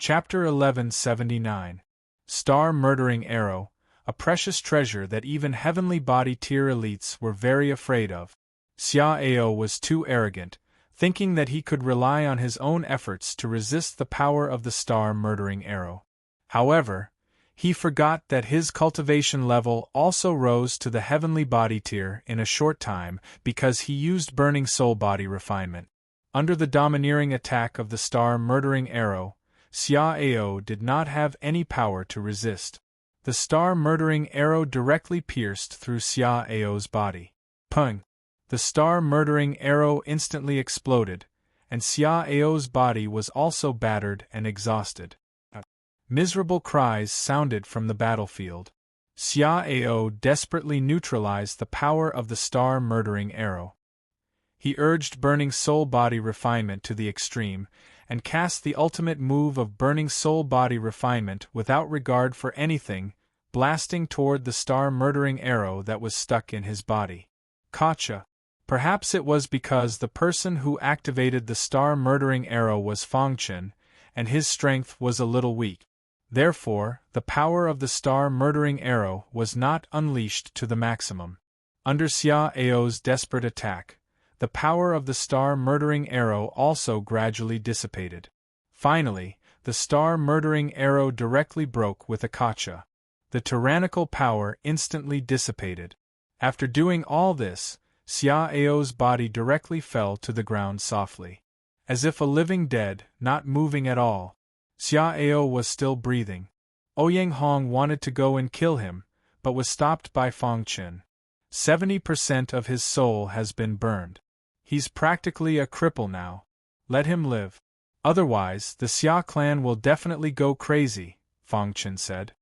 Chapter 1179. Star-murdering arrow, a precious treasure that even heavenly body tier elites were very afraid of. Xiao was too arrogant, thinking that he could rely on his own efforts to resist the power of the star-murdering arrow. However, he forgot that his cultivation level also rose to the heavenly body tier in a short time because he used burning soul body refinement. Under the domineering attack of the star-murdering arrow, Xiao did not have any power to resist. The star-murdering arrow directly pierced through Xiao's body. Pung! The star-murdering arrow instantly exploded, and Xiao's body was also battered and exhausted. Miserable cries sounded from the battlefield. Xiao desperately neutralized the power of the star-murdering arrow. He urged burning soul body refinement to the extreme, and cast the ultimate move of burning soul body refinement without regard for anything, blasting toward the star-murdering arrow that was stuck in his body. Gotcha! Perhaps it was because the person who activated the star-murdering arrow was Fangchen, and his strength was a little weak. Therefore, the power of the star-murdering arrow was not unleashed to the maximum. Under Xiao's desperate attack, the power of the star-murdering arrow also gradually dissipated. Finally, the star-murdering arrow directly broke with a gotcha. The tyrannical power instantly dissipated. After doing all this, Xiao's body directly fell to the ground softly. As if a living dead, not moving at all. Xiao was still breathing. Ouyang Hong wanted to go and kill him, but was stopped by Fangchen. 70% of his soul has been burned. He's practically a cripple now. Let him live. Otherwise, the Xia clan will definitely go crazy, Fangchen said.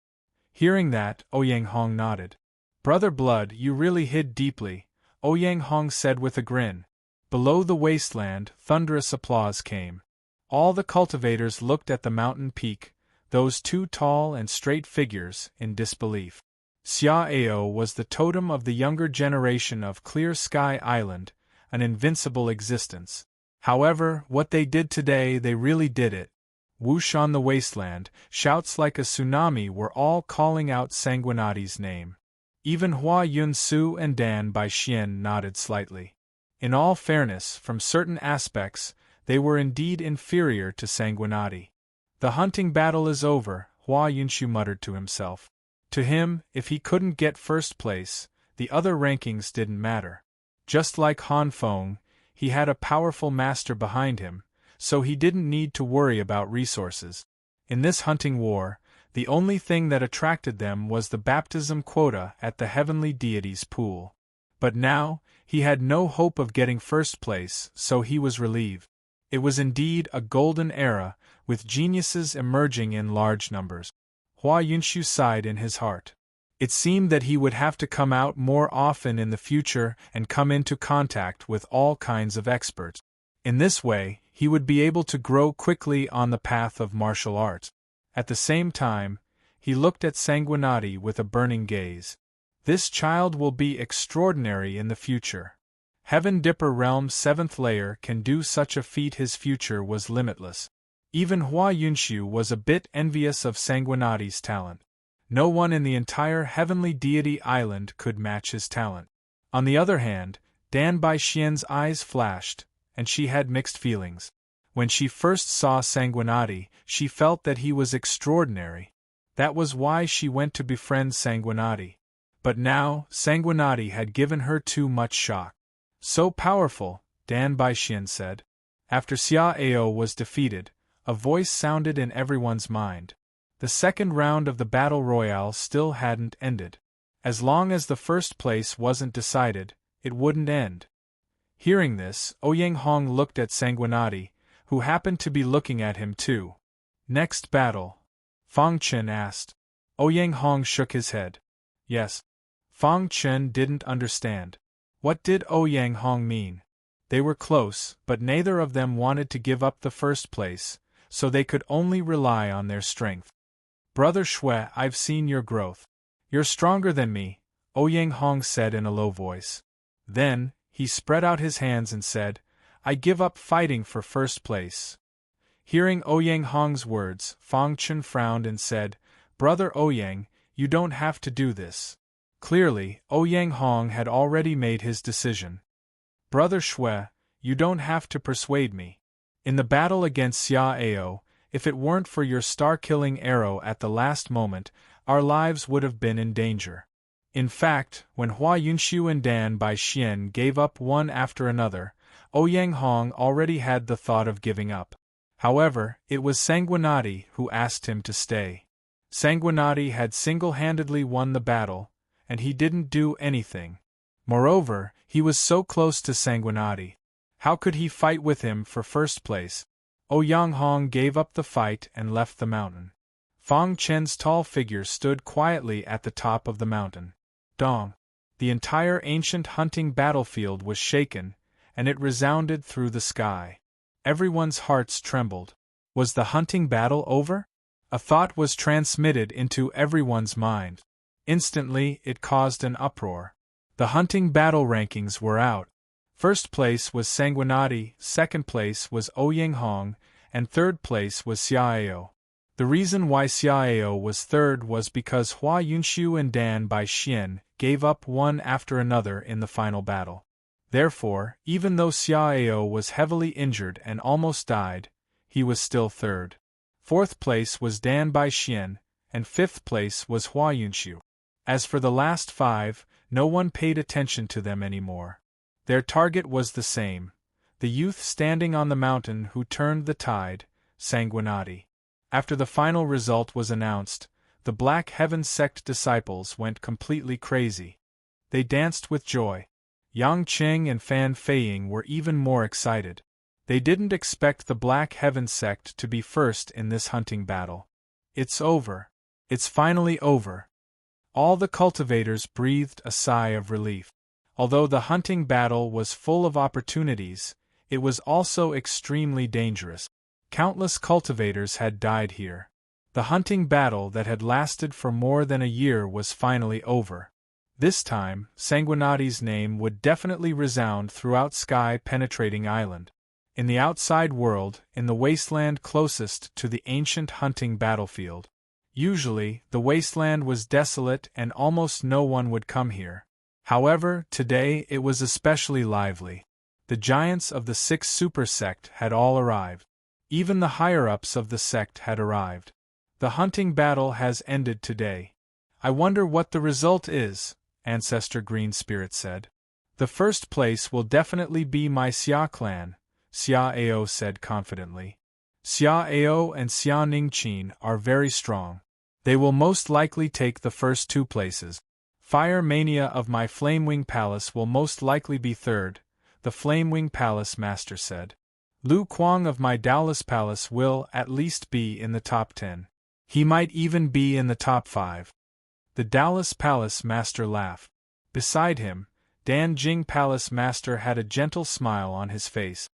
Hearing that, Ouyang Hong nodded. Brother Blood, you really hid deeply, Ouyang Hong said with a grin. Below the wasteland, thunderous applause came. All the cultivators looked at the mountain peak, those two tall and straight figures, in disbelief. Xiao was the totem of the younger generation of Clear Sky Island, an invincible existence. However, what they did today, they really did it. Whoosh on the wasteland, shouts like a tsunami were all calling out Sanguinati's name. Even Hua Yunsu and Dan Baixian nodded slightly. In all fairness, from certain aspects, they were indeed inferior to Sanguinati. The hunting battle is over, Hua Yunshu muttered to himself. To him, if he couldn't get first place, the other rankings didn't matter. Just like Han Feng, he had a powerful master behind him, so he didn't need to worry about resources. In this hunting war, the only thing that attracted them was the baptism quota at the heavenly deity's pool. But now, he had no hope of getting first place, so he was relieved. It was indeed a golden era, with geniuses emerging in large numbers. Hua Yunshu sighed in his heart. It seemed that he would have to come out more often in the future and come into contact with all kinds of experts. In this way, he would be able to grow quickly on the path of martial arts. At the same time, he looked at Sanguinati with a burning gaze. This child will be extraordinary in the future. Heaven Dipper Realm's 7th layer can do such a feat. His future was limitless. Even Hua Yunshu was a bit envious of Sanguinati's talent. No one in the entire Heavenly Deity Island could match his talent. On the other hand, Dan Baixian's eyes flashed, and she had mixed feelings. When she first saw Sanguinati, she felt that he was extraordinary. That was why she went to befriend Sanguinati. But now, Sanguinati had given her too much shock. So powerful, Dan Baixian said. After Xiao was defeated, a voice sounded in everyone's mind. The second round of the battle royale still hadn't ended. As long as the first place wasn't decided, it wouldn't end. Hearing this, Ouyang Hong looked at Sanguinati, who happened to be looking at him too. Next battle? Fangchen asked. Ouyang Hong shook his head. Yes. Fangchen didn't understand. What did Ouyang Hong mean? They were close, but neither of them wanted to give up the first place, so they could only rely on their strength. Brother Shui, I've seen your growth. You're stronger than me, Ouyang Hong said in a low voice. Then, he spread out his hands and said, I give up fighting for first place. Hearing Ouyang Hong's words, Fang Chen frowned and said, "Brother Ouyang, you don't have to do this." Clearly, Ouyang Hong had already made his decision. "Brother Shui, you don't have to persuade me. In the battle against Xia Ao, if it weren't for your star-killing arrow at the last moment, our lives would have been in danger." In fact, when Hua Yunxiu and Dan Bai Xian gave up one after another, Ouyang Hong already had the thought of giving up. However, it was Sanguinati who asked him to stay. Sanguinati had single-handedly won the battle, and he didn't do anything. Moreover, he was so close to Sanguinati. How could he fight with him for first place? Ouyang Hong gave up the fight and left the mountain. Fang Chen's tall figure stood quietly at the top of the mountain. Dong! The entire ancient hunting battlefield was shaken, and it resounded through the sky. Everyone's hearts trembled. Was the hunting battle over? A thought was transmitted into everyone's mind. Instantly, it caused an uproar. The hunting battle rankings were out. First place was Sanguinati, second place was Ouyang Hong, and third place was Xia Ao. The reason why Xia Ao was third was because Hua Yunxiu and Dan Bai Xian gave up one after another in the final battle. Therefore, even though Xia Ao was heavily injured and almost died, he was still third. Fourth place was Dan Bai Xian, and fifth place was Hua Yunxiu. As for the last five, no one paid attention to them anymore. Their target was the same, the youth standing on the mountain who turned the tide, Sanguinati. After the final result was announced, the Black Heaven sect disciples went completely crazy. They danced with joy. Yang Qing and Fan Feiying were even more excited. They didn't expect the Black Heaven sect to be first in this hunting battle. It's over. It's finally over. All the cultivators breathed a sigh of relief. Although the hunting battle was full of opportunities, it was also extremely dangerous. Countless cultivators had died here. The hunting battle that had lasted for more than a year was finally over. This time, Sanguinati's name would definitely resound throughout sky-penetrating island. In the outside world, in the wasteland closest to the ancient hunting battlefield. Usually, the wasteland was desolate and almost no one would come here. However, today it was especially lively. The giants of the sixth super sect had all arrived. Even the higher-ups of the sect had arrived. The hunting battle has ended today. I wonder what the result is, Ancestor Green Spirit said. The first place will definitely be my Xia clan, Xia Ao said confidently. Xia Ao and Xia Ningqin are very strong. They will most likely take the first two places. Fire Mania of my Flamewing Palace will most likely be third, the Flamewing Palace Master said. Lu Kuang of my Dallas Palace will at least be in the top 10. He might even be in the top 5. The Dallas Palace Master laughed. Beside him, Dan Jing Palace Master had a gentle smile on his face.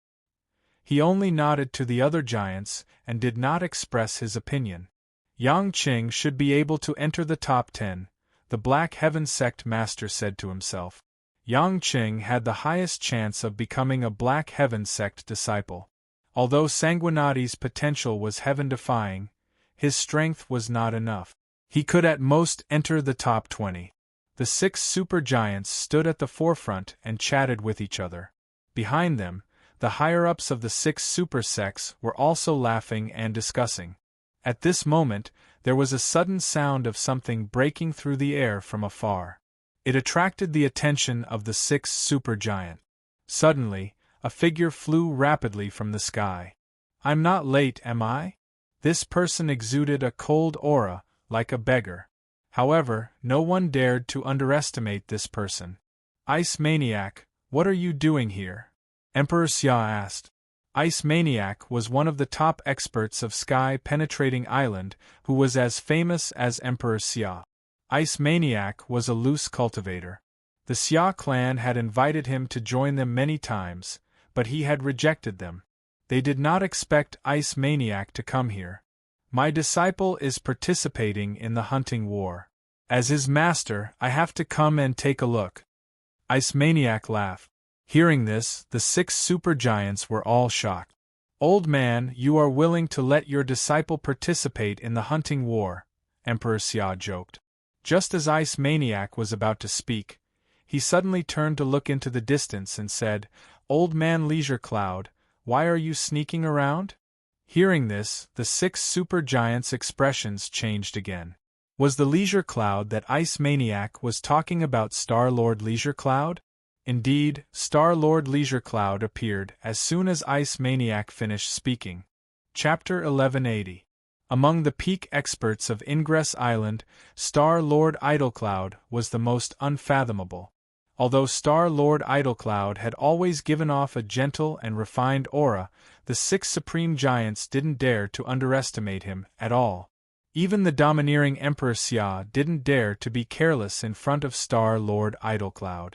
He only nodded to the other giants and did not express his opinion. Yang Qing should be able to enter the top 10, the Black Heaven Sect Master said to himself. Yang Qing had the highest chance of becoming a Black Heaven Sect disciple. Although Sanguinati's potential was heaven-defying, his strength was not enough. He could at most enter the top 20. The 6 super giants stood at the forefront and chatted with each other. Behind them, the higher-ups of the 6 super sects were also laughing and discussing. At this moment, there was a sudden sound of something breaking through the air from afar. It attracted the attention of the 6th supergiant. Suddenly, a figure flew rapidly from the sky. I'm not late, am I? This person exuded a cold aura, like a beggar. However, no one dared to underestimate this person. Ice Maniac, what are you doing here? Emperor Xia asked. Ice Maniac was one of the top experts of sky-penetrating island who was as famous as Emperor Xia. Ice Maniac was a loose cultivator. The Xia clan had invited him to join them many times, but he had rejected them. They did not expect Ice Maniac to come here. My disciple is participating in the hunting war. As his master, I have to come and take a look. Ice Maniac laughed. Hearing this, the 6 supergiants were all shocked. Old man, you are willing to let your disciple participate in the hunting war, Emperor Xia joked. Just as Ice Maniac was about to speak, he suddenly turned to look into the distance and said, Old man Leisure Cloud, why are you sneaking around? Hearing this, the 6 super giants' expressions changed again. Was the Leisure Cloud that Ice Maniac was talking about Star-Lord Leisure Cloud? Indeed, Star-Lord Leisure Cloud appeared as soon as Ice Maniac finished speaking. Chapter 1180. Among the peak experts of Ingress Island, Star-Lord Idlecloud was the most unfathomable. Although Star-Lord Idlecloud had always given off a gentle and refined aura, the 6 supreme giants didn't dare to underestimate him at all. Even the domineering Emperor Xia didn't dare to be careless in front of Star-Lord Idlecloud.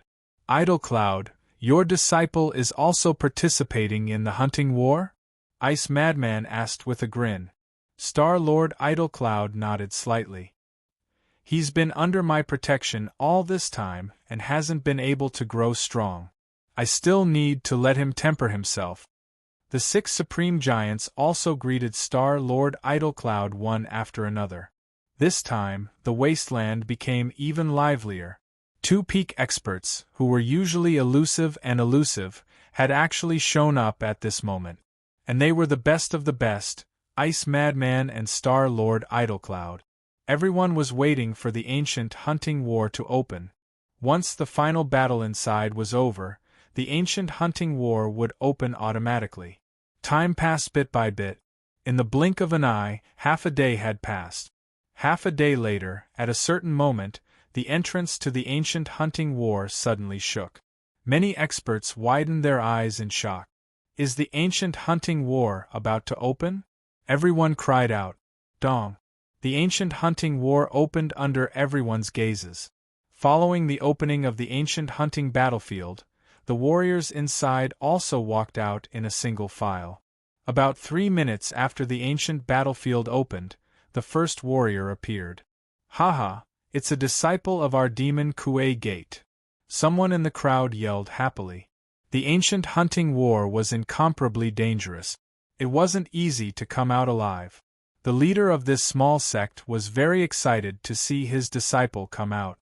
Idlecloud, your disciple is also participating in the hunting war? Ice Madman asked with a grin. Star-Lord Idlecloud nodded slightly. He's been under my protection all this time and hasn't been able to grow strong. I still need to let him temper himself. The 6 supreme giants also greeted Star-Lord Idlecloud one after another. This time, the wasteland became even livelier. 2 peak experts, who were usually elusive, had actually shown up at this moment. And they were the best of the best, Ice Madman and Star-Lord Idlecloud. Everyone was waiting for the ancient hunting war to open. Once the final battle inside was over, the ancient hunting war would open automatically. Time passed bit by bit. In the blink of an eye, half a day had passed. Half a day later, at a certain moment, the entrance to the ancient hunting war suddenly shook. Many experts widened their eyes in shock. Is the ancient hunting war about to open? Everyone cried out. Dong! The ancient hunting war opened under everyone's gazes. Following the opening of the ancient hunting battlefield, the warriors inside also walked out in a single file. About 3 minutes after the ancient battlefield opened, the first warrior appeared. Haha, it's a disciple of our demon Kuei Gate. Someone in the crowd yelled happily. The ancient hunting war was incomparably dangerous. It wasn't easy to come out alive. The leader of this small sect was very excited to see his disciple come out.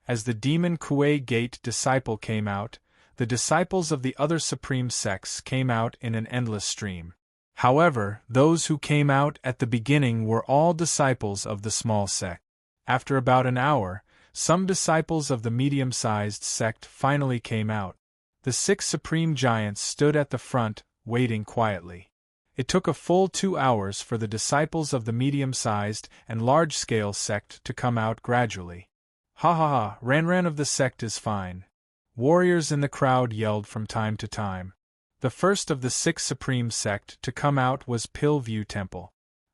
As the demon Kuei Gate disciple came out, the disciples of the other supreme sects came out in an endless stream. However, those who came out at the beginning were all disciples of the small sect. After about an hour, some disciples of the medium-sized sect finally came out. The 6 supreme giants stood at the front, waiting quietly. It took a full 2 hours for the disciples of the medium-sized and large-scale sect to come out gradually. Ha ha ha, Ran of the sect is fine. Warriors in the crowd yelled from time to time. The first of the 6 supreme sect to come out was Pill View Temple.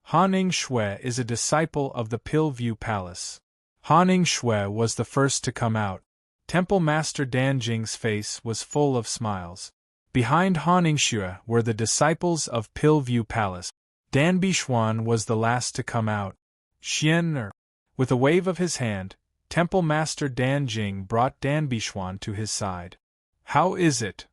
Haning Shui is a disciple of the Pill View Palace. Haning Shui was the first to come out. Temple Master Dan Jing's face was full of smiles. Behind Haning Shui were the disciples of Pill View Palace. Dan Bishuan was the last to come out. Xian. With a wave of his hand, Temple Master Dan Jing brought Dan Bishuan to his side. How is it?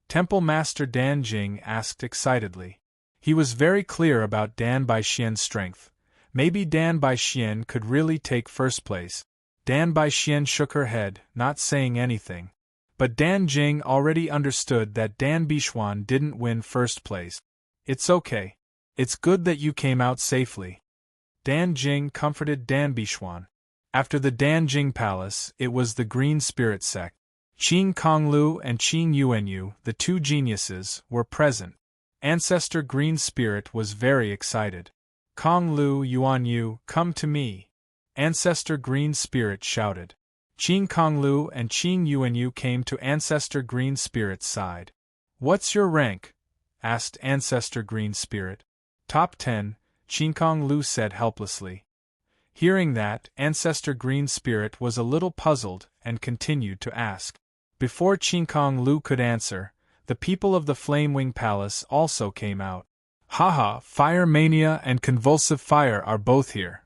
Temple Master Dan Jing asked excitedly. He was very clear about Dan Baixian's strength. Maybe Dan Baixian could really take first place. Dan Baixian shook her head, not saying anything. But Dan Jing already understood that Dan Bishuan didn't win first place. It's okay. It's good that you came out safely. Dan Jing comforted Dan Bishuan. After the Dan Jing Palace, it was the Green Spirit sect. Qing Konglu and Qing Yuanyu, the 2 geniuses, were present. Ancestor Green Spirit was very excited. Konglu Yuanyu, come to me. Ancestor Green Spirit shouted. Qing Konglu and Qing Yuanyu came to Ancestor Green Spirit's side. What's your rank? Asked Ancestor Green Spirit. Top 10, Qing Konglu said helplessly. Hearing that, Ancestor Green Spirit was a little puzzled and continued to ask. Before Qing Konglu could answer, the people of the Flamewing Palace also came out. Haha, Fire Mania and Convulsive Fire are both here.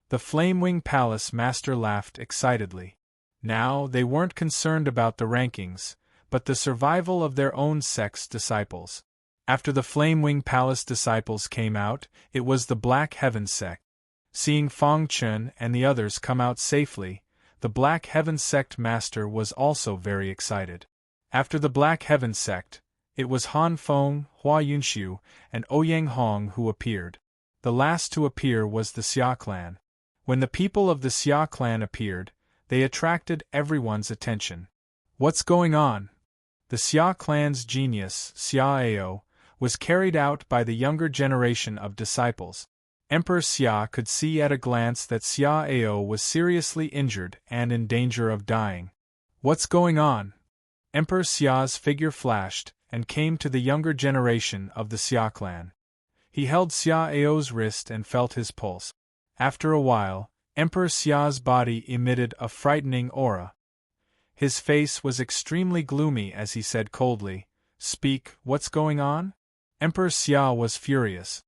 The Flamewing Palace master laughed excitedly. Now, they weren't concerned about the rankings, but the survival of their own sect's disciples. After the Flame Wing Palace disciples came out, it was the Black Heaven sect. Seeing Fong Chen and the others come out safely, the Black Heaven sect master was also very excited. After the Black Heaven sect, it was Han Feng, Hua Yunxiu, and Ouyang Hong who appeared. The last to appear was the Xia clan. When the people of the Xia clan appeared, they attracted everyone's attention. What's going on? The Xia clan's genius, Xia Ao, was carried out by the younger generation of disciples. Emperor Xia could see at a glance that Xia Ao was seriously injured and in danger of dying. What's going on? Emperor Xia's figure flashed and came to the younger generation of the Xia clan. He held Xia Ao's wrist and felt his pulse. After a while, Emperor Xia's body emitted a frightening aura. His face was extremely gloomy as he said coldly, "Speak, what's going on?" Emperor Xia was furious.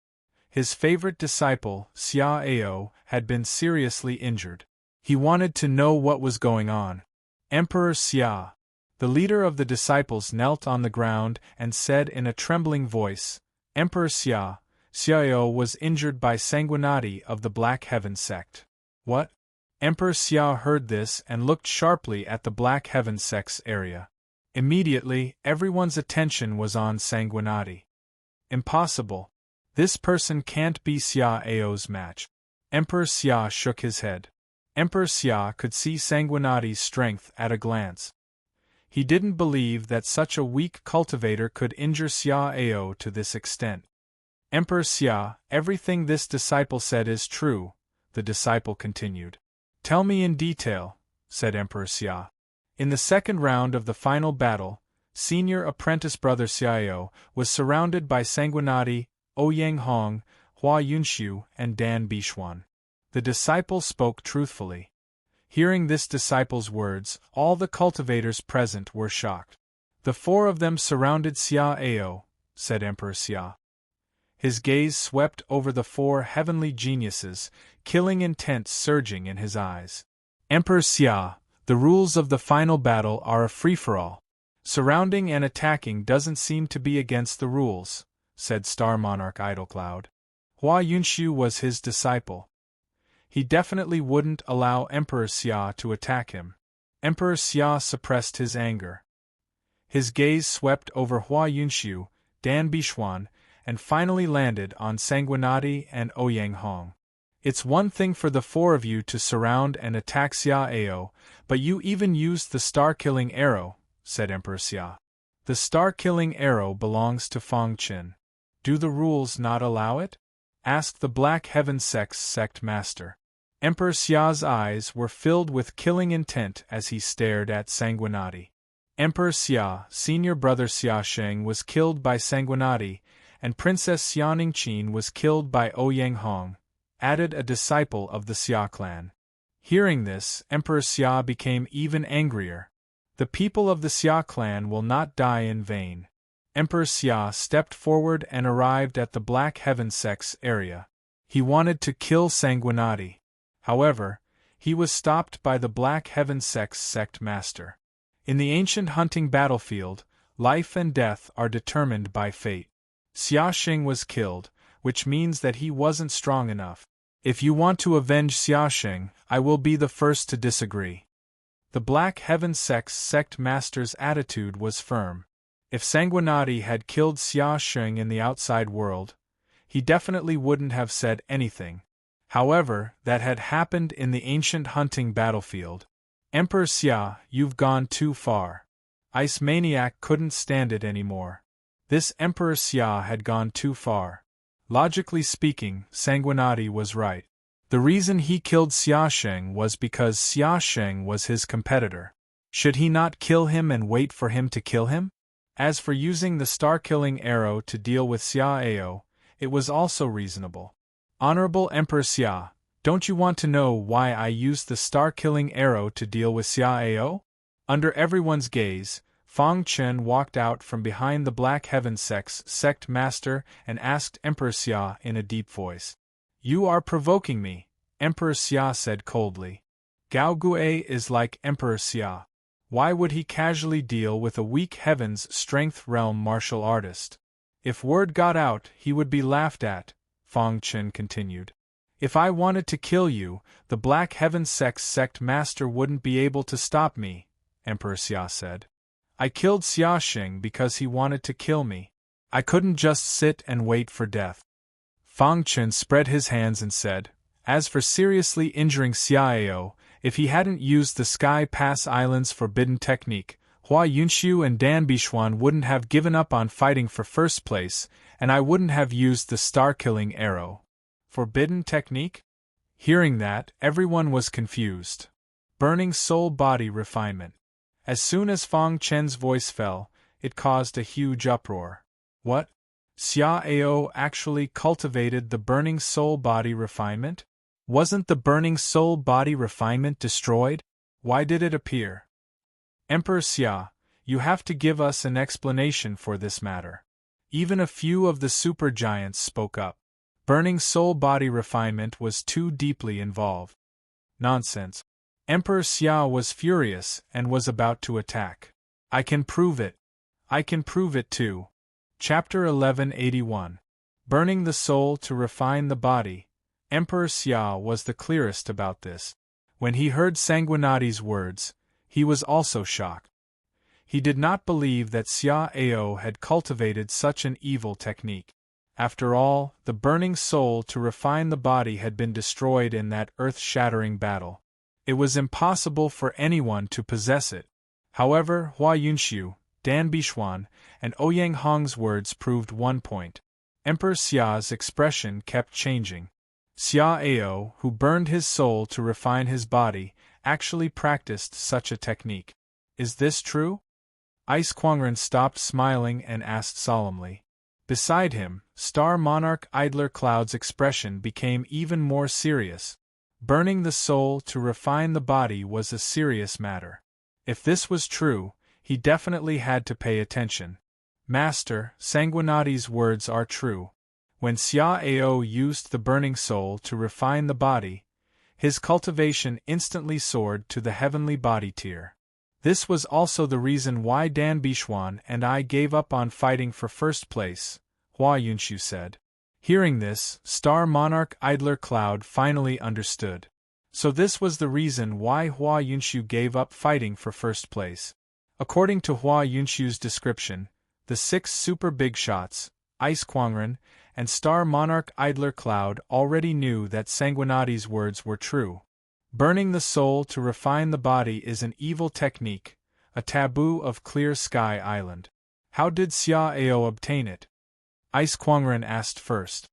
His favorite disciple, Xia Ao, had been seriously injured. He wanted to know what was going on. Emperor Xia. The leader of the disciples knelt on the ground and said in a trembling voice, "Emperor Xia, Xiao was injured by Sanguinati of the Black Heaven sect." What? Emperor Xia heard this and looked sharply at the Black Heaven sect's area. Immediately, everyone's attention was on Sanguinati. Impossible. This person can't be Xia Ao's match. Emperor Xia shook his head. Emperor Xia could see Sanguinati's strength at a glance. He didn't believe that such a weak cultivator could injure Xia Ao to this extent. Emperor Xia, everything this disciple said is true, the disciple continued. Tell me in detail, said Emperor Xia. In the second round of the final battle, senior apprentice brother Xiao was surrounded by Sanguinati, Ouyang Hong, Hua Yunxiu, and Dan Bixuan. The disciple spoke truthfully. Hearing this disciple's words, all the cultivators present were shocked. The four of them surrounded Xiao, said Emperor Xia. His gaze swept over the four heavenly geniuses, killing intent surging in his eyes. Emperor Xia, the rules of the final battle are a free-for-all. Surrounding and attacking doesn't seem to be against the rules, said Star Monarch Idlecloud. Hua Yunxiu was his disciple. He definitely wouldn't allow Emperor Xia to attack him. Emperor Xia suppressed his anger. His gaze swept over Hua Yunxiu, Dan Bixuan, and finally landed on Sanguinati and Ouyang Hong. It's one thing for the four of you to surround and attack Xia Ao, but you even used the star-killing arrow, said Emperor Xia. The star-killing arrow belongs to Fong Chen. Do the rules not allow it? Asked the Black Heaven sect's sect master. Emperor Xia's eyes were filled with killing intent as he stared at Sanguinati. Emperor Xia, senior brother Xia Sheng was killed by Sanguinati, and Princess Xianing Qin was killed by Ouyang Hong, added a disciple of the Xia clan. Hearing this, Emperor Xia became even angrier. The people of the Xia clan will not die in vain. Emperor Xia stepped forward and arrived at the Black Heaven sect's area. He wanted to kill Sanguinati. However, he was stopped by the Black Heaven sect's sect master. In the ancient hunting battlefield, life and death are determined by fate. Xia Sheng was killed, which means that he wasn't strong enough. If you want to avenge Xia Sheng, I will be the first to disagree. The Black Heaven sect's sect master's attitude was firm. If Sanguinati had killed Xia Sheng in the outside world, he definitely wouldn't have said anything. However, that had happened in the ancient hunting battlefield. Emperor Xia, you've gone too far. Ice Maniac couldn't stand it anymore. This Emperor Xia had gone too far. Logically speaking, Sanguinati was right. The reason he killed Xia Sheng was because Xia Sheng was his competitor. Should he not kill him and wait for him to kill him? As for using the star-killing arrow to deal with Xia Ao, it was also reasonable. Honorable Emperor Xia, don't you want to know why I used the star-killing arrow to deal with Xia Ao? Under everyone's gaze, Fong Chen walked out from behind the Black Heaven sect's sect master and asked Emperor Xia in a deep voice. You are provoking me, Emperor Xia said coldly. Gao Gue is like Emperor Xia. Why would he casually deal with a weak Heaven's Strength Realm martial artist? If word got out, he would be laughed at, Fong Chen continued. If I wanted to kill you, the Black Heaven sect master wouldn't be able to stop me, Emperor Xia said. I killed Xia Xing because he wanted to kill me. I couldn't just sit and wait for death. Fong Chen spread his hands and said, as for seriously injuring Xiaoyao, if he hadn't used the Sky Pass Island's forbidden technique, Hua Yunxiu and Dan Bixuan wouldn't have given up on fighting for first place, and I wouldn't have used the star-killing arrow. Forbidden technique? Hearing that, everyone was confused. Burning soul-body refinement. As soon as Fong Chen's voice fell, it caused a huge uproar. What? Xiaoyao actually cultivated the burning soul-body refinement? Wasn't the burning soul-body refinement destroyed? Why did it appear? Emperor Xia, you have to give us an explanation for this matter. Even a few of the supergiants spoke up. Burning soul-body refinement was too deeply involved. Nonsense. Emperor Xia was furious and was about to attack. I can prove it. I can prove it too. Chapter 1181. Burning the soul to refine the body. Emperor Xia was the clearest about this. When he heard Sanguinati's words, he was also shocked. He did not believe that Xiaoyao had cultivated such an evil technique. After all, the burning soul to refine the body had been destroyed in that earth-shattering battle. It was impossible for anyone to possess it. However, Hua Yunxiu, Dan Bixuan, and Ouyang Hong's words proved one point. Emperor Xia's expression kept changing. Xiaoyao, who burned his soul to refine his body, actually practiced such a technique. Is this true? Ice Quangren stopped smiling and asked solemnly. Beside him, Star Monarch Idler Cloud's expression became even more serious. Burning the soul to refine the body was a serious matter. If this was true, he definitely had to pay attention. Master, Sanguinati's words are true. When Xiaoyao used the burning soul to refine the body, his cultivation instantly soared to the heavenly body tier. This was also the reason why Dan Bixuan and I gave up on fighting for first place, Hua Yunxiu said. Hearing this, Star Monarch Idler Cloud finally understood. So this was the reason why Hua Yunxiu gave up fighting for first place. According to Hua Yunxiu's description, the 6 super big shots, Ice Quangren, and Star Monarch Idler Cloud already knew that Sanguinati's words were true. Burning the soul to refine the body is an evil technique, a taboo of Clear Sky Island. How did Xiaoyao obtain it? Ice Quangren asked first.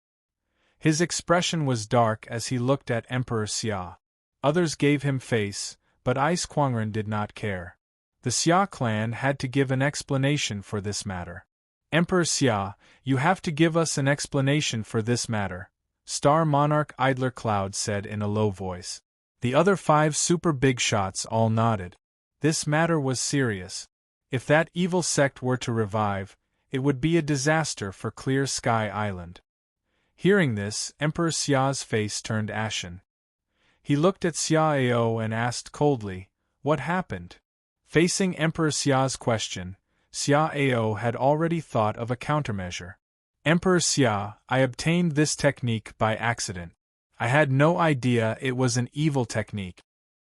His expression was dark as he looked at Emperor Xia. Others gave him face, but Ice Quangren did not care. The Xia clan had to give an explanation for this matter. Emperor Xia, you have to give us an explanation for this matter, Star Monarch Idler Cloud said in a low voice. The other 5 super big shots all nodded. This matter was serious. If that evil sect were to revive, it would be a disaster for Clear Sky Island. Hearing this, Emperor Xia's face turned ashen. He looked at Xiaoyao and asked coldly, "What happened?" Facing Emperor Xia's question, Xiaoyao had already thought of a countermeasure. Emperor Xia, I obtained this technique by accident. I had no idea it was an evil technique.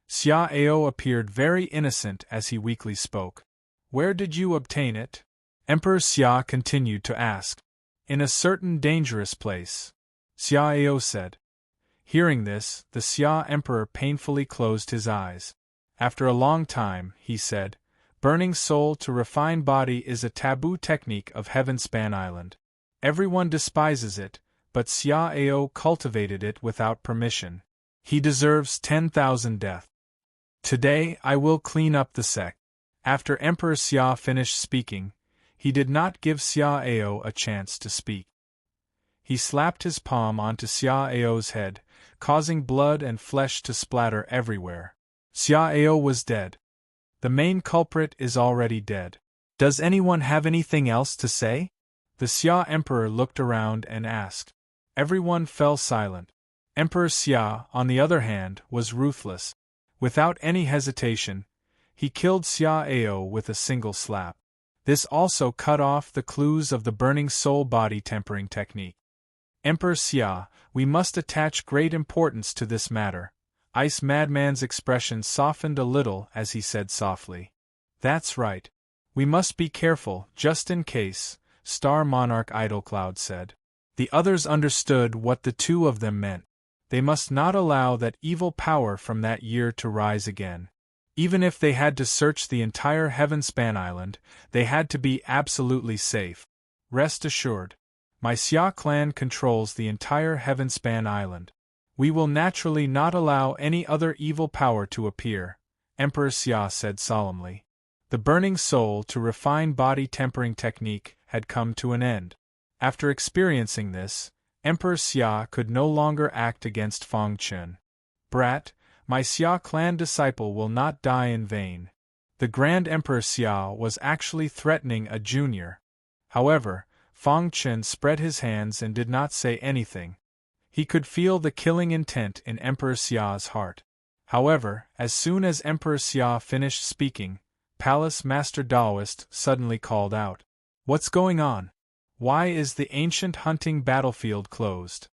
Xiaoyao appeared very innocent as he weakly spoke. Where did you obtain it? Emperor Xia continued to ask. In a certain dangerous place, Xiaoyao said. Hearing this, the Xia Emperor painfully closed his eyes. After a long time, he said, burning soul to refine body is a taboo technique of Heavenspan Island. Everyone despises it, but Xiaoyao cultivated it without permission. He deserves 10,000 deaths. Today I will clean up the sect. After Emperor Xia finished speaking, he did not give Xiaoyao a chance to speak. He slapped his palm onto Xiaoyao's head, causing blood and flesh to splatter everywhere. Xiaoyao was dead. The main culprit is already dead. Does anyone have anything else to say? The Xia Emperor looked around and asked. Everyone fell silent. Emperor Xia, on the other hand, was ruthless. Without any hesitation, he killed Xiaoyao with a single slap. This also cut off the clues of the burning soul-body tempering technique. Emperor Xia, we must attach great importance to this matter. Ice Madman's expression softened a little as he said softly. That's right. We must be careful, just in case, Star Monarch Idlecloud said. The others understood what the two of them meant. They must not allow that evil power from that year to rise again. Even if they had to search the entire Heavenspan Island, they had to be absolutely safe. Rest assured. My Xia clan controls the entire Heavenspan Island. We will naturally not allow any other evil power to appear, Emperor Xia said solemnly. The burning soul to refine body tempering technique had come to an end. After experiencing this, Emperor Xia could no longer act against Feng Chen. Brat, my Xia clan disciple will not die in vain. The Grand Emperor Xia was actually threatening a junior. However, Feng Chen spread his hands and did not say anything. He could feel the killing intent in Emperor Xia's heart. However, as soon as Emperor Xia finished speaking, Palace Master Daoist suddenly called out. What's going on? Why is the ancient hunting battlefield closed?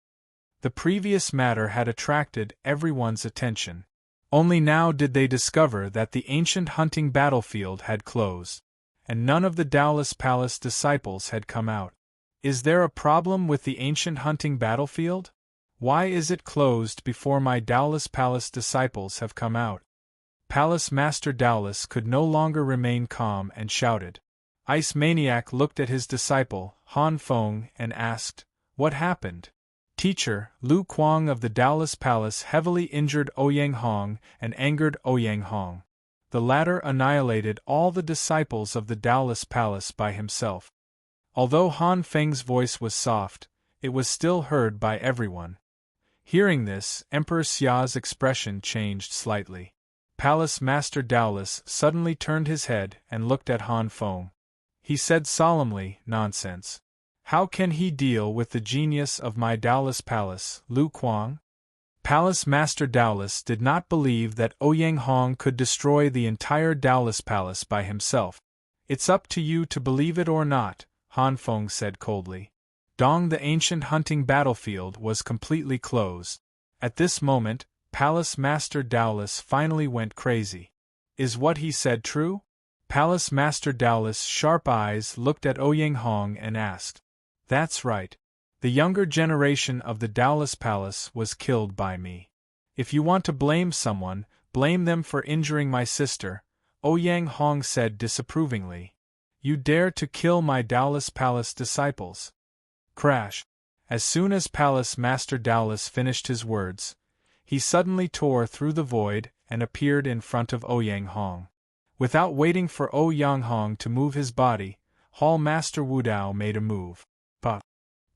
The previous matter had attracted everyone's attention. Only now did they discover that the ancient hunting battlefield had closed, and none of the Daoist Palace disciples had come out. Is there a problem with the ancient hunting battlefield? Why is it closed before my Daoist Palace disciples have come out? Palace Master Daoist could no longer remain calm and shouted. Ice Maniac looked at his disciple, Han Feng, and asked, What happened? Teacher, Lu Kuang of the Daoist Palace heavily injured Ouyang Hong and angered Ouyang Hong. The latter annihilated all the disciples of the Daoist Palace by himself. Although Han Feng's voice was soft, it was still heard by everyone. Hearing this, Emperor Xia's expression changed slightly. Palace Master Daoist suddenly turned his head and looked at Han Feng. He said solemnly, Nonsense. How can he deal with the genius of my Daoist Palace, Lu Kuang? Palace Master Daoist did not believe that Ouyang Hong could destroy the entire Daoist Palace by himself. It's up to you to believe it or not, Han Feng said coldly. Dong the ancient hunting battlefield was completely closed. At this moment, Palace Master Daoist finally went crazy. Is what he said true? Palace Master Daoist's sharp eyes looked at Ouyang Hong and asked. That's right. The younger generation of the Daoist Palace was killed by me. If you want to blame someone, blame them for injuring my sister, Ouyang Hong said disapprovingly. You dare to kill my Daoist Palace disciples. Crash. As soon as Palace Master Daoist finished his words, he suddenly tore through the void and appeared in front of Ouyang Hong. Without waiting for Ouyang Hong to move his body, Hall Master Wu Dao made a move. But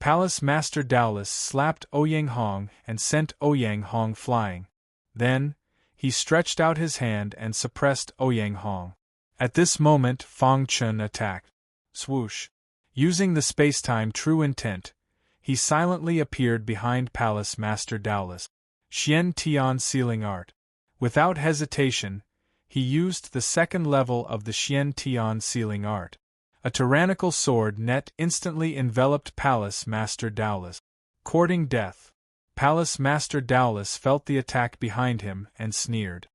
Palace Master Daoist slapped Ouyang Hong and sent Ouyang Hong flying. Then, he stretched out his hand and suppressed Ouyang Hong. At this moment Feng Chen attacked. Swoosh. Using the spacetime true intent, he silently appeared behind Palace Master Daoist. Xian Tian Sealing Art. Without hesitation, he used the second level of the Xian Tian Sealing Art. A tyrannical sword net instantly enveloped Palace Master Daoist. Courting death. Palace Master Daoist felt the attack behind him and sneered.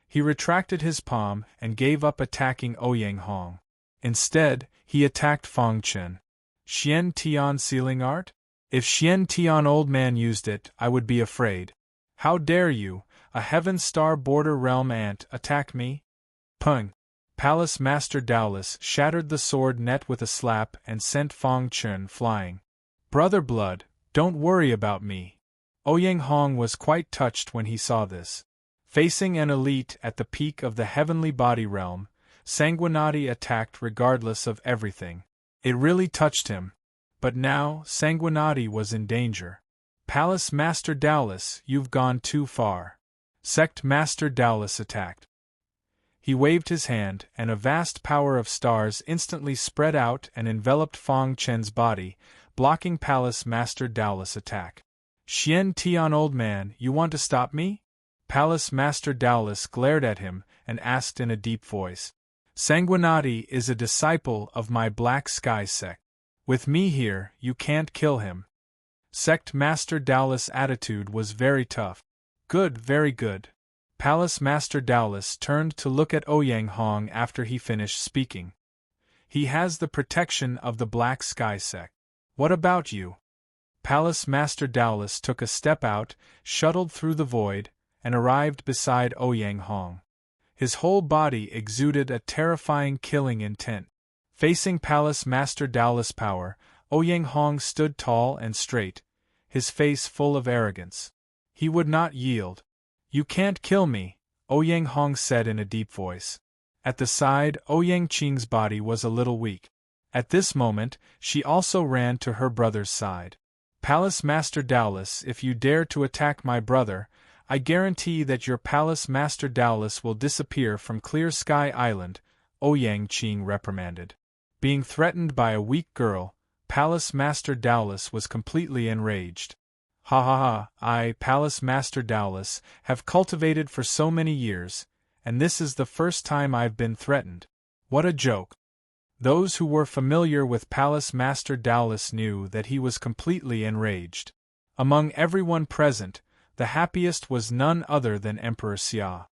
He retracted his palm and gave up attacking Ouyang Hong. Instead, he attacked Feng Chen. Xian Tian Sealing Art? If Xian Tian Old Man used it, I would be afraid. How dare you, a Heaven Star Border Realm ant, attack me? Pung! Palace Master Daoist shattered the sword net with a slap and sent Feng Chen flying. Brother Blood, don't worry about me. Ouyang Hong was quite touched when he saw this. Facing an elite at the peak of the heavenly body realm, Sanguinati attacked regardless of everything. It really touched him. But now, Sanguinati was in danger. Palace Master Daoist, you've gone too far. Sect Master Daoist attacked. He waved his hand, and a vast power of stars instantly spread out and enveloped Feng Chen's body, blocking Palace Master Daoist's attack. Xian Tian Old Man, you want to stop me? Palace Master Daoist glared at him and asked in a deep voice. Sanguinati is a disciple of my Black Sky sect. With me here, you can't kill him. Sect Master Dowless' attitude was very tough. Good, very good. Palace Master Dowless turned to look at Ouyang Hong after he finished speaking. He has the protection of the Black Sky sect. What about you? Palace Master Dowless took a step out, shuttled through the void, and arrived beside Ouyang Hong. His whole body exuded a terrifying killing intent. Facing Palace Master Dowless' power, Ouyang Hong stood tall and straight, his face full of arrogance. He would not yield. You can't kill me, Ouyang Hong said in a deep voice. At the side, Ouyang Qing's body was a little weak. At this moment, she also ran to her brother's side. Palace Master Dowless, if you dare to attack my brother, I guarantee that your Palace Master Dowless will disappear from Clear Sky Island, Ouyang Qing reprimanded. Being threatened by a weak girl, Palace Master Dowless was completely enraged. Ha ha ha, I, Palace Master Dowless, have cultivated for so many years, and this is the first time I've been threatened. What a joke. Those who were familiar with Palace Master Dowless knew that he was completely enraged. Among everyone present, the happiest was none other than Emperor Xia.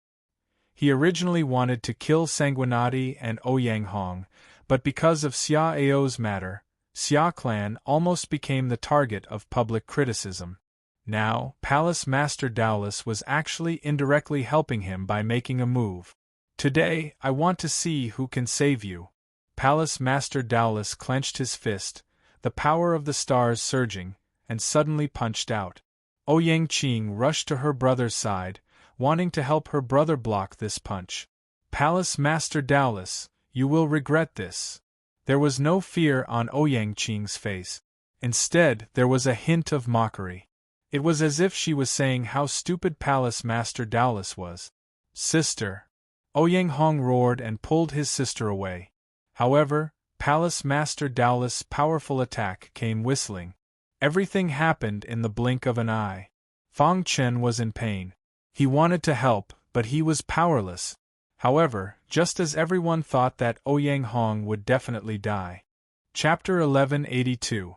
He originally wanted to kill Sanguinati and Ouyang Hong, but because of Xia Ao's matter, Xia clan almost became the target of public criticism. Now, Palace Master Dowless was actually indirectly helping him by making a move. Today, I want to see who can save you. Palace Master Dowless clenched his fist, the power of the stars surging, and suddenly punched out. Ouyang Qing rushed to her brother's side, wanting to help her brother block this punch. Palace Master Dowless, you will regret this. There was no fear on Ouyang Qing's face. Instead, there was a hint of mockery. It was as if she was saying how stupid Palace Master Dowless was. Sister! Ouyang Hong roared and pulled his sister away. However, Palace Master Dowless' powerful attack came whistling. Everything happened in the blink of an eye. Fong Chen was in pain. He wanted to help, but he was powerless. However, just as everyone thought that Ouyang Hong would definitely die. Chapter 1182.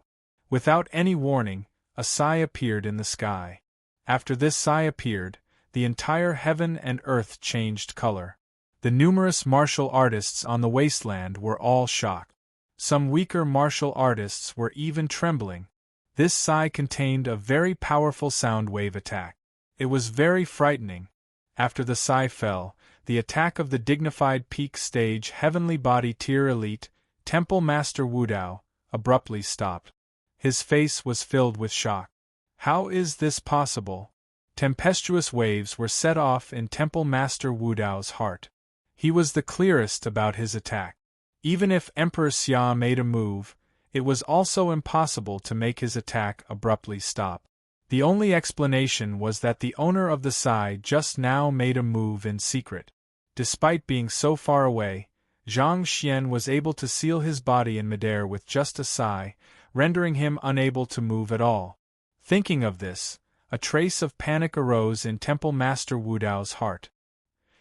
Without any warning, a sigh appeared in the sky. After this sigh appeared, the entire heaven and earth changed color. The numerous martial artists on the wasteland were all shocked. Some weaker martial artists were even trembling. This sigh contained a very powerful sound wave attack. It was very frightening. After the sigh fell, the attack of the dignified peak stage Heavenly Body Tier Elite, Temple Master Wudao, abruptly stopped. His face was filled with shock. How is this possible? Tempestuous waves were set off in Temple Master Wudao's heart. He was the clearest about his attack. Even if Emperor Xia made a move, it was also impossible to make his attack abruptly stop. The only explanation was that the owner of the Sai just now made a move in secret. Despite being so far away, Zhang Xian was able to seal his body in midair with just a sigh, rendering him unable to move at all. Thinking of this, a trace of panic arose in Temple Master Wudao's heart.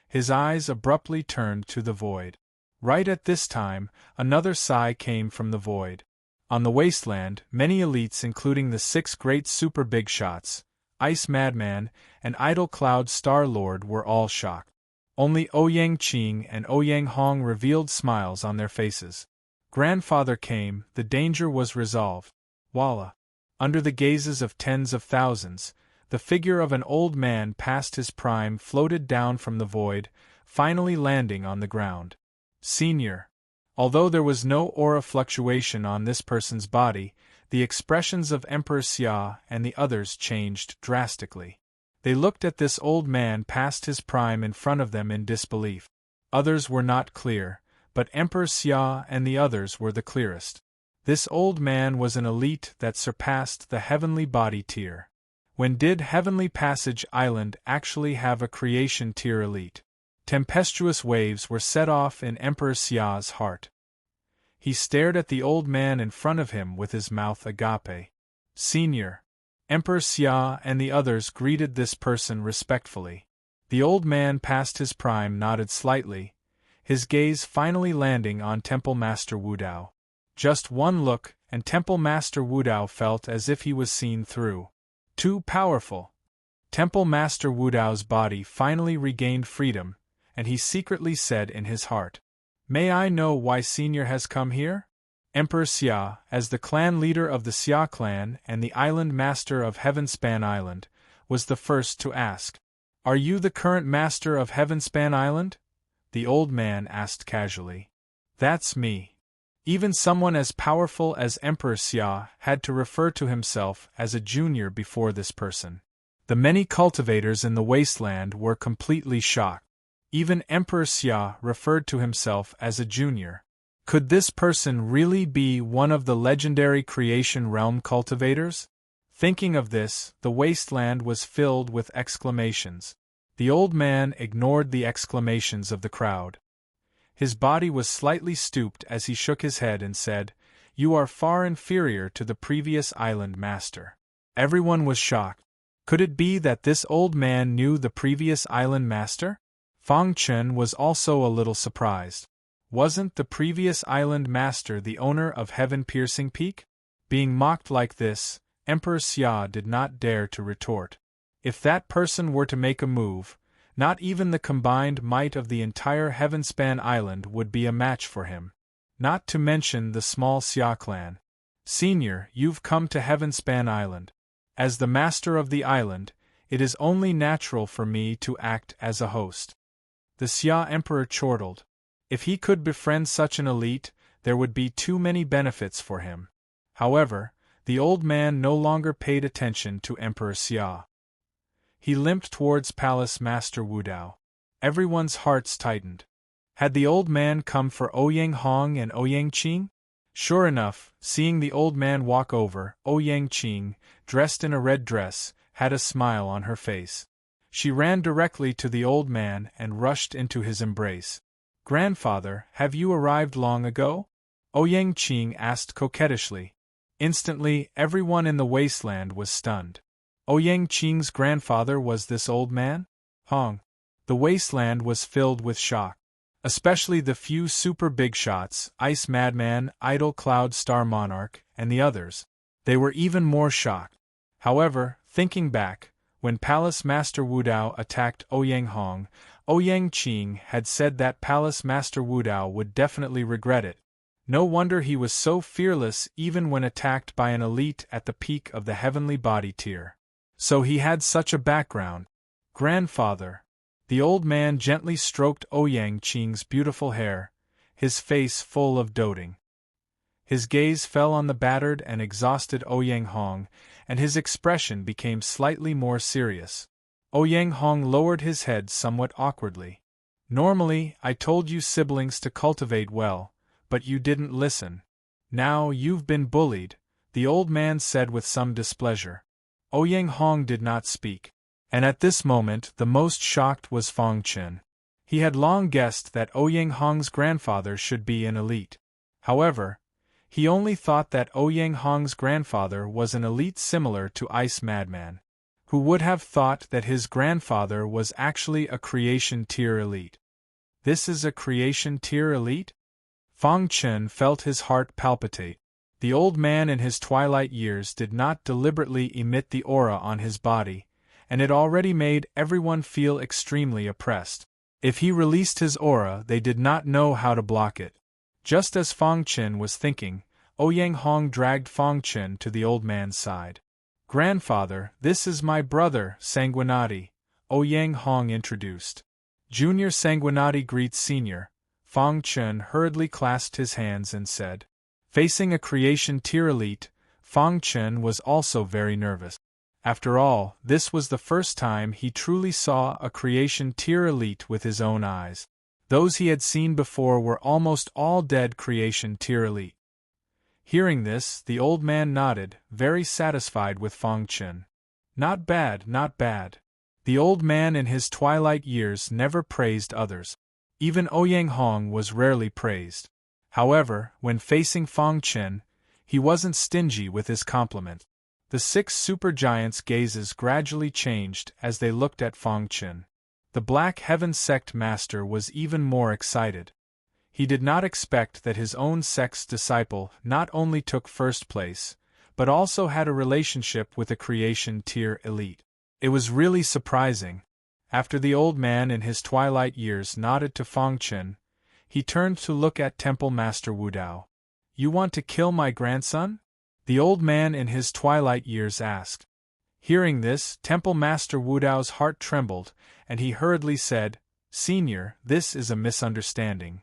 His eyes abruptly turned to the void. Right at this time, another sigh came from the void. On the wasteland, many elites including the 6 great super big shots, Ice Madman, and Idle Cloud Star Lord were all shocked. Only Ouyang Qing and Ouyang Hong revealed smiles on their faces. Grandfather came, the danger was resolved. Voila! Under the gazes of tens of thousands, the figure of an old man past his prime floated down from the void, finally landing on the ground. Senior. Although there was no aura fluctuation on this person's body, the expressions of Emperor Xia and the others changed drastically. They looked at this old man past his prime in front of them in disbelief. Others were not clear, but Emperor Xia and the others were the clearest. This old man was an elite that surpassed the Heavenly Body tier. When did Heavenly Passage Island actually have a creation tier elite? Tempestuous waves were set off in Emperor Xia's heart. He stared at the old man in front of him with his mouth agape. Senior. Emperor Xia and the others greeted this person respectfully. The old man past his prime nodded slightly, his gaze finally landing on Temple Master Wudao. Just one look, and Temple Master Wudao felt as if he was seen through. Too powerful. Temple Master Wudao's body finally regained freedom, and he secretly said in his heart, "May I know why Senior has come here?" Emperor Xia, as the clan leader of the Xia clan and the island master of Heavenspan Island, was the first to ask. "Are you the current master of Heavenspan Island?" the old man asked casually. "That's me." Even someone as powerful as Emperor Xia had to refer to himself as a junior before this person. The many cultivators in the wasteland were completely shocked. Even Emperor Xia referred to himself as a junior. Could this person really be one of the legendary Creation Realm cultivators? Thinking of this, the wasteland was filled with exclamations. The old man ignored the exclamations of the crowd. His body was slightly stooped as he shook his head and said, "You are far inferior to the previous island master." Everyone was shocked. Could it be that this old man knew the previous island master? Fang Chen was also a little surprised. Wasn't the previous island master the owner of Heaven-Piercing Peak? Being mocked like this, Emperor Xia did not dare to retort. If that person were to make a move, not even the combined might of the entire Heavenspan Island would be a match for him. Not to mention the small Xia clan. "Senior, you've come to Heavenspan Island. As the master of the island, it is only natural for me to act as a host." The Xia Emperor chortled. If he could befriend such an elite, there would be too many benefits for him. However, the old man no longer paid attention to Emperor Xia. He limped towards Palace Master Wudao. Everyone's hearts tightened. Had the old man come for Ouyang Hong and Ouyang Qing? Sure enough, seeing the old man walk over, Ouyang Qing, dressed in a red dress, had a smile on her face. She ran directly to the old man and rushed into his embrace. "Grandfather, have you arrived long ago?" Ouyang Qing asked coquettishly. Instantly, everyone in the wasteland was stunned. Ouyang Qing's grandfather was this old man? Hong. The wasteland was filled with shock. Especially the few super big shots, Ice Madman, Idle Cloud Star Monarch, and the others. They were even more shocked. However, thinking back, when Palace Master Wudao attacked Ouyang Hong, Ouyang Qing had said that Palace Master Wudao would definitely regret it. No wonder he was so fearless even when attacked by an elite at the peak of the heavenly body tier. So he had such a background. "Grandfather." The old man gently stroked Ouyang Qing's beautiful hair, his face full of doting. His gaze fell on the battered and exhausted Ouyang Hong, and his expression became slightly more serious. Ouyang Hong lowered his head somewhat awkwardly. "Normally, I told you siblings to cultivate well, but you didn't listen. Now you've been bullied," the old man said with some displeasure. Ouyang Hong did not speak. And at this moment the most shocked was Fang Chen. He had long guessed that Ouyang Hong's grandfather should be an elite. However, he only thought that Ouyang Hong's grandfather was an elite similar to Ice Madman. Who would have thought that his grandfather was actually a creation tier elite? This is a creation tier elite? Fang Chen felt his heart palpitate. The old man in his twilight years did not deliberately emit the aura on his body, and it already made everyone feel extremely oppressed. If he released his aura, they did not know how to block it. Just as Fang Chen was thinking, Ouyang Hong dragged Fang Chen to the old man's side. "Grandfather, this is my brother, Sanguinati," Ouyang Hong introduced. "Junior Sanguinati greets Senior." Fang Chen hurriedly clasped his hands and said. Facing a creation tier elite, Fang Chen was also very nervous. After all, this was the first time he truly saw a creation tier elite with his own eyes. Those he had seen before were almost all dead creation tier elite. Hearing this, the old man nodded, very satisfied with Fang Chen. Not bad, not bad. The old man in his twilight years never praised others. Even Ouyang Hong was rarely praised. However, when facing Fang Chen, he wasn't stingy with his compliment. The 6 supergiants' gazes gradually changed as they looked at Fang Chen. The Black Heaven Sect Master was even more excited. He did not expect that his own sect's disciple not only took first place, but also had a relationship with a creation tier elite. It was really surprising. After the old man in his twilight years nodded to Feng Chen, he turned to look at Temple Master Wu Dao. "You want to kill my grandson?" the old man in his twilight years asked. Hearing this, Temple Master Wu Dao's heart trembled, and he hurriedly said, "Senior, this is a misunderstanding."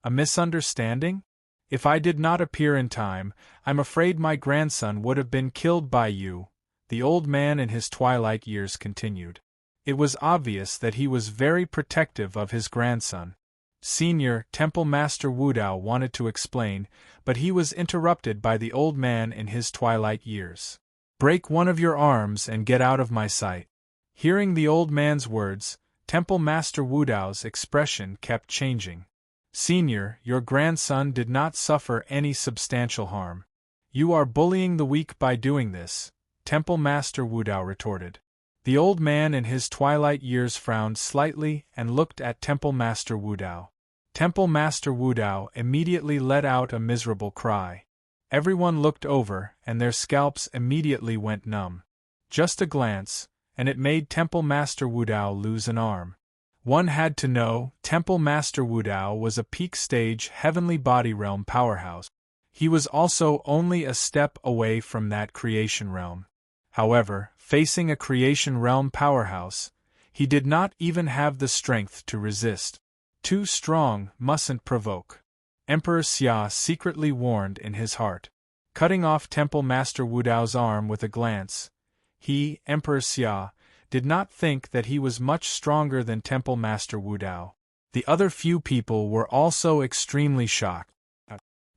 "A misunderstanding? If I did not appear in time, I'm afraid my grandson would have been killed by you," the old man in his twilight years continued. It was obvious that he was very protective of his grandson. Senior, Temple Master Wu Dao wanted to explain, but he was interrupted by the old man in his twilight years. "Break one of your arms and get out of my sight." Hearing the old man's words, Temple Master Wu Dao's expression kept changing. "Senior, your grandson did not suffer any substantial harm. You are bullying the weak by doing this," Temple Master Wu Dao retorted. The old man in his twilight years frowned slightly and looked at Temple Master Wu Dao. Temple Master Wu Dao immediately let out a miserable cry. Everyone looked over, and their scalps immediately went numb. Just a glance, and it made Temple Master Wu Dao lose an arm. One had to know, Temple Master Wu Dao was a peak-stage heavenly body realm powerhouse. He was also only a step away from that creation realm. However, facing a creation realm powerhouse, he did not even have the strength to resist. Too strong, mustn't provoke. Emperor Xia secretly warned in his heart. Cutting off Temple Master Wu Dao's arm with a glance, he, Emperor Xia, did not think that he was much stronger than Temple Master Wu Dao. The other few people were also extremely shocked.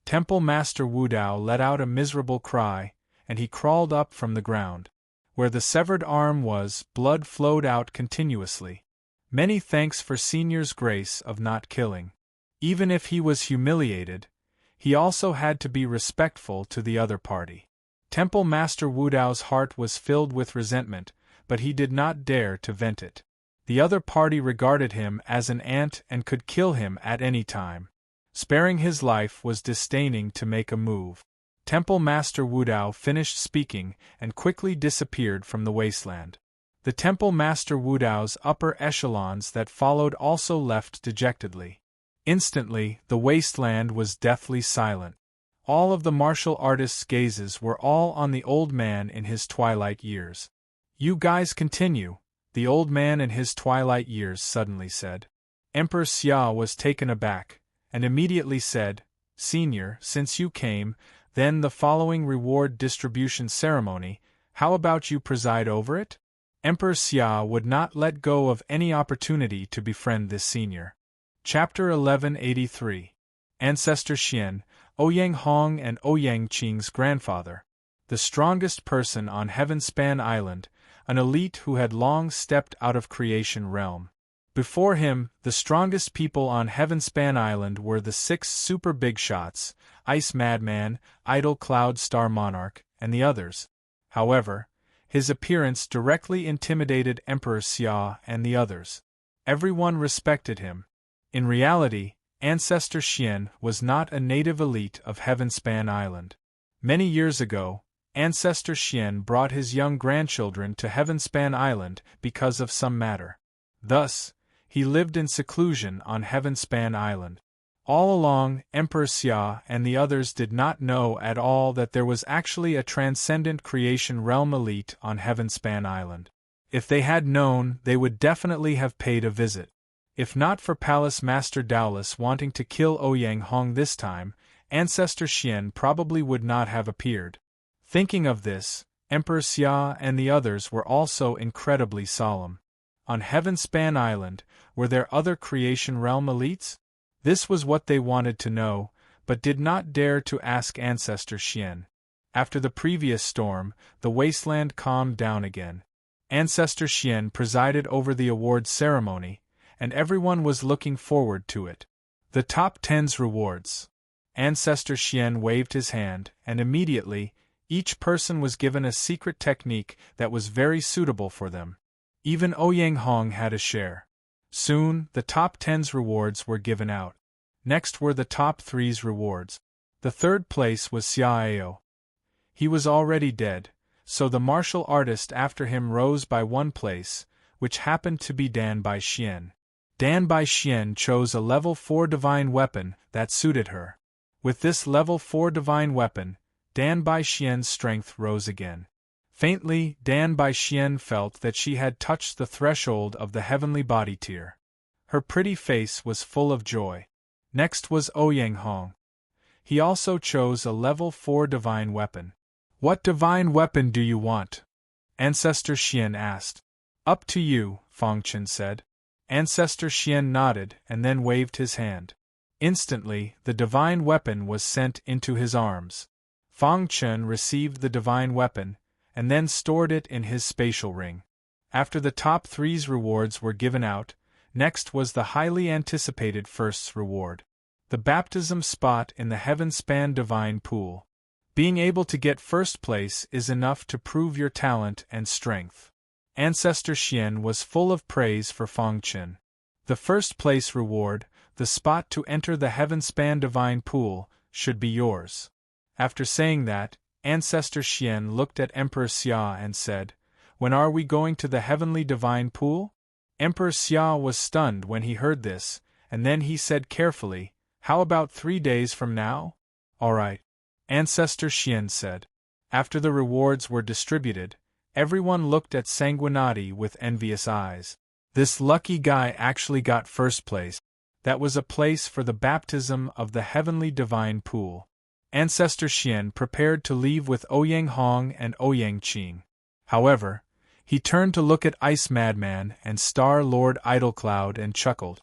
Temple Master Wu Dao let out a miserable cry, and he crawled up from the ground. Where the severed arm was, blood flowed out continuously. Many thanks for Senior's grace of not killing. Even if he was humiliated, he also had to be respectful to the other party. Temple Master Wu Dao's heart was filled with resentment, but he did not dare to vent it. The other party regarded him as an ant and could kill him at any time. Sparing his life was disdaining to make a move. Temple Master Wu Dao finished speaking and quickly disappeared from the wasteland. The Temple Master Wu Dao's upper echelons that followed also left dejectedly. Instantly, the wasteland was deathly silent. All of the martial artists' gazes were all on the old man in his twilight years. "You guys continue," the old man in his twilight years suddenly said. Emperor Xia was taken aback, and immediately said, "Senior, since you came, then the following reward distribution ceremony, how about you preside over it?" Emperor Xia would not let go of any opportunity to befriend this senior. Chapter 1183. Ancestor Xian, Ouyang Hong and Ouyang Qing's grandfather. The strongest person on Heavenspan Island, an elite who had long stepped out of creation realm. Before him, the strongest people on Heavenspan Island were the 6 super big shots, Ice Madman, Idle Cloud Star Monarch, and the others. However, his appearance directly intimidated Emperor Xia and the others. Everyone respected him. In reality, Ancestor Xian was not a native elite of Heavenspan Island. Many years ago, Ancestor Xian brought his young grandchildren to Heavenspan Island because of some matter. Thus, he lived in seclusion on Heavenspan Island. All along, Emperor Xia and the others did not know at all that there was actually a transcendent creation realm elite on Heavenspan Island. If they had known, they would definitely have paid a visit. If not for Palace Master Daolus wanting to kill Ouyang Hong this time, Ancestor Xian probably would not have appeared. Thinking of this, Emperor Xia and the others were also incredibly solemn. On Heavenspan Island, were there other creation realm elites? This was what they wanted to know, but did not dare to ask Ancestor Xian. After the previous storm, the wasteland calmed down again. Ancestor Xian presided over the awards ceremony, and everyone was looking forward to it. The top 10's rewards. Ancestor Xian waved his hand, and immediately, each person was given a secret technique that was very suitable for them. Even Ouyang Hong had a share. Soon, the top 10's rewards were given out. Next were the top three's rewards. The third place was Xiao. He was already dead, so the martial artist after him rose by one place, which happened to be Dan Bai Xian. Dan Bai Xian chose a level 4 divine weapon that suited her. With this level 4 divine weapon, Dan Bai Xian's strength rose again. Faintly, Dan Bai Xian felt that she had touched the threshold of the heavenly body tier. Her pretty face was full of joy. Next was Ouyang Hong. He also chose a level 4 divine weapon. What divine weapon do you want? Ancestor Xian asked. Up to you, Fang Chen said. Ancestor Xian nodded and then waved his hand. Instantly, the divine weapon was sent into his arms. Fang Chen received the divine weapon, and then stored it in his spatial ring. After the top three's rewards were given out, next was the highly anticipated first's reward. The baptism spot in the heaven-span divine pool. Being able to get first place is enough to prove your talent and strength. Ancestor Xian was full of praise for Fang Chen. The first place reward, the spot to enter the heaven-span divine pool, should be yours. After saying that, Ancestor Xian looked at Emperor Xia and said, When are we going to the heavenly divine pool? Emperor Xia was stunned when he heard this, and then he said carefully, How about 3 days from now? All right. Ancestor Xian said. After the rewards were distributed, everyone looked at Sanguinati with envious eyes. This lucky guy actually got first place. That was a place for the baptism of the heavenly divine pool. Ancestor Xian prepared to leave with Ouyang Hong and Ouyang Qing. However, he turned to look at Ice Madman and Star Lord Idlecloud and chuckled.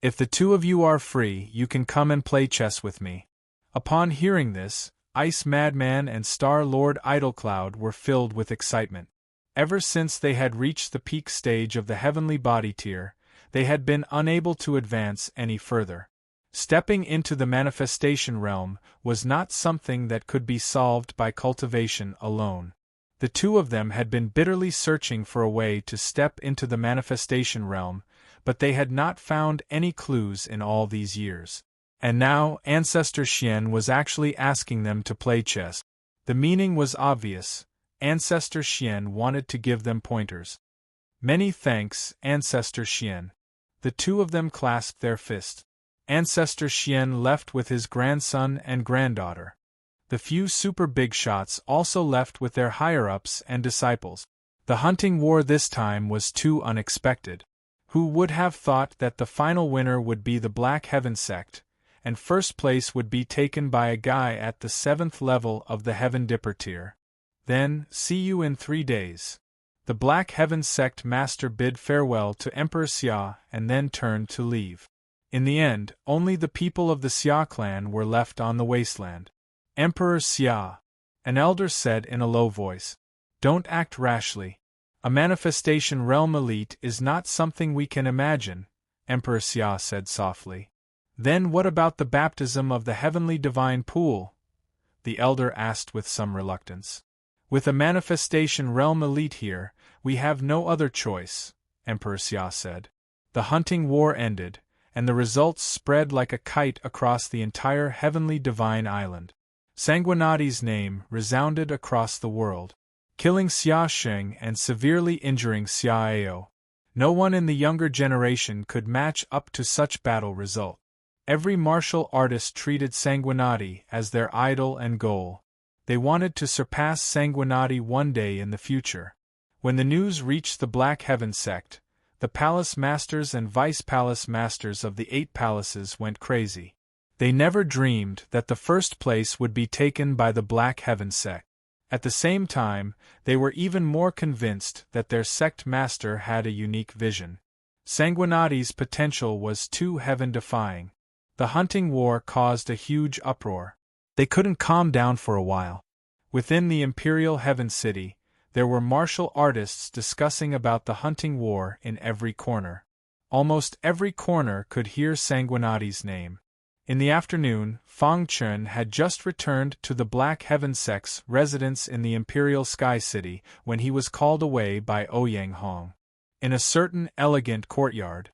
If the two of you are free, you can come and play chess with me. Upon hearing this, Ice Madman and Star Lord Idlecloud were filled with excitement. Ever since they had reached the peak stage of the heavenly body tier, they had been unable to advance any further. Stepping into the manifestation realm was not something that could be solved by cultivation alone. The two of them had been bitterly searching for a way to step into the manifestation realm, but they had not found any clues in all these years. And now, Ancestor Xian was actually asking them to play chess. The meaning was obvious. Ancestor Xian wanted to give them pointers. Many thanks, Ancestor Xian. The two of them clasped their fists. Ancestor Xian left with his grandson and granddaughter. The few super big shots also left with their higher-ups and disciples. The hunting war this time was too unexpected. Who would have thought that the final winner would be the Black Heaven sect, and first place would be taken by a guy at the 7th level of the Heaven Dipper tier? Then, see you in 3 days. The Black Heaven sect master bid farewell to Emperor Xia and then turned to leave. In the end, only the people of the Xia clan were left on the wasteland. Emperor Xia, an elder said in a low voice. Don't act rashly. A manifestation realm elite is not something we can imagine, Emperor Xia said softly. Then what about the baptism of the heavenly divine pool? The elder asked with some reluctance. With a manifestation realm elite here, we have no other choice, Emperor Xia said. The hunting war ended, and the results spread like a kite across the entire heavenly divine island. Sanguinati's name resounded across the world, killing Xia Sheng and severely injuring Xiao. No one in the younger generation could match up to such battle result. Every martial artist treated Sanguinati as their idol and goal. They wanted to surpass Sanguinati one day in the future. When the news reached the Black Heaven sect, the palace masters and vice-palace masters of the 8 palaces went crazy. They never dreamed that the first place would be taken by the Black Heaven sect. At the same time, they were even more convinced that their sect master had a unique vision. Sanguinati's potential was too heaven-defying. The hunting war caused a huge uproar. They couldn't calm down for a while. Within the Imperial Heaven City, there were martial artists discussing about the hunting war in every corner. Almost every corner could hear Sanguinati's name. In the afternoon, Fang Chen had just returned to the Black Heaven sect's residence in the Imperial Sky City when he was called away by Ouyang Hong. In a certain elegant courtyard,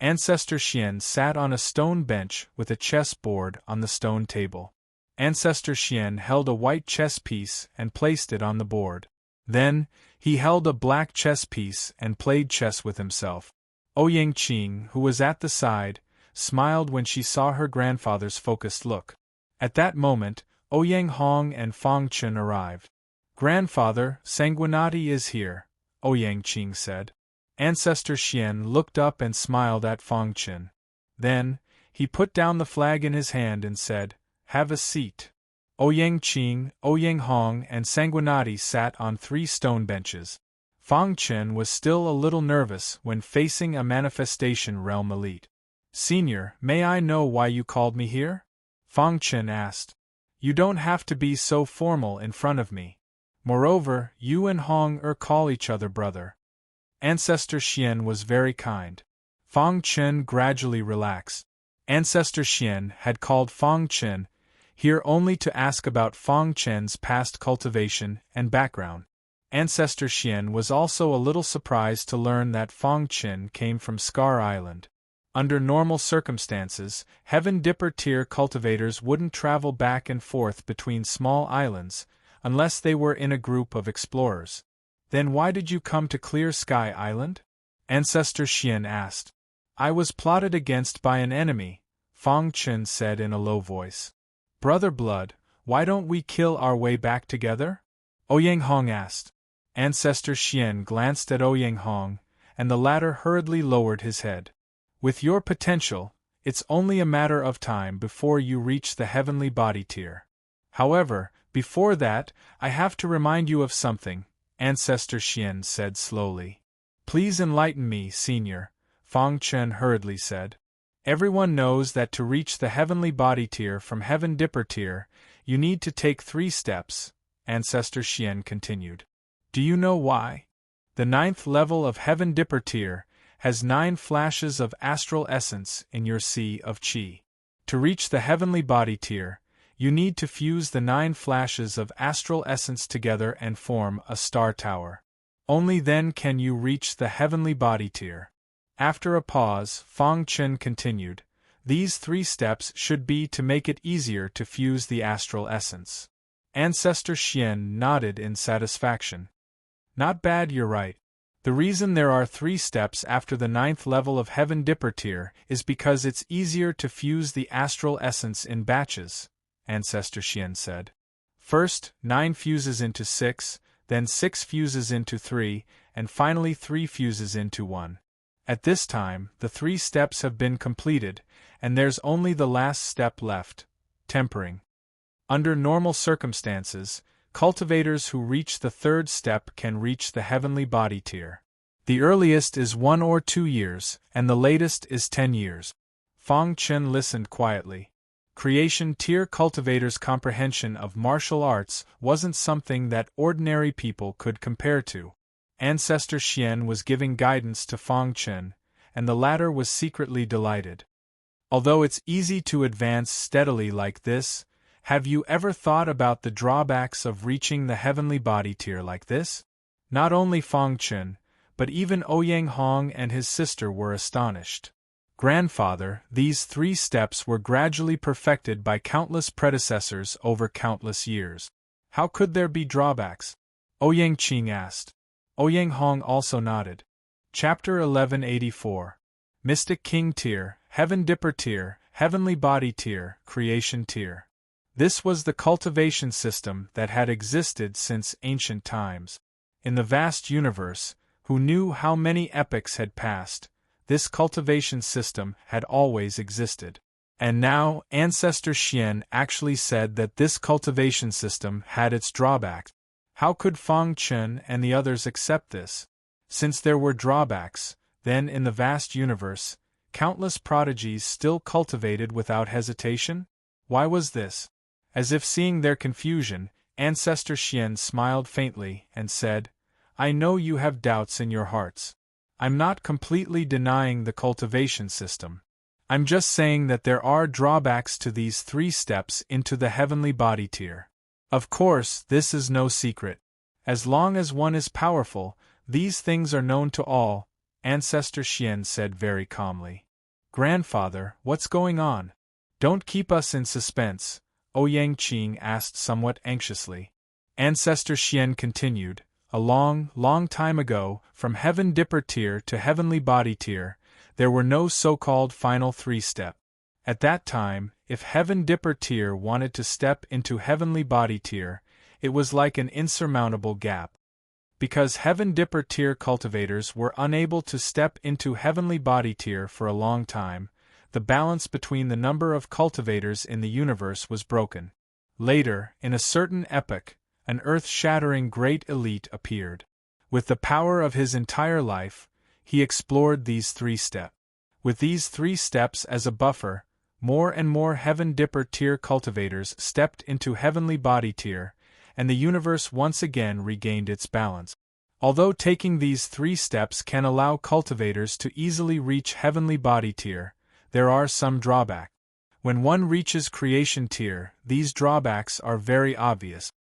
Ancestor Xian sat on a stone bench with a chess board on the stone table. Ancestor Xian held a white chess piece and placed it on the board. Then, he held a black chess piece and played chess with himself. Ouyang Qing, who was at the side, smiled when she saw her grandfather's focused look. At that moment, Ouyang Hong and Fong Chen arrived. "Grandfather, Sanguinati is here," Ouyang Qing said. Ancestor Xian looked up and smiled at Fong Chen. Then, he put down the flag in his hand and said, "Have a seat." Ouyang Qing, Ouyang Hong and Sanguinati sat on 3 stone benches. Fong Chen was still a little nervous when facing a manifestation realm elite. "Senior, may I know why you called me here?" Fong Chen asked. "You don't have to be so formal in front of me. Moreover, you and Hong call each other brother." Ancestor Xian was very kind. Fong Chen gradually relaxed. Ancestor Xian had called Fong Chen here only to ask about Fong Chen's past cultivation and background. Ancestor Xian was also a little surprised to learn that Fong Chen came from Scar Island. Under normal circumstances, Heaven Dipper tier cultivators wouldn't travel back and forth between small islands, unless they were in a group of explorers. "Then why did you come to Clear Sky Island?" Ancestor Xian asked. "I was plotted against by an enemy," Fong Chen said in a low voice. "Brother Blood, why don't we kill our way back together?" Ouyang Hong asked. Ancestor Xian glanced at Ouyang Hong, and the latter hurriedly lowered his head. "With your potential, it's only a matter of time before you reach the heavenly body tier. However, before that, I have to remind you of something," Ancestor Xian said slowly. "Please enlighten me, Senior," Fong Chen hurriedly said. "Everyone knows that to reach the heavenly body tier from Heaven Dipper tier, you need to take 3 steps, Ancestor Xian continued. "Do you know why? The 9th level of Heaven Dipper tier has 9 flashes of astral essence in your sea of Qi. To reach the heavenly body tier, you need to fuse the 9 flashes of astral essence together and form a star tower. Only then can you reach the heavenly body tier." After a pause, Fong Chen continued, "These 3 steps should be to make it easier to fuse the astral essence." Ancestor Xian nodded in satisfaction. "Not bad, you're right. The reason there are 3 steps after the 9th level of Heaven Dipper tier is because it's easier to fuse the astral essence in batches," Ancestor Xian said. "First, 9 fuses into 6, then 6 fuses into 3, and finally 3 fuses into 1. At this time, the 3 steps have been completed, and there's only the last step left, tempering. Under normal circumstances, cultivators who reach the 3rd step can reach the heavenly body tier. The earliest is 1 or 2 years, and the latest is 10 years. Fong Chen listened quietly. Creation tier cultivators' comprehension of martial arts wasn't something that ordinary people could compare to. Ancestor Xian was giving guidance to Fong Chen, and the latter was secretly delighted. "Although it's easy to advance steadily like this, have you ever thought about the drawbacks of reaching the heavenly body tier like this?" Not only Fong Chen, but even Ouyang Hong and his sister were astonished. "Grandfather, these 3 steps were gradually perfected by countless predecessors over countless years. How could there be drawbacks?" Ouyang Qing asked. Ouyang Hong also nodded. Chapter 1184. Mystic King Tier, Heaven Dipper Tier, Heavenly Body Tier, Creation Tier. This was the cultivation system that had existed since ancient times. In the vast universe, who knew how many epochs had passed, this cultivation system had always existed. And now, Ancestor Xian actually said that this cultivation system had its drawbacks. How could Fong Chen and the others accept this? Since there were drawbacks, then in the vast universe, countless prodigies still cultivated without hesitation? Why was this? As if seeing their confusion, Ancestor Xian smiled faintly and said, "I know you have doubts in your hearts. I'm not completely denying the cultivation system. I'm just saying that there are drawbacks to these 3 steps into the heavenly body tier. Of course, this is no secret. As long as one is powerful, these things are known to all," Ancestor Xian said very calmly. Grandfather, what's going on? Don't keep us in suspense, Ouyang Qing asked somewhat anxiously. Ancestor Xian continued, a long, long time ago, from Heaven Dipper Tier to Heavenly Body Tier, there were no so-called final 3-step. At that time, if Heaven Dipper Tier wanted to step into Heavenly Body Tier, it was like an insurmountable gap. Because Heaven Dipper Tier cultivators were unable to step into Heavenly Body Tier for a long time, the balance between the number of cultivators in the universe was broken. Later, in a certain epoch, an earth-shattering great elite appeared. With the power of his entire life, he explored these 3 steps. With these 3 steps as a buffer, more and more Heaven Dipper Tier cultivators stepped into Heavenly Body Tier, and the universe once again regained its balance. Although taking these 3 steps can allow cultivators to easily reach Heavenly Body Tier, there are some drawbacks. When one reaches Creation Tier, these drawbacks are very obvious.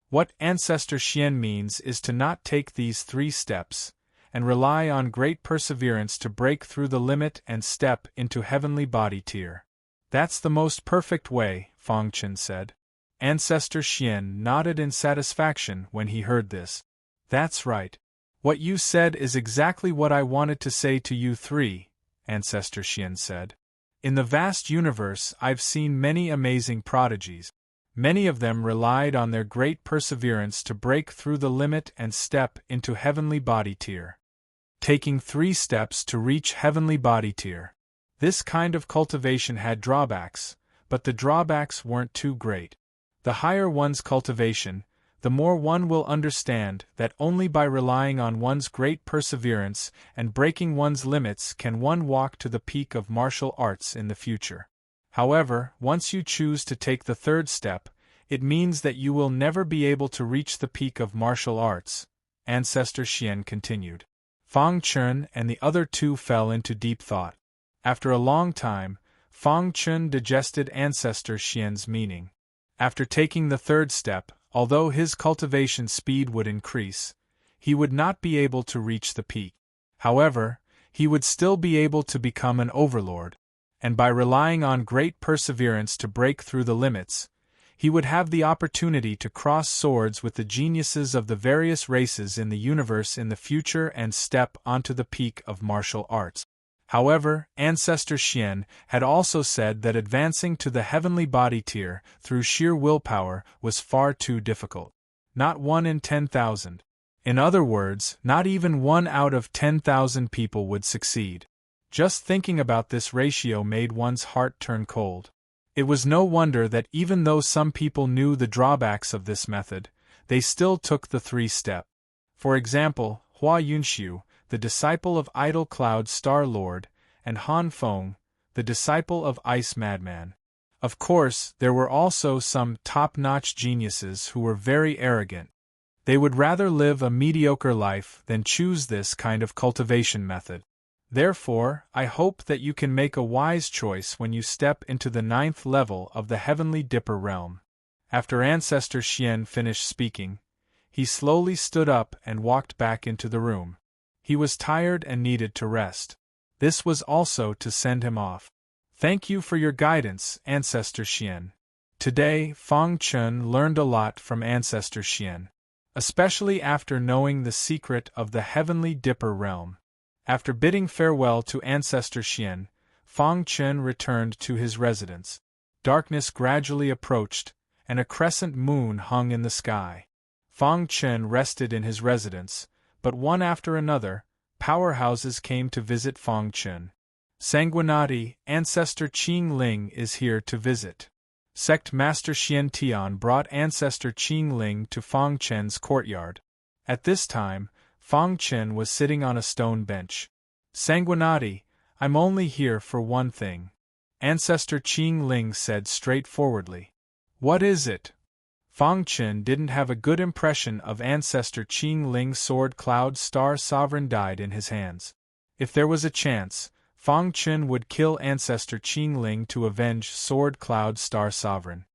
What Ancestor Xian means is to not take these 3 steps, and rely on great perseverance to break through the limit and step into Heavenly Body Tier. That's the most perfect way, Feng Chen said. Ancestor Xian nodded in satisfaction when he heard this. That's right. What you said is exactly what I wanted to say to you 3, Ancestor Xian said. In the vast universe I've seen many amazing prodigies. Many of them relied on their great perseverance to break through the limit and step into Heavenly Body Tier. Taking 3 steps to reach Heavenly Body Tier. This kind of cultivation had drawbacks, but the drawbacks weren't too great. The higher one's cultivation, the more one will understand that only by relying on one's great perseverance and breaking one's limits can one walk to the peak of martial arts in the future. However, once you choose to take the 3rd step, it means that you will never be able to reach the peak of martial arts, Ancestor Xian continued. Feng Chen and the other 2 fell into deep thought. After a long time, Feng Chen digested Ancestor Xian's meaning. After taking the 3rd step, although his cultivation speed would increase, he would not be able to reach the peak. However, he would still be able to become an overlord, and by relying on great perseverance to break through the limits, he would have the opportunity to cross swords with the geniuses of the various races in the universe in the future and step onto the peak of martial arts. However, Ancestor Xian had also said that advancing to the Heavenly Body Tier through sheer willpower was far too difficult. Not 1 in 10,000. In other words, not even 1 out of 10,000 people would succeed. Just thinking about this ratio made one's heart turn cold. It was no wonder that even though some people knew the drawbacks of this method, they still took the 3 step. For example, Hua Yunxiu, the disciple of Idle Cloud Star Lord, and Han Feng, the disciple of Ice Madman. Of course, there were also some top-notch geniuses who were very arrogant. They would rather live a mediocre life than choose this kind of cultivation method. Therefore, I hope that you can make a wise choice when you step into the 9th level of the Heavenly Dipper realm. After Ancestor Xian finished speaking, he slowly stood up and walked back into the room. He was tired and needed to rest. This was also to send him off. Thank you for your guidance, Ancestor Xian. Today, Feng Chen learned a lot from Ancestor Xian, especially after knowing the secret of the Heavenly Dipper realm. After bidding farewell to Ancestor Xian, Feng Chen returned to his residence. Darkness gradually approached, and a crescent moon hung in the sky. Feng Chen rested in his residence, but one after another, powerhouses came to visit Feng Chen. Sanguinati, Ancestor Qing Ling is here to visit. Sect Master Xian Tian brought Ancestor Qing Ling to Feng Chen's courtyard. At this time, Feng Chen was sitting on a stone bench. Sanguinati, I'm only here for one thing, Ancestor Qing Ling said straightforwardly. What is it? Feng Chen didn't have a good impression of Ancestor Qing Ling's sword Cloud Star Sovereign died in his hands. If there was a chance, Feng Chen would kill Ancestor Qing Ling to avenge Sword Cloud Star Sovereign.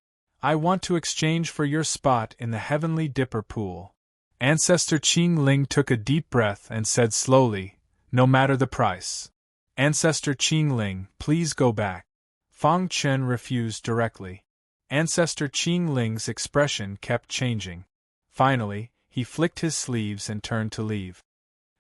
I want to exchange for your spot in the Heavenly Dipper pool. Ancestor Qing Ling took a deep breath and said slowly, no matter the price. Ancestor Qingling, please go back. Fang Chen refused directly. Ancestor Qingling's expression kept changing. Finally, he flicked his sleeves and turned to leave.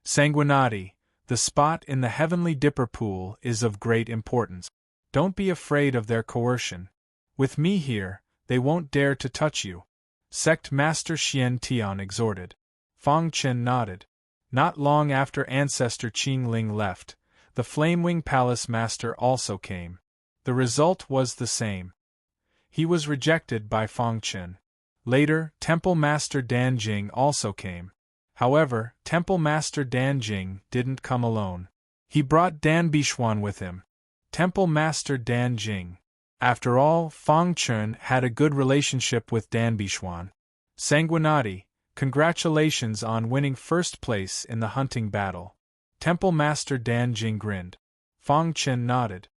Sanguinati, the spot in the heavenly dipper pool is of great importance. Don't be afraid of their coercion. With me here, they won't dare to touch you. Sect Master Xian Tian exhorted. Fang Chen nodded. Not long after Ancestor Qingling left, the Flamewing Palace Master also came. The result was the same. He was rejected by Fang Chen. Later, Temple Master Danjing also came. However, Temple Master Danjing didn't come alone. He brought Dan Bixuan with him. Temple Master Danjing. After all, Fang Chen had a good relationship with Dan Bixuan. Sanguinati, congratulations on winning first place in the hunting battle. Temple Master Danjing grinned. Fang Chen nodded.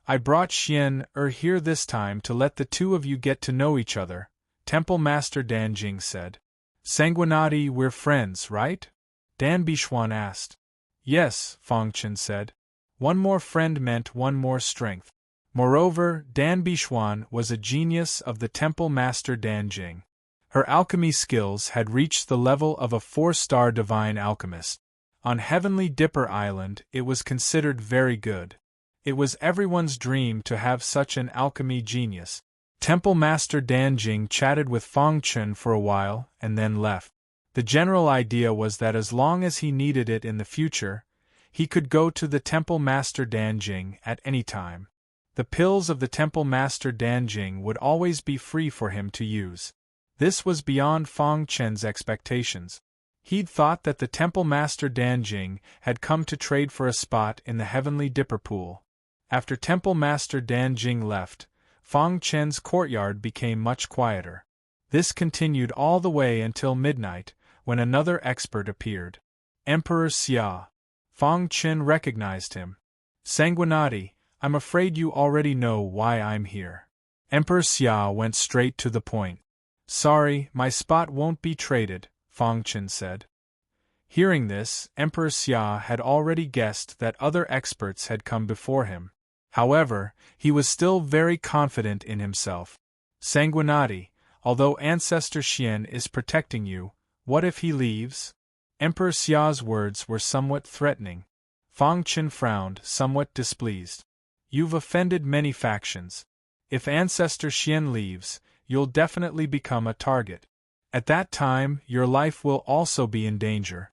I brought Xian here this time to let the two of you get to know each other, Temple Master Danjing said. Sanguinati, we're friends, right? Dan Bixuan asked. Yes, Fang Chen said. One more friend meant one more strength. Moreover, Dan Bixuan was a genius of the Temple Master Danjing. Her alchemy skills had reached the level of a 4-star divine alchemist. On Heavenly Dipper Island, it was considered very good. It was everyone's dream to have such an alchemy genius. Temple Master Danjing chatted with Fang Chen for a while and then left. The general idea was that as long as he needed it in the future, he could go to the Temple Master Danjing at any time. The pills of the Temple Master Danjing would always be free for him to use. This was beyond Fang Chen's expectations. He'd thought that the Temple Master Danjing had come to trade for a spot in the Heavenly Dipper Pool. After Temple Master Danjing left, Fang Chen's courtyard became much quieter. This continued all the way until midnight, when another expert appeared. Emperor Xia. Fang Chen recognized him. Sanguinati, I'm afraid you already know why I'm here. Emperor Xia went straight to the point. Sorry, my spot won't be traded, Fang Chen said. Hearing this, Emperor Xia had already guessed that other experts had come before him. However, he was still very confident in himself. Sanguinati, although Ancestor Xian is protecting you, what if he leaves? Emperor Xia's words were somewhat threatening. Fang Chen frowned, somewhat displeased. You've offended many factions. If Ancestor Xian leaves, you'll definitely become a target. At that time, your life will also be in danger.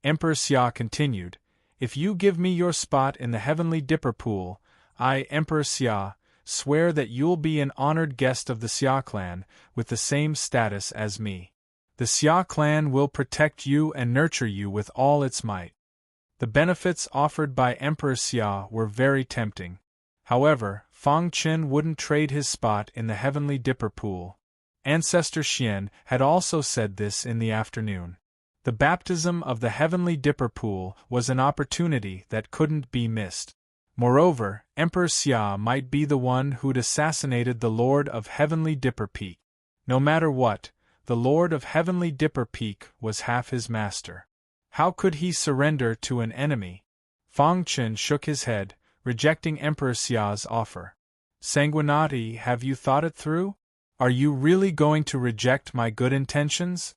Emperor Xia continued, if you give me your spot in the Heavenly Dipper Pool, I, Emperor Xia, swear that you'll be an honored guest of the Xia clan, with the same status as me. The Xia clan will protect you and nurture you with all its might. The benefits offered by Emperor Xia were very tempting. However, Fang Chen wouldn't trade his spot in the Heavenly Dipper Pool. Ancestor Xian had also said this in the afternoon. The baptism of the Heavenly Dipper Pool was an opportunity that couldn't be missed. Moreover, Emperor Xia might be the one who'd assassinated the Lord of Heavenly Dipper Peak. No matter what, the Lord of Heavenly Dipper Peak was half his master. How could he surrender to an enemy? Fang Chen shook his head, rejecting Emperor Xia's offer. Sanguinati, have you thought it through? Are you really going to reject my good intentions?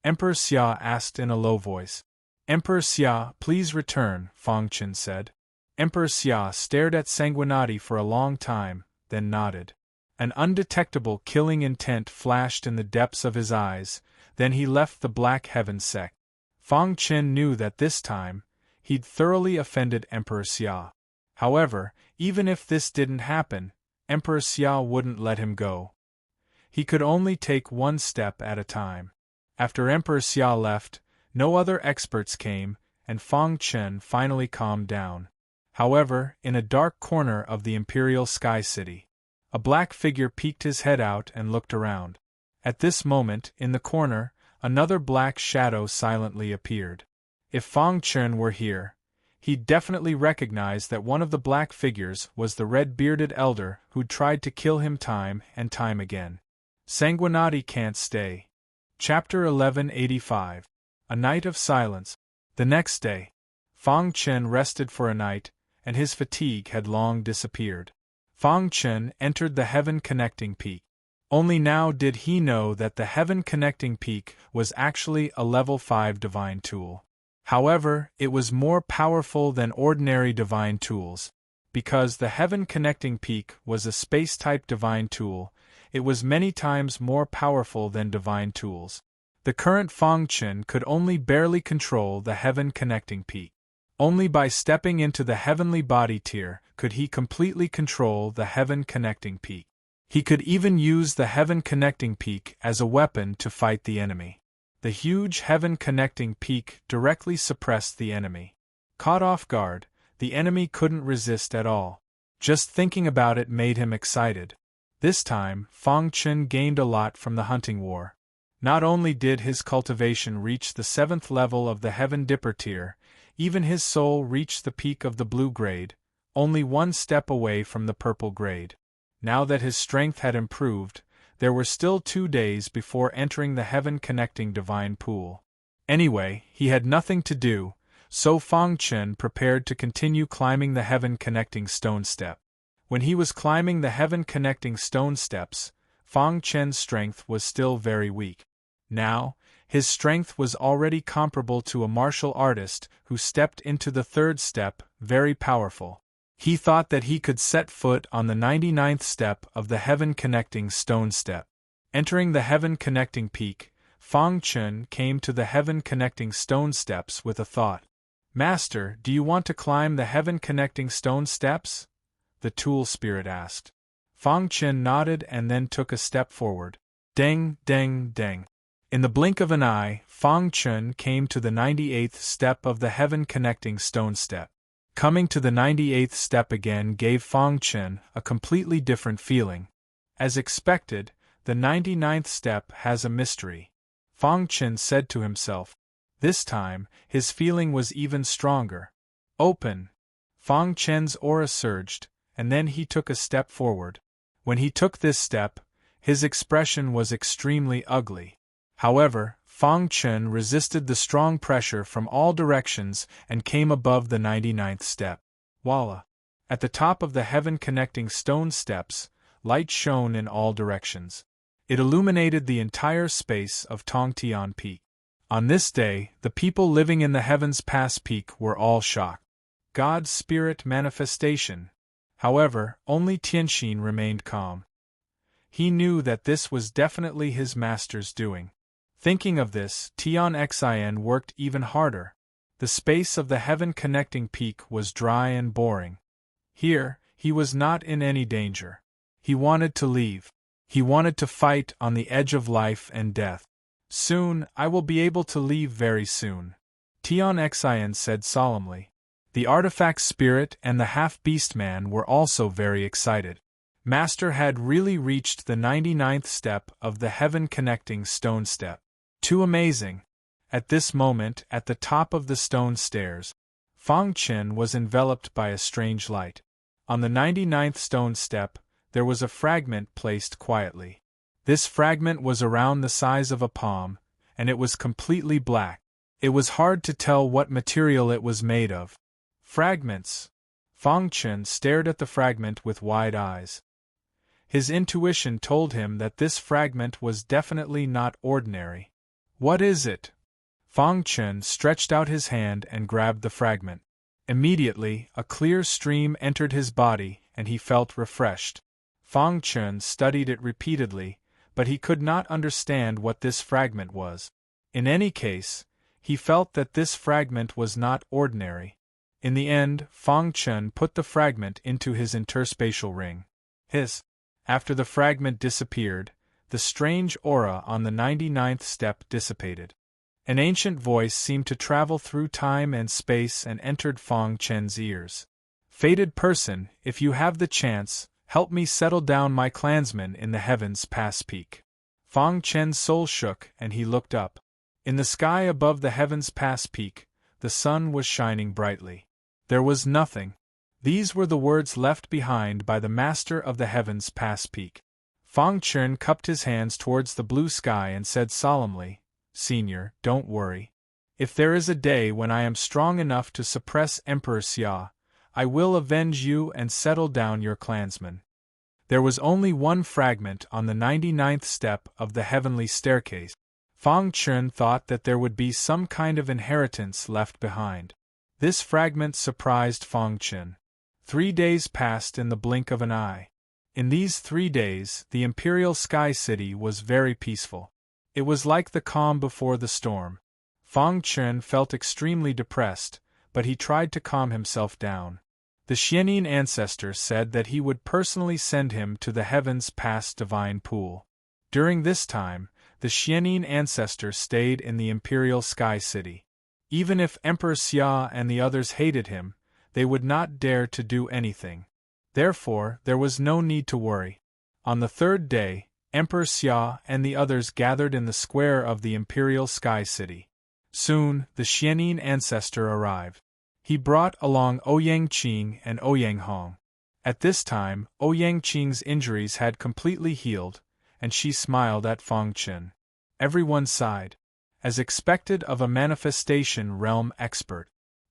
Emperor Xia asked in a low voice. Emperor Xia, please return, Fang Chen said. Emperor Xia stared at Sanguinati for a long time, then nodded. An undetectable killing intent flashed in the depths of his eyes, then he left the Black Heaven sect. Fang Chen knew that this time, he'd thoroughly offended Emperor Xia. However, even if this didn't happen, Emperor Xia wouldn't let him go. He could only take one step at a time. After Emperor Xia left, no other experts came, and Fang Chen finally calmed down. However, in a dark corner of the Imperial Sky City, a black figure peeked his head out and looked around. At this moment, in the corner, another black shadow silently appeared. If Fang Chen were here, he'd definitely recognize that one of the black figures was the red-bearded elder who'd tried to kill him time and time again. Sanguinati can't stay. Chapter 1185. A Night of Silence. The next day, Fang Chen rested for a night, and his fatigue had long disappeared. Fang Chen entered the heaven-connecting peak. Only now did he know that the heaven-connecting peak was actually a level 5 divine tool. However, it was more powerful than ordinary divine tools. Because the heaven-connecting peak was a space-type divine tool, it was many times more powerful than divine tools. The current Fang Chen could only barely control the heaven-connecting peak. Only by stepping into the heavenly body tier could he completely control the heaven-connecting peak. He could even use the heaven-connecting peak as a weapon to fight the enemy. The huge heaven-connecting peak directly suppressed the enemy. Caught off guard, the enemy couldn't resist at all. Just thinking about it made him excited. This time, Fang Chen gained a lot from the hunting war. Not only did his cultivation reach the 7th level of the Heaven Dipper tier, even his soul reached the peak of the blue grade, only one step away from the purple grade. Now that his strength had improved, there were still 2 days before entering the heaven-connecting divine pool. Anyway, he had nothing to do, so Fang Chen prepared to continue climbing the heaven-connecting stone step. When he was climbing the heaven-connecting stone steps, Fang Chen's strength was still very weak. Now, his strength was already comparable to a martial artist who stepped into the 3rd step, very powerful. He thought that he could set foot on the 99th step of the heaven-connecting stone step. Entering the heaven-connecting peak, Fang Chen came to the heaven-connecting stone steps with a thought. "Master, do you want to climb the heaven-connecting stone steps?" the tool spirit asked. Fang Chen nodded and then took a step forward. Deng, deng, deng. In the blink of an eye, Fang Chen came to the 98th step of the heaven-connecting stone step. Coming to the 98th step again gave Fang Chen a completely different feeling. As expected, the 99th step has a mystery. Fang Chen said to himself. This time, his feeling was even stronger. Open! Fang Chen's aura surged, and then he took a step forward. When he took this step, his expression was extremely ugly. However, Fang Chen resisted the strong pressure from all directions and came above the 99th step. Voila! At the top of the heaven-connecting stone steps, light shone in all directions. It illuminated the entire space of Tongtian Peak. On this day, the people living in the Heavens Pass Peak were all shocked. God's spirit manifestation. However, only Tianxin remained calm. He knew that this was definitely his master's doing. Thinking of this, Tian Xin worked even harder. The space of the heaven-connecting peak was dry and boring. Here, he was not in any danger. He wanted to leave. He wanted to fight on the edge of life and death. Soon, I will be able to leave very soon, Tian Xin said solemnly. The artifact spirit and the half-beast man were also very excited. Master had really reached the 99th step of the heaven-connecting stone step. Too amazing! At this moment, at the top of the stone stairs, Fang Chen was enveloped by a strange light. On the 99th stone step, there was a fragment placed quietly. This fragment was around the size of a palm, and it was completely black. It was hard to tell what material it was made of. Fragments! Fang Chen stared at the fragment with wide eyes. His intuition told him that this fragment was definitely not ordinary. What is it? Fang Chen stretched out his hand and grabbed the fragment. Immediately, a clear stream entered his body, and he felt refreshed. Fang Chen studied it repeatedly, but he could not understand what this fragment was. In any case, he felt that this fragment was not ordinary. In the end, Fang Chen put the fragment into his interspatial ring. After the fragment disappeared, the strange aura on the 99th step dissipated. An ancient voice seemed to travel through time and space and entered Fang Chen's ears. Fated person, if you have the chance, help me settle down my clansmen in the Heavens Pass Peak. Fang Chen's soul shook and he looked up. In the sky above the Heavens Pass Peak, the sun was shining brightly. There was nothing. These were the words left behind by the master of the Heavens Pass Peak. Fang Chen cupped his hands towards the blue sky and said solemnly, Senior, don't worry. If there is a day when I am strong enough to suppress Emperor Xia, I will avenge you and settle down your clansmen. There was only one fragment on the 99th step of the heavenly staircase. Fang Chun thought that there would be some kind of inheritance left behind. This fragment surprised Fang Chun. 3 days passed in the blink of an eye. In these 3 days, the Imperial Sky City was very peaceful. It was like the calm before the storm. Fang Chun felt extremely depressed, but he tried to calm himself down. The Xianin ancestor said that he would personally send him to the heavens past divine pool. During this time, the Xianin ancestor stayed in the Imperial Sky City. Even if Emperor Xia and the others hated him, they would not dare to do anything. Therefore, there was no need to worry. On the 3rd day, Emperor Xia and the others gathered in the square of the Imperial Sky City. Soon, the Xianin ancestor arrived. He brought along Ouyang Qing and Ouyang Hong. At this time, Ouyang Qing's injuries had completely healed, and she smiled at Fang Chun. Everyone sighed. As expected of a manifestation realm expert,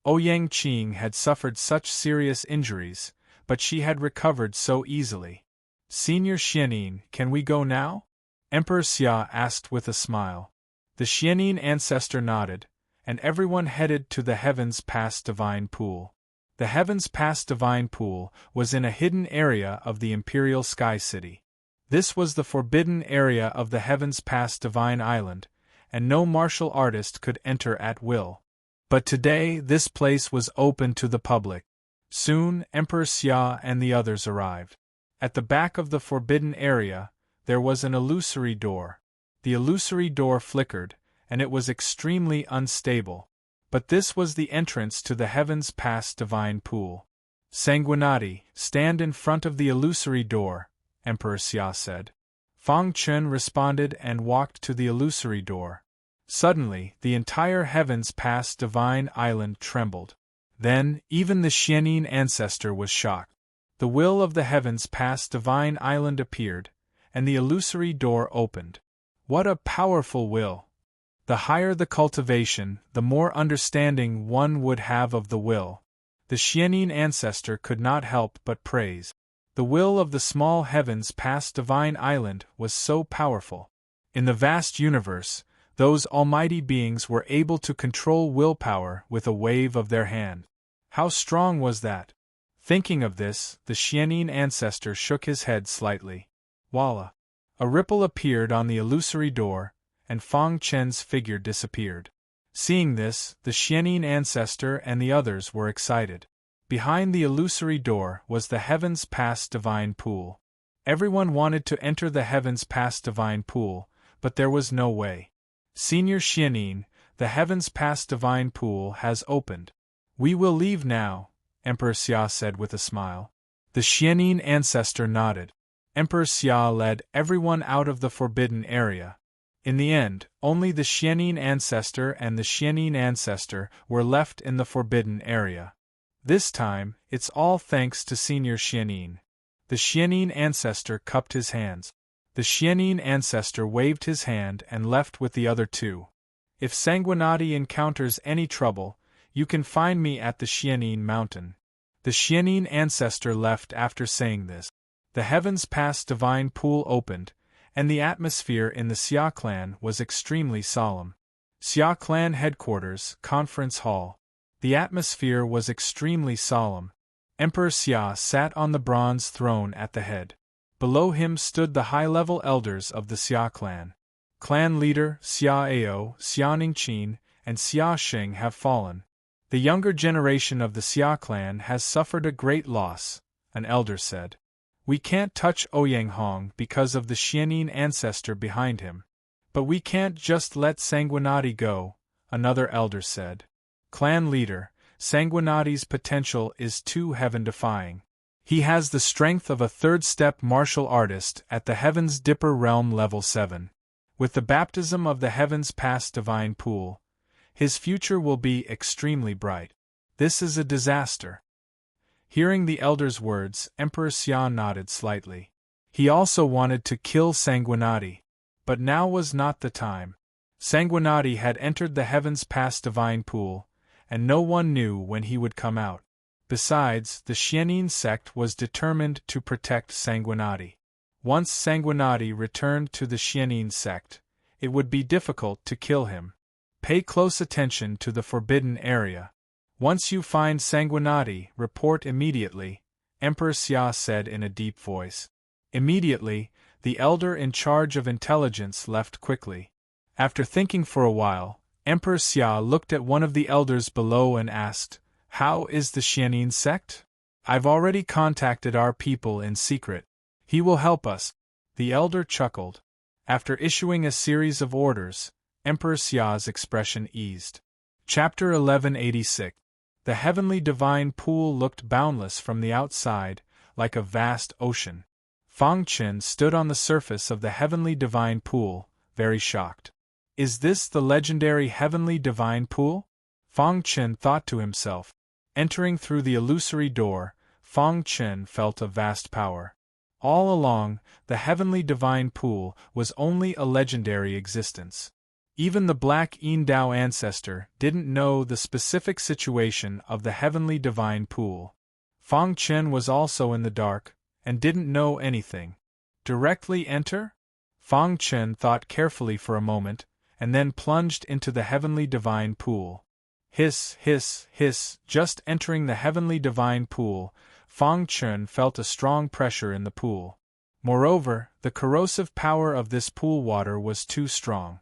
Ouyang Qing had suffered such serious injuries, but she had recovered so easily. Senior Xianin, can we go now? Emperor Xia asked with a smile. The Xianin ancestor nodded, and everyone headed to the heavens past divine pool. The heavens past divine pool was in a hidden area of the Imperial Sky City. This was the forbidden area of the heavens past divine island, and no martial artist could enter at will. But today this place was open to the public. Soon Emperor Xia and the others arrived. At the back of the forbidden area, there was an illusory door. The illusory door flickered, and it was extremely unstable. But this was the entrance to the heavens past divine pool. Sanguinati, stand in front of the illusory door, Emperor Xia said. Fang Chun responded and walked to the illusory door. Suddenly, the entire heavens past divine island trembled. Then, even the Xianin ancestor was shocked. The will of the heavens past divine island appeared, and the illusory door opened. What a powerful will! The higher the cultivation, the more understanding one would have of the will. The Xianin ancestor could not help but praise. The will of the small heavens past divine island was so powerful. In the vast universe, those almighty beings were able to control willpower with a wave of their hand. How strong was that? Thinking of this, the Xianin ancestor shook his head slightly. Voila! A ripple appeared on the illusory door, and Fang Chen's figure disappeared. Seeing this, the Xianin ancestor and the others were excited. Behind the illusory door was the heavens past divine pool. Everyone wanted to enter the heavens past divine pool, but there was no way. Senior Xianin, the heavens past divine pool has opened. We will leave now, Emperor Xia said with a smile. The Xianin ancestor nodded. Emperor Xia led everyone out of the forbidden area. In the end, only the Xianin ancestor and the Xianin ancestor were left in the forbidden area. This time, it's all thanks to Senior Xianin. The Xianin ancestor cupped his hands. The Xianin ancestor waved his hand and left with the other two. If Sanguinati encounters any trouble, you can find me at the Xianin mountain. The Xianin ancestor left after saying this. The heavens past divine pool opened, and the atmosphere in the Xia clan was extremely solemn. Xia clan headquarters, conference hall. The atmosphere was extremely solemn. Emperor Xia sat on the bronze throne at the head. Below him stood the high-level elders of the Xia clan. Clan leader Xia Ao, Xia Ningqin, and Xia Xing have fallen. The younger generation of the Xia clan has suffered a great loss, an elder said. We can't touch Ouyang Hong because of the Xianin ancestor behind him. But we can't just let Sanguinati go, another elder said. Clan leader, Sanguinati's potential is too heaven-defying. He has the strength of a third-step martial artist at the Heaven's Dipper Realm Level 7. With the baptism of the heavens past divine pool, his future will be extremely bright. This is a disaster. Hearing the elder's words, Emperor Xia nodded slightly. He also wanted to kill Sanguinati. But now was not the time. Sanguinati had entered the heavens past divine pool, and no one knew when he would come out. Besides, the Xianin sect was determined to protect Sanguinati. Once Sanguinati returned to the Xianin sect, it would be difficult to kill him. Pay close attention to the forbidden area. Once you find Sanguinati, report immediately, Emperor Xia said in a deep voice. Immediately, the elder in charge of intelligence left quickly. After thinking for a while, Emperor Xia looked at one of the elders below and asked, "How is the Xianin sect? I've already contacted our people in secret. He will help us." The elder chuckled. After issuing a series of orders, Emperor Xia's expression eased. Chapter 1186. The heavenly divine pool looked boundless from the outside, like a vast ocean. Fang Qin stood on the surface of the heavenly divine pool, very shocked. Is this the legendary heavenly divine pool? Fang Qin thought to himself. Entering through the illusory door, Fang Qin felt a vast power. All along, the heavenly divine pool was only a legendary existence. Even the Black Yin Dao ancestor didn't know the specific situation of the heavenly divine pool. Fang Qin was also in the dark, and didn't know anything. Directly enter? Fang Qin thought carefully for a moment, and then plunged into the heavenly divine pool. Hiss, hiss, hiss, just entering the heavenly divine pool, Fang Qin felt a strong pressure in the pool. Moreover, the corrosive power of this pool water was too strong.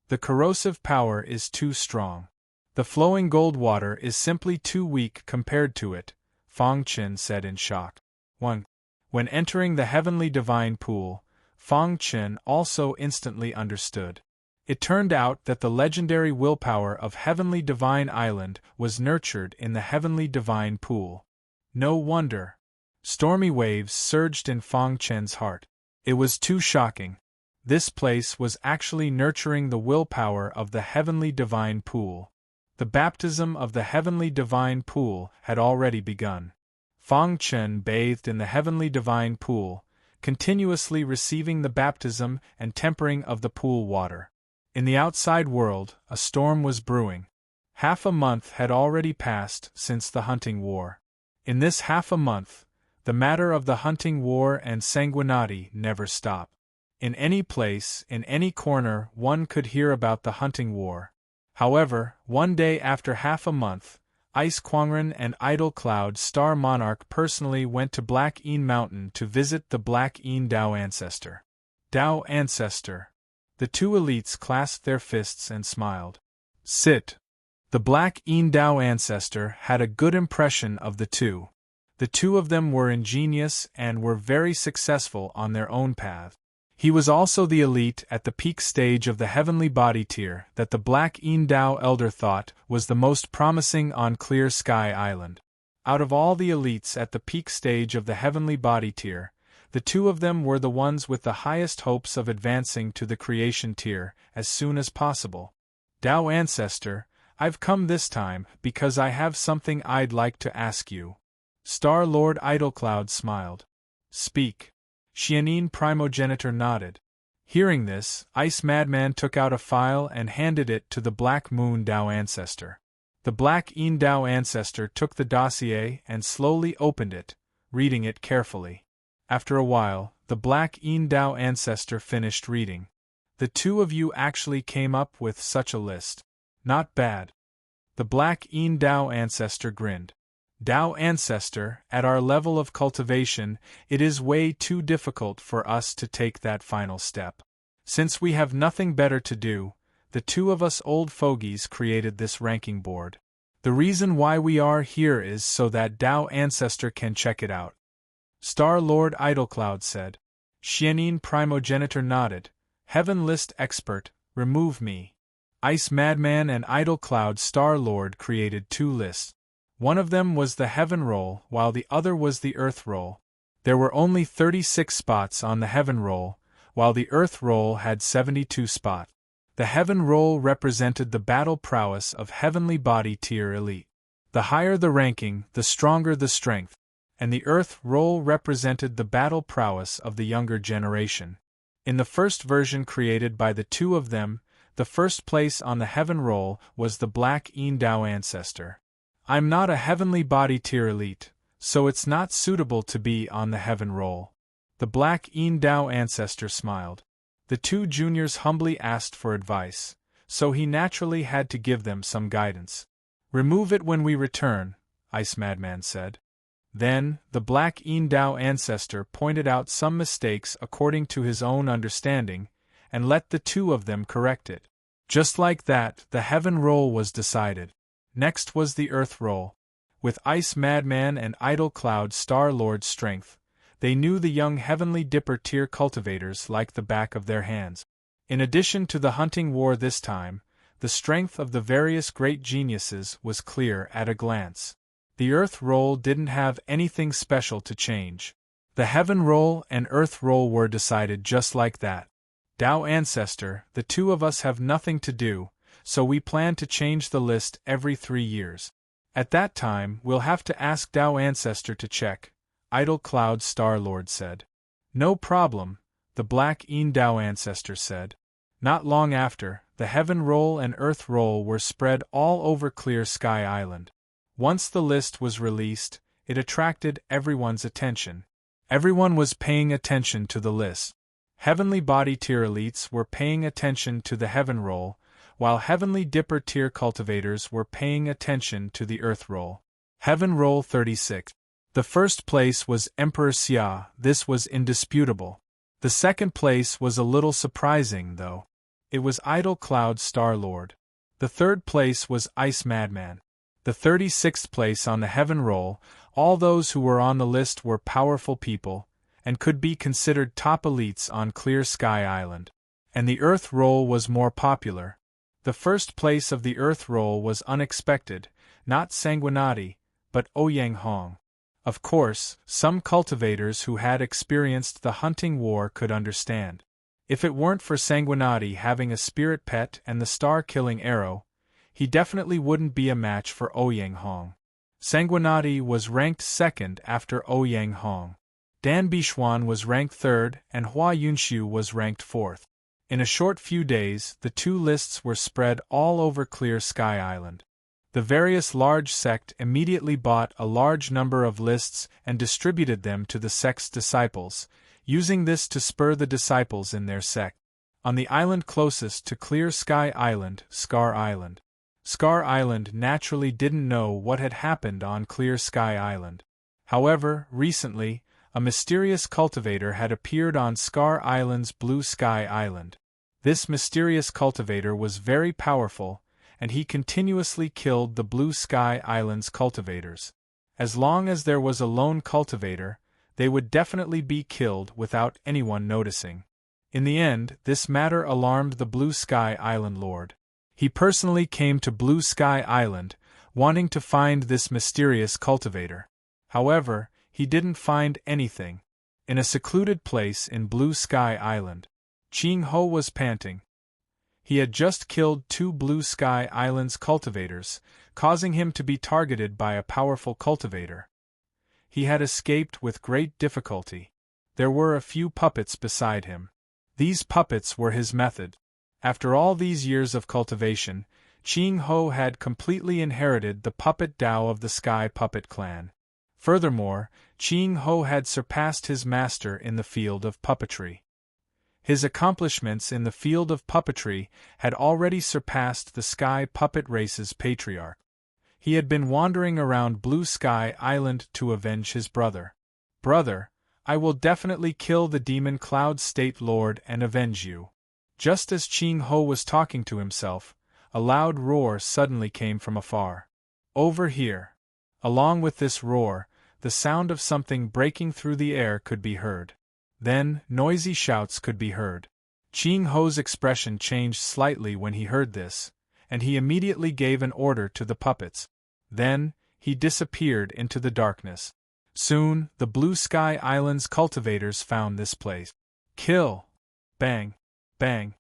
The corrosive power is too strong. The flowing gold water is simply too weak compared to it, Fang Qin said in shock. 1. When entering the heavenly divine pool, Fang Qin also instantly understood. It turned out that the legendary willpower of Heavenly Divine Island was nurtured in the Heavenly Divine Pool. No wonder. Stormy waves surged in Fang Qin's heart. It was too shocking. This place was actually nurturing the willpower of the Heavenly Divine Pool. The baptism of the Heavenly Divine Pool had already begun. Fang Qin bathed in the Heavenly Divine Pool, continuously receiving the baptism and tempering of the pool water. In the outside world, a storm was brewing. Half a month had already passed since the hunting war. In this half a month, the matter of the hunting war and Sanguinati never stopped. In any place, in any corner, one could hear about the hunting war. However, one day after half a month, Ice Quangren and Idle Cloud Star Monarch personally went to Black Yin Mountain to visit the Black Yin Dao ancestor. Dao ancestor. The two elites clasped their fists and smiled. Sit. The Black Yin Dao ancestor had a good impression of the two. The two of them were ingenious and were very successful on their own path. He was also the elite at the peak stage of the heavenly body tier that the Black Yin Dao elder thought was the most promising on Clear Sky Island. Out of all the elites at the peak stage of the heavenly body tier, the two of them were the ones with the highest hopes of advancing to the creation tier as soon as possible. Dao ancestor, I've come this time because I have something I'd like to ask you. Star Lord Idlecloud smiled. Speak. Xianin primogenitor nodded. Hearing this, Ice Madman took out a file and handed it to the Black Moon Dao ancestor. The Black Yin Dao ancestor took the dossier and slowly opened it, reading it carefully. After a while, the Black Yin Dao ancestor finished reading. The two of you actually came up with such a list. Not bad. The Black Yin Dao ancestor grinned. Dao ancestor, at our level of cultivation, it is way too difficult for us to take that final step. Since we have nothing better to do, the two of us old fogies created this ranking board. The reason why we are here is so that Dao ancestor can check it out. Star Lord Idlecloud said. Xianin primogenitor nodded. Heaven list expert, remove me. Ice Madman and Idlecloud Star Lord created two lists. One of them was the Heaven roll, while the other was the Earth roll. There were only 36 spots on the Heaven roll, while the Earth roll had 72 spots. The Heaven roll represented the battle prowess of Heavenly Body Tier Elite. The higher the ranking, the stronger the strength. And the Earth roll represented the battle prowess of the younger generation. In the first version created by the two of them, the first place on the Heaven roll was the Black Yin Dao ancestor. I'm not a heavenly body tier elite, so it's not suitable to be on the heaven roll. The Black Dao ancestor smiled. The two juniors humbly asked for advice, so he naturally had to give them some guidance. Remove it when we return, Ice Madman said. Then, the Black Dao ancestor pointed out some mistakes according to his own understanding, and let the two of them correct it. Just like that, the heaven roll was decided. Next was the earth roll. With Ice Madman and Idle Cloud Star-Lord's strength, they knew the young Heavenly Dipper tier cultivators like the back of their hands. In addition to the hunting war this time, the strength of the various great geniuses was clear at a glance. The earth roll didn't have anything special to change. The heaven roll and earth roll were decided just like that. Dao Ancestor, the two of us have nothing to do, so we plan to change the list every 3 years. At that time, we'll have to ask Dao Ancestor to check, Idle Cloud Star-Lord said. No problem, the Black Dao Ancestor said. Not long after, the heaven roll and earth roll were spread all over Clear Sky Island. Once the list was released, it attracted everyone's attention. Everyone was paying attention to the list. Heavenly Body tier elites were paying attention to the heaven roll, while Heavenly Dipper tier cultivators were paying attention to the earth roll. Heaven roll 36. The first place was Emperor Xia. This was indisputable. The second place was a little surprising, though. It was Idle Cloud Star-Lord. The third place was Ice Madman. The 36th place on the heaven roll, all those who were on the list were powerful people, and could be considered top elites on Clear Sky Island. And the earth roll was more popular. The first place of the earth roll was unexpected, not Sanguinati, but Ouyang Hong. Of course, some cultivators who had experienced the hunting war could understand. If it weren't for Sanguinati having a spirit pet and the star-killing arrow, he definitely wouldn't be a match for Ouyang Hong. Sanguinati was ranked second after Ouyang Hong. Dan Bichuan was ranked third and Hua Yunshu was ranked fourth. In a short few days, the two lists were spread all over Clear Sky Island. The various large sect immediately bought a large number of lists and distributed them to the sect's disciples, using this to spur the disciples in their sect. On the island closest to Clear Sky Island, Scar Island. Scar Island naturally didn't know what had happened on Clear Sky Island. However, recently, a mysterious cultivator had appeared on Scar Island's Blue Sky Island. This mysterious cultivator was very powerful, and he continuously killed the Blue Sky Island's cultivators. As long as there was a lone cultivator, they would definitely be killed without anyone noticing. In the end, this matter alarmed the Blue Sky Island Lord. He personally came to Blue Sky Island, wanting to find this mysterious cultivator. However, he didn't find anything. In a secluded place in Blue Sky Island, Ching Ho was panting. He had just killed 2 Blue Sky Island's cultivators, causing him to be targeted by a powerful cultivator. He had escaped with great difficulty. There were a few puppets beside him. These puppets were his method. After all these years of cultivation, Ching Ho had completely inherited the puppet Dao of the Sky Puppet Clan. Furthermore, Ching Ho had surpassed his master in the field of puppetry. His accomplishments in the field of puppetry had already surpassed the Sky Puppet Race's patriarch. He had been wandering around Blue Sky Island to avenge his brother. Brother, I will definitely kill the Demon Cloud State Lord and avenge you. Just as Ching Ho was talking to himself, a loud roar suddenly came from afar. Over here. Along with this roar, the sound of something breaking through the air could be heard. Then, noisy shouts could be heard. Ching Ho's expression changed slightly when he heard this, and he immediately gave an order to the puppets. Then, he disappeared into the darkness. Soon, the Blue Sky Island's cultivators found this place. Kill! Bang! Bang!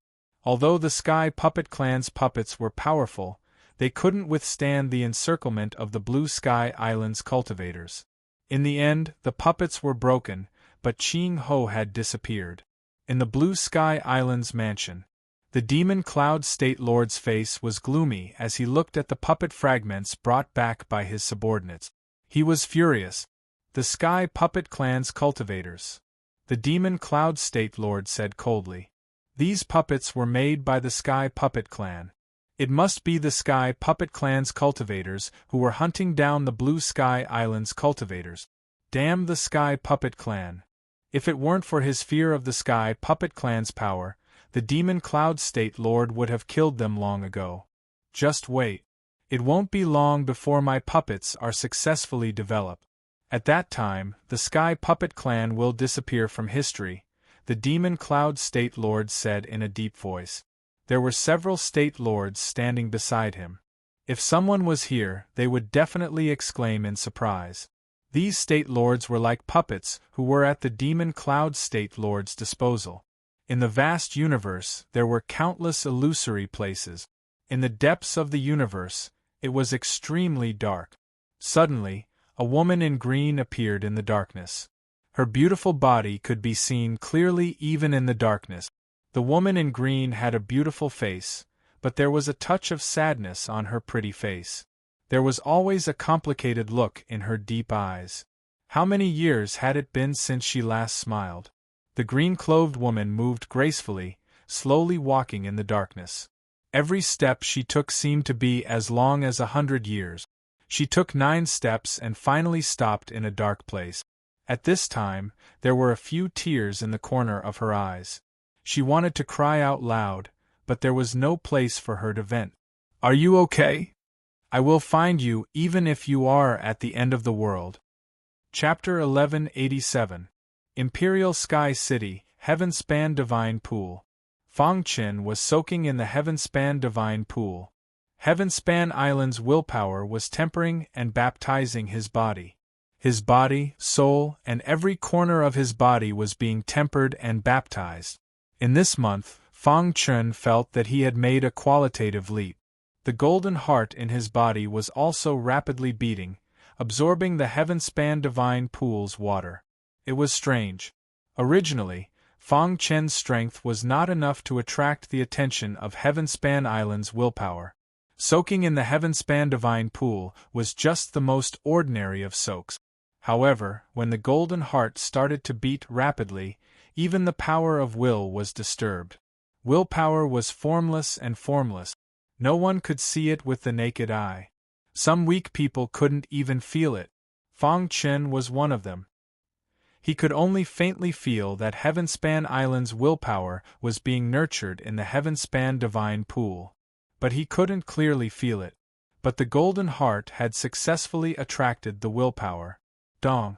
Although the Sky Puppet Clan's puppets were powerful, they couldn't withstand the encirclement of the Blue Sky Island's cultivators. In the end, the puppets were broken, but Ching Ho had disappeared. In the Blue Sky Island's mansion, The demon Cloud State Lord's face was gloomy as he looked at the puppet fragments brought back by his subordinates. He was furious. The Sky Puppet Clan's cultivators. The demon Cloud State Lord said coldly. These puppets were made by the Sky Puppet Clan. It must be the Sky Puppet Clan's cultivators who were hunting down the Blue Sky Island's cultivators. Damn the Sky Puppet Clan. If it weren't for his fear of the Sky Puppet Clan's power, the demon Cloud State Lord would have killed them long ago. Just wait. It won't be long before my puppets are successfully developed. At that time, the Sky Puppet Clan will disappear from history, the demon Cloud State Lord said in a deep voice. There were several State Lords standing beside him. If someone was here, they would definitely exclaim in surprise. These State Lords were like puppets who were at the demon Cloud State Lord's disposal. In the vast universe, there were countless illusory places. In the depths of the universe, it was extremely dark. Suddenly, a woman in green appeared in the darkness. Her beautiful body could be seen clearly even in the darkness. The woman in green had a beautiful face, but there was a touch of sadness on her pretty face. There was always a complicated look in her deep eyes. How many years had it been since she last smiled? The green-clothed woman moved gracefully, slowly walking in the darkness. Every step she took seemed to be as long as 100 years. She took 9 steps and finally stopped in a dark place. At this time, there were a few tears in the corner of her eyes. She wanted to cry out loud, but there was no place for her to vent. Are you okay? I will find you even if you are at the end of the world. Chapter 1187. Imperial Sky City, Heaven-Span Divine Pool. Fong Qin was soaking in the Heaven-Span Divine Pool. Heaven-Span Island's willpower was tempering and baptizing his body. His body, soul, and every corner of his body was being tempered and baptized. In this month, Fong Qin felt that he had made a qualitative leap. The golden heart in his body was also rapidly beating, absorbing the Heaven-Span Divine Pool's water. It was strange. Originally, Fong Qin's strength was not enough to attract the attention of Heaven-Span Island's willpower. Soaking in the Heaven-Span Divine Pool was just the most ordinary of soaks. However, when the golden heart started to beat rapidly, even the power of will was disturbed. Willpower was formless and formless. No one could see it with the naked eye. Some weak people couldn't even feel it. Fong Qin was one of them. He could only faintly feel that Heaven-Span Island's willpower was being nurtured in the Heaven-Span Divine Pool. But he couldn't clearly feel it. But the golden heart had successfully attracted the willpower. Dong.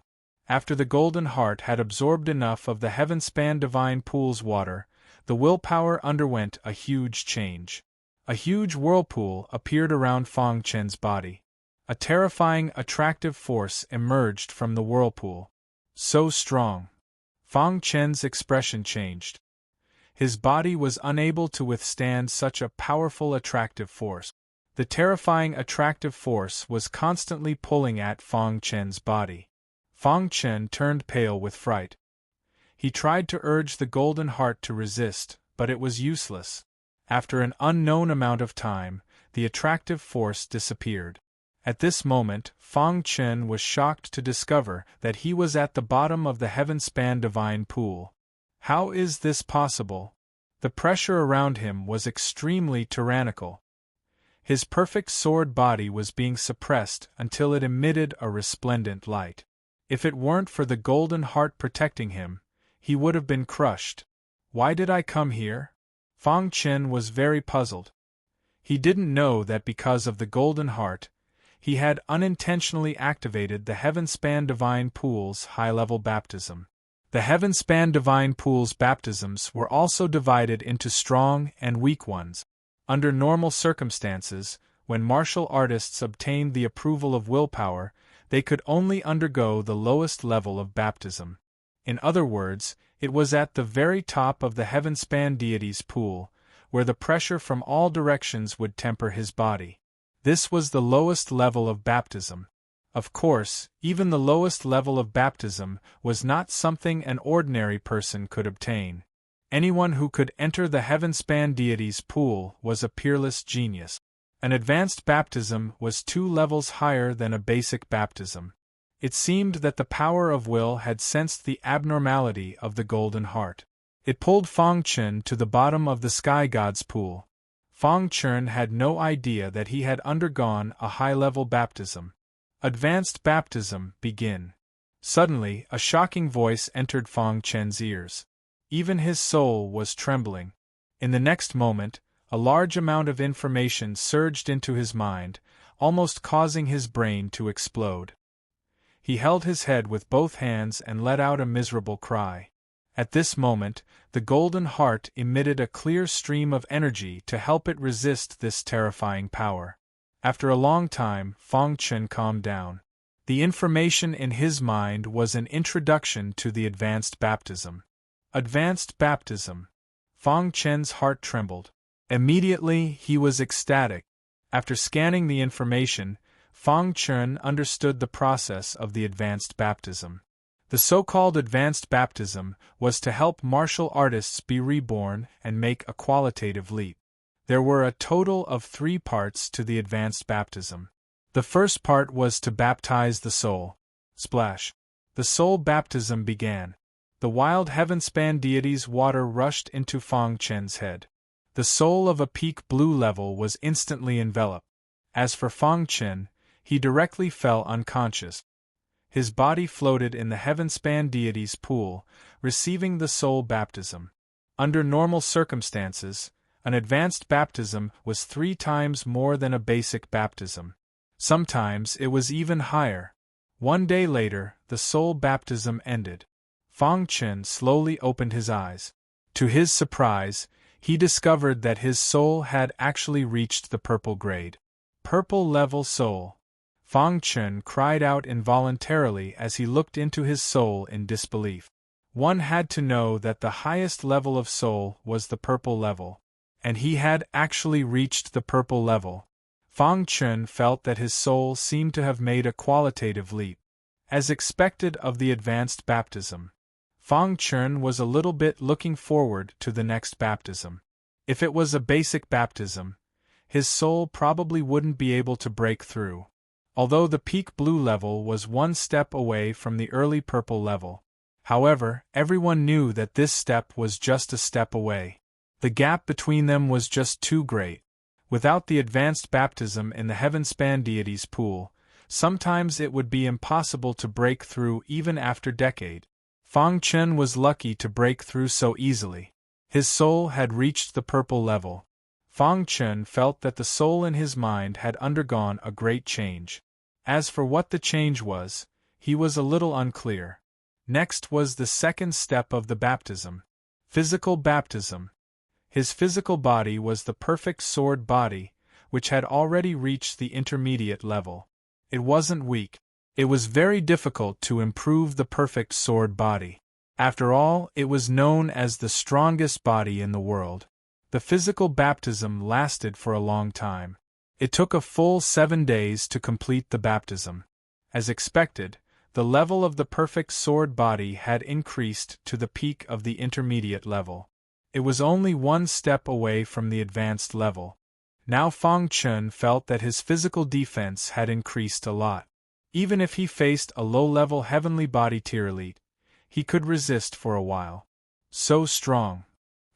After the golden heart had absorbed enough of the Heaven-Span Divine Pool's water, the willpower underwent a huge change. A huge whirlpool appeared around Fong Qin's body. A terrifying, attractive force emerged from the whirlpool. So strong. Fong Qin's expression changed. His body was unable to withstand such a powerful attractive force. The terrifying attractive force was constantly pulling at Fong Qin's body. Fong Qin turned pale with fright. He tried to urge the golden heart to resist, but it was useless. After an unknown amount of time, the attractive force disappeared. At this moment, Fong Qin was shocked to discover that he was at the bottom of the Heaven-Span Divine Pool. How is this possible? The pressure around him was extremely tyrannical. His perfect sword body was being suppressed until it emitted a resplendent light. If it weren't for the golden heart protecting him, he would have been crushed. Why did I come here? Fong Qin was very puzzled. He didn't know that because of the golden heart, he had unintentionally activated the Heaven-Span Divine Pool's high-level baptism. The Heaven-Span Divine Pool's baptisms were also divided into strong and weak ones. Under normal circumstances, when martial artists obtained the approval of willpower, they could only undergo the lowest level of baptism. In other words, it was at the very top of the Heaven-Span Deity's pool, where the pressure from all directions would temper his body. This was the lowest level of baptism. Of course, even the lowest level of baptism was not something an ordinary person could obtain. Anyone who could enter the heaven-span deity's pool was a peerless genius. An advanced baptism was 2 levels higher than a basic baptism. It seemed that the power of will had sensed the abnormality of the golden heart. It pulled Fang Chen to the bottom of the sky god's pool. Fang Chen had no idea that he had undergone a high-level baptism. Advanced baptism, begin. Suddenly, a shocking voice entered Fang Chen's ears. Even his soul was trembling. In the next moment, a large amount of information surged into his mind, almost causing his brain to explode. He held his head with both hands and let out a miserable cry. At this moment, the golden heart emitted a clear stream of energy to help it resist this terrifying power. After a long time, Fang Chen calmed down. The information in his mind was an introduction to the advanced baptism. Advanced baptism. Fang Chen's heart trembled. Immediately, he was ecstatic. After scanning the information, Fang Chen understood the process of the advanced baptism. The so-called advanced baptism was to help martial artists be reborn and make a qualitative leap. There were a total of 3 parts to the advanced baptism. The first part was to baptize the soul. Splash. The soul baptism began. The wild heaven-span deity's water rushed into Fang Chen's head. The soul of a peak blue level was instantly enveloped. As for Fang Chen, he directly fell unconscious. His body floated in the heaven-span deity's pool, receiving the soul baptism. Under normal circumstances, an advanced baptism was 3 times more than a basic baptism. Sometimes it was even higher. 1 day later, the soul baptism ended. Fang Chen slowly opened his eyes. To his surprise, he discovered that his soul had actually reached the purple grade. Purple level soul. Fang Chen cried out involuntarily as he looked into his soul in disbelief. One had to know that the highest level of soul was the purple level, and he had actually reached the purple level. Fang Chen felt that his soul seemed to have made a qualitative leap. As expected of the advanced baptism, Fang Chen was a little bit looking forward to the next baptism. If it was a basic baptism, his soul probably wouldn't be able to break through. Although the peak blue level was 1 step away from the early purple level. However, everyone knew that this step was just a step away. The gap between them was just too great. Without the advanced baptism in the heaven-span deity's pool, sometimes it would be impossible to break through even after decade. Fang Chen was lucky to break through so easily. His soul had reached the purple level. Fang Chen felt that the soul in his mind had undergone a great change. As for what the change was, he was a little unclear. Next was the second step of the baptism. Physical baptism. His physical body was the perfect sword body, which had already reached the intermediate level. It wasn't weak. It was very difficult to improve the perfect sword body. After all, it was known as the strongest body in the world. The physical baptism lasted for a long time. It took a full 7 days to complete the baptism. As expected, the level of the perfect sword body had increased to the peak of the intermediate level. It was only 1 step away from the advanced level. Now Fang Chen felt that his physical defense had increased a lot. Even if he faced a low-level heavenly body tier elite, he could resist for a while. So strong.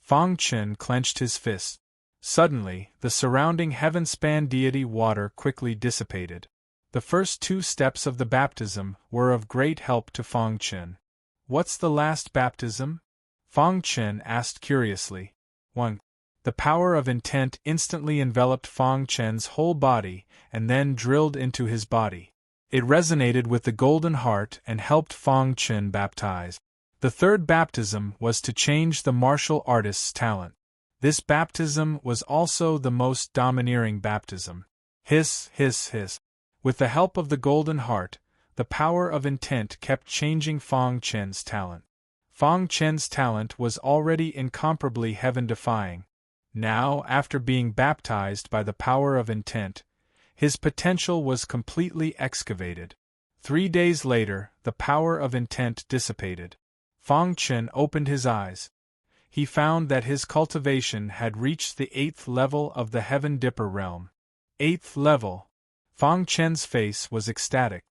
Fang Chen clenched his fist. Suddenly, the surrounding heaven-span deity water quickly dissipated. The first 2 steps of the baptism were of great help to Fang Chen. What's the last baptism? Fang Chen asked curiously. 1. The power of intent instantly enveloped Fang Chen's whole body and then drilled into his body. It resonated with the golden heart and helped Fang Chen baptize. The third baptism was to change the martial artist's talent. This baptism was also the most domineering baptism. Hiss, hiss, hiss. With the help of the golden heart, the power of intent kept changing Fang Chen's talent. Fang Chen's talent was already incomparably heaven-defying. Now, after being baptized by the power of intent, his potential was completely excavated. 3 days later, the power of intent dissipated. Fang Chen opened his eyes. he found that his cultivation had reached the 8th level of the Heaven Dipper realm. 8th level. Fang Chen's face was ecstatic.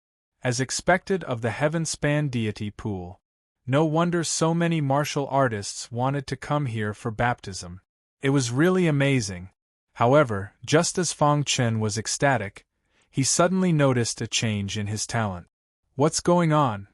As expected of the Heaven Span deity pool. No wonder so many martial artists wanted to come here for baptism. It was really amazing. However, just as Fang Chen was ecstatic, he suddenly noticed a change in his talent. What's going on?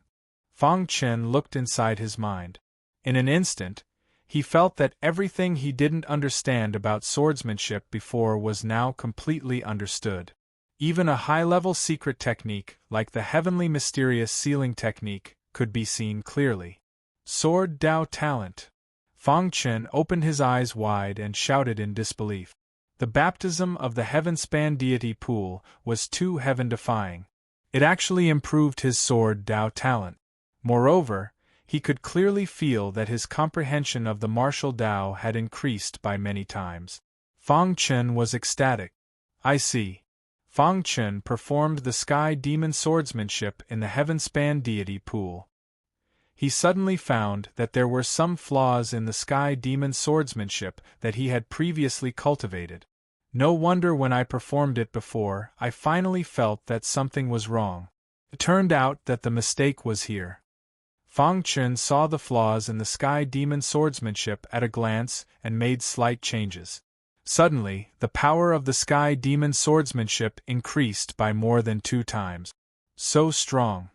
Fang Chen looked inside his mind. In an instant, he felt that everything he didn't understand about swordsmanship before was now completely understood. Even a high-level secret technique, like the heavenly mysterious sealing technique, could be seen clearly. Sword Dao talent. Fang Chen opened his eyes wide and shouted in disbelief. The baptism of the Heaven Span deity pool was too heaven-defying. It actually improved his Sword Dao talent. Moreover, he could clearly feel that his comprehension of the martial Dao had increased by many times. Fang Chen was ecstatic. I see. Fang Chen performed the Sky Demon swordsmanship in the Heaven Span deity pool. He suddenly found that there were some flaws in the Sky Demon swordsmanship that he had previously cultivated. No wonder when I performed it before, I finally felt that something was wrong. It turned out that the mistake was here. Fang Chen saw the flaws in the Sky Demon swordsmanship at a glance and made slight changes. Suddenly, the power of the Sky Demon swordsmanship increased by more than 2 times. So strong.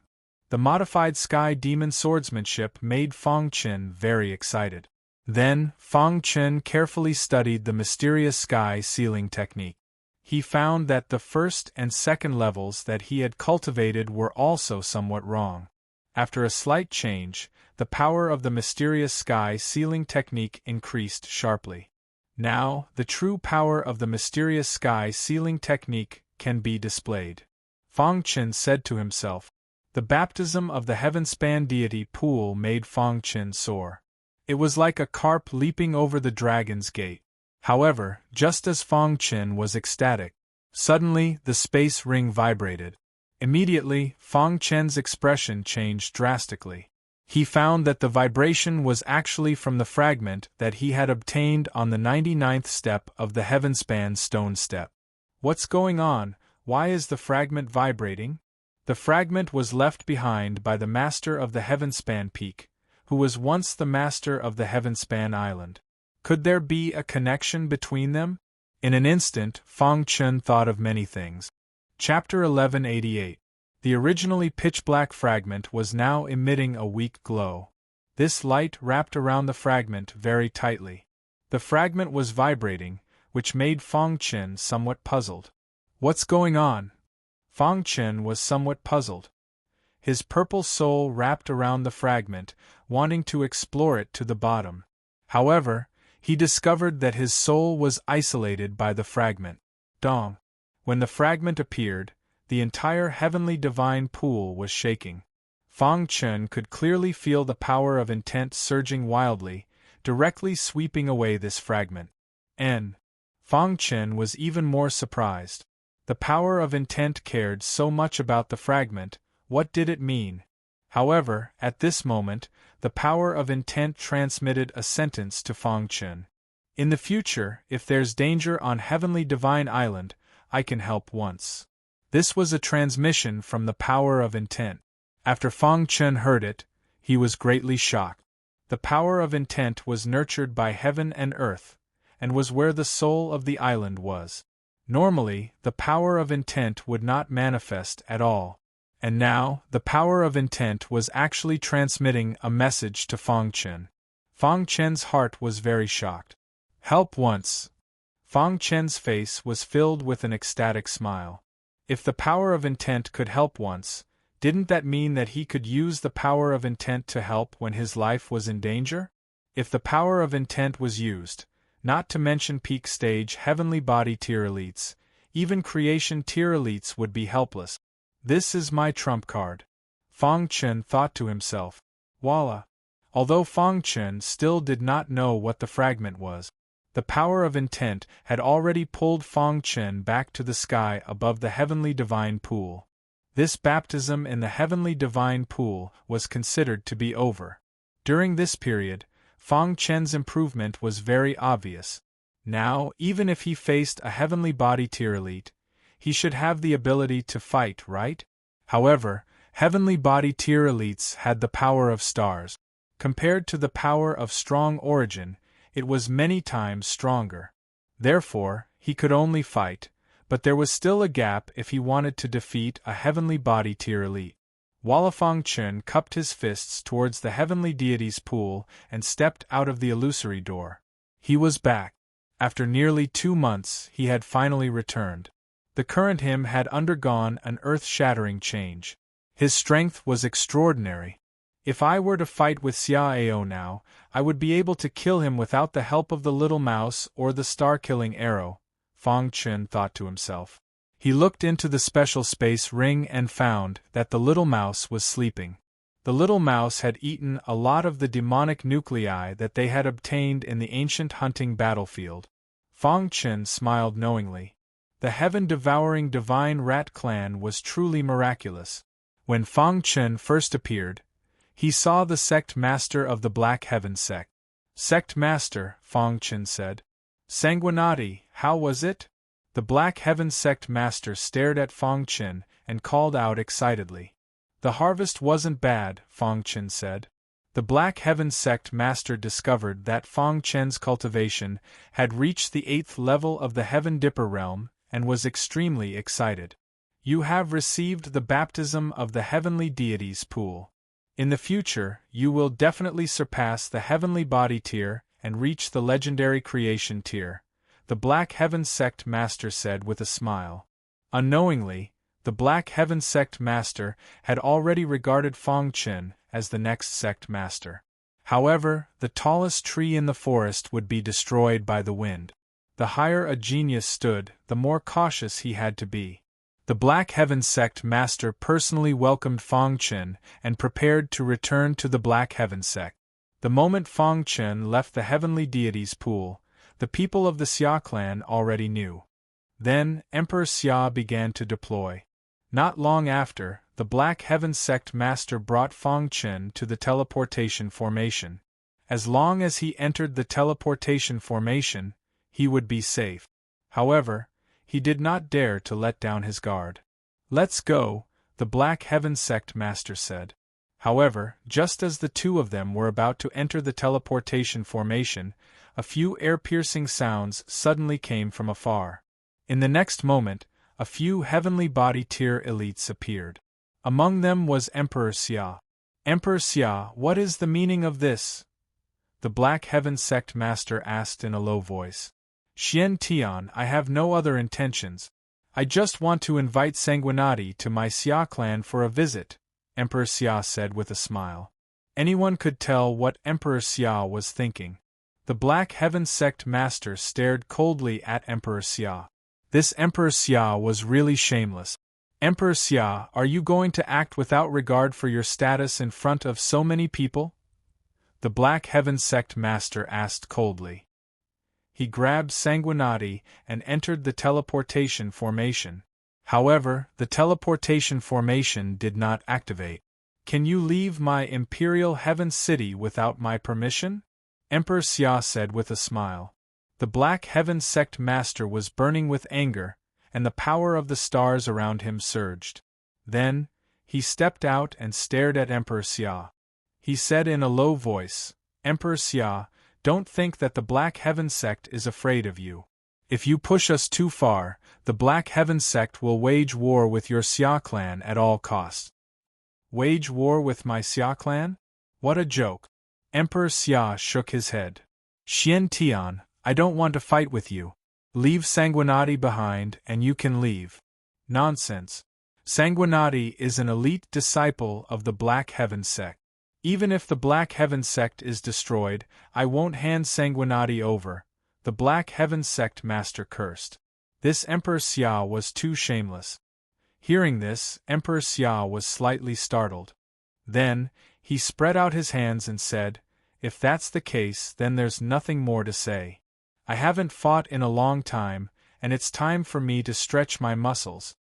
The modified Sky Demon swordsmanship made Fang Chen very excited. Then, Fang Chen carefully studied the mysterious sky sealing technique. He found that the first and second levels that he had cultivated were also somewhat wrong. After a slight change, the power of the mysterious sky sealing technique increased sharply. Now, the true power of the mysterious sky sealing technique can be displayed. Fang Chen said to himself. The baptism of the Heaven Span deity pool made Fang Chen soar. It was like a carp leaping over the dragon's gate. However, just as Fang Chen was ecstatic, suddenly the space ring vibrated. Immediately, Fang Chen's expression changed drastically. He found that the vibration was actually from the fragment that he had obtained on the 99th step of the Heaven Span stone step. What's going on? Why is the fragment vibrating? The fragment was left behind by the master of the Heaven Span peak, who was once the master of the Heaven Span island. Could there be a connection between them? In an instant, Fang Chen thought of many things. Chapter 1188. The originally pitch-black fragment was now emitting a weak glow. This light wrapped around the fragment very tightly. The fragment was vibrating, which made Fang Chen somewhat puzzled. What's going on? Fang Chen was somewhat puzzled. His purple soul wrapped around the fragment, wanting to explore it to the bottom. However, he discovered that his soul was isolated by the fragment. Dong. When the fragment appeared, the entire heavenly divine pool was shaking. Fang Chen could clearly feel the power of intent surging wildly, directly sweeping away this fragment. Fang Chen was even more surprised. The power of intent cared so much about the fragment. What did it mean? However, at this moment, the power of intent transmitted a sentence to Fang Chen. In the future, if there's danger on Heavenly Divine Island, I can help once. This was a transmission from the power of intent. After Fang Chen heard it, he was greatly shocked. The power of intent was nurtured by heaven and earth, and was where the soul of the island was. Normally, the power of intent would not manifest at all. And now, the power of intent was actually transmitting a message to Fang Chen. Fang Chen's heart was very shocked. Help once. Fang Chen's face was filled with an ecstatic smile. If the power of intent could help once, didn't that mean that he could use the power of intent to help when his life was in danger? If the power of intent was used, not to mention peak stage heavenly body tier elites, even creation tier elites would be helpless. This is my trump card. Fang Chen thought to himself. Voila! Although Fang Chen still did not know what the fragment was, the power of intent had already pulled Fang Chen back to the sky above the heavenly divine pool. This baptism in the heavenly divine pool was considered to be over. During this period, Fang Chen's improvement was very obvious. Now, even if he faced a heavenly body tier elite, he should have the ability to fight, right? However, heavenly body tier elites had the power of stars. Compared to the power of strong origin, it was many times stronger. Therefore, he could only fight, but there was still a gap if he wanted to defeat a heavenly body tier elite. Fang Chen cupped his fists towards the heavenly deity's pool and stepped out of the illusory door. He was back. After nearly 2 months, he had finally returned. The current him had undergone an earth-shattering change. His strength was extraordinary. If I were to fight with Xiao now, I would be able to kill him without the help of the little mouse or the star-killing arrow, Fang Chen thought to himself. He looked into the special space ring and found that the little mouse was sleeping. The little mouse had eaten a lot of the demonic nuclei that they had obtained in the ancient hunting battlefield. Fang Chen smiled knowingly. The heaven-devouring divine rat clan was truly miraculous. When Fang Chen first appeared, he saw the sect master of the Black Heaven sect. Sect master, Fang Chen said. Sanguinati, how was it? The Black Heaven sect master stared at Fang Chen and called out excitedly. The harvest wasn't bad, Fang Chen said. The Black Heaven sect master discovered that Fang Chen's cultivation had reached the 8th level of the Heaven Dipper realm and was extremely excited. You have received the baptism of the heavenly deity's pool. In the future, you will definitely surpass the heavenly body tier and reach the legendary creation tier, the Black Heaven sect master said with a smile. Unknowingly, the Black Heaven sect master had already regarded Fang Chen as the next sect master. However, the tallest tree in the forest would be destroyed by the wind. The higher a genius stood, the more cautious he had to be. The Black Heaven sect master personally welcomed Fang Chen and prepared to return to the Black Heaven sect. The moment Fang Chen left the heavenly deity's pool, the people of the Xia clan already knew. Then, Emperor Xia began to deploy. Not long after, the Black Heaven sect master brought Fang Chen to the teleportation formation. As long as he entered the teleportation formation, he would be safe. However, he did not dare to let down his guard. Let's go, the Black Heaven sect master said. However, just as the two of them were about to enter the teleportation formation, a few air-piercing sounds suddenly came from afar. In the next moment, a few heavenly body tier elites appeared. Among them was Emperor Xia. Emperor Xia, what is the meaning of this? The Black Heaven sect master asked in a low voice. Xian Tian, I have no other intentions. I just want to invite Sanguinati to my Xia clan for a visit, Emperor Xia said with a smile. Anyone could tell what Emperor Xia was thinking. The Black Heaven sect master stared coldly at Emperor Xia. This Emperor Xia was really shameless. Emperor Xia, are you going to act without regard for your status in front of so many people? The Black Heaven sect master asked coldly. He grabbed Sanguinati and entered the teleportation formation. However, the teleportation formation did not activate. Can you leave my Imperial Heaven City without my permission? Emperor Xia said with a smile. The Black Heaven sect master was burning with anger, and the power of the stars around him surged. Then, he stepped out and stared at Emperor Xia. He said in a low voice, Emperor Xia, don't think that the Black Heaven sect is afraid of you. If you push us too far, the Black Heaven sect will wage war with your Xia clan at all costs. Wage war with my Xia clan? What a joke. Emperor Xia shook his head. Xian Tian, I don't want to fight with you. Leave Sanguinati behind and you can leave. Nonsense. Sanguinati is an elite disciple of the Black Heaven sect. Even if the Black Heaven sect is destroyed, I won't hand Sanguinati over, the Black Heaven sect master cursed. This Emperor Xia was too shameless. Hearing this, Emperor Xia was slightly startled. Then, he spread out his hands and said, if that's the case, then there's nothing more to say. I haven't fought in a long time, and it's time for me to stretch my muscles.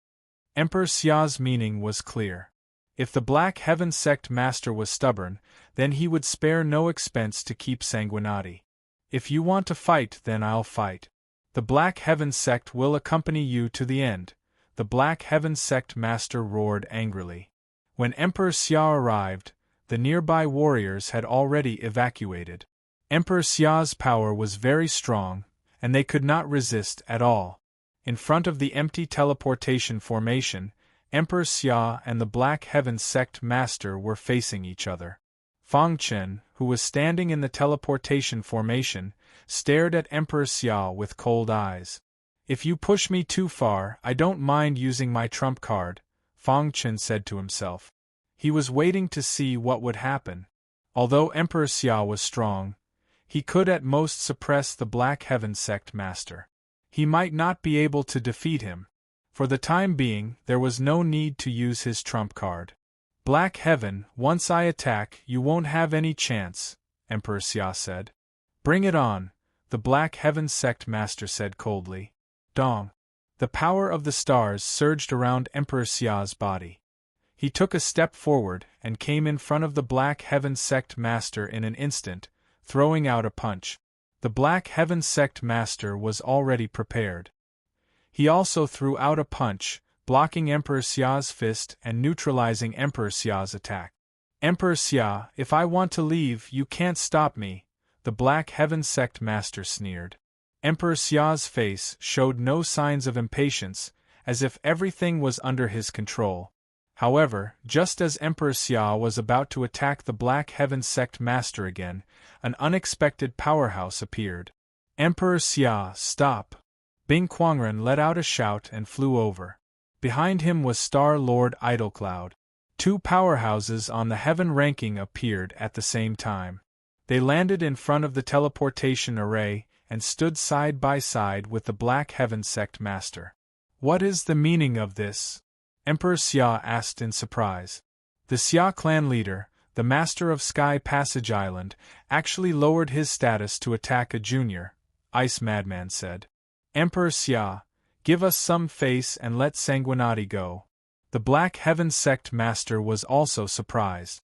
Emperor Xia's meaning was clear. If the Black Heaven Sect Master was stubborn, then he would spare no expense to keep Sanguinati. If you want to fight, then I'll fight. The Black Heaven Sect will accompany you to the end, the Black Heaven Sect Master roared angrily. When Emperor Xia arrived, the nearby warriors had already evacuated. Emperor Xia's power was very strong, and they could not resist at all. In front of the empty teleportation formation, Emperor Xia and the Black Heaven Sect Master were facing each other. Fang Chen, who was standing in the teleportation formation, stared at Emperor Xia with cold eyes. If you push me too far, I don't mind using my trump card, Fang Chen said to himself. He was waiting to see what would happen. Although Emperor Xia was strong, he could at most suppress the Black Heaven Sect Master. He might not be able to defeat him. For the time being, there was no need to use his trump card. Black Heaven, once I attack, you won't have any chance, Emperor Xia said. Bring it on, the Black Heaven Sect Master said coldly. Dong. The power of the stars surged around Emperor Xia's body. He took a step forward and came in front of the Black Heaven Sect Master in an instant, throwing out a punch. The Black Heaven Sect Master was already prepared. He also threw out a punch, blocking Emperor Xia's fist and neutralizing Emperor Xia's attack. Emperor Xia, if I want to leave, you can't stop me, the Black Heaven Sect Master sneered. Emperor Xia's face showed no signs of impatience, as if everything was under his control. However, just as Emperor Xia was about to attack the Black Heaven Sect Master again, an unexpected powerhouse appeared. Emperor Xia, stop! Bing Quangren let out a shout and flew over. Behind him was Star Lord Idlecloud. Two powerhouses on the heaven ranking appeared at the same time. They landed in front of the teleportation array and stood side by side with the Black Heaven Sect Master. What is the meaning of this? Emperor Xia asked in surprise. The Xia clan leader, the Master of Sky Passage Island, actually lowered his status to attack a junior, Ice Madman said. Emperor Xia, give us some face and let Sanguinati go. The Black Heaven Sect Master was also surprised.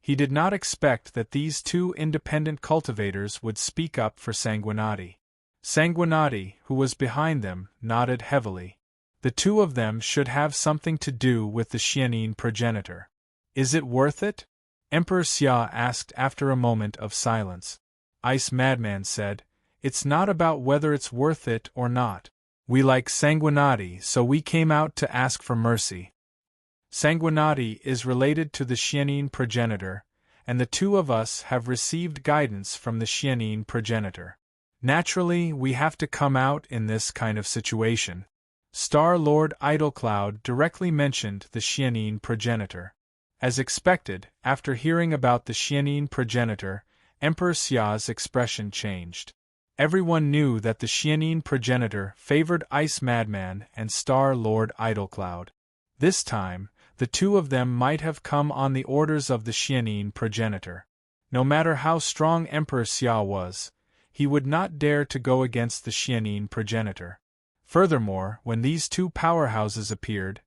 He did not expect that these two independent cultivators would speak up for Sanguinati. Sanguinati, who was behind them, nodded heavily. The two of them should have something to do with the Xianyin progenitor. Is it worth it? Emperor Xia asked after a moment of silence. Ice Madman said, It's not about whether it's worth it or not. We like Sanguinati, so we came out to ask for mercy. Sanguinati is related to the Xianyin progenitor, and the two of us have received guidance from the Xianyin progenitor. Naturally, we have to come out in this kind of situation. Star Lord Idlecloud directly mentioned the Xianyin progenitor. As expected, after hearing about the Xianyin progenitor, Emperor Xia's expression changed. Everyone knew that the Xianyin progenitor favored Ice Madman and Star Lord Idlecloud. This time, the two of them might have come on the orders of the Xianyin progenitor. No matter how strong Emperor Xia was, he would not dare to go against the Xianyin progenitor. Furthermore, when these two powerhouses appeared,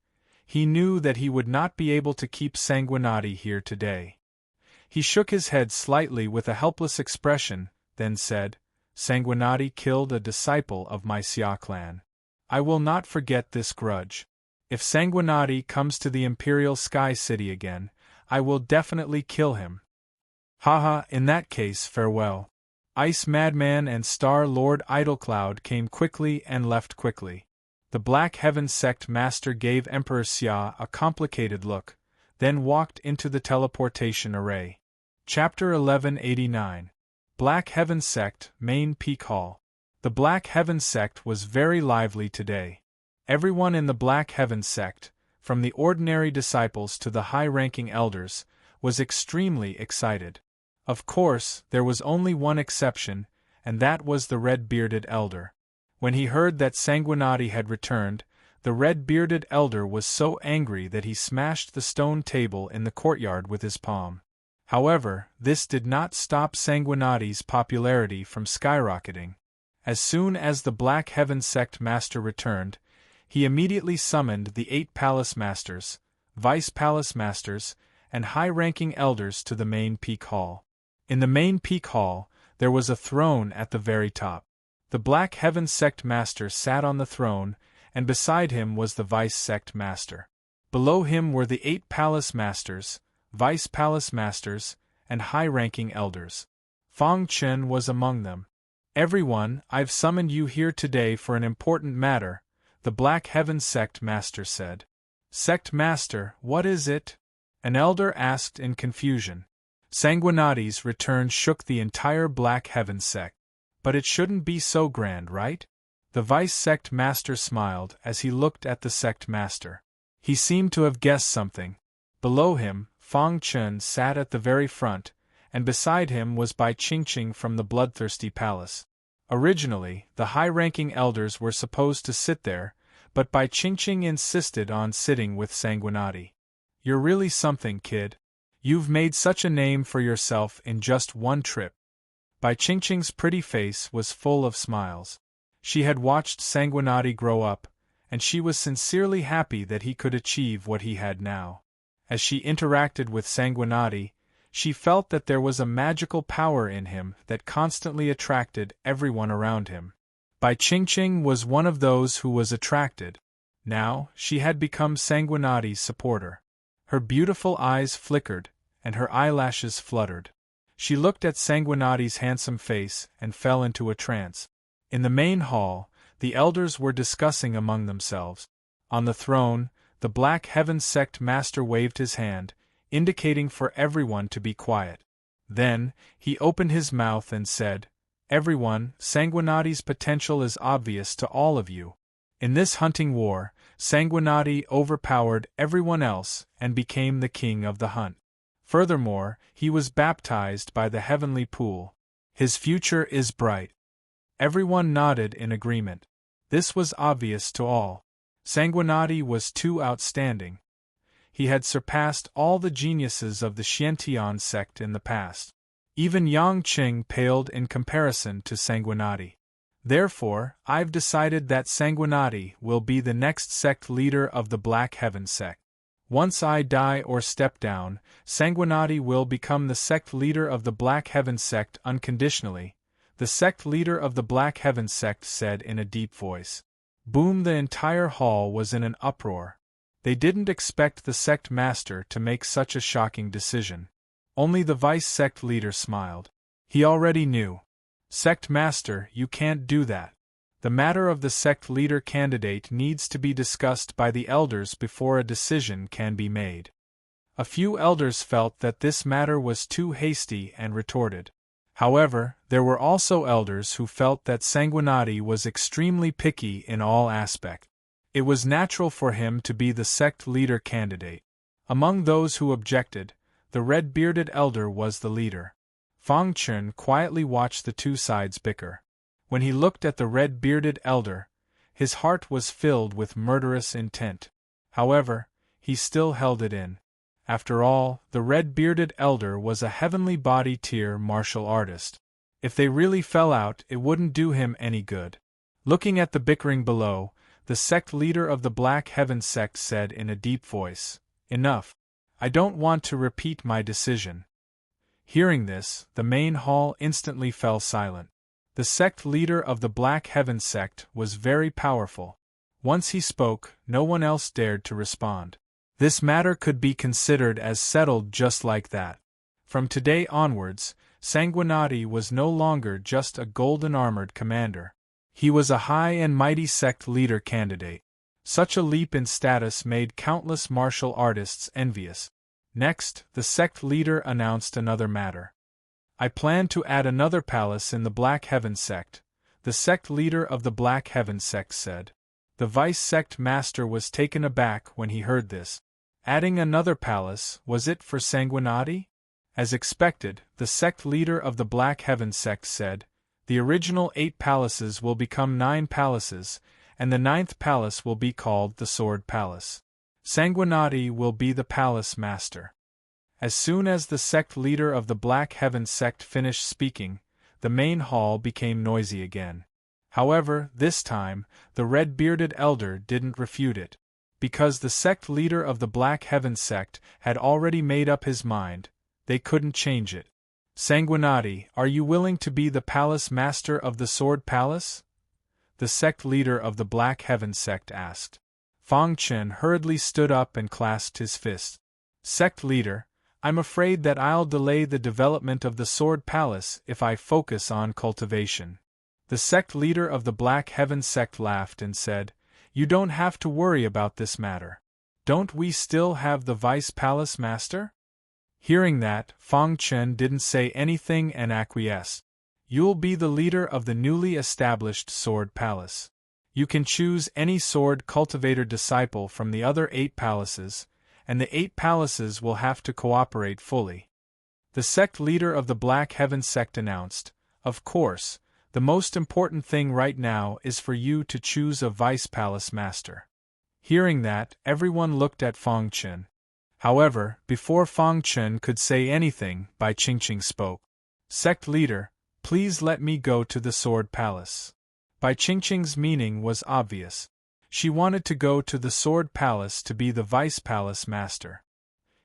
he knew that he would not be able to keep Sanguinati here today. He shook his head slightly with a helpless expression, then said, Sanguinati killed a disciple of my Xia clan. I will not forget this grudge. If Sanguinati comes to the Imperial Sky City again, I will definitely kill him. Haha, in that case, farewell. Ice Madman and Star Lord Idlecloud came quickly and left quickly. The Black Heaven Sect Master gave Emperor Xia a complicated look, then walked into the teleportation array. Chapter 1189. Black Heaven Sect, Main Peak Hall. The Black Heaven Sect was very lively today. Everyone in the Black Heaven Sect, from the ordinary disciples to the high-ranking elders, was extremely excited. Of course, there was only one exception, and that was the red-bearded elder. When he heard that Sanguinati had returned, the red-bearded elder was so angry that he smashed the stone table in the courtyard with his palm. However, this did not stop Sanguinati's popularity from skyrocketing. As soon as the Black Heaven Sect Master returned, he immediately summoned the 8 Palace Masters, vice palace masters, and high-ranking elders to the main peak hall. In the main peak hall, there was a throne at the very top. The Black Heaven Sect Master sat on the throne, and beside him was the Vice Sect Master. Below him were the 8 Palace Masters, Vice Palace Masters, and high-ranking elders. Fong Chen was among them. "Everyone, I've summoned you here today for an important matter," the Black Heaven Sect Master said. "Sect Master, what is it?" an elder asked in confusion. Sanguinati's return shook the entire Black Heaven Sect. "But it shouldn't be so grand, right?" The Vice Sect Master smiled as he looked at the Sect Master. He seemed to have guessed something. Below him, Fong Chen sat at the very front, and beside him was Bai Qingqing from the Bloodthirsty Palace. Originally, the high-ranking elders were supposed to sit there, but Bai Qingqing insisted on sitting with Sanguinati. "You're really something, kid. You've made such a name for yourself in just one trip." Bai Qingqing's pretty face was full of smiles. She had watched Sanguinati grow up, and she was sincerely happy that he could achieve what he had now. As she interacted with Sanguinati, she felt that there was a magical power in him that constantly attracted everyone around him. Bai Qingqing was one of those who was attracted. Now, she had become Sanguinati's supporter. Her beautiful eyes flickered, and her eyelashes fluttered. She looked at Sanguinati's handsome face and fell into a trance. In the main hall, the elders were discussing among themselves. On the throne, the Black Heaven Sect Master waved his hand, indicating for everyone to be quiet. Then, he opened his mouth and said, "Everyone, Sanguinati's potential is obvious to all of you. In this hunting war, Sanguinati overpowered everyone else and became the king of the hunt. Furthermore, he was baptized by the heavenly pool. His future is bright." Everyone nodded in agreement. This was obvious to all. Sanguinati was too outstanding. He had surpassed all the geniuses of the Xiantian sect in the past. Even Yang Qing paled in comparison to Sanguinati. Therefore, I've decided that Sanguinati will be the next sect leader of the Black Heaven sect. Once I die or step down, Sanguinati will become the sect leader of the Black Heaven sect unconditionally, the sect leader of the Black Heaven sect said in a deep voice. Boom! The entire hall was in an uproar. They didn't expect the sect master to make such a shocking decision. Only the vice sect leader smiled. He already knew. "Sect master, you can't do that. The matter of the sect leader candidate needs to be discussed by the elders before a decision can be made." A few elders felt that this matter was too hasty and retorted. However, there were also elders who felt that Sanguinati was extremely picky in all aspects. It was natural for him to be the sect leader candidate. Among those who objected, the red-bearded elder was the leader. Fong Chen quietly watched the two sides bicker. When he looked at the red-bearded elder, his heart was filled with murderous intent. However, he still held it in. After all, the red-bearded elder was a heavenly body tier martial artist. If they really fell out, it wouldn't do him any good. Looking at the bickering below, the sect leader of the Black Heaven sect said in a deep voice, "Enough. I don't want to repeat my decision." Hearing this, the main hall instantly fell silent. The sect leader of the Black Heaven sect was very powerful. Once he spoke, no one else dared to respond. This matter could be considered as settled just like that. From today onwards, Sanguinati was no longer just a golden-armored commander. He was a high and mighty sect leader candidate. Such a leap in status made countless martial artists envious. Next, the sect leader announced another matter. "I plan to add another palace in the Black Heaven sect," the sect leader of the Black Heaven sect said. The vice sect master was taken aback when he heard this. Adding another palace, was it for Sanguinati? As expected, the sect leader of the Black Heaven sect said, "The original 8 palaces will become 9 palaces, and the 9th palace will be called the Sword Palace. Sanguinati will be the palace master." As soon as the sect leader of the Black Heaven sect finished speaking, the main hall became noisy again. However, this time, the red-bearded elder didn't refute it. Because the sect leader of the Black Heaven sect had already made up his mind, they couldn't change it. Sanguinati, are you willing to be the palace master of the Sword Palace? The sect leader of the Black Heaven sect asked. Fang Chen hurriedly stood up and clasped his fists. Sect leader, I'm afraid that I'll delay the development of the Sword Palace if I focus on cultivation. The sect leader of the Black Heaven sect laughed and said, You don't have to worry about this matter. Don't we still have the Vice Palace Master? Hearing that, Fang Chen didn't say anything and acquiesced. You'll be the leader of the newly established Sword Palace. You can choose any sword cultivator disciple from the other 8 palaces, and the 8 palaces will have to cooperate fully. The sect leader of the Black Heaven sect announced, Of course, the most important thing right now is for you to choose a Vice Palace Master. Hearing that, everyone looked at Fang Chen. However, before Fang Chen could say anything, Bai Qingqing spoke. Sect leader, please let me go to the Sword Palace. Bai Qingqing's meaning was obvious. She wanted to go to the Sword Palace to be the Vice Palace Master.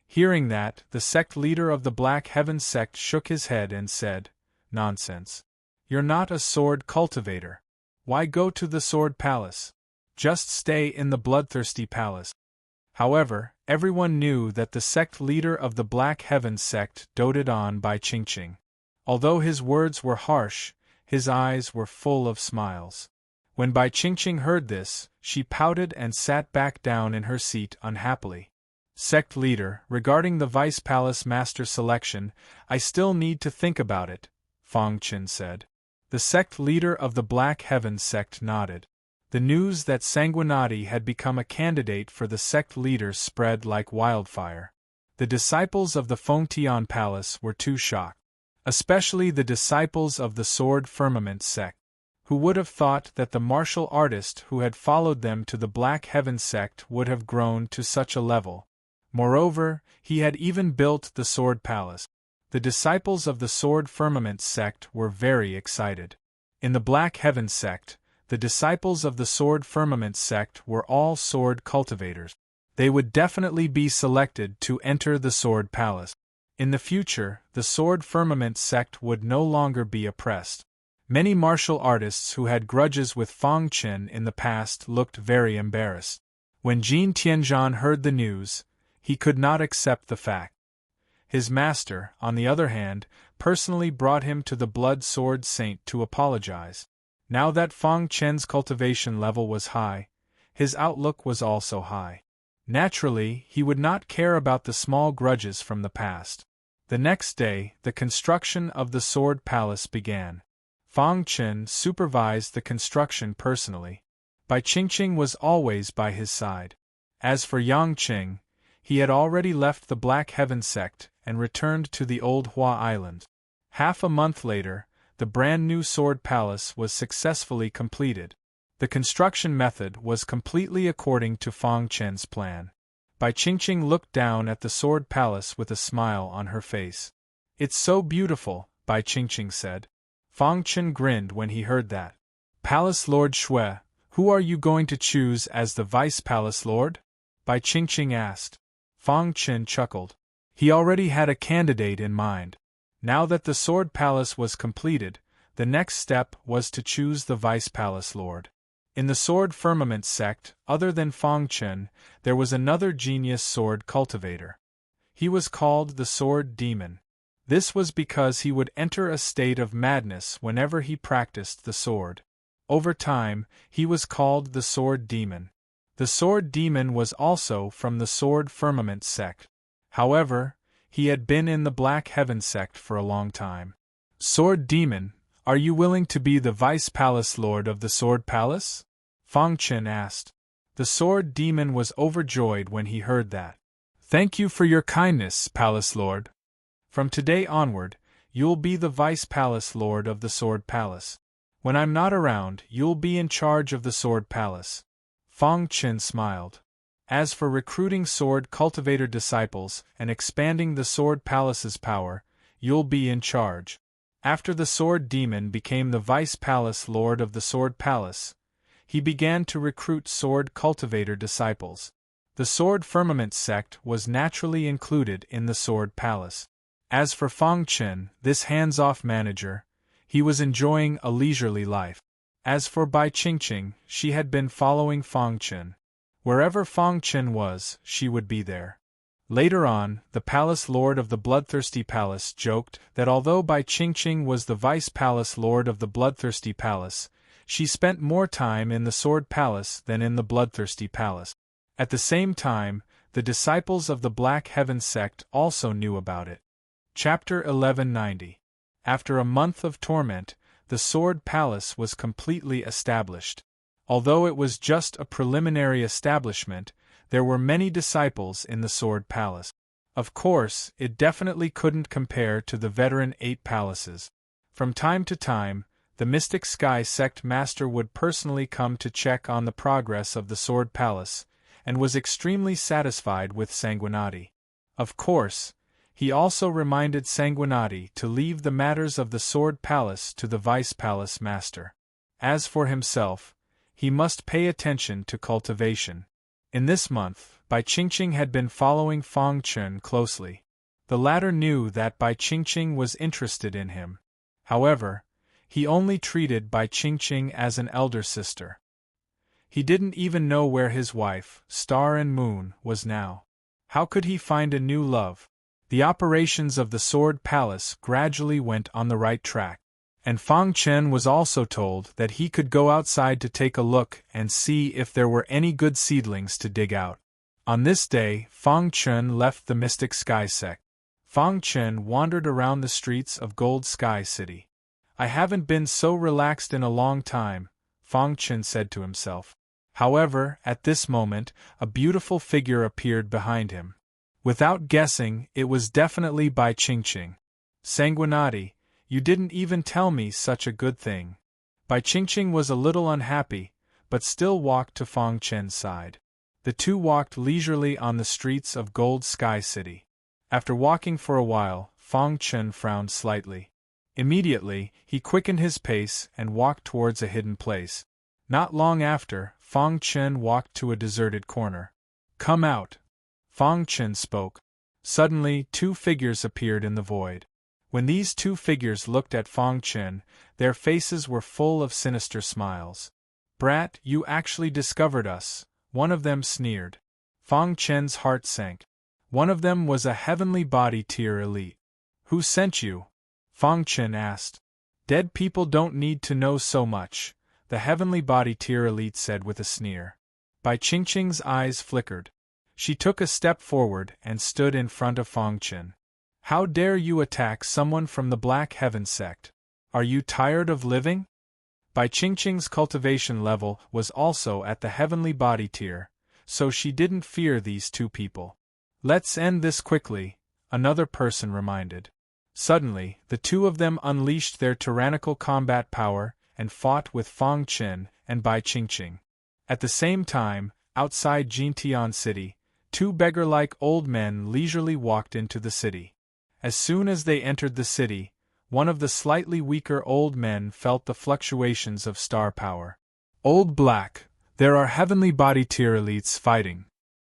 Hearing that, the sect leader of the Black Heaven sect shook his head and said, Nonsense. You're not a sword cultivator. Why go to the Sword Palace? Just stay in the Bloodthirsty Palace. However, everyone knew that the sect leader of the Black Heaven sect doted on Bai Qingqing. Although his words were harsh, his eyes were full of smiles. When Bai Qingqing heard this, she pouted and sat back down in her seat unhappily. Sect leader, regarding the Vice Palace Master selection, I still need to think about it, Fang Chen said. The sect leader of the Black Heaven sect nodded. The news that Sanguinati had become a candidate for the sect leader spread like wildfire. The disciples of the Fengtian Palace were too shocked. Especially the disciples of the Sword Firmament sect. Who would have thought that the martial artist who had followed them to the Black Heaven sect would have grown to such a level? Moreover, he had even built the Sword Palace. The disciples of the Sword Firmament sect were very excited. In the Black Heaven sect, the disciples of the Sword Firmament sect were all sword cultivators. They would definitely be selected to enter the Sword Palace. In the future, the Sword Firmament sect would no longer be oppressed. Many martial artists who had grudges with Fang Chen in the past looked very embarrassed. When Jin Tianzhan heard the news, he could not accept the fact. His master, on the other hand, personally brought him to the Blood Sword Saint to apologize. Now that Fang Chen's cultivation level was high, his outlook was also high. Naturally, he would not care about the small grudges from the past. The next day, the construction of the Sword Palace began. Fang Chen supervised the construction personally. Bai Qingqing was always by his side. As for Yang Qing, he had already left the Black Heaven sect and returned to the old Hua Island. Half a month later, the brand new Sword Palace was successfully completed. The construction method was completely according to Fang Chen's plan. Bai Qingqing looked down at the Sword Palace with a smile on her face. It's so beautiful, Bai Qingqing said. Fang Chen grinned when he heard that. Palace Lord Shui, who are you going to choose as the Vice Palace Lord? Bai Qingqing asked. Fang Chen chuckled. He already had a candidate in mind. Now that the Sword Palace was completed, the next step was to choose the Vice Palace Lord. In the Sword Firmament sect, other than Fang Chen, there was another genius sword cultivator. He was called the Sword Demon. This was because he would enter a state of madness whenever he practiced the sword. Over time, he was called the Sword Demon. The Sword Demon was also from the Sword Firmament sect. However, he had been in the Black Heaven sect for a long time. Sword Demon, are you willing to be the Vice Palace Lord of the Sword Palace? Fang Chen asked. The Sword Demon was overjoyed when he heard that. Thank you for your kindness, Palace Lord. From today onward, you'll be the Vice Palace Lord of the Sword Palace. When I'm not around, you'll be in charge of the Sword Palace. Fang Chen smiled. As for recruiting sword cultivator disciples and expanding the Sword Palace's power, you'll be in charge. After the Sword Demon became the Vice Palace Lord of the Sword Palace, he began to recruit sword cultivator disciples. The Sword Firmament sect was naturally included in the Sword Palace. As for Fang Chen, this hands-off manager, he was enjoying a leisurely life. As for Bai Qingqing, she had been following Fang Chen. Wherever Fang Chen was, she would be there. Later on, the Palace Lord of the Bloodthirsty Palace joked that although Bai Qingqing was the Vice Palace Lord of the Bloodthirsty Palace, she spent more time in the Sword Palace than in the Bloodthirsty Palace. At the same time, the disciples of the Black Heaven sect also knew about it. Chapter 1190. After a month of torment, the Sword Palace was completely established. Although it was just a preliminary establishment, there were many disciples in the Sword Palace. Of course, it definitely couldn't compare to the veteran 8 palaces. From time to time, the Mystic Sky Sect Master would personally come to check on the progress of the Sword Palace, and was extremely satisfied with Sanguinati. Of course, he also reminded Sanguinati to leave the matters of the Sword Palace to the Vice Palace Master. As for himself, he must pay attention to cultivation. In this month, Bai Qingqing had been following Fang Chen closely. The latter knew that Bai Qingqing was interested in him. However, he only treated Bai Qingqing as an elder sister. He didn't even know where his wife, Star and Moon, was now. How could he find a new love? The operations of the Sword Palace gradually went on the right track, and Fang Chen was also told that he could go outside to take a look and see if there were any good seedlings to dig out. On this day, Fang Chen left the Mystic Sky Sect. Fang Chen wandered around the streets of Gold Sky City. I haven't been so relaxed in a long time, Fang Chen said to himself. However, at this moment, a beautiful figure appeared behind him. Without guessing, it was definitely Bai Qingqing. Sanguinati, you didn't even tell me such a good thing. Bai Qingqing was a little unhappy, but still walked to Fang Chen's side. The two walked leisurely on the streets of Gold Sky City. After walking for a while, Fang Chen frowned slightly. Immediately, he quickened his pace and walked towards a hidden place. Not long after, Fang Chen walked to a deserted corner. Come out. Fang Chen spoke. Suddenly, 2 figures appeared in the void. When these 2 figures looked at Fang Chen, their faces were full of sinister smiles. Brat, you actually discovered us, one of them sneered. Fang Chen's heart sank. One of them was a heavenly body tier elite. Who sent you? Fang Chen asked. Dead people don't need to know so much, the heavenly body tier elite said with a sneer. Bai Qingqing's eyes flickered. She took a step forward and stood in front of Fang Chen. How dare you attack someone from the Black Heaven sect? Are you tired of living? Bai Qingqing's cultivation level was also at the heavenly body tier, so she didn't fear these 2 people. Let's end this quickly, another person reminded. Suddenly, the 2 of them unleashed their tyrannical combat power and fought with Fang Chen and Bai Qingqing. At the same time, outside Jintian City, 2 beggar-like old men leisurely walked into the city. As soon as they entered the city, one of the slightly weaker old men felt the fluctuations of star power. Old Black, there are heavenly body tier elites fighting.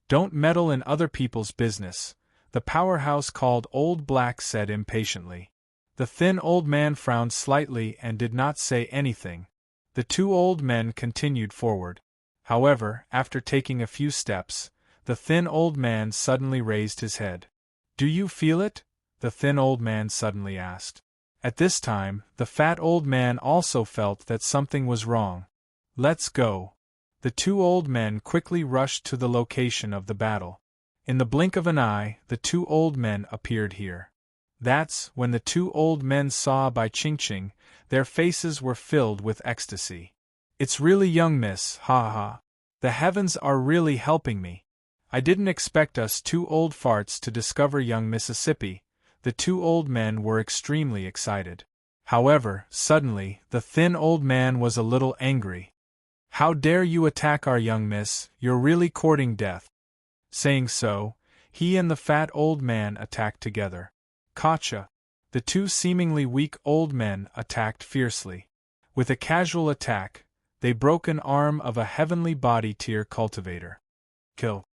Don't meddle in other people's business, the powerhouse called Old Black said impatiently. The thin old man frowned slightly and did not say anything. The 2 old men continued forward. However, after taking a few steps, the thin old man suddenly raised his head. Do you feel it? The thin old man suddenly asked. At this time, the fat old man also felt that something was wrong. Let's go. The 2 old men quickly rushed to the location of the battle. In the blink of an eye, the 2 old men appeared here. That's when the 2 old men saw Bai Qingqing, their faces were filled with ecstasy. It's really young miss, ha ha. The heavens are really helping me. I didn't expect us 2 old farts to discover young Mississippi. The 2 old men were extremely excited. However, suddenly, the thin old man was a little angry. How dare you attack our young miss, you're really courting death. Saying so, he and the fat old man attacked together. Gotcha! The 2 seemingly weak old men attacked fiercely. With a casual attack, they broke an arm of a heavenly body tier cultivator. Kill.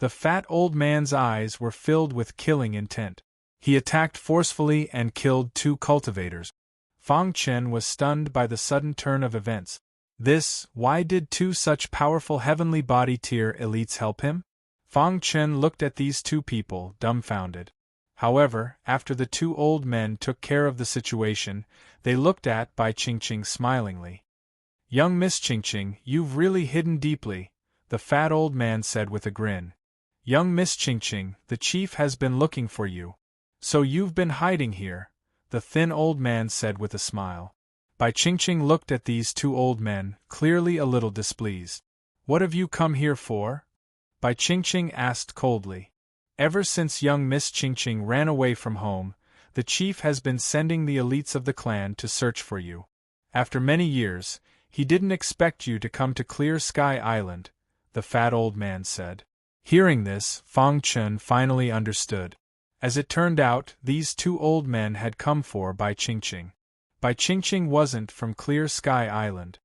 The fat old man's eyes were filled with killing intent. He attacked forcefully and killed 2 cultivators. Fang Chen was stunned by the sudden turn of events. Why did 2 such powerful heavenly body tier elites help him? Fang Chen looked at these 2 people, dumbfounded. However, after the 2 old men took care of the situation, they looked at Bai Qingqing smilingly. "Young Miss Qingqing, you've really hidden deeply," the fat old man said with a grin. "Young Miss Qingqing, the chief has been looking for you. So you've been hiding here," the thin old man said with a smile. Bai Qingqing looked at these 2 old men, clearly a little displeased. "What have you come here for?" Bai Qingqing asked coldly. "Ever since young Miss Qingqing ran away from home, the chief has been sending the elites of the clan to search for you. After many years, he didn't expect you to come to Clear Sky Island," the fat old man said. Hearing this, Fang Chen finally understood. As it turned out, these 2 old men had come for Bai Qingqing. Bai Qingqing wasn't from Clear Sky Island.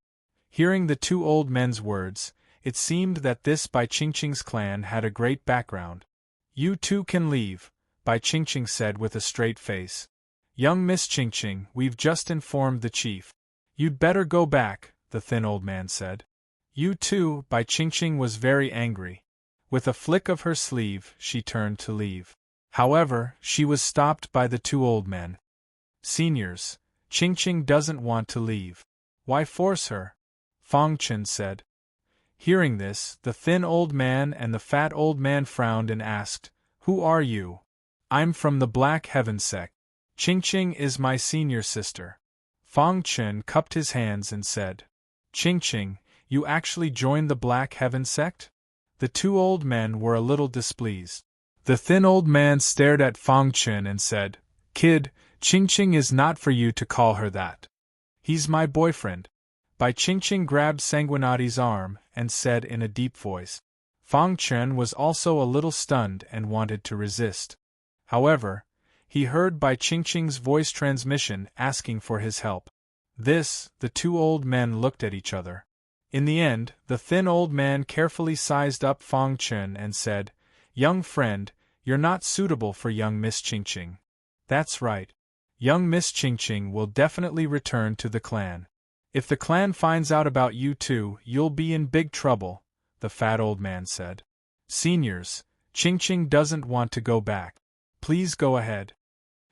Hearing the 2 old men's words, it seemed that this Bai Qingqing's clan had a great background. "You 2 can leave," Bai Qingqing said with a straight face. "Young Miss Qingqing, we've just informed the chief. You'd better go back," the thin old man said. "You too," Bai Qingqing was very angry. With a flick of her sleeve, she turned to leave. However, she was stopped by the 2 old men. "Seniors, Qingqing doesn't want to leave. Why force her?" Fang Chen said. Hearing this, the thin old man and the fat old man frowned and asked, "Who are you?" "I'm from the Black Heaven sect. Qingqing is my senior sister." Fang Chen cupped his hands and said, "Qingqing, you actually joined the Black Heaven sect?" The 2 old men were a little displeased. The thin old man stared at Fang Chen and said, "Kid, Qingqing is not for you to call her that. He's my boyfriend." Bai Qingqing grabbed Sanguinati's arm and said in a deep voice. Fang Chen was also a little stunned and wanted to resist. However, he heard Bai Qingqing's voice transmission asking for his help. The 2 old men looked at each other. In the end, the thin old man carefully sized up Fang Chen and said, "Young friend, you're not suitable for young Miss Qingqing." "That's right. Young Miss Qingqing will definitely return to the clan. If the clan finds out about you 2, you'll be in big trouble," the fat old man said. "Seniors, Qingqing doesn't want to go back. Please go ahead."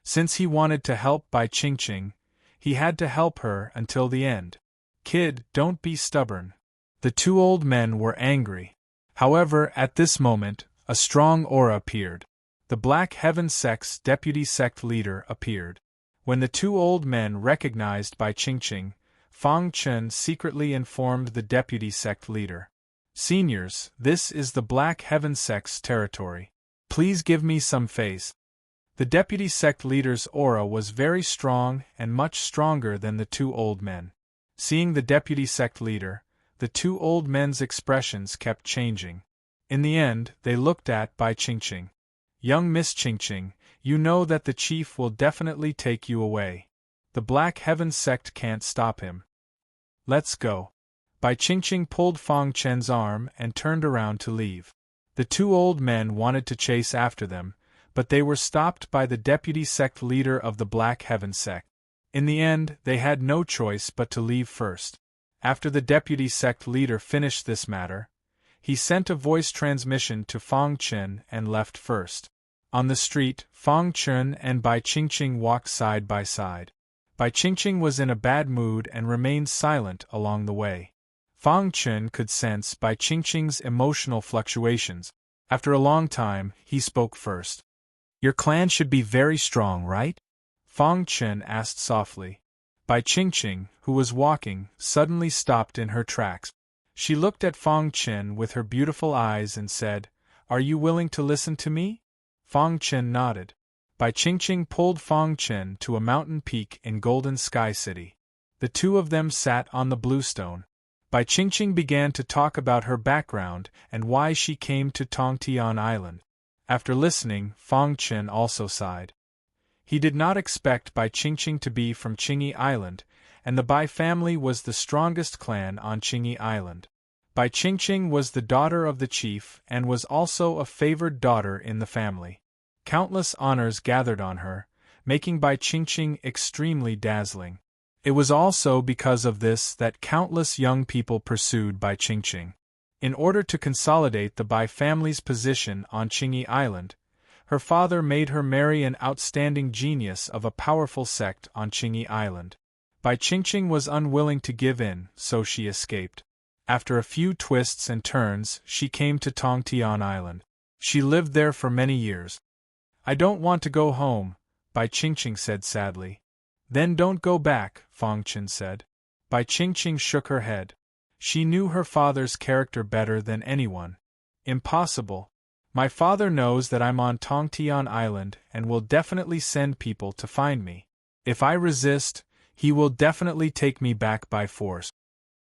Since he wanted to help Bai Qingqing, he had to help her until the end. "Kid, don't be stubborn." The 2 old men were angry. However, at this moment, a strong aura appeared. The Black Heaven sect's deputy sect leader appeared. When the 2 old men recognized Bai Qingqing, Fang Chen secretly informed the deputy sect leader. "Seniors, this is the Black Heaven sect's territory. Please give me some face." The deputy sect leader's aura was very strong and much stronger than the 2 old men. Seeing the deputy sect leader, the 2 old men's expressions kept changing. In the end, they looked at Bai Qingqing. "Young Miss Qingqing, you know that the chief will definitely take you away. The Black Heaven sect can't stop him. Let's go." Bai Qingqing pulled Fang Chen's arm and turned around to leave. The 2 old men wanted to chase after them, but they were stopped by the deputy sect leader of the Black Heaven sect. In the end, they had no choice but to leave first. After the deputy sect leader finished this matter, he sent a voice transmission to Fang Chen and left first. On the street, Fang Chen and Bai Qingqing walked side by side. Bai Qingqing was in a bad mood and remained silent along the way. Fang Chen could sense Bai Qingqing's emotional fluctuations. After a long time, he spoke first. "Your clan should be very strong, right?" Fang Chen asked softly. Bai Qingqing, who was walking, suddenly stopped in her tracks. She looked at Fang Chen with her beautiful eyes and said, "Are you willing to listen to me?" Fang Chen nodded. Bai Qingqing pulled Fang Chen to a mountain peak in Golden Sky City. The 2 of them sat on the bluestone. Bai Qingqing began to talk about her background and why she came to Tongtian Island. After listening, Fang Chen also sighed. He did not expect Bai Qingqing to be from Qingyi Island, and the Bai family was the strongest clan on Qingyi Island. Bai Qingqing was the daughter of the chief and was also a favored daughter in the family. Countless honors gathered on her, making Bai Qingqing extremely dazzling. It was also because of this that countless young people pursued Bai Qingqing. In order to consolidate the Bai family's position on Qingyi Island, her father made her marry an outstanding genius of a powerful sect on Qingyi Island. Bai Qingqing was unwilling to give in, so she escaped. After a few twists and turns, she came to Tongtian Island. She lived there for many years. "I don't want to go home," Bai Qingqing said sadly. "Then don't go back," Fangchen said. Bai Qingqing shook her head. She knew her father's character better than anyone. "Impossible. My father knows that I'm on Tongtian Island and will definitely send people to find me. If I resist, he will definitely take me back by force."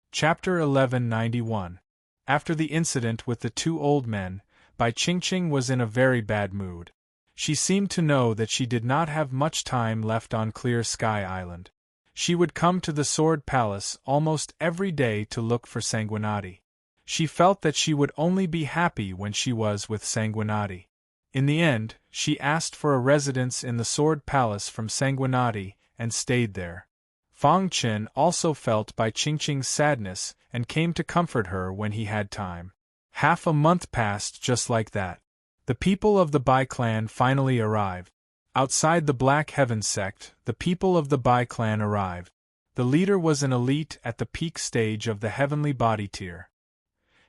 Chapter 1191. After the incident with the two old men, Bai Qingqing was in a very bad mood. She seemed to know that she did not have much time left on Clear Sky Island. She would come to the Sword Palace almost every day to look for Sanguinati. She felt that she would only be happy when she was with Sanguinati. In the end, she asked for a residence in the Sword Palace from Sanguinati and stayed there. Fang Chen also felt Bai Qingqing's sadness and came to comfort her when he had time. Half a month passed just like that. The people of the Bai clan finally arrived. Outside the Black Heaven sect, the people of the Bai clan arrived. The leader was an elite at the peak stage of the heavenly body tier.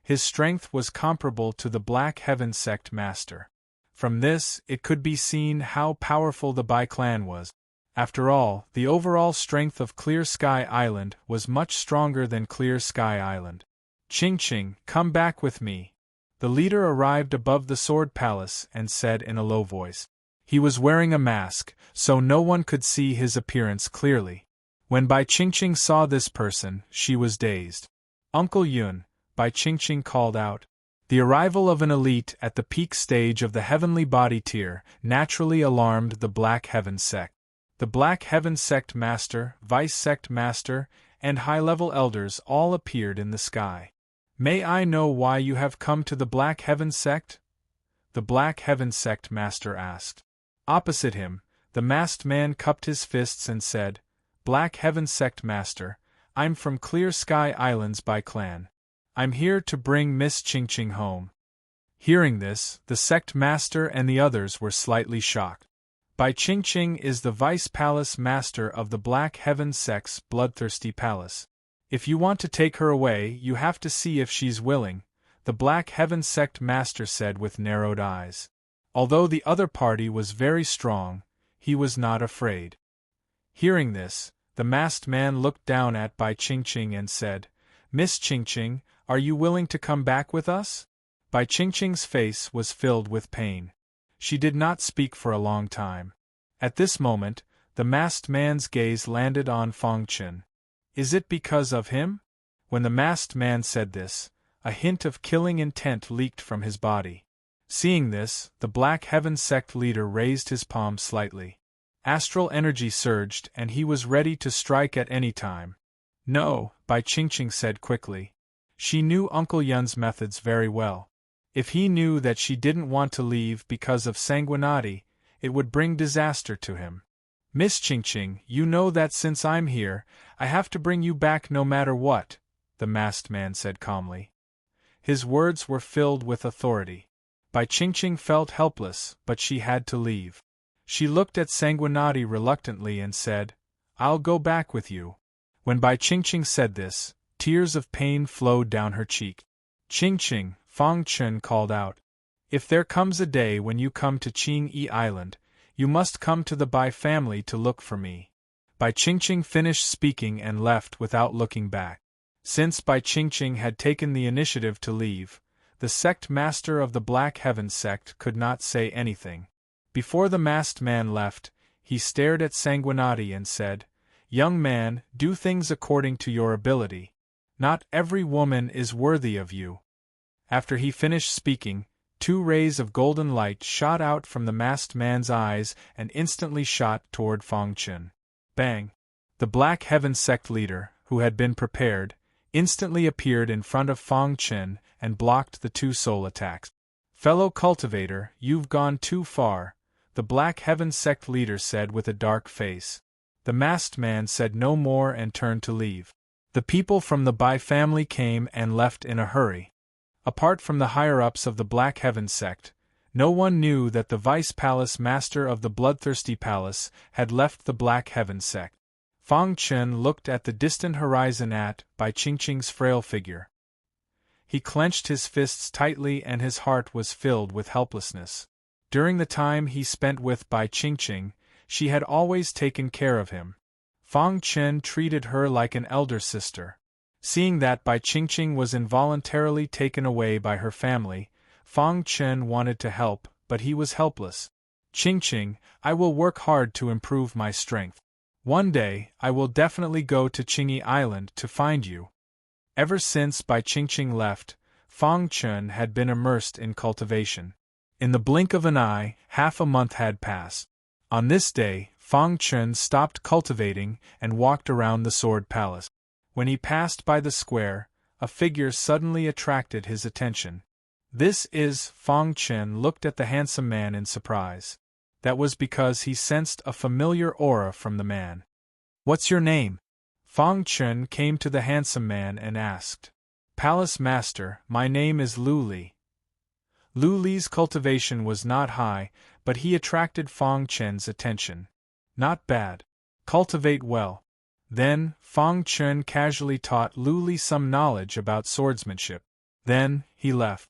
His strength was comparable to the Black Heaven sect master. From this, it could be seen how powerful the Bai clan was. After all, the overall strength of Clear Sky Island was much stronger than Clear Sky Island. "Qingqing, come back with me." The leader arrived above the Sword Palace and said in a low voice. He was wearing a mask, so no one could see his appearance clearly. When Bai Qingqing saw this person, she was dazed. "Uncle Yun," Bai Qingqing called out. The arrival of an elite at the peak stage of the heavenly body tier naturally alarmed the Black Heaven sect. The Black Heaven sect master, vice sect master, and high-level elders all appeared in the sky. "May I know why you have come to the Black Heaven sect?" the Black Heaven sect master asked. Opposite him, the masked man cupped his fists and said, "Black Heaven sect master, I'm from Clear Sky Islands Bai clan. I'm here to bring Miss Qingqing home." Hearing this, the sect master and the others were slightly shocked. Bai Qingqing is the vice palace master of the Black Heaven sect's bloodthirsty palace. "If you want to take her away, you have to see if she's willing," the Black Heaven sect master said with narrowed eyes. Although the other party was very strong, he was not afraid. Hearing this, the masked man looked down at Bai Qingqing and said, "Miss Qingqing, are you willing to come back with us?" Bai Qingqing's face was filled with pain. She did not speak for a long time. At this moment, the masked man's gaze landed on Fang Chen. "Is it because of him?" When the masked man said this, a hint of killing intent leaked from his body. Seeing this, the Black Heaven sect leader raised his palm slightly. Astral energy surged and he was ready to strike at any time. "No," Bai Qingqing said quickly. She knew Uncle Yun's methods very well. If he knew that she didn't want to leave because of Sanguinati, it would bring disaster to him. "Miss Qingqing, you know that since I'm here, I have to bring you back no matter what," the masked man said calmly. His words were filled with authority. Bai Qingqing felt helpless, but she had to leave. She looked at Sanguinati reluctantly and said, "I'll go back with you." When Bai Qingqing said this, tears of pain flowed down her cheek. "Qingqing," Fang Chen called out. "If there comes a day when you come to Qingyi Island, you must come to the Bai family to look for me." Bai Qingqing finished speaking and left without looking back. Since Bai Qingqing had taken the initiative to leave, the sect master of the Black Heaven sect could not say anything. Before the masked man left, he stared at Sanguinati and said, "Young man, do things according to your ability. Not every woman is worthy of you." After he finished speaking, 2 rays of golden light shot out from the masked man's eyes and instantly shot toward Fang Chen. Bang! The Black Heaven sect leader, who had been prepared, instantly appeared in front of Fang Chen and blocked the two soul attacks. "Fellow cultivator, you've gone too far," the Black Heaven sect leader said with a dark face. The masked man said no more and turned to leave. The people from the Bai family came and left in a hurry. Apart from the higher-ups of the Black Heaven sect, no one knew that the Vice Palace Master of the Bloodthirsty Palace had left the Black Heaven sect. Fang Chen looked at the distant horizon at Bai Qingqing's frail figure. He clenched his fists tightly and his heart was filled with helplessness. During the time he spent with Bai Qingqing, she had always taken care of him. Fang Chen treated her like an elder sister. Seeing that Bai Qingqing was involuntarily taken away by her family, Fang Chen wanted to help, but he was helpless. "Qingqing, I will work hard to improve my strength. One day, I will definitely go to Qingyi Island to find you." Ever since Bai Qingqing left, Fang Chen had been immersed in cultivation. In the blink of an eye, half a month had passed. On this day, Fang Chen stopped cultivating and walked around the Sword Palace. When he passed by the square, a figure suddenly attracted his attention. "This is," Fang Chen looked at the handsome man in surprise. That was because he sensed a familiar aura from the man. "What's your name?" Fang Chen came to the handsome man and asked. "Palace Master, my name is Lu Li." Lu Li's cultivation was not high, but he attracted Fang Chen's attention. "Not bad. Cultivate well." Then, Fang Chen casually taught Lu Li some knowledge about swordsmanship. Then, he left.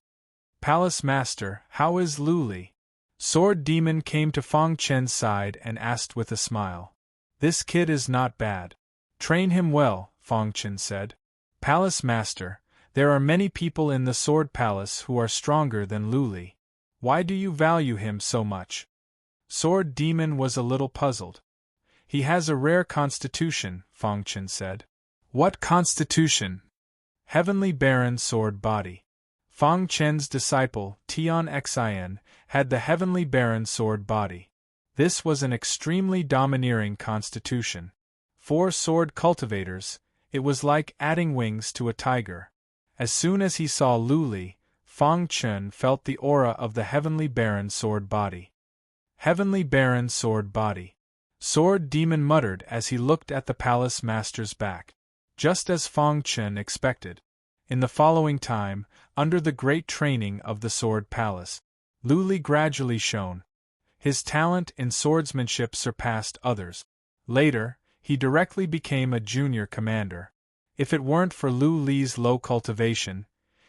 "Palace Master, how is Lu Li?" Sword Demon came to Fang Chen's side and asked with a smile. "This kid is not bad. Train him well," Fang Chen said. "Palace Master, there are many people in the Sword Palace who are stronger than Lu Li. Why do you value him so much?" Sword Demon was a little puzzled. "He has a rare constitution," Fang Chen said. "What constitution?" "Heavenly Baron Sword Body." Fang Chen's disciple, Tian Xin, had the Heavenly Baron Sword Body. This was an extremely domineering constitution. For sword cultivators, it was like adding wings to a tiger. As soon as he saw Lu Li, Fang Chen felt the aura of the Heavenly Baron Sword Body. Heavenly Baron Sword Body. Sword Demon muttered as he looked at the Palace Master's back. Just as Fang Chen expected. In the following time, under the great training of the Sword Palace, Lu Li gradually shone. His talent in swordsmanship surpassed others. Later, he directly became a junior commander. If it weren't for Lu Li's low cultivation,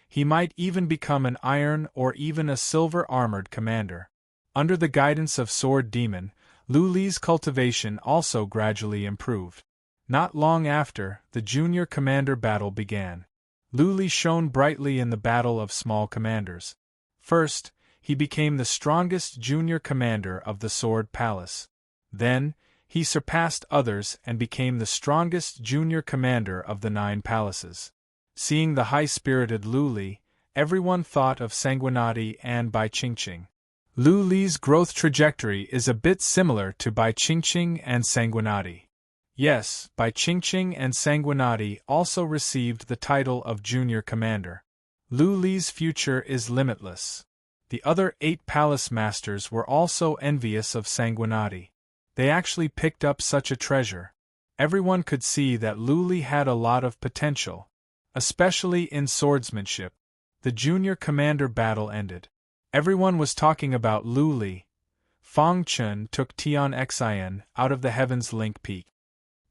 he might even become an iron or even a silver-armored commander. Under the guidance of Sword Demon, Lu Li's cultivation also gradually improved. Not long after, the junior commander battle began. Lu Li shone brightly in the battle of small commanders. First, he became the strongest junior commander of the Sword Palace. Then, he surpassed others and became the strongest junior commander of the 9 palaces. Seeing the high-spirited Lu Li, everyone thought of Sanguinati and Bai Qingqing. Lu Li's growth trajectory is a bit similar to Bai Qingqing and Sanguinati. Yes, Bai Qingqing and Sanguinati also received the title of junior commander. Lu Li's future is limitless. The other 8 palace masters were also envious of Sanguinati. They actually picked up such a treasure. Everyone could see that Lu Li had a lot of potential, especially in swordsmanship. The junior commander battle ended. Everyone was talking about Lu Li. Fang Chen took Tian Xin out of the Heaven's Link Peak.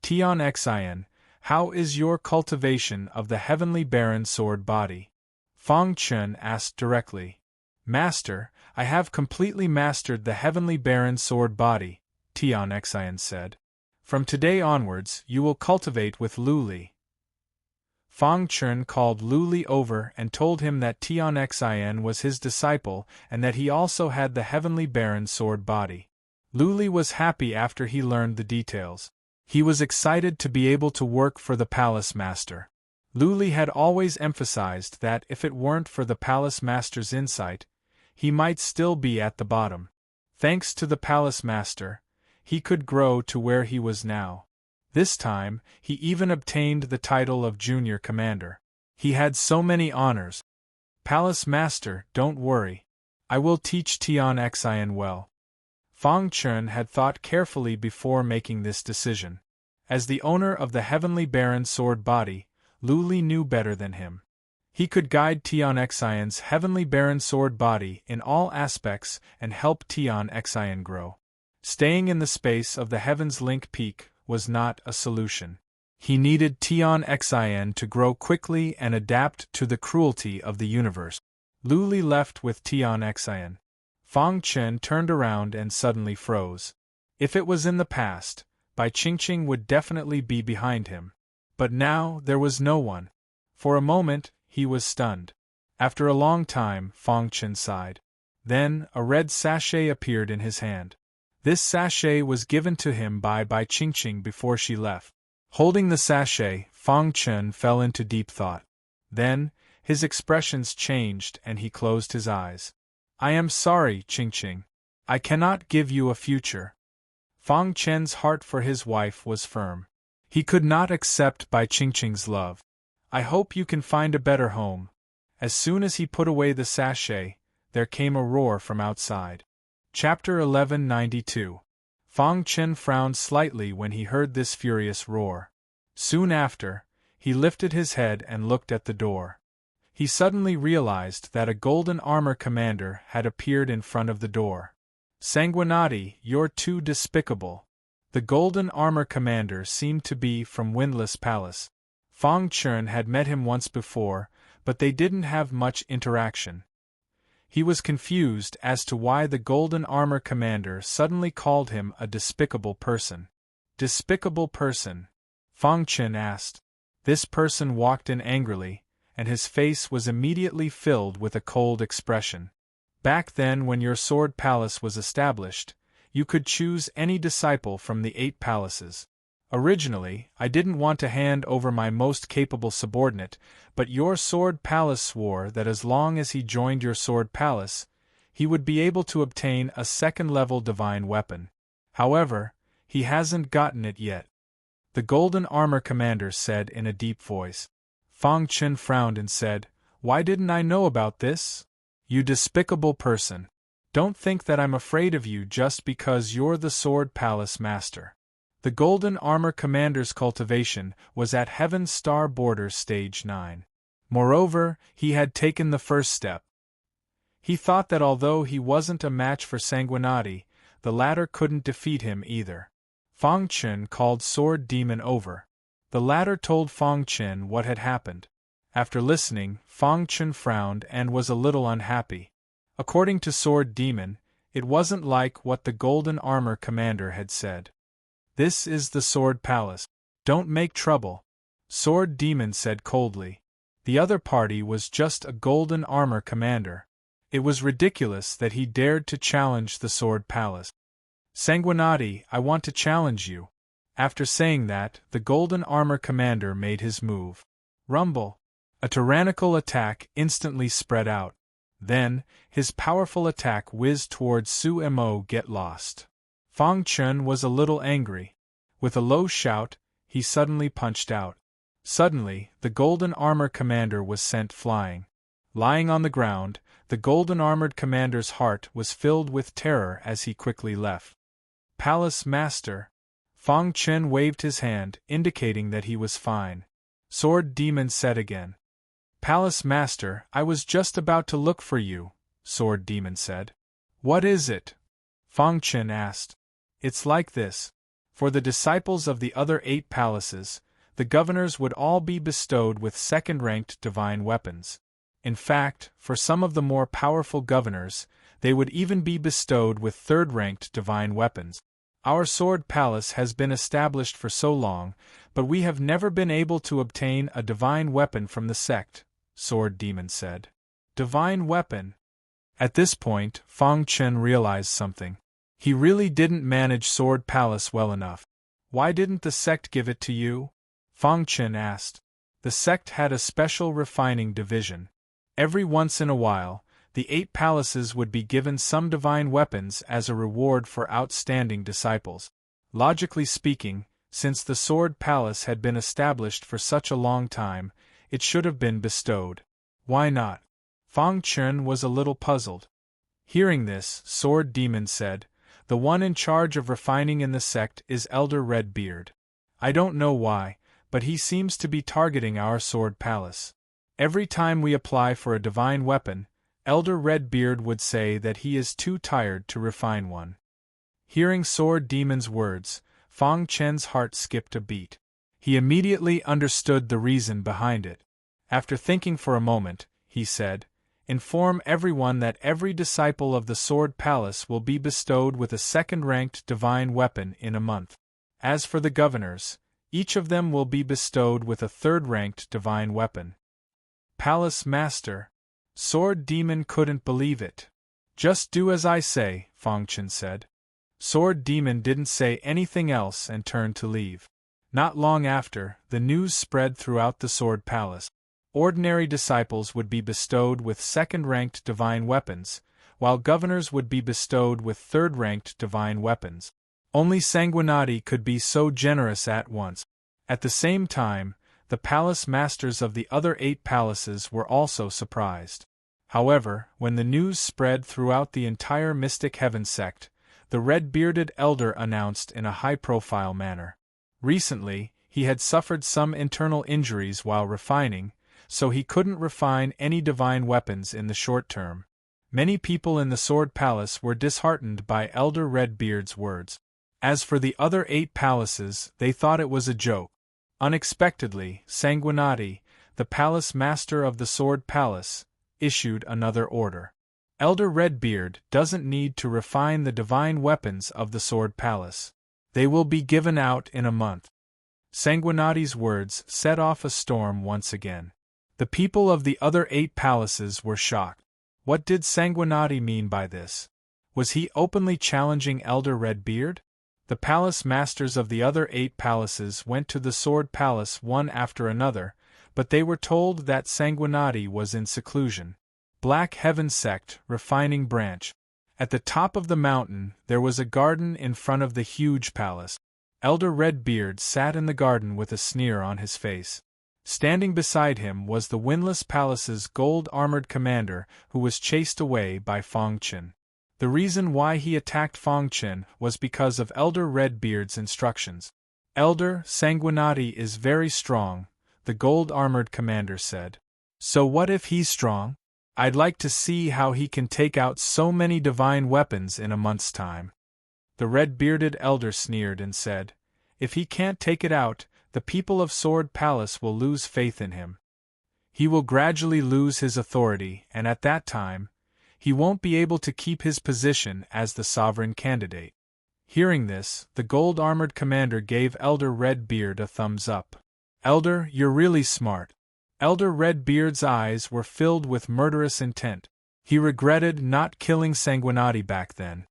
"Tian Xin, how is your cultivation of the Heavenly Baron Sword Body?" Fang Chen asked directly. "Master, I have completely mastered the Heavenly Baron Sword Body," Tian Xin said. "From today onwards, you will cultivate with Lu Li." Fang Chen called Lu Li over and told him that Tian Xin was his disciple and that he also had the Heavenly Baron Sword Body. Lu Li was happy after he learned the details. He was excited to be able to work for the Palace Master. Lu Li had always emphasized that if it weren't for the Palace Master's insight, he might still be at the bottom. Thanks to the Palace Master, he could grow to where he was now. This time, he even obtained the title of junior commander. He had so many honors. Palace Master, don't worry. I will teach Tian Xian well. Fang Chun had thought carefully before making this decision. As the owner of the Heavenly Baron sword body, Lu Li knew better than him. He could guide Tian Xian's Heavenly Baron sword body in all aspects and help Tian Xian grow. Staying in the space of the Heaven's Link Peak was not a solution. He needed Tian Xian to grow quickly and adapt to the cruelty of the universe. Lu Li left with Tian Xian. Fang Chen turned around and suddenly froze. If it was in the past, Bai Qingqing would definitely be behind him. But now there was no one. For a moment, he was stunned. After a long time, Fang Chen sighed. Then, a red sachet appeared in his hand. This sachet was given to him by Bai Qingqing before she left. Holding the sachet, Fang Chen fell into deep thought. Then, his expressions changed and he closed his eyes. I am sorry, Qingqing. I cannot give you a future. Fang Chen's heart for his wife was firm. He could not accept Bai Qingqing's love. I hope you can find a better home. As soon as he put away the sachet, there came a roar from outside. Chapter 1192. Fang Chen frowned slightly when he heard this furious roar. Soon after, he lifted his head and looked at the door. He suddenly realized that a golden armor commander had appeared in front of the door. Sanguinati, you're too despicable. The golden armor commander seemed to be from Windless Palace. Fang Chen had met him once before, but they didn't have much interaction. He was confused as to why the golden armor commander suddenly called him a despicable person. Despicable person? Fang Chen asked. This person walked in angrily, and his face was immediately filled with a cold expression. Back then, when your sword palace was established, you could choose any disciple from the 8 palaces. Originally, I didn't want to hand over my most capable subordinate, but your sword palace swore that as long as he joined your sword palace, he would be able to obtain a second-level divine weapon. However, he hasn't gotten it yet. The golden armor commander said in a deep voice. Fang Chen frowned and said, Why didn't I know about this? You despicable person. Don't think that I'm afraid of you just because you're the sword palace master. The golden armor commander's cultivation was at Heaven's Star Borders Stage 9. Moreover, he had taken the first step. He thought that although he wasn't a match for Sanguinati, the latter couldn't defeat him either. Fang Chen called Sword Demon over. The latter told Fang Chen what had happened. After listening, Fang Chen frowned and was a little unhappy. According to Sword Demon, it wasn't like what the golden armor commander had said. This is the Sword Palace. Don't make trouble, Sword Demon said coldly. The other party was just a golden armor commander. It was ridiculous that he dared to challenge the Sword Palace. Sanguinati, I want to challenge you. After saying that, the golden armor commander made his move. Rumble. A tyrannical attack instantly spread out. Then, his powerful attack whizzed towards Su Mo. Get lost. Fang Chen was a little angry. With a low shout, he suddenly punched out. Suddenly, the golden armor commander was sent flying. Lying on the ground, the golden armored commander's heart was filled with terror as he quickly left. Palace Master. Fang Chen waved his hand, indicating that he was fine. Sword Demon said again. Palace Master, I was just about to look for you, Sword Demon said. What is it? Fang Chen asked. It's like this. For the disciples of the other 8 palaces, the governors would all be bestowed with second-ranked divine weapons. In fact, for some of the more powerful governors, they would even be bestowed with third-ranked divine weapons. Our sword palace has been established for so long, but we have never been able to obtain a divine weapon from the sect, Sword Demon said. Divine weapon? At this point, Fang Chen realized something. He really didn't manage Sword Palace well enough. Why didn't the sect give it to you? Fang Chen asked. The sect had a special refining division. Every once in a while, the 8 palaces would be given some divine weapons as a reward for outstanding disciples. Logically speaking, Since the Sword Palace had been established for such a long time, it should have been bestowed. Why not? Fang Chen was a little puzzled. Hearing this, Sword Demon said, "The one in charge of refining in the sect is Elder Redbeard. I don't know why, but he seems to be targeting our Sword Palace. Every time we apply for a divine weapon, Elder Redbeard would say that he is too tired to refine one." Hearing Sword Demon's words, Fang Chen's heart skipped a beat. He immediately understood the reason behind it. After thinking for a moment, he said, "Inform everyone that every disciple of the Sword Palace will be bestowed with a second-ranked divine weapon in a month. As for the governors, each of them will be bestowed with a third-ranked divine weapon." Palace Master. Sword Demon couldn't believe it. "Just do as I say," Fang Chen said. Sword Demon didn't say anything else and turned to leave. Not long after, the news spread throughout the Sword Palace. Ordinary disciples would be bestowed with second-ranked divine weapons, while governors would be bestowed with third-ranked divine weapons. Only Sanguinati could be so generous at once. At the same time, the palace masters of the other 8 palaces were also surprised. However, when the news spread throughout the entire Mystic Heaven sect, the red-bearded elder announced in a high-profile manner. Recently, he had suffered some internal injuries while refining, so he couldn't refine any divine weapons in the short term. Many people in the Sword Palace were disheartened by Elder Redbeard's words. As for the other 8 palaces, they thought it was a joke. Unexpectedly, Sanguinati, the palace master of the Sword Palace, issued another order. Elder Redbeard doesn't need to refine the divine weapons of the Sword Palace. They will be given out in a month. Sanguinati's words set off a storm once again. The people of the other 8 palaces were shocked. What did Sanguinati mean by this? Was he openly challenging Elder Redbeard? The palace masters of the other 8 palaces went to the Sword Palace one after another, but they were told that Sanguinati was in seclusion. Black Heaven Sect, Refining Branch. At the top of the mountain, there was a garden in front of the huge palace. Elder Redbeard sat in the garden with a sneer on his face. Standing beside him was the Windless Palace's gold-armored commander, who was chased away by Fang Chen. The reason why he attacked Fang Chen was because of Elder Redbeard's instructions. "Elder Sanguinati is very strong," the gold-armored commander said. "So what if he's strong? I'd like to see how he can take out so many divine weapons in a month's time." The red-bearded elder sneered and said, "If he can't take it out, the people of Sword Palace will lose faith in him. He will gradually lose his authority, and at that time, he won't be able to keep his position as the sovereign candidate." Hearing this, the gold-armored commander gave Elder Redbeard a thumbs up. "Elder, you're really smart." Elder Redbeard's eyes were filled with murderous intent. He regretted not killing Sanguinati back then.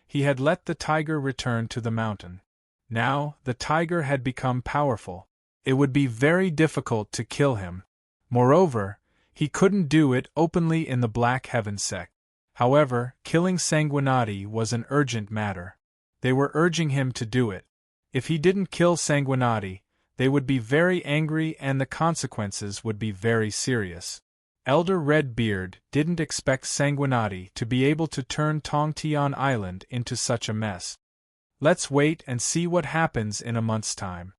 He had let the tiger return to the mountain. Now, the tiger had become powerful. It would be very difficult to kill him. Moreover, he couldn't do it openly in the Black Heaven sect. However, killing Sanguinati was an urgent matter. They were urging him to do it. If he didn't kill Sanguinati, they would be very angry and the consequences would be very serious. Elder Redbeard didn't expect Sanguinati to be able to turn Tongtian Island into such a mess. Let's wait and see what happens in a month's time.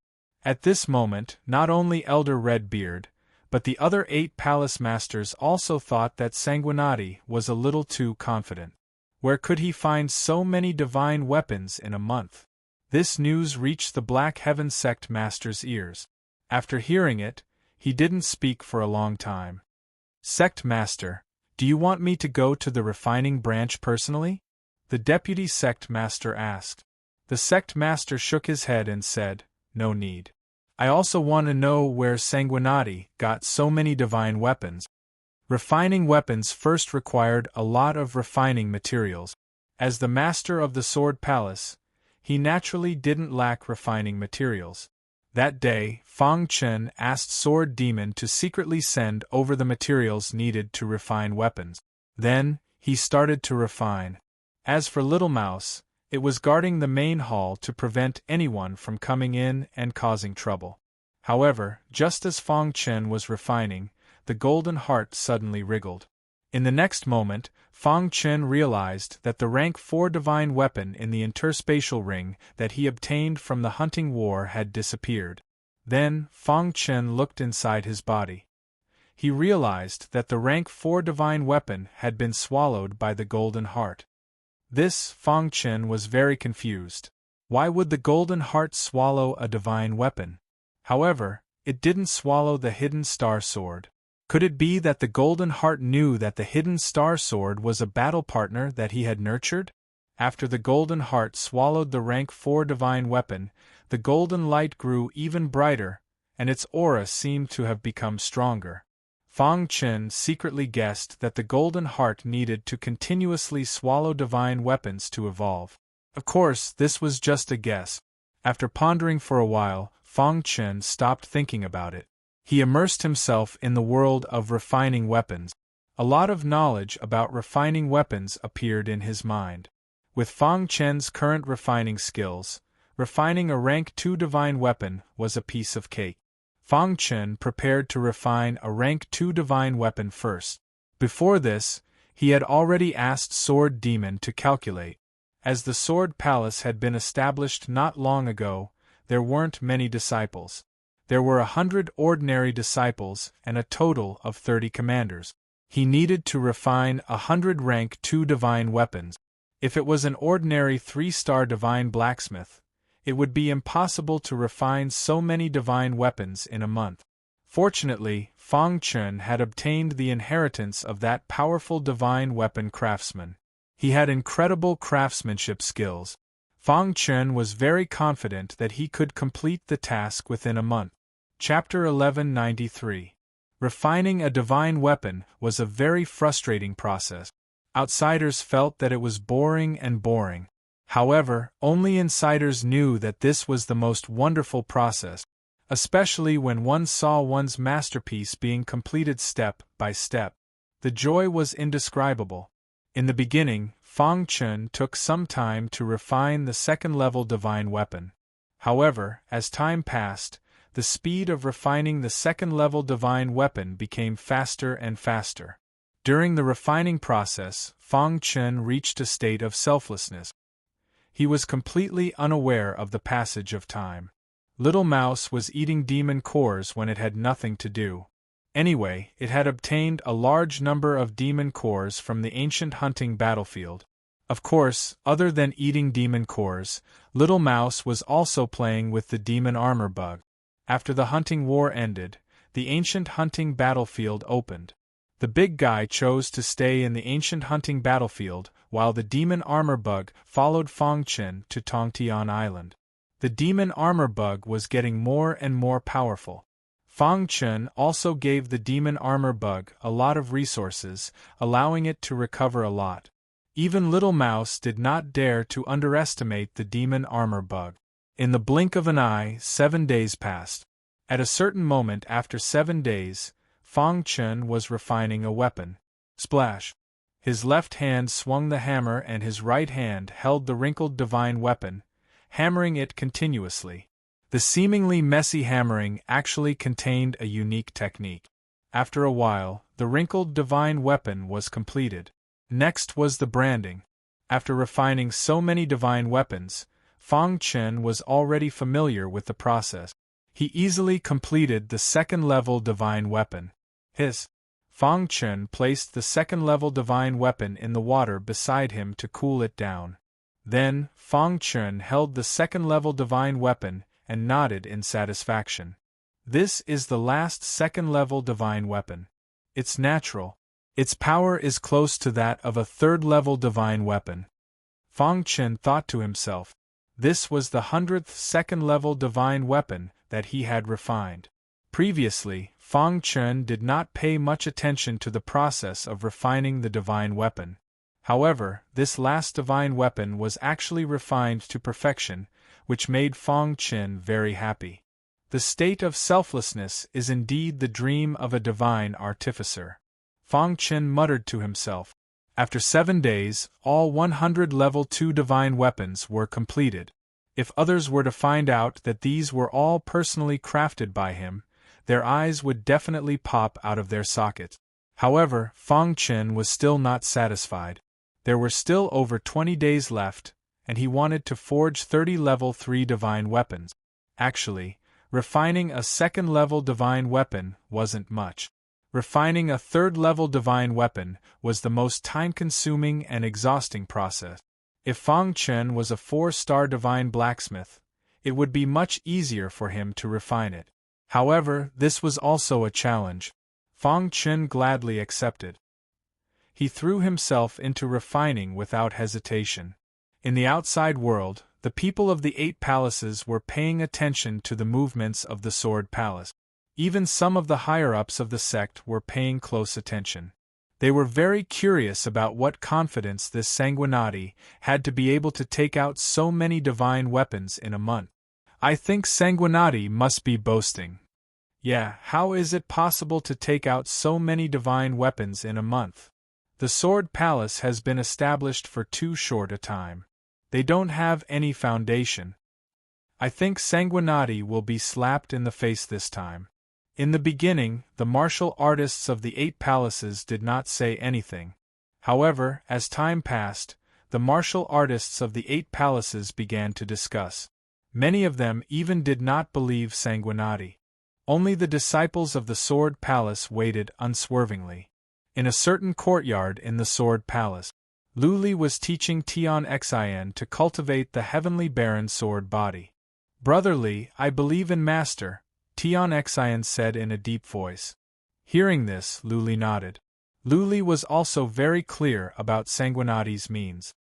At this moment, not only Elder Redbeard, but the other 8 palace masters also thought that Sanguinati was a little too confident. Where could he find so many divine weapons in a month? This news reached the Black Heaven sect master's ears. After hearing it, he didn't speak for a long time. "Sect master, do you want me to go to the refining branch personally?" the deputy sect master asked. The sect master shook his head and said, "No need. I also want to know where Sanguinati got so many divine weapons." Refining weapons first required a lot of refining materials. As the master of the Sword Palace, he naturally didn't lack refining materials. That day, Fang Chen asked Sword Demon to secretly send over the materials needed to refine weapons. Then, he started to refine. As for Little Mouse, It was guarding the main hall to prevent anyone from coming in and causing trouble. However, just as Fang Chen was refining, the golden heart suddenly wriggled. In the next moment, Fang Chen realized that the rank 4 divine weapon in the interspatial ring that he obtained from the hunting war had disappeared. Then, Fang Chen looked inside his body. He realized that the rank 4 divine weapon had been swallowed by the golden heart. This, Fang Chen was very confused. Why would the golden heart swallow a divine weapon? However, it didn't swallow the hidden star sword. Could it be that the golden heart knew that the hidden star sword was a battle partner that he had nurtured? After the golden heart swallowed the rank 4 divine weapon, the golden light grew even brighter, and its aura seemed to have become stronger. Fang Chen secretly guessed that the golden heart needed to continuously swallow divine weapons to evolve. Of course, this was just a guess. After pondering for a while, Fang Chen stopped thinking about it. He immersed himself in the world of refining weapons. A lot of knowledge about refining weapons appeared in his mind. With Fang Chen's current refining skills, refining a rank 2 divine weapon was a piece of cake. Fang Chen prepared to refine a rank 2 divine weapon first. Before this, he had already asked Sword Demon to calculate. As the Sword Palace had been established not long ago, there weren't many disciples. There were 100 ordinary disciples and a total of 30 commanders. He needed to refine 100 rank 2 divine weapons. If it was an ordinary 3-star divine blacksmith, it would be impossible to refine so many divine weapons in a month. Fortunately, Fang Chen had obtained the inheritance of that powerful divine weapon craftsman. He had incredible craftsmanship skills. Fang Chen was very confident that he could complete the task within a month. Chapter 1193. Refining a divine weapon was a very frustrating process. Outsiders felt that it was boring. However, only insiders knew that this was the most wonderful process, especially when one saw one's masterpiece being completed step by step. The joy was indescribable. In the beginning, Fang Chen took some time to refine the 2nd-level divine weapon. However, as time passed, the speed of refining the 2nd-level divine weapon became faster and faster. During the refining process, Fang Chen reached a state of selflessness. He was completely unaware of the passage of time. Little Mouse was eating demon cores when it had nothing to do. Anyway, it had obtained a large number of demon cores from the ancient hunting battlefield. Of course, other than eating demon cores, Little Mouse was also playing with the demon armor bug. After the hunting war ended, the ancient hunting battlefield opened. The big guy chose to stay in the ancient hunting battlefield, while the demon armor bug followed Fang Chen to Tongtian Island. The demon armor bug was getting more and more powerful. Fang Chen also gave the demon armor bug a lot of resources, allowing it to recover a lot. Even Little Mouse did not dare to underestimate the demon armor bug. In the blink of an eye, 7 days passed. At a certain moment after 7 days, Fang Chen was refining a weapon. Splash! His left hand swung the hammer and his right hand held the wrinkled divine weapon, hammering it continuously. The seemingly messy hammering actually contained a unique technique. After a while, the wrinkled divine weapon was completed. Next was the branding. After refining so many divine weapons, Fang Chen was already familiar with the process. He easily completed the 2nd-level divine weapon. Fang Chen placed the 2nd-level divine weapon in the water beside him to cool it down. Then, Fang Chen held the 2nd-level divine weapon and nodded in satisfaction. This is the last 2nd-level divine weapon. It's natural. Its power is close to that of a 3rd-level divine weapon. Fang Chen thought to himself. This was the 100th 2nd-level divine weapon that he had refined. Previously, Fang Chen did not pay much attention to the process of refining the divine weapon. However, this last divine weapon was actually refined to perfection, which made Fang Chen very happy. The state of selflessness is indeed the dream of a divine artificer. Fang Chen muttered to himself. After 7 days, all 100 level 2 divine weapons were completed. If others were to find out that these were all personally crafted by him, their eyes would definitely pop out of their sockets. However, Feng Chen was still not satisfied. There were still over 20 days left, and he wanted to forge 30 level 3 divine weapons. Actually, refining a second-level divine weapon wasn't much. Refining a third-level divine weapon was the most time-consuming and exhausting process. If Feng Chen was a 4-star divine blacksmith, it would be much easier for him to refine it. However, this was also a challenge. Feng Chen gladly accepted. He threw himself into refining without hesitation. In the outside world, the people of the 8 palaces were paying attention to the movements of the Sword Palace. Even some of the higher-ups of the sect were paying close attention. They were very curious about what confidence this Sanguinati had to be able to take out so many divine weapons in a month. I think Sanguinati must be boasting. Yeah, how is it possible to take out so many divine weapons in a month? The Sword Palace has been established for too short a time. They don't have any foundation. I think Sanguinati will be slapped in the face this time. In the beginning, the martial artists of the 8 palaces did not say anything. However, as time passed, the martial artists of the 8 palaces began to discuss. Many of them even did not believe Sanguinati. Only the disciples of the Sword Palace waited unswervingly. In a certain courtyard in the Sword Palace, Lu Li was teaching Tian Xin to cultivate the heavenly Baron sword body. "Brother Li, I believe in Master," Tian Xin said in a deep voice. Hearing this, Lu Li nodded. Lu Li was also very clear about Sanguinati's means.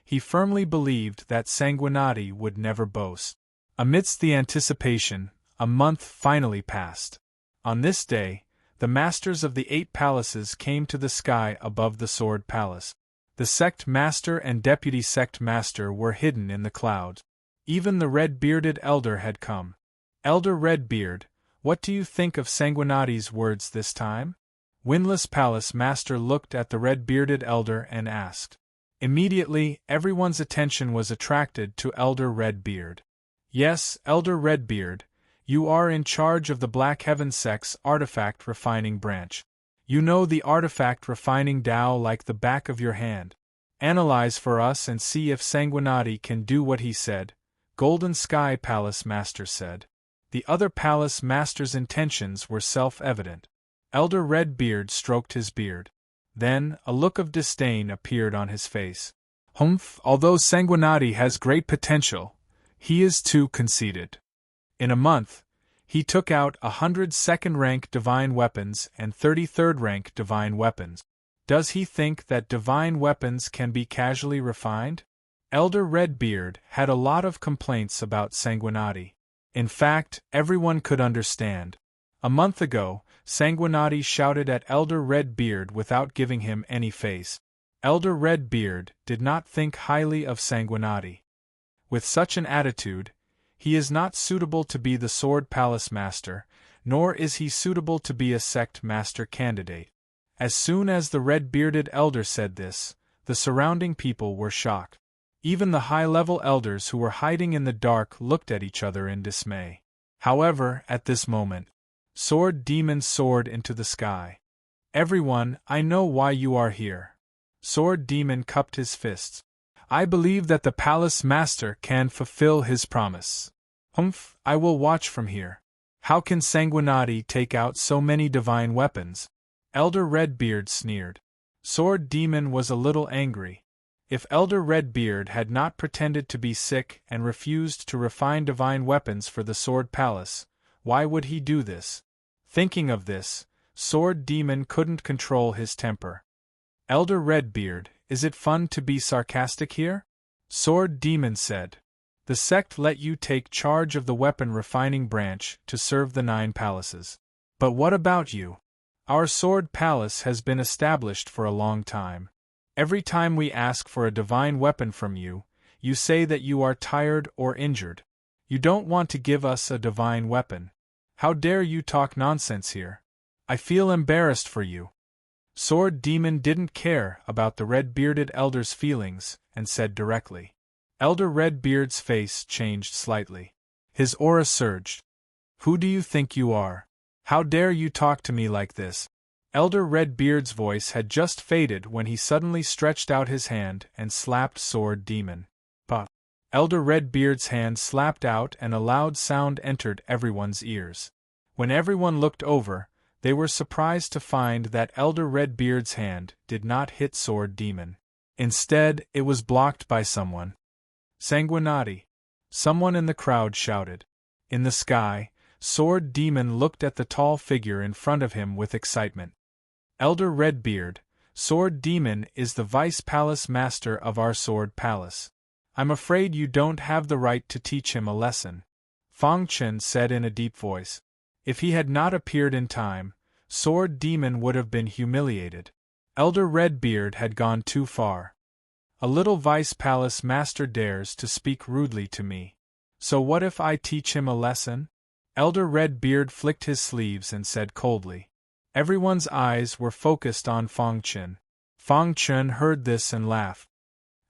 He firmly believed that Sanguinati would never boast. Amidst the anticipation, a month finally passed. On this day, the masters of the 8 palaces came to the sky above the Sword Palace. The sect master and deputy sect master were hidden in the clouds. Even the red-bearded elder had come. "Elder Redbeard, what do you think of Sanguinati's words this time?" Windless Palace Master looked at the red-bearded elder and asked. Immediately, everyone's attention was attracted to Elder Redbeard. "Yes, Elder Redbeard, you are in charge of the Black Heaven sect's artifact refining branch. You know the artifact refining Dao like the back of your hand. Analyze for us and see if Sanguinati can do what he said," Golden Sky Palace Master said. The other palace master's intentions were self-evident. Elder Redbeard stroked his beard. Then, a look of disdain appeared on his face. Although Sanguinati has great potential, he is too conceited. In a month, he took out 100 second-rank divine weapons and 33rd-rank divine weapons. Does he think that divine weapons can be casually refined? Elder Redbeard had a lot of complaints about Sanguinati. In fact, everyone could understand. A month ago, Sanguinati shouted at Elder Redbeard without giving him any face. Elder Redbeard did not think highly of Sanguinati. With such an attitude, he is not suitable to be the Sword Palace Master, nor is he suitable to be a sect master candidate. As soon as the red-bearded elder said this, the surrounding people were shocked. Even the high-level elders who were hiding in the dark looked at each other in dismay. However, at this moment, Sword Demon soared into the sky. "Everyone, I know why you are here." Sword Demon cupped his fists. "I believe that the Palace Master can fulfill his promise. I will watch from here. How can Sanguinati take out so many divine weapons?" Elder Redbeard sneered. Sword Demon was a little angry. If Elder Redbeard had not pretended to be sick and refused to refine divine weapons for the Sword Palace, why would he do this? Thinking of this, Sword Demon couldn't control his temper. "Elder Redbeard, is it fun to be sarcastic here?" Sword Demon said. "The sect let you take charge of the weapon refining branch to serve the 9 palaces. But what about you? Our Sword Palace has been established for a long time. Every time we ask for a divine weapon from you, you say that you are tired or injured. You don't want to give us a divine weapon. How dare you talk nonsense here? I feel embarrassed for you." Sword Demon didn't care about the red-bearded elder's feelings, and said directly. Elder Redbeard's face changed slightly. His aura surged. Who do you think you are? How dare you talk to me like this? Elder Redbeard's voice had just faded when he suddenly stretched out his hand and slapped Sword Demon. Puff. Elder Redbeard's hand slapped out and a loud sound entered everyone's ears. When everyone looked over, they were surprised to find that Elder Redbeard's hand did not hit Sword Demon. Instead, it was blocked by someone. Sanguinati! Someone in the crowd shouted. In the sky, Sword Demon looked at the tall figure in front of him with excitement. Elder Redbeard, Sword Demon is the Vice Palace Master of our Sword Palace. I'm afraid you don't have the right to teach him a lesson, Fang Chen said in a deep voice. If he had not appeared in time, Sword Demon would have been humiliated. Elder Redbeard had gone too far. A little Vice Palace Master dares to speak rudely to me. So what if I teach him a lesson? Elder Redbeard flicked his sleeves and said coldly. Everyone's eyes were focused on Fang Chen. Fang Chen heard this and laughed.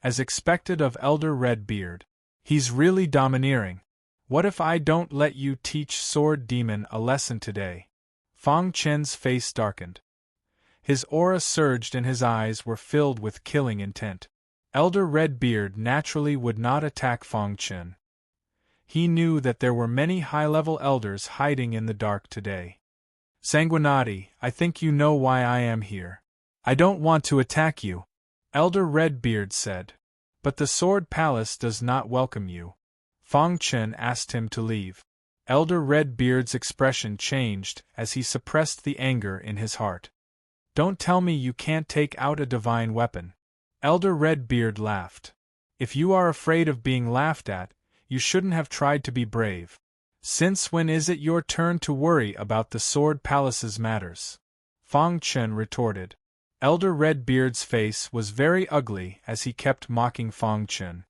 As expected of Elder Redbeard. He's really domineering. What if I don't let you teach Sword Demon a lesson today? Fang Chen's face darkened. His aura surged and his eyes were filled with killing intent. Elder Redbeard naturally would not attack Fang Chen. He knew that there were many high-level elders hiding in the dark today. Sanguinati, I think you know why I am here. I don't want to attack you, Elder Redbeard said. But the Sword Palace does not welcome you. Fang Chen asked him to leave. Elder Redbeard's expression changed as he suppressed the anger in his heart. Don't tell me you can't take out a divine weapon. Elder Redbeard laughed. If you are afraid of being laughed at, you shouldn't have tried to be brave. Since when is it your turn to worry about the Sword Palace's matters? Fang Chen retorted. Elder Redbeard's face was very ugly as he kept mocking Fang Chen.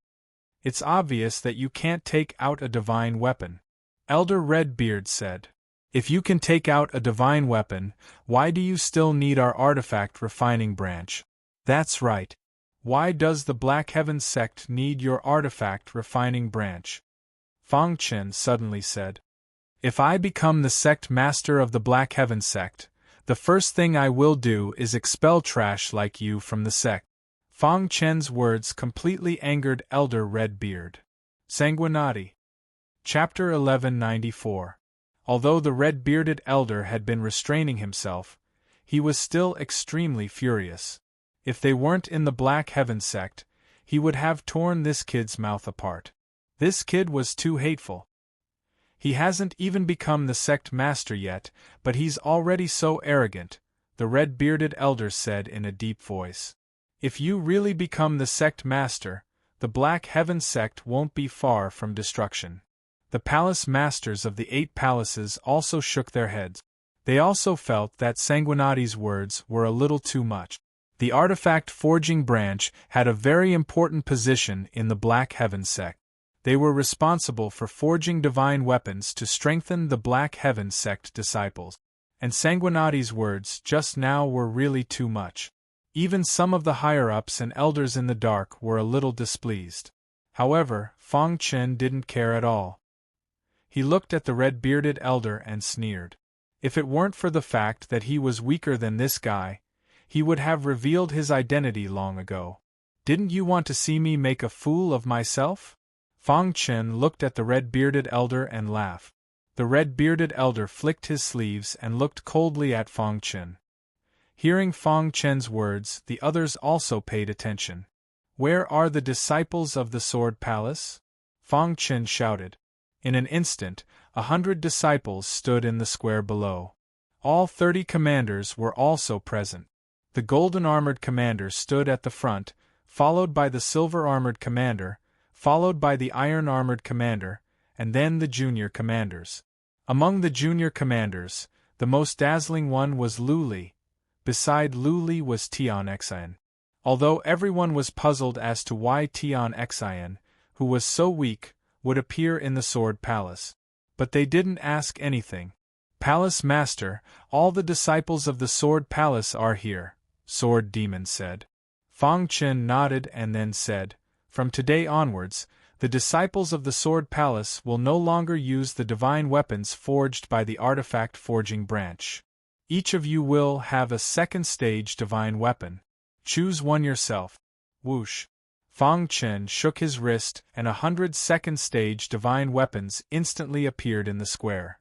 It's obvious that you can't take out a divine weapon, Elder Redbeard said. If you can take out a divine weapon, why do you still need our artifact refining branch? That's right. Why does the Black Heaven sect need your artifact refining branch? Fang Chen suddenly said. If I become the sect master of the Black Heaven sect, the first thing I will do is expel trash like you from the sect. Fang Chen's words completely angered Elder Redbeard. Sanguinati. Chapter 1194. Although the red-bearded elder had been restraining himself, he was still extremely furious. If they weren't in the Black Heaven sect, he would have torn this kid's mouth apart. This kid was too hateful. He hasn't even become the sect master yet, but he's already so arrogant, the red-bearded elder said in a deep voice. If you really become the sect master, the Black Heaven sect won't be far from destruction. The palace masters of the 8 palaces also shook their heads. They also felt that Sanguinati's words were a little too much. The artifact forging branch had a very important position in the Black Heaven sect. They were responsible for forging divine weapons to strengthen the Black Heaven sect disciples. And Sanguinati's words just now were really too much. Even some of the higher-ups and elders in the dark were a little displeased. However, Fang Chen didn't care at all. He looked at the red-bearded elder and sneered. If it weren't for the fact that he was weaker than this guy, he would have revealed his identity long ago. Didn't you want to see me make a fool of myself? Fang Chen looked at the red-bearded elder and laughed. The red-bearded elder flicked his sleeves and looked coldly at Fang Chen. Hearing Fang Chen's words, the others also paid attention. Where are the disciples of the Sword Palace? Fang Chen shouted. In an instant, 100 disciples stood in the square below. All 30 commanders were also present. The golden-armored commander stood at the front, followed by the silver-armored commander, followed by the iron-armored commander, and then the junior commanders. Among the junior commanders, the most dazzling one was Lu Li. Beside Lu Li was Tian Xian. Although everyone was puzzled as to why Tian Xian, who was so weak, would appear in the Sword Palace. But they didn't ask anything. Palace Master, all the disciples of the Sword Palace are here, Sword Demon said. Fang Chen nodded and then said, "From today onwards, the disciples of the Sword Palace will no longer use the divine weapons forged by the artifact forging branch. Each of you will have a second stage divine weapon. Choose one yourself." Whoosh! Fang Chen shook his wrist and 100 second stage divine weapons instantly appeared in the square.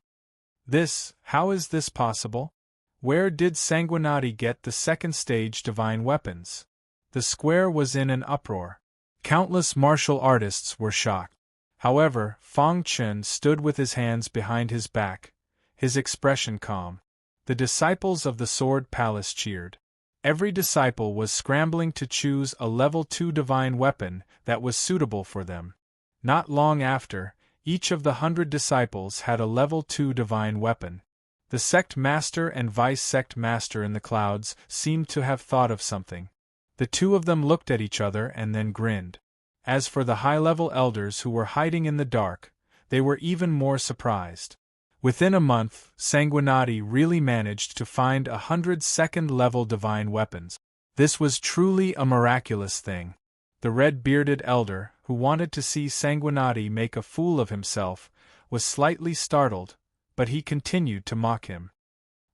How is this possible? Where did Sanguinati get the second stage divine weapons? The square was in an uproar. Countless martial artists were shocked. However, Fang Chen stood with his hands behind his back, his expression calm. The disciples of the Sword Palace cheered. Every disciple was scrambling to choose a level 2 divine weapon that was suitable for them. Not long after, each of the 100 disciples had a level 2 divine weapon. The sect master and vice sect master in the clouds seemed to have thought of something. The two of them looked at each other and then grinned. As for the high-level elders who were hiding in the dark, they were even more surprised. Within a month, Sanguinati really managed to find 100 second-level divine weapons. This was truly a miraculous thing. The red-bearded elder, who wanted to see Sanguinati make a fool of himself, was slightly startled, but he continued to mock him.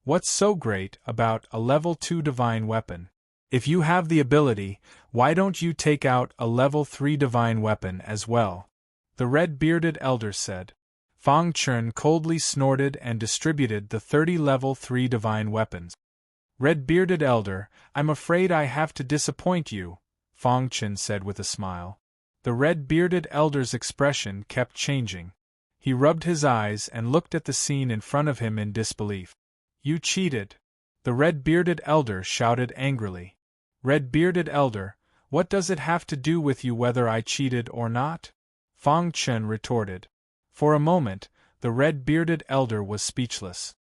"What's so great about a level 2 divine weapon? If you have the ability, why don't you take out a level 3 divine weapon as well?" the red-bearded elder said. Fang Chen coldly snorted and distributed the 30 level 3 divine weapons. "Red-bearded elder, I'm afraid I have to disappoint you," Fang Chen said with a smile. The red-bearded elder's expression kept changing. He rubbed his eyes and looked at the scene in front of him in disbelief. "You cheated!" the red-bearded elder shouted angrily. "Red-bearded elder, what does it have to do with you whether I cheated or not?" Fang Chen retorted. For a moment, the red-bearded elder was speechless.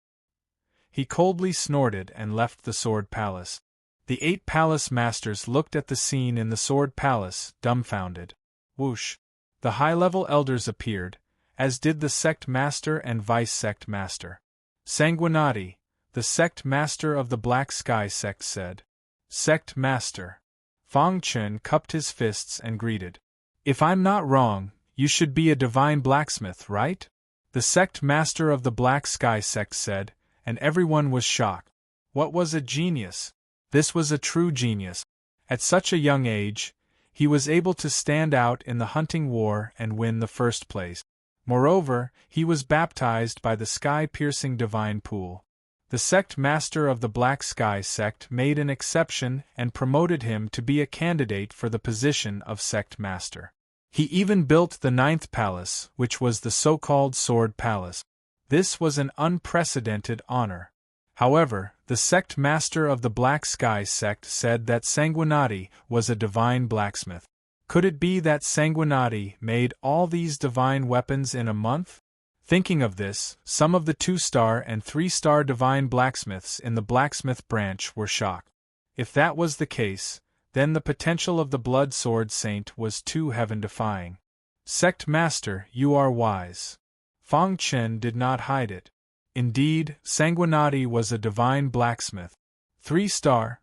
He coldly snorted and left the Sword Palace. The 8 palace masters looked at the scene in the Sword Palace, dumbfounded. Whoosh! The high-level elders appeared, as did the sect master and vice-sect master. Sanguinati, the sect master of the Black Sky sect said. "Sect master." Fang Chen cupped his fists and greeted. "If I'm not wrong, you should be a divine blacksmith, right?" the sect master of the Black Sky sect said, and everyone was shocked. What was a genius? This was a true genius. At such a young age, he was able to stand out in the hunting war and win the first place. Moreover, he was baptized by the sky-piercing divine pool. The sect master of the Black Sky sect made an exception and promoted him to be a candidate for the position of sect master. He even built the 9th palace, which was the so-called Sword Palace. This was an unprecedented honor. However, the sect master of the Black Sky sect said that Sanguinati was a divine blacksmith. Could it be that Sanguinati made all these divine weapons in a month? Thinking of this, some of the 2-star and 3-star divine blacksmiths in the blacksmith branch were shocked. If that was the case, then the potential of the Blood Sword Saint was too heaven-defying. "Sect Master, you are wise." Fang Chen did not hide it. Indeed, Sanguinati was a divine blacksmith. 3-star?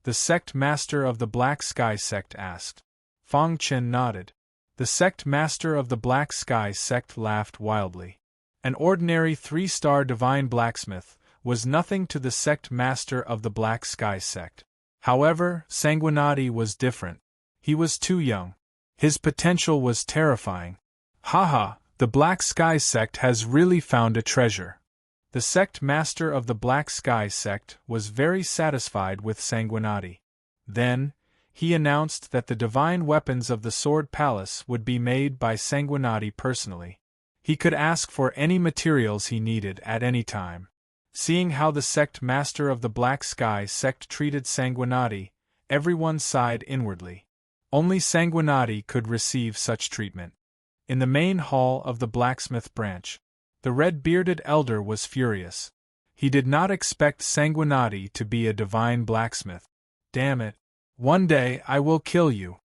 The sect master of the Black Sky sect asked. Fang Chen nodded. The sect master of the Black Sky sect laughed wildly. An ordinary 3-star divine blacksmith was nothing to the sect master of the Black Sky sect. However, Sanguinati was different. He was too young. His potential was terrifying. Haha, the Black Sky sect has really found a treasure. The sect master of the Black Sky sect was very satisfied with Sanguinati. Then, he announced that the divine weapons of the Sword Palace would be made by Sanguinati personally. He could ask for any materials he needed at any time. Seeing how the sect master of the Black Sky sect treated Sanguinati, everyone sighed inwardly. Only Sanguinati could receive such treatment. In the main hall of the blacksmith branch, the red-bearded elder was furious. He did not expect Sanguinati to be a divine blacksmith. "Damn it! One day I will kill you,"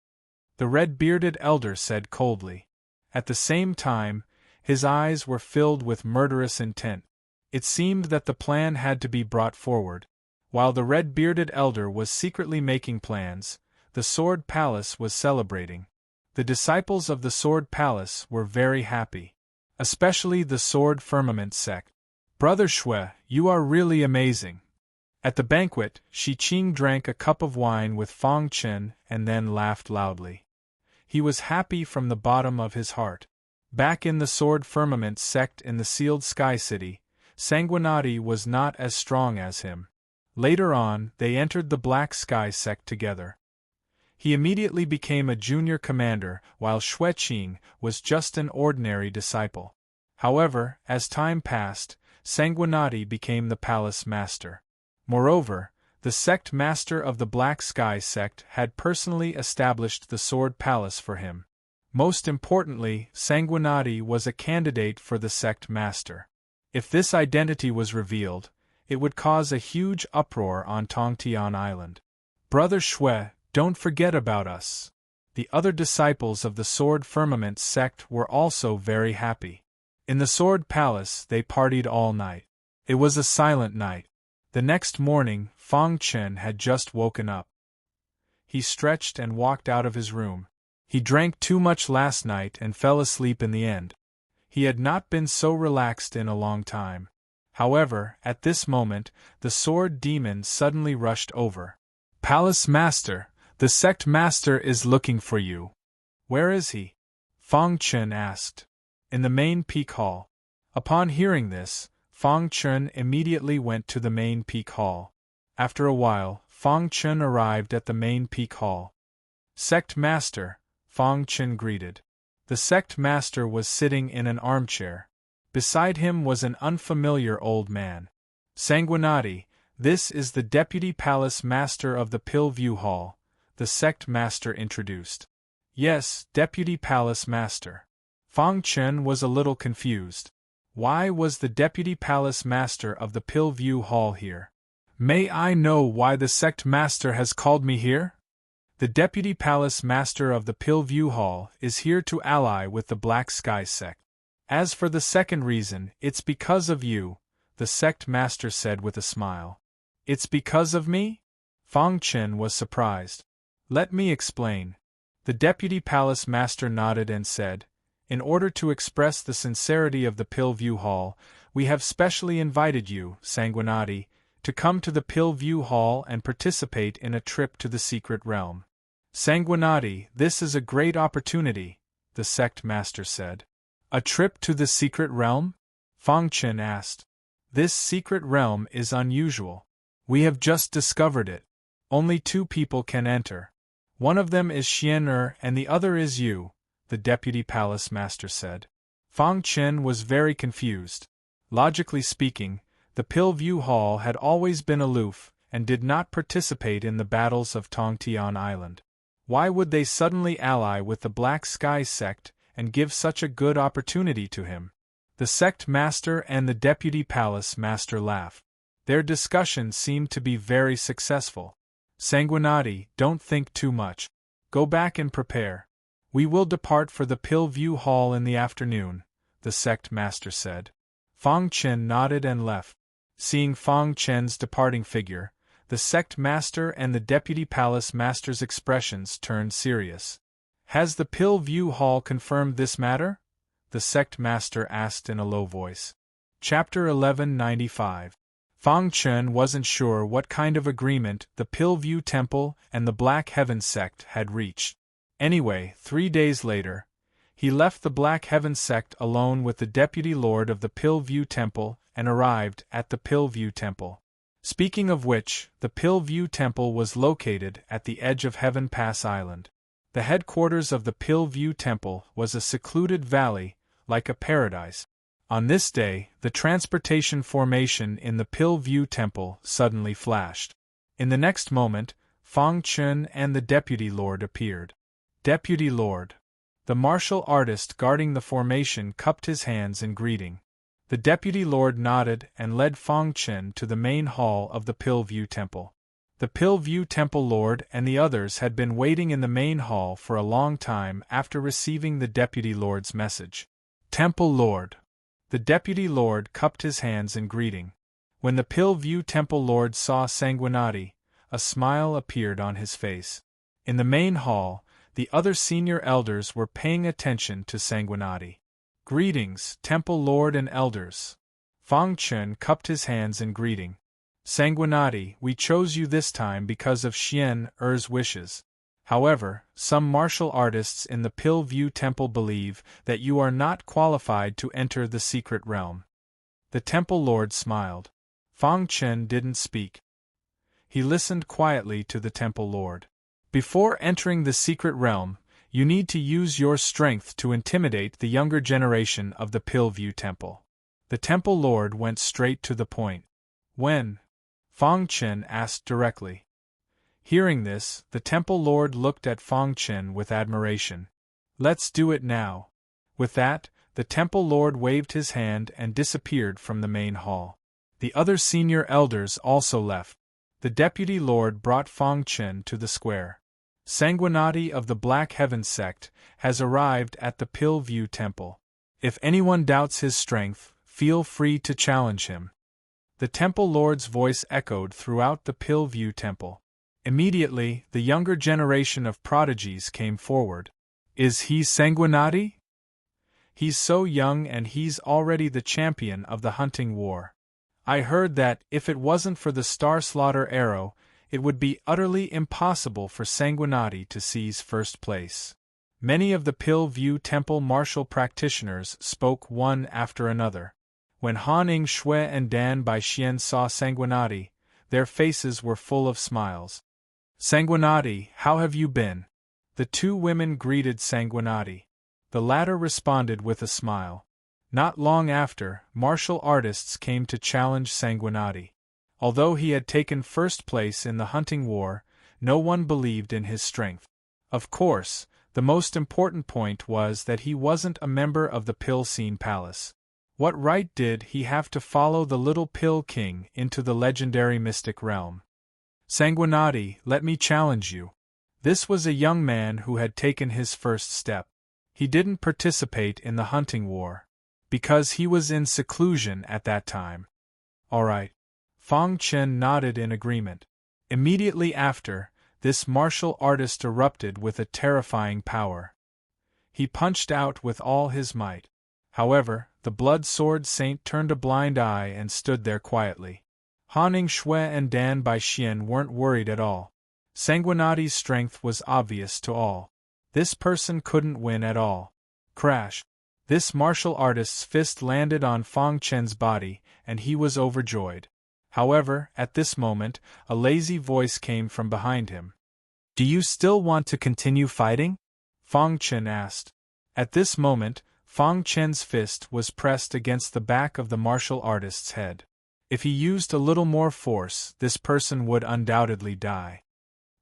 the red-bearded elder said coldly. At the same time, his eyes were filled with murderous intent. It seemed that the plan had to be brought forward. While the red-bearded elder was secretly making plans, the Sword Palace was celebrating. The disciples of the Sword Palace were very happy. Especially the Sword Firmament sect. "Brother Shui, you are really amazing." At the banquet, Shi Qing drank a cup of wine with Fang Chen and then laughed loudly. He was happy from the bottom of his heart. Back in the Sword Firmament sect in the Sealed Sky City, Sanguinati was not as strong as him. Later on, they entered the Black Sky sect together. He immediately became a junior commander, while Shui Qing was just an ordinary disciple. However, as time passed, Sanguinati became the palace master. Moreover, the sect master of the Black Sky sect had personally established the Sword Palace for him. Most importantly, Sanguinati was a candidate for the sect master. If this identity was revealed, it would cause a huge uproar on Tongtian Island. "Brother Shui, don't forget about us." The other disciples of the Sword Firmament sect were also very happy. In the Sword Palace they partied all night. It was a silent night. The next morning, Fang Chen had just woken up. He stretched and walked out of his room. He drank too much last night and fell asleep in the end. He had not been so relaxed in a long time. However, at this moment, the Sword Demon suddenly rushed over. "Palace Master, the sect master is looking for you." "Where is he?" Fang Chen asked. "In the main peak hall." Upon hearing this, Fang Chen immediately went to the main peak hall. After a while, Fang Chen arrived at the main peak hall. "Sect Master," Fang Chen greeted. The sect master was sitting in an armchair. Beside him was an unfamiliar old man. "Sanguinati, this is the deputy palace master of the Pill View Hall," the sect master introduced. "Yes, deputy palace master." Fang Chen was a little confused. Why was the deputy palace master of the Pill View Hall here? "May I know why the sect master has called me here?" "The deputy palace master of the Pill View Hall is here to ally with the Black Sky sect. As for the second reason, it's because of you," the sect master said with a smile. "It's because of me?" Fang Chen was surprised. "Let me explain." The deputy palace master nodded and said, "In order to express the sincerity of the Pill View Hall, we have specially invited you, Sanguinati, to come to the Pill View Hall and participate in a trip to the secret realm." "Sanguinati, this is a great opportunity," the sect master said. "A trip to the secret realm?" Fang Chen asked. "This secret realm is unusual. We have just discovered it. Only 2 people can enter. One of them is Xian and the other is you," the deputy palace master said. Fang Chen was very confused. Logically speaking, the Pill View Hall had always been aloof and did not participate in the battles of Tongtian Island. Why would they suddenly ally with the Black Sky sect and give such a good opportunity to him? The sect master and the deputy palace master laughed. Their discussion seemed to be very successful. "Sanguinati, don't think too much. Go back and prepare. We will depart for the Pill View Hall in the afternoon," the sect master said. Fang Chen nodded and left. Seeing Fang Chen's departing figure, the sect master and the deputy palace master's expressions turned serious. "Has the Pill View Hall confirmed this matter?" the sect master asked in a low voice. Chapter 1195. Fang Chen wasn't sure what kind of agreement the Pill View Temple and the Black Heaven sect had reached. Anyway, 3 days later, he left the Black Heaven sect alone with the deputy lord of the Pill View Temple and arrived at the Pill View Temple. Speaking of which, the Pill View Temple was located at the edge of Heaven Pass Island. The headquarters of the Pill View Temple was a secluded valley, like a paradise. On this day, the transportation formation in the Pill View Temple suddenly flashed. In the next moment, Fang Chen and the Deputy Lord appeared. "Deputy Lord." The martial artist guarding the formation cupped his hands in greeting. The Deputy Lord nodded and led Fang Chen to the main hall of the Pill View Temple. The Pill View Temple Lord and the others had been waiting in the main hall for a long time after receiving the Deputy Lord's message. "Temple Lord." The Deputy Lord cupped his hands in greeting. When the Pill-View Temple Lord saw Sanguinati, a smile appeared on his face. In the main hall, the other senior elders were paying attention to Sanguinati. "Greetings, Temple Lord and elders." Fang Chen cupped his hands in greeting. "Sanguinati, we chose you this time because of Xian Er's wishes. However, some martial artists in the Pill-View Temple believe that you are not qualified to enter the secret realm." The Temple Lord smiled. Fang Chen didn't speak. He listened quietly to the Temple Lord. "Before entering the secret realm, you need to use your strength to intimidate the younger generation of the Pill-View Temple." The Temple Lord went straight to the point. "When?" Fang Chen asked directly. Hearing this, the Temple Lord looked at Fang Chen with admiration. "Let's do it now." With that, the Temple Lord waved his hand and disappeared from the main hall. The other senior elders also left. The Deputy Lord brought Fang Chen to the square. "Sanguinati of the Black Heaven sect has arrived at the Pill-View Temple. If anyone doubts his strength, feel free to challenge him." The Temple Lord's voice echoed throughout the Pill-View Temple. Immediately, the younger generation of prodigies came forward. "Is he Sanguinati? He's so young and he's already the champion of the hunting war. I heard that, if it wasn't for the Star Slaughter arrow, it would be utterly impossible for Sanguinati to seize first place." Many of the Pill-View Temple martial practitioners spoke one after another. When Han Ing Shui and Dan Baixian saw Sanguinati, their faces were full of smiles. "Sanguinati, how have you been?" The two women greeted Sanguinati. The latter responded with a smile. Not long after, martial artists came to challenge Sanguinati. Although he had taken first place in the hunting war, no one believed in his strength. Of course, the most important point was that he wasn't a member of the Pill Scene Palace. What right did he have to follow the Little Pill King into the legendary mystic realm? "Sanguinati, let me challenge you." This was a young man who had taken his first step. He didn't participate in the hunting war, because he was in seclusion at that time. "All right." Fang Chen nodded in agreement. Immediately after, this martial artist erupted with a terrifying power. He punched out with all his might. However, the Blood Sword Saint turned a blind eye and stood there quietly. Han Ing Shui and Dan Baixian weren't worried at all. Sanguinati's strength was obvious to all. This person couldn't win at all. Crash! This martial artist's fist landed on Fang Chen's body, and he was overjoyed. However, at this moment, a lazy voice came from behind him. "Do you still want to continue fighting?" Fang Chen asked. At this moment, Fang Chen's fist was pressed against the back of the martial artist's head. If he used a little more force, this person would undoubtedly die.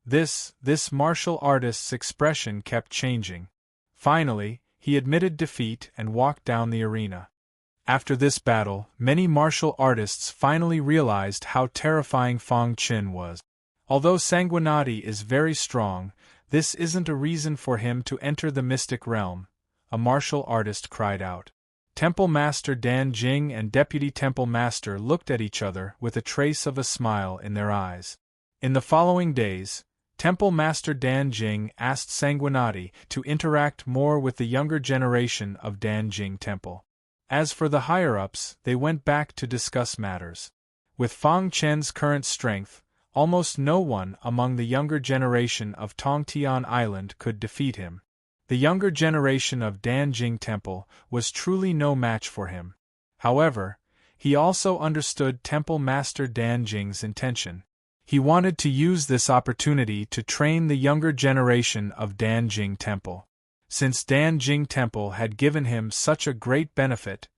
This martial artist's expression kept changing. Finally, he admitted defeat and walked down the arena. After this battle, many martial artists finally realized how terrifying Fang Chen was. Although Sanguinati is very strong, this isn't a reason for him to enter the mystic realm, a martial artist cried out. Temple Master Dan Jing and Deputy Temple Master looked at each other with a trace of a smile in their eyes. In the following days, Temple Master Dan Jing asked Sanguinati to interact more with the younger generation of Dan Jing Temple. As for the higher-ups, they went back to discuss matters. With Fang Chen's current strength, almost no one among the younger generation of Tongtian Island could defeat him. The younger generation of Dan Jing Temple was truly no match for him. However, he also understood Temple Master Dan Jing's intention. He wanted to use this opportunity to train the younger generation of Dan Jing Temple. Since Dan Jing Temple had given him such a great benefit,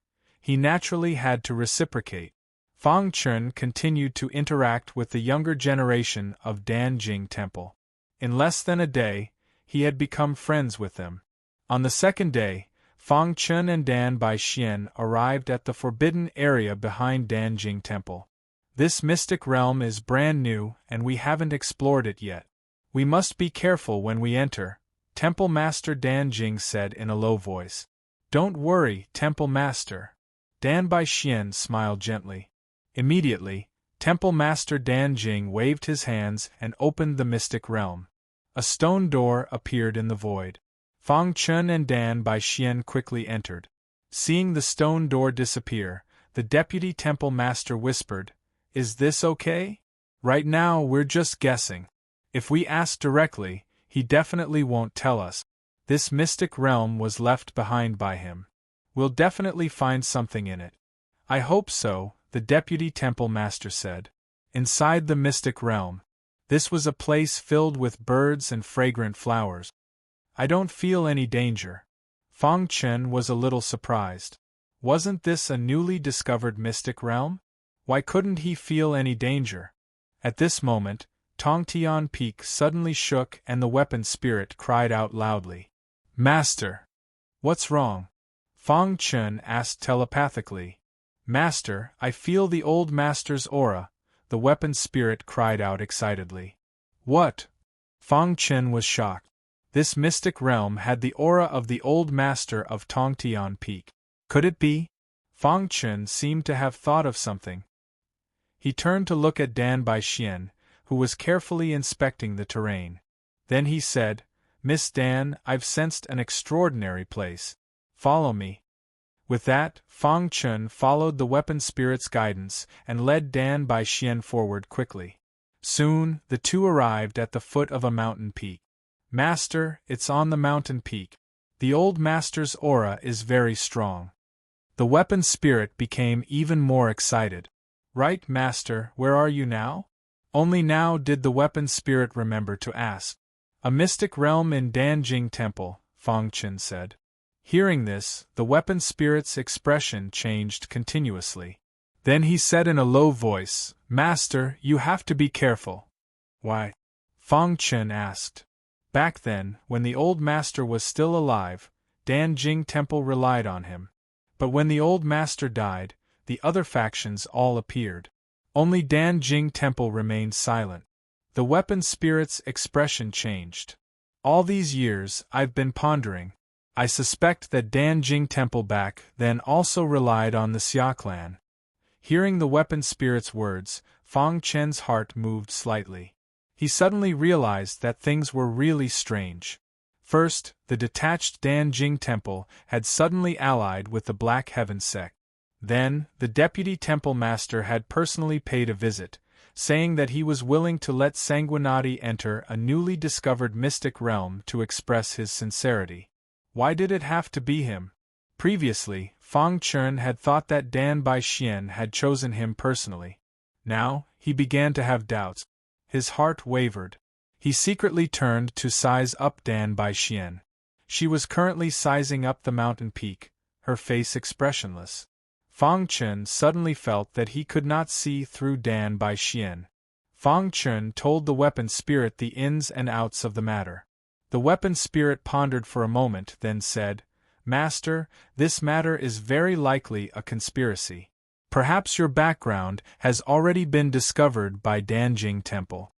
he naturally had to reciprocate. Fang Chen continued to interact with the younger generation of Dan Jing Temple. In less than a day, he had become friends with them. On the second day, Fang Chen and Dan Baixian arrived at the forbidden area behind Dan Jing Temple. This mystic realm is brand new and we haven't explored it yet. We must be careful when we enter, Temple Master Dan Jing said in a low voice. Don't worry, Temple Master. Dan Baixian smiled gently. Immediately, Temple Master Dan Jing waved his hands and opened the mystic realm. A stone door appeared in the void. Fang Chun and Dan Bai Xian quickly entered. Seeing the stone door disappear, the deputy temple master whispered, "Is this okay? Right now we're just guessing. If we ask directly, he definitely won't tell us. This mystic realm was left behind by him. We'll definitely find something in it." "I hope so," the deputy temple master said. Inside the mystic realm, this was a place filled with birds and fragrant flowers. "I don't feel any danger." Fang Chen was a little surprised. Wasn't this a newly discovered mystic realm? Why couldn't he feel any danger? At this moment, Tongtian Peak suddenly shook and the weapon spirit cried out loudly. "Master! What's wrong?" Fang Chen asked telepathically. "Master, I feel the old master's aura," the weapon spirit cried out excitedly. "What?" Fang Chen was shocked. This mystic realm had the aura of the old master of Tongtian Peak. Could it be? Fang Chen seemed to have thought of something. He turned to look at Dan Bai Xian, who was carefully inspecting the terrain. Then he said, "Miss Dan, I've sensed an extraordinary place. Follow me." With that, Fang Chen followed the weapon spirit's guidance and led Dan Bai Xian forward quickly. Soon, the two arrived at the foot of a mountain peak. "Master, it's on the mountain peak. The old master's aura is very strong." The weapon spirit became even more excited. "Right, Master, where are you now?" Only now did the weapon spirit remember to ask. "A mystic realm in Danjing Temple," Fang Chen said. Hearing this, the weapon spirit's expression changed continuously. Then he said in a low voice, "Master, you have to be careful." "Why?" Fang Chen asked. Back then, when the old master was still alive, Danjing Temple relied on him. But when the old master died, the other factions all appeared. Only Danjing Temple remained silent. The weapon spirit's expression changed. "All these years, I've been pondering. I suspect that Danjing Temple back then also relied on the Xia clan." Hearing the weapon spirit's words, Fang Chen's heart moved slightly. He suddenly realized that things were really strange. First, the detached Danjing Temple had suddenly allied with the Black Heaven sect. Then, the deputy temple master had personally paid a visit, saying that he was willing to let Sanguinati enter a newly discovered mystic realm to express his sincerity. Why did it have to be him? Previously, Fang Chen had thought that Dan Bai Xian had chosen him personally. Now, he began to have doubts. His heart wavered. He secretly turned to size up Dan Bai Xian. She was currently sizing up the mountain peak, her face expressionless. Fang Chen suddenly felt that he could not see through Dan Bai Xian. Fang Chen told the weapon spirit the ins and outs of the matter. The weapon spirit pondered for a moment, then said, "Master, this matter is very likely a conspiracy. Perhaps your background has already been discovered by Danjing Temple.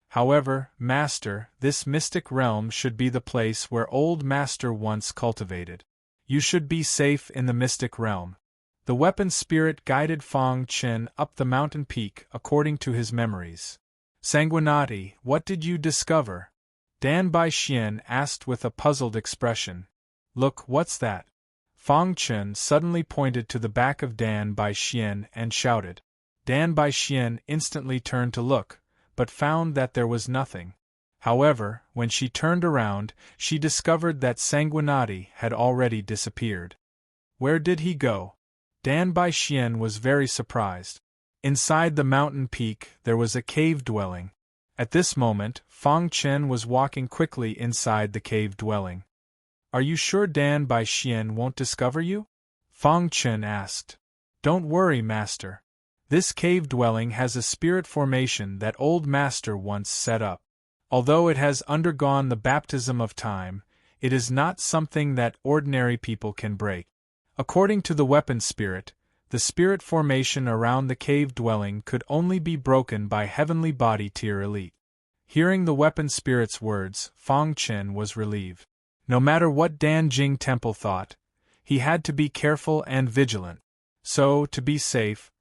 However, Master, this mystic realm should be the place where Old Master once cultivated. You should be safe in the mystic realm." The weapon spirit guided Fang Chen up the mountain peak according to his memories. "Sanguinati, what did you discover?" Dan Bai Xian asked with a puzzled expression. "Look, what's that?" Fang Chen suddenly pointed to the back of Dan Bai Xian and shouted. Dan Bai Xian instantly turned to look, but found that there was nothing. However, when she turned around, she discovered that Sanguinati had already disappeared. Where did he go? Dan Bai Xian was very surprised. Inside the mountain peak, there was a cave dwelling. At this moment, Fang Chen was walking quickly inside the cave dwelling. "Are you sure Dan Bai Xian won't discover you?" Fang Chen asked. "Don't worry, Master. This cave dwelling has a spirit formation that Old Master once set up. Although it has undergone the baptism of time, it is not something that ordinary people can break. According to the weapon spirit, the spirit formation around the cave dwelling could only be broken by heavenly body tier elite." Hearing the weapon spirit's words, Fang Chen was relieved. No matter what Danjing Temple thought, he had to be careful and vigilant. So, to be safe,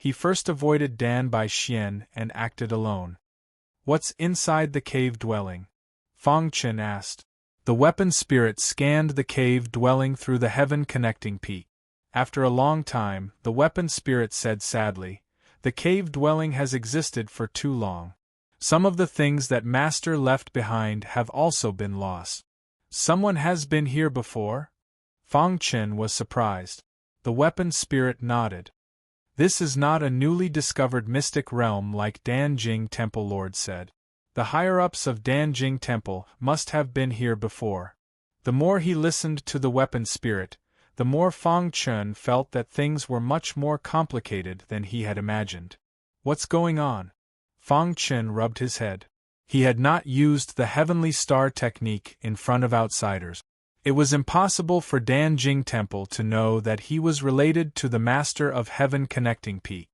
He first avoided Dan Baixian and acted alone. What's inside the cave dwelling? Fang Chen asked. The weapon spirit scanned the cave dwelling through the heaven-connecting peak. After a long time, the weapon spirit said sadly, "The cave dwelling has existed for too long. Some of the things that Master left behind have also been lost." "Someone has been here before?" Fang Chen was surprised. The weapon spirit nodded. "This is not a newly discovered mystic realm like Danjing Temple Lord said. The higher-ups of Danjing Temple must have been here before." The more he listened to the weapon spirit, the more Fang Chen felt that things were much more complicated than he had imagined. "What's going on?" Fang Chen rubbed his head. He had not used the Heavenly Star technique in front of outsiders. It was impossible for Danjing Temple to know that he was related to the Master of Heaven Connecting Peak.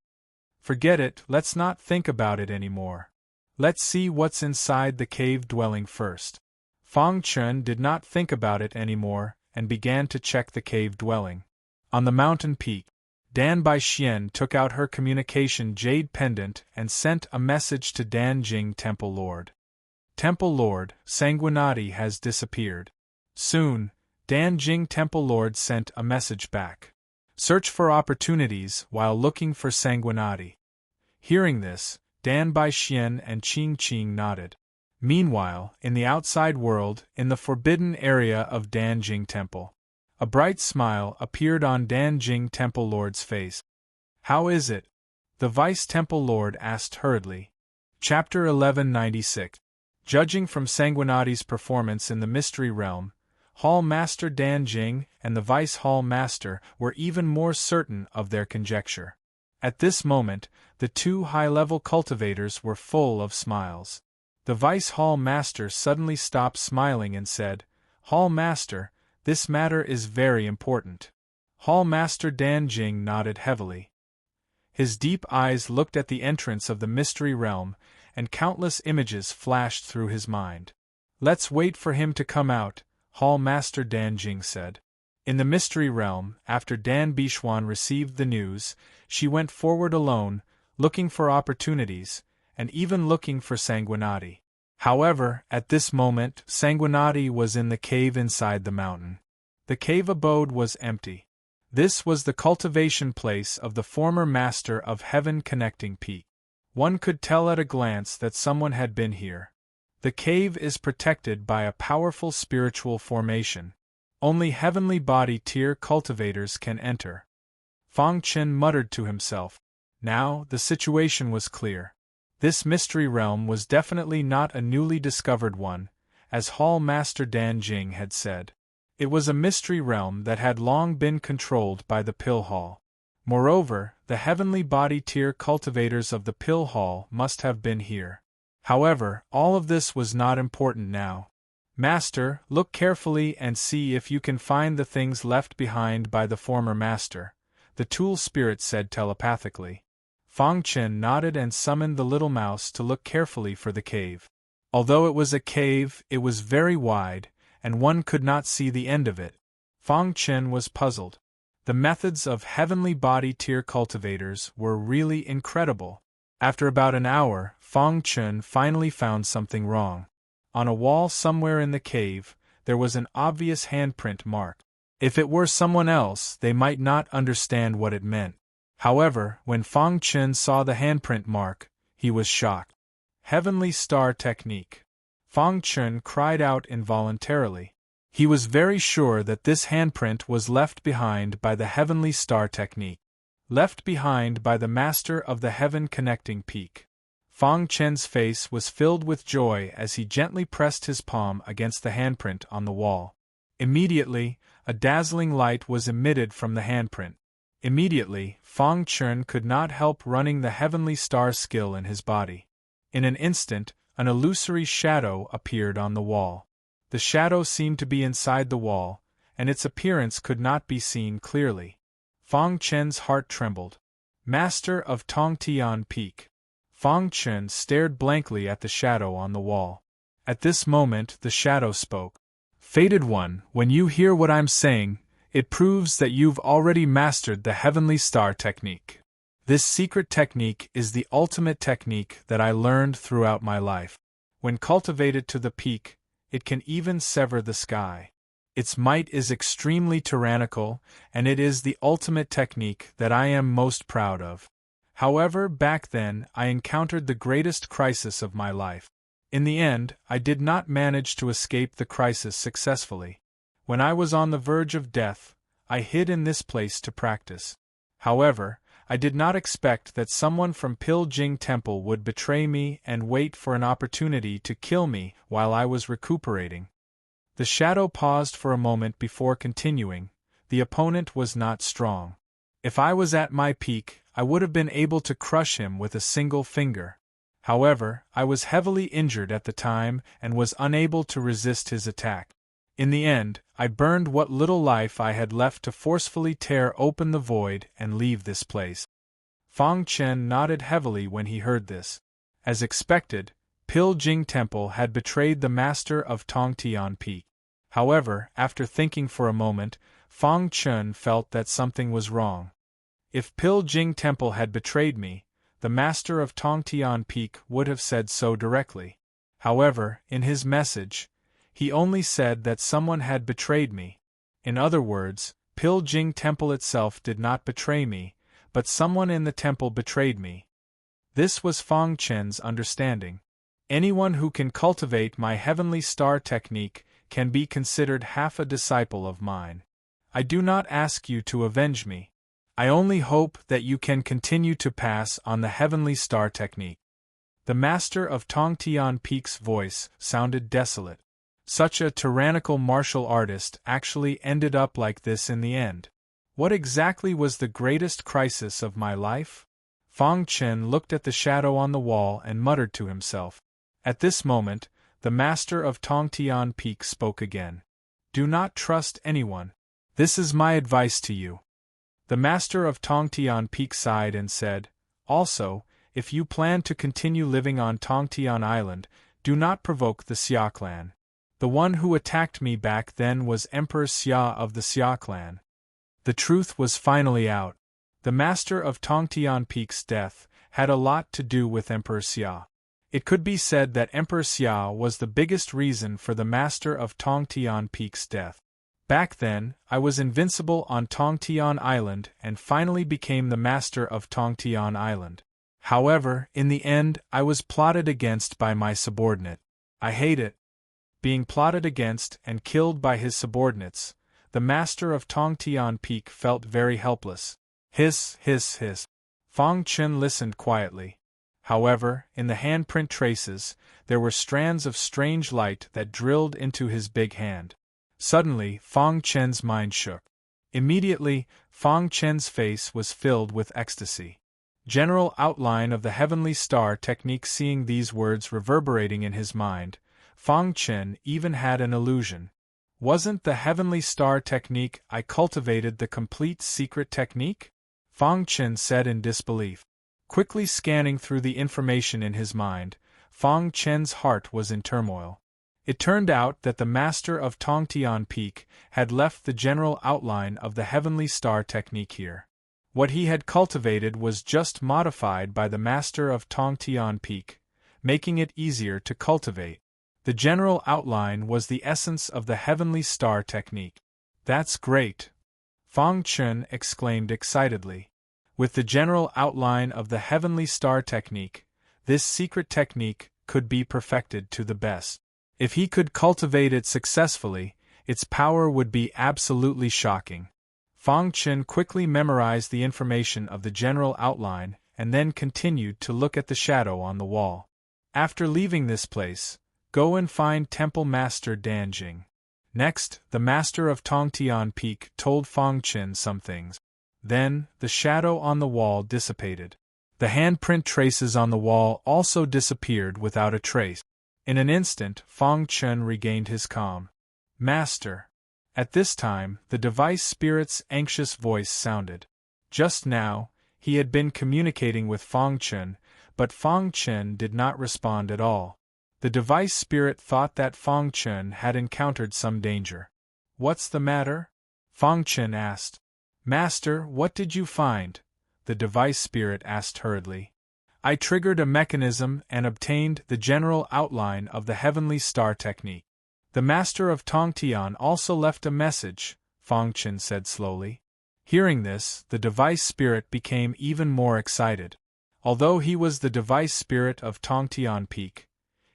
"Forget it, let's not think about it anymore. Let's see what's inside the cave dwelling first." Fang Chen did not think about it anymore and began to check the cave dwelling. On the mountain peak, Dan Baixian took out her communication jade pendant and sent a message to Danjing Temple Lord. "Temple Lord, Sanguinati has disappeared." Soon, Danjing Temple Lord sent a message back. "Search for opportunities while looking for Sanguinati." Hearing this, Dan Baixian and Qing Qing nodded. Meanwhile, in the outside world, in the forbidden area of Danjing Temple, a bright smile appeared on Danjing Temple Lord's face. "How is it?" the Vice Temple Lord asked hurriedly. Chapter 1196. Judging from Sanguinati's performance in the Mystery Realm, Hall Master Danjing and the Vice Hall Master were even more certain of their conjecture. At this moment, the two high-level cultivators were full of smiles. The Vice Hall Master suddenly stopped smiling and said, "Hall Master, this matter is very important." Hall Master Danjing nodded heavily. His deep eyes looked at the entrance of the Mystery Realm, and countless images flashed through his mind. "Let's wait for him to come out," Hall Master Danjing said. In the Mystery Realm, after Dan Bixuan received the news, she went forward alone, looking for opportunities, and even looking for Sanguinati. However, at this moment, Sanguinati was in the cave inside the mountain. The cave abode was empty. This was the cultivation place of the former Master of Heaven Connecting Peak. One could tell at a glance that someone had been here. The cave is protected by a powerful spiritual formation. Only heavenly body tier cultivators can enter. Fang Chen muttered to himself. Now, the situation was clear. This mystery realm was definitely not a newly discovered one, as Hall Master Danjing had said. It was a mystery realm that had long been controlled by the Pill Hall. Moreover, the heavenly body tier cultivators of the Pill Hall must have been here. However, all of this was not important now. "Master, look carefully and see if you can find the things left behind by the former master," the tool spirit said telepathically. Fang Chen nodded and summoned the little mouse to look carefully for the cave. Although it was a cave, it was very wide, and one could not see the end of it. Fang Chen was puzzled. The methods of heavenly body tier cultivators were really incredible. After about an hour, Fang Chen finally found something wrong. On a wall somewhere in the cave, there was an obvious handprint mark. If it were someone else, they might not understand what it meant. However, when Fang Chen saw the handprint mark, he was shocked. Heavenly Star Technique. Fang Chen cried out involuntarily. He was very sure that this handprint was left behind by the Heavenly Star Technique. Left behind by the Master of the Heaven Connecting Peak. Fang Chen's face was filled with joy as he gently pressed his palm against the handprint on the wall. Immediately, a dazzling light was emitted from the handprint. Immediately, Fang Chen could not help running the Heavenly Star skill in his body. In an instant, an illusory shadow appeared on the wall. The shadow seemed to be inside the wall, and its appearance could not be seen clearly. Fang Chen's heart trembled. Master of Tongtian Peak. Fang Chen stared blankly at the shadow on the wall. At this moment, the shadow spoke. "Fated One, when you hear what I'm saying, it proves that you've already mastered the Heavenly Star Technique. This secret technique is the ultimate technique that I learned throughout my life. When cultivated to the peak, it can even sever the sky. Its might is extremely tyrannical, and it is the ultimate technique that I am most proud of. However, back then I encountered the greatest crisis of my life. In the end, I did not manage to escape the crisis successfully. When I was on the verge of death, I hid in this place to practice. However, I did not expect that someone from Piljing Temple would betray me and wait for an opportunity to kill me while I was recuperating. The shadow paused for a moment before continuing. The opponent was not strong. If I was at my peak, I would have been able to crush him with a single finger. However, I was heavily injured at the time and was unable to resist his attack. In the end, I burned what little life I had left to forcefully tear open the void and leave this place. Fang Chen nodded heavily when he heard this. As expected, Piljing Temple had betrayed the master of Tongtian Peak. However, after thinking for a moment, Fang Chen felt that something was wrong. If Piljing Temple had betrayed me, the master of Tongtian Peak would have said so directly. However, in his message, he only said that someone had betrayed me. In other words, Piljing Temple itself did not betray me, but someone in the temple betrayed me. This was Fang Chen's understanding. Anyone who can cultivate my heavenly star technique can be considered half a disciple of mine. I do not ask you to avenge me. I only hope that you can continue to pass on the heavenly star technique. The master of Tongtian Peak's voice sounded desolate. Such a tyrannical martial artist actually ended up like this in the end. What exactly was the greatest crisis of my life? Fang Chen looked at the shadow on the wall and muttered to himself. At this moment, the master of Tongtian Peak spoke again. Do not trust anyone. This is my advice to you. The master of Tongtian Peak sighed and said, also, if you plan to continue living on Tongtian Island, do not provoke the Xia clan. The one who attacked me back then was Emperor Xia of the Xia clan. The truth was finally out. The master of Tongtian Peak's death had a lot to do with Emperor Xia. It could be said that Emperor Xia was the biggest reason for the master of Tongtian Peak's death. Back then, I was invincible on Tongtian Island and finally became the master of Tongtian Island. However, in the end, I was plotted against by my subordinate. I hate it. Being plotted against and killed by his subordinates, the master of Tongtian Peak felt very helpless. Hiss, hiss, hiss. Fang Chen listened quietly. However, in the handprint traces, there were strands of strange light that drilled into his big hand. Suddenly, Fang Chen's mind shook. Immediately, Fang Chen's face was filled with ecstasy. General outline of the heavenly star technique. Seeing these words reverberating in his mind, Fang Chen even had an illusion. Wasn't the heavenly star technique I cultivated the complete secret technique? Fang Chen said in disbelief. Quickly scanning through the information in his mind, Fang Chen's heart was in turmoil. It turned out that the master of Tongtian Peak had left the general outline of the heavenly star technique here. What he had cultivated was just modified by the master of Tongtian Peak, making it easier to cultivate. The general outline was the essence of the heavenly star technique. That's great! Fang Chen exclaimed excitedly. With the general outline of the heavenly star technique, this secret technique could be perfected to the best. If he could cultivate it successfully, its power would be absolutely shocking. Fang Chen quickly memorized the information of the general outline and then continued to look at the shadow on the wall. After leaving this place, go and find Temple Master Danjing. Next, the master of Tongtian Peak told Fang Chen some things. Then, the shadow on the wall dissipated. The handprint traces on the wall also disappeared without a trace. In an instant, Fang Chen regained his calm. Master. At this time, the device spirit's anxious voice sounded. Just now, he had been communicating with Fang Chen, but Fang Chen did not respond at all. The device spirit thought that Fang Chen had encountered some danger. What's the matter? Fang Chen asked. Master, what did you find? the device spirit asked hurriedly. I triggered a mechanism and obtained the general outline of the heavenly star technique. The master of Tongtian also left a message, Fang Chen said slowly. Hearing this, the device spirit became even more excited. Although he was the device spirit of Tongtian Peak,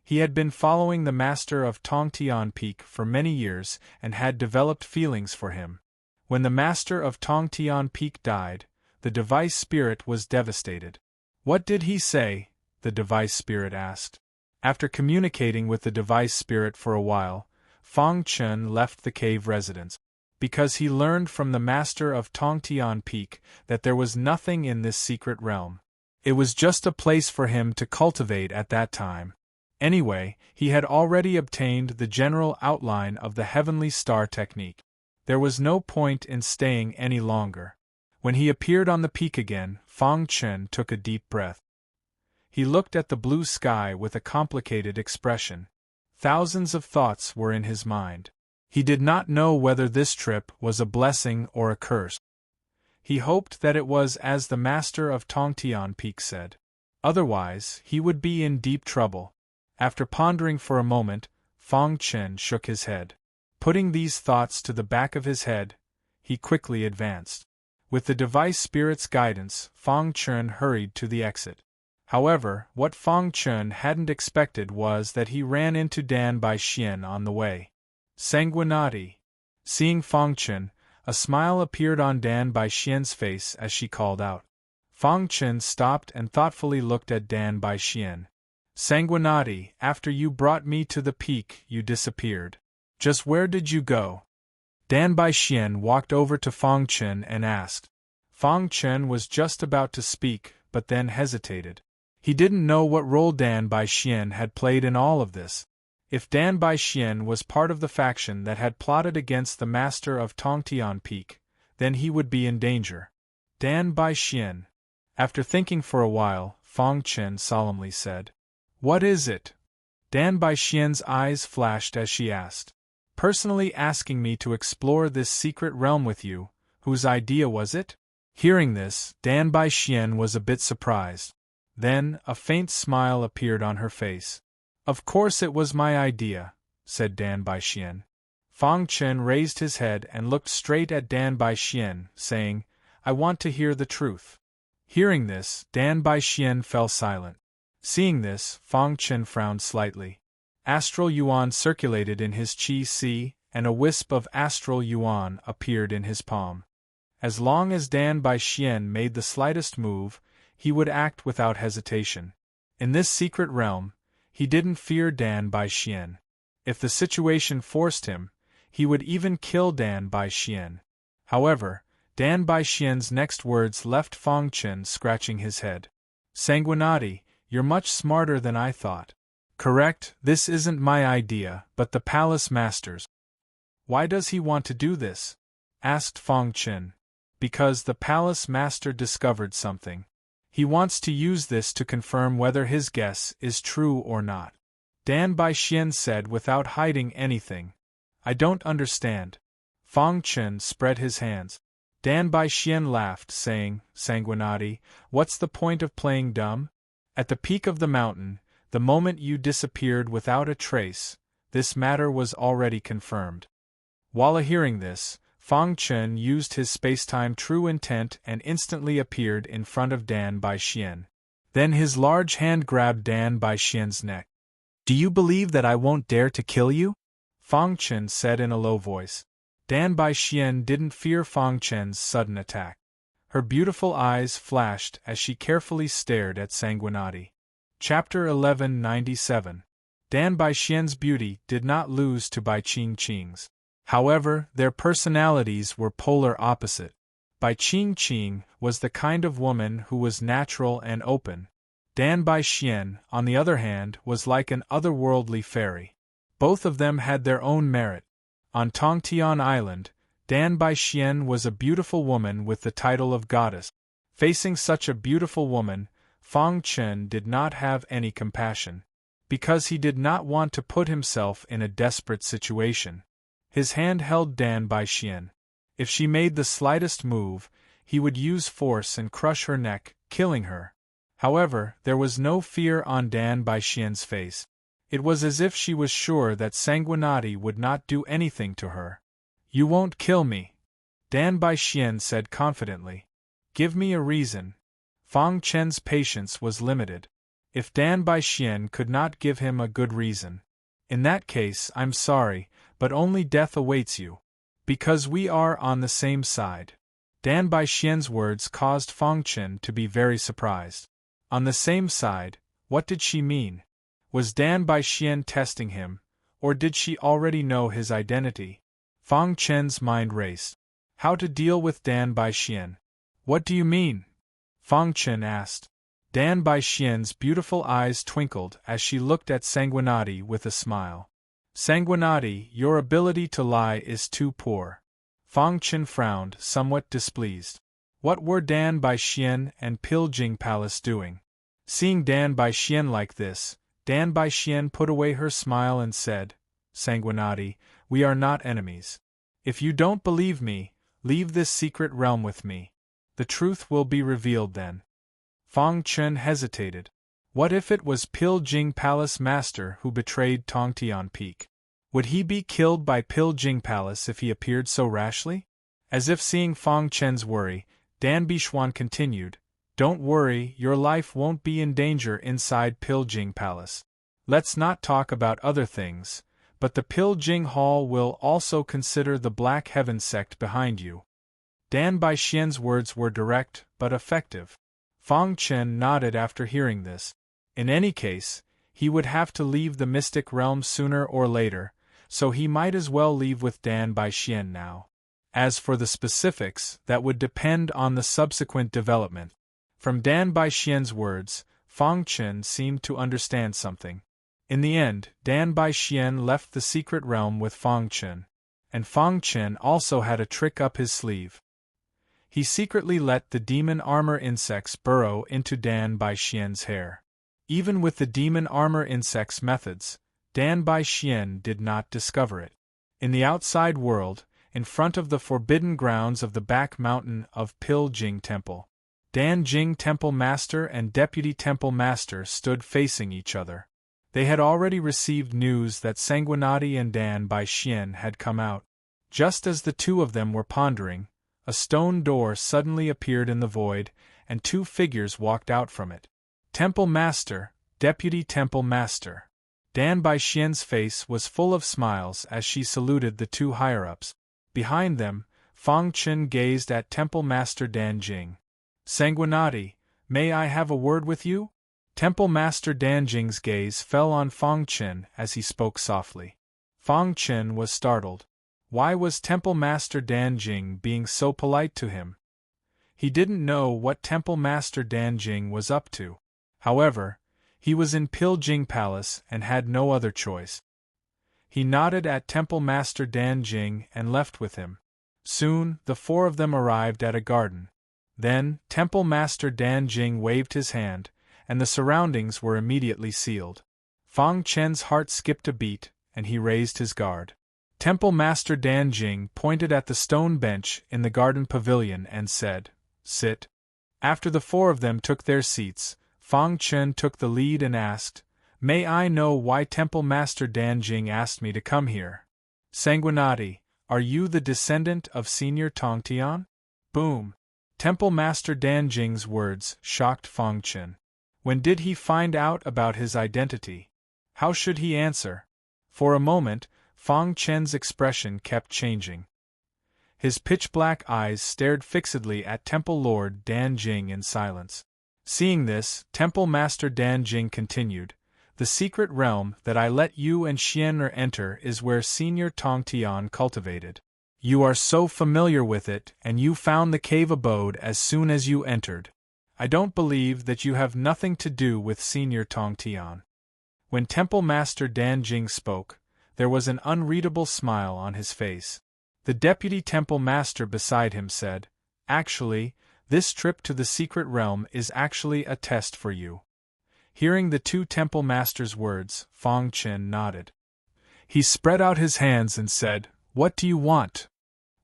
he had been following the master of Tongtian Peak for many years and had developed feelings for him. When the master of Tongtian Peak died, the device spirit was devastated. What did he say? The device spirit asked. After communicating with the device spirit for a while, Fang Chen left the cave residence, because he learned from the master of Tongtian Peak that there was nothing in this secret realm. It was just a place for him to cultivate at that time. Anyway, he had already obtained the general outline of the heavenly star technique. There was no point in staying any longer. When he appeared on the peak again, Fang Chen took a deep breath. He looked at the blue sky with a complicated expression. Thousands of thoughts were in his mind. He did not know whether this trip was a blessing or a curse. He hoped that it was as the master of Tongtian Peak said. Otherwise, he would be in deep trouble. After pondering for a moment, Fang Chen shook his head. Putting these thoughts to the back of his head, he quickly advanced. With the device spirit's guidance, Fang Chen hurried to the exit. However, what Fang Chen hadn't expected was that he ran into Dan Baixian on the way. Sanguinati. Seeing Fang Chen, a smile appeared on Dan Baixian's face as she called out. Fang Chen stopped and thoughtfully looked at Dan Baixian. Sanguinati, after you brought me to the peak, you disappeared. Just where did you go? Dan Baixian walked over to Fang Chen and asked. Fang Chen was just about to speak, but then hesitated. He didn't know what role Dan Baixian had played in all of this. If Dan Baixian was part of the faction that had plotted against the master of Tongtian Peak, then he would be in danger. Dan Baixian. After thinking for a while, Fang Chen solemnly said. What is it? Dan Baixian's eyes flashed as she asked. Personally asking me to explore this secret realm with you, whose idea was it? Hearing this, Dan Baixian was a bit surprised. Then, a faint smile appeared on her face. Of course it was my idea, said Dan Baixian. Fang Chen raised his head and looked straight at Dan Baixian, saying, I want to hear the truth. Hearing this, Dan Baixian fell silent. Seeing this, Fang Chen frowned slightly. Astral yuan circulated in his qi, and a wisp of astral yuan appeared in his palm. As long as Dan Baixian made the slightest move, he would act without hesitation. In this secret realm, he didn't fear Dan Baixian. If the situation forced him, he would even kill Dan Baixian. However, Dan Baixian's next words left Fang Chen scratching his head. Sanguinati, you're much smarter than I thought. Correct, this isn't my idea, but the palace master's. Why does he want to do this? Asked Fang Chen. Because the palace master discovered something. He wants to use this to confirm whether his guess is true or not. Dan Baixian said without hiding anything. I don't understand. Fang Chen spread his hands. Dan Baixian laughed, saying, Sanguinati, what's the point of playing dumb? At the peak of the mountain, the moment you disappeared without a trace, this matter was already confirmed. While hearing this, Fang Chen used his spacetime true intent and instantly appeared in front of Dan Baixian. Then his large hand grabbed Dan Baixian's neck. Do you believe that I won't dare to kill you? Fang Chen said in a low voice. Dan Baixian didn't fear Fang Chen's sudden attack. Her beautiful eyes flashed as she carefully stared at Sanguinati. Chapter 1197. Dan Baixian's beauty did not lose to Bai Qingqing's. However, their personalities were polar opposite. Bai Qingqing was the kind of woman who was natural and open. Dan Baixian, on the other hand, was like an otherworldly fairy. Both of them had their own merit. On Tongtian Island, Dan Baixian was a beautiful woman with the title of goddess. Facing such a beautiful woman, Fang Chen did not have any compassion, because he did not want to put himself in a desperate situation. His hand held Dan Baixian. If she made the slightest move, he would use force and crush her neck, killing her. However, there was no fear on Dan Baixian's face. It was as if she was sure that Sanguinati would not do anything to her. "You won't kill me," Dan Baixian said confidently. "Give me a reason." Fang Chen's patience was limited. If Dan Baixian could not give him a good reason, in that case, "I'm sorry, but only death awaits you. Because we are on the same side." Dan Baixian's words caused Fang Chen to be very surprised. On the same side, what did she mean? Was Dan Baixian testing him, or did she already know his identity? Fang Chen's mind raced. How to deal with Dan Baixian? "What do you mean?" Fang Chen asked. Dan Baixian's beautiful eyes twinkled as she looked at Sanguinati with a smile. "Sanguinati, your ability to lie is too poor." Fang Chen frowned, somewhat displeased. What were Dan Baixian and Piljing Palace doing? Seeing Dan Baixian like this, Dan Baixian put away her smile and said, "Sanguinati, we are not enemies. If you don't believe me, leave this secret realm with me. The truth will be revealed then." Fang Chen hesitated. What if it was Piljing Palace Master who betrayed Tongtian Peak? Would he be killed by Piljing Palace if he appeared so rashly? As if seeing Fang Chen's worry, Dan Baixian continued, "Don't worry, your life won't be in danger inside Piljing Palace. Let's not talk about other things, but the Piljing Hall will also consider the Black Heaven sect behind you." Dan Baixian's words were direct, but effective. Fang Chen nodded after hearing this. In any case, he would have to leave the mystic realm sooner or later, so he might as well leave with Dan Baixian now. As for the specifics, that would depend on the subsequent development. From Dan Baixian's words, Fang Chen seemed to understand something. In the end, Dan Baixian left the secret realm with Fang Chen. And Fang Chen also had a trick up his sleeve. He secretly let the demon armor insects burrow into Dan Baixian's hair. Even with the demon armor insects' methods, Dan Baixian did not discover it. In the outside world, in front of the forbidden grounds of the back mountain of Piljing Temple, Dan Jing Temple Master and Deputy Temple Master stood facing each other. They had already received news that Sanguinati and Dan Baixian had come out. Just as the two of them were pondering, a stone door suddenly appeared in the void, and two figures walked out from it. Temple Master, Deputy Temple Master. Dan Baixian's face was full of smiles as she saluted the two higher-ups. Behind them, Fang Chen gazed at Temple Master Dan Jing. "Sanguinati, may I have a word with you?" Temple Master Dan Jing's gaze fell on Fang Chen as he spoke softly. Fang Chen was startled. Why was Temple Master Dan Jing being so polite to him? He didn't know what Temple Master Dan Jing was up to. However, he was in Piljing Palace and had no other choice. He nodded at Temple Master Dan Jing and left with him. Soon, the four of them arrived at a garden. Then, Temple Master Dan Jing waved his hand, and the surroundings were immediately sealed. Fang Chen's heart skipped a beat, and he raised his guard. Temple Master Dan Jing pointed at the stone bench in the garden pavilion and said, "Sit." After the four of them took their seats, Fang Chen took the lead and asked, "May I know why Temple Master Dan Jing asked me to come here?" "Sanguinati, are you the descendant of Senior Tongtian?" Boom! Temple Master Dan Jing's words shocked Fang Chen. When did he find out about his identity? How should he answer? For a moment, Fang Chen's expression kept changing. His pitch-black eyes stared fixedly at Temple Lord Dan Jing in silence. Seeing this, Temple Master Dan Jing continued, "The secret realm that I let you and Xian'er enter is where Senior Tongtian cultivated. You are so familiar with it, and you found the cave abode as soon as you entered. I don't believe that you have nothing to do with Senior Tongtian." When Temple Master Dan Jing spoke, there was an unreadable smile on his face. The Deputy Temple Master beside him said, "Actually, this trip to the secret realm is actually a test for you." Hearing the two Temple Masters' words, Fang Chen nodded. He spread out his hands and said, "What do you want?"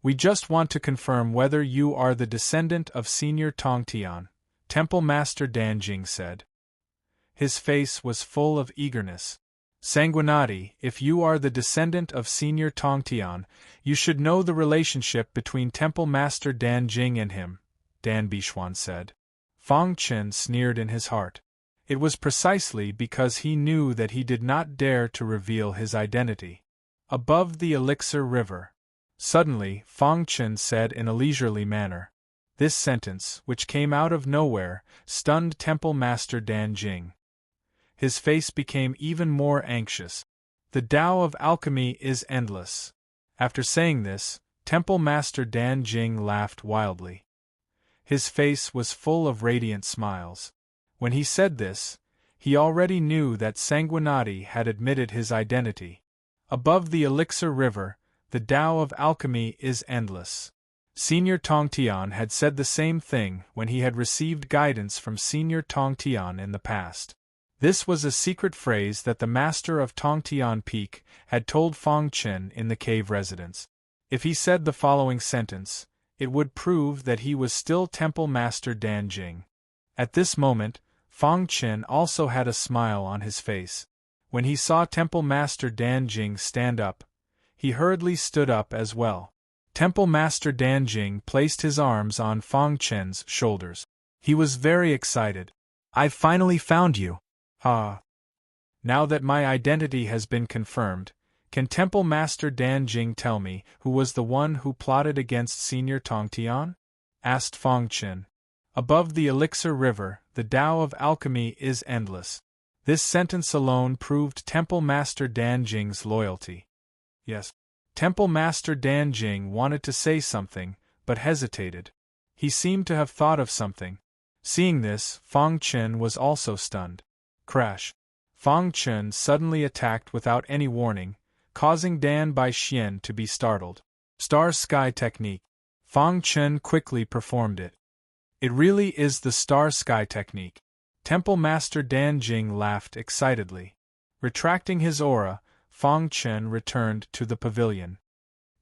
We just want to confirm whether you are the descendant of Senior Tongtian, Temple Master Danjing said. His face was full of eagerness. Sanguinati, if you are the descendant of Senior Tongtian, you should know the relationship between Temple Master Danjing and him, Dan Bixuan said. Fang Chen sneered in his heart. It was precisely because he knew that he did not dare to reveal his identity. Above the Elixir River. Suddenly, Fang Chen said in a leisurely manner. This sentence, which came out of nowhere, stunned Temple Master Danjing. His face became even more anxious. The Tao of alchemy is endless. After saying this, Temple Master Danjing laughed wildly. His face was full of radiant smiles. When he said this, he already knew that Sanguinati had admitted his identity. Above the Elixir River, the Tao of alchemy is endless. Senior Tongtian had said the same thing when he had received guidance from Senior Tongtian in the past. This was a secret phrase that the master of Tongtian Peak had told Fang Chen in the cave residence. If he said the following sentence, it would prove that he was still Temple Master Danjing. At this moment, Fang Chen also had a smile on his face. When he saw Temple Master Danjing stand up, he hurriedly stood up as well. Temple Master Danjing placed his arms on Fang Chen's shoulders. He was very excited. "I've finally found you. Ah. Now that my identity has been confirmed, can Temple Master Danjing tell me who was the one who plotted against Senior Tongtian?" asked Fang Chen. Above the Elixir River, the Tao of alchemy is endless. This sentence alone proved Temple Master Danjing's loyalty. Yes. Temple Master Danjing wanted to say something, but hesitated. He seemed to have thought of something. Seeing this, Fang Chen was also stunned. Crash. Fang Chen suddenly attacked without any warning, causing Dan Baixian to be startled. Star Sky Technique. Fang Chen quickly performed it. It really is the Star Sky Technique. Temple Master Danjing laughed excitedly. Retracting his aura, Fang Chen returned to the pavilion.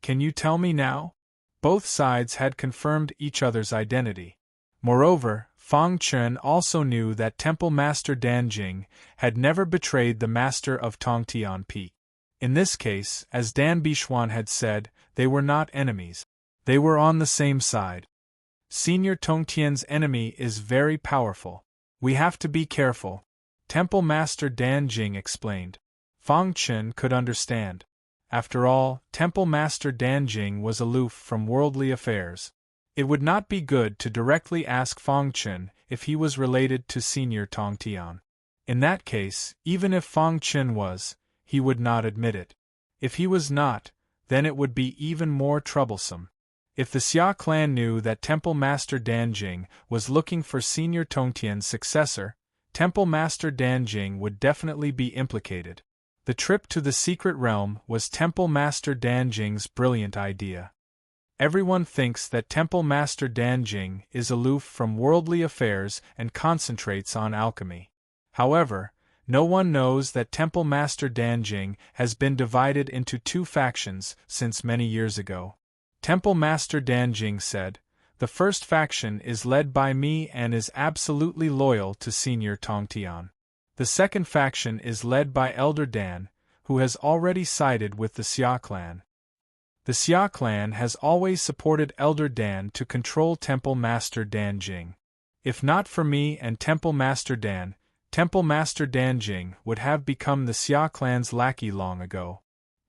"Can you tell me now?" Both sides had confirmed each other's identity. Moreover, Fang Chen also knew that Temple Master Danjing had never betrayed the Master of Tongtian Peak. In this case, as Dan Bixuan had said, they were not enemies. They were on the same side. Senior Tongtian's enemy is very powerful. We have to be careful, Temple Master Danjing explained. Fang Chen could understand. After all, Temple Master Danjing was aloof from worldly affairs. It would not be good to directly ask Fang Chen if he was related to Senior Tongtian. In that case, even if Fang Chen was, he would not admit it. If he was not, then it would be even more troublesome. If the Xia clan knew that Temple Master Danjing was looking for Senior Tongtian's successor, Temple Master Danjing would definitely be implicated. The trip to the secret realm was Temple Master Danjing's brilliant idea. Everyone thinks that Temple Master Danjing is aloof from worldly affairs and concentrates on alchemy. However, no one knows that Temple Master Danjing has been divided into two factions since many years ago. Temple Master Danjing said, "The first faction is led by me and is absolutely loyal to Senior Tongtian. The second faction is led by Elder Dan, who has already sided with the Xia clan. The Xia clan has always supported Elder Dan to control Temple Master Danjing. If not for me and Temple Master Dan, Temple Master Danjing would have become the Xia clan's lackey long ago."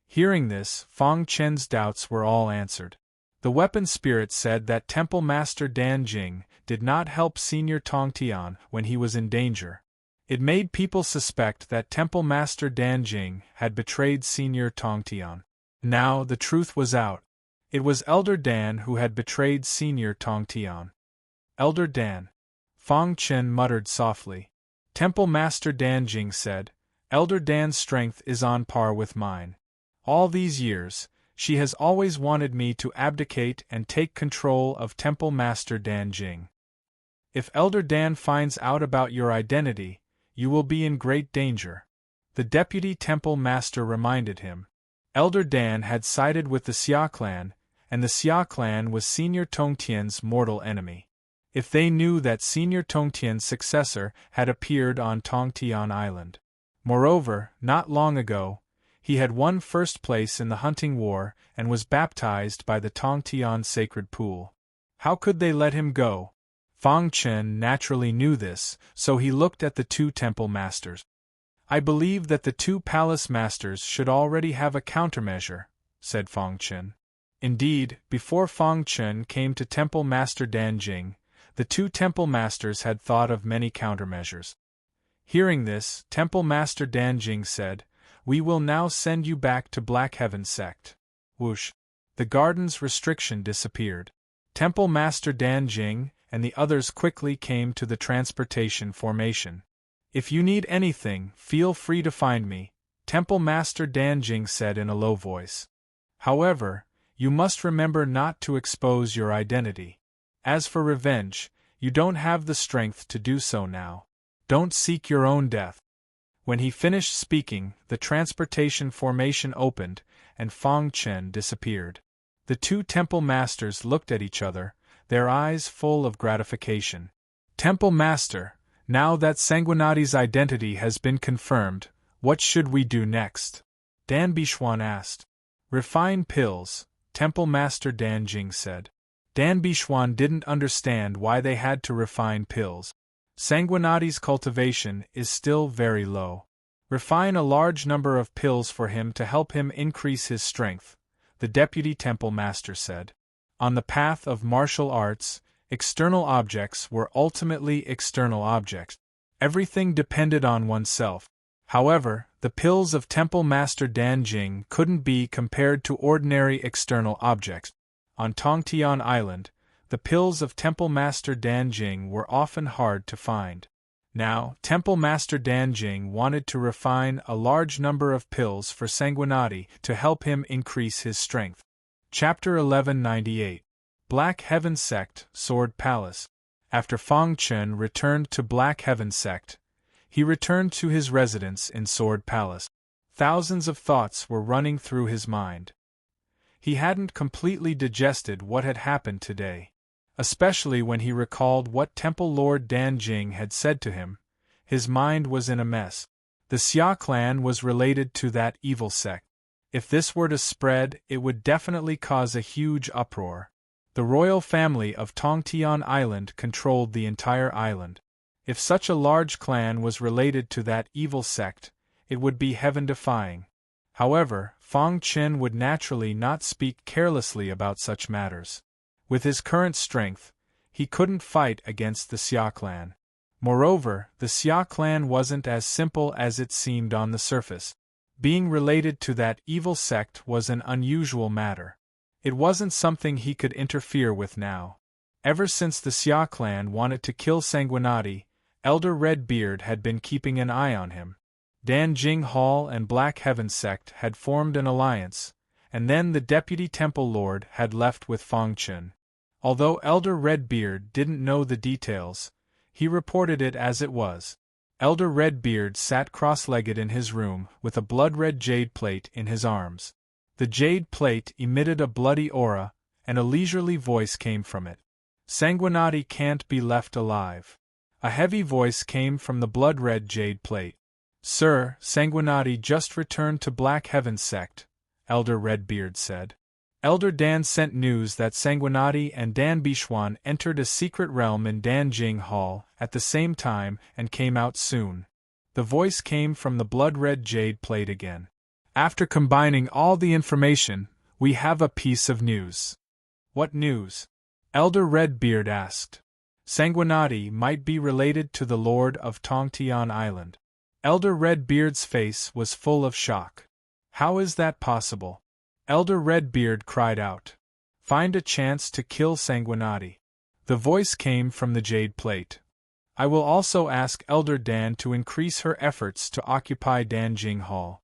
Hearing this, Fang Chen's doubts were all answered. The weapon spirit said that Temple Master Danjing did not help Senior Tongtian when he was in danger. It made people suspect that Temple Master Danjing had betrayed Senior Tongtian. Now the truth was out. It was Elder Dan who had betrayed Senior Tongtian. Elder Dan. Fang Chen muttered softly. Temple Master Danjing said, "Elder Dan's strength is on par with mine. All these years, she has always wanted me to abdicate and take control of Temple Master Danjing. If Elder Dan finds out about your identity, you will be in great danger," the Deputy Temple Master reminded him. Elder Dan had sided with the Xia clan, and the Xia clan was Senior Tongtian's mortal enemy. If they knew that Senior Tongtian's successor had appeared on Tongtian Island. Moreover, not long ago, he had won first place in the hunting war and was baptized by the Tongtian sacred pool. How could they let him go? Fang Chen naturally knew this, so he looked at the two temple masters. I believe that the two palace masters should already have a countermeasure, said Fang Chen. Indeed, before Fang Chen came to Temple Master Danjing, the two temple masters had thought of many countermeasures. Hearing this, Temple Master Danjing said, "We will now send you back to Black Heaven sect." Whoosh! The garden's restriction disappeared. Temple Master Danjing and the others quickly came to the transportation formation. "If you need anything, feel free to find me," Temple Master Danjing said in a low voice. "However, you must remember not to expose your identity. As for revenge, you don't have the strength to do so now. Don't seek your own death." When he finished speaking, the transportation formation opened, and Fang Chen disappeared. The two temple masters looked at each other, their eyes full of gratification. "Temple Master, now that Sanguinati's identity has been confirmed, what should we do next?" Dan Bixuan asked. "Refine pills," Temple Master Danjing said. Dan Bixuan didn't understand why they had to refine pills. Sanguinati's cultivation is still very low. "Refine a large number of pills for him to help him increase his strength," the deputy temple master said. On the path of martial arts, external objects were ultimately external objects. Everything depended on oneself. However, the pills of Temple Master Danjing couldn't be compared to ordinary external objects. On Tongtian Island, the pills of Temple Master Danjing were often hard to find. Now, Temple Master Danjing wanted to refine a large number of pills for Sanguinati to help him increase his strength. Chapter 1198. Black Heaven Sect, Sword Palace. After Fang Chen returned to Black Heaven Sect, he returned to his residence in Sword Palace. Thousands of thoughts were running through his mind. He hadn't completely digested what had happened today. Especially when he recalled what Temple Lord Danjing had said to him, his mind was in a mess. The Xia clan was related to that evil sect. If this were to spread, it would definitely cause a huge uproar. The royal family of Tongtian Island controlled the entire island. If such a large clan was related to that evil sect, it would be heaven-defying. However, Fang Chen would naturally not speak carelessly about such matters. With his current strength, he couldn't fight against the Xia clan. Moreover, the Xia clan wasn't as simple as it seemed on the surface. Being related to that evil sect was an unusual matter. It wasn't something he could interfere with now. Ever since the Xia clan wanted to kill Sanguinati, Elder Redbeard had been keeping an eye on him. Danjing Hall and Black Heaven sect had formed an alliance, and then the deputy temple lord had left with Fang Chen. Although Elder Redbeard didn't know the details, he reported it as it was. Elder Redbeard sat cross-legged in his room with a blood-red jade plate in his arms. The jade plate emitted a bloody aura, and a leisurely voice came from it. "Sanguinati can't be left alive." A heavy voice came from the blood-red jade plate. "Sir, Sanguinati just returned to Black Heaven sect," Elder Redbeard said. Elder Dan sent news that Sanguinati and Dan Bixuan entered a secret realm in Danjing Hall at the same time and came out soon. The voice came from the blood-red jade plate again. "After combining all the information, we have a piece of news." "What news?" Elder Redbeard asked. "Sanguinati might be related to the Lord of Tongtian Island." Elder Redbeard's face was full of shock. "How is that possible?" Elder Redbeard cried out. "Find a chance to kill Sanguinati." The voice came from the jade plate. "I will also ask Elder Dan to increase her efforts to occupy Danjing Hall."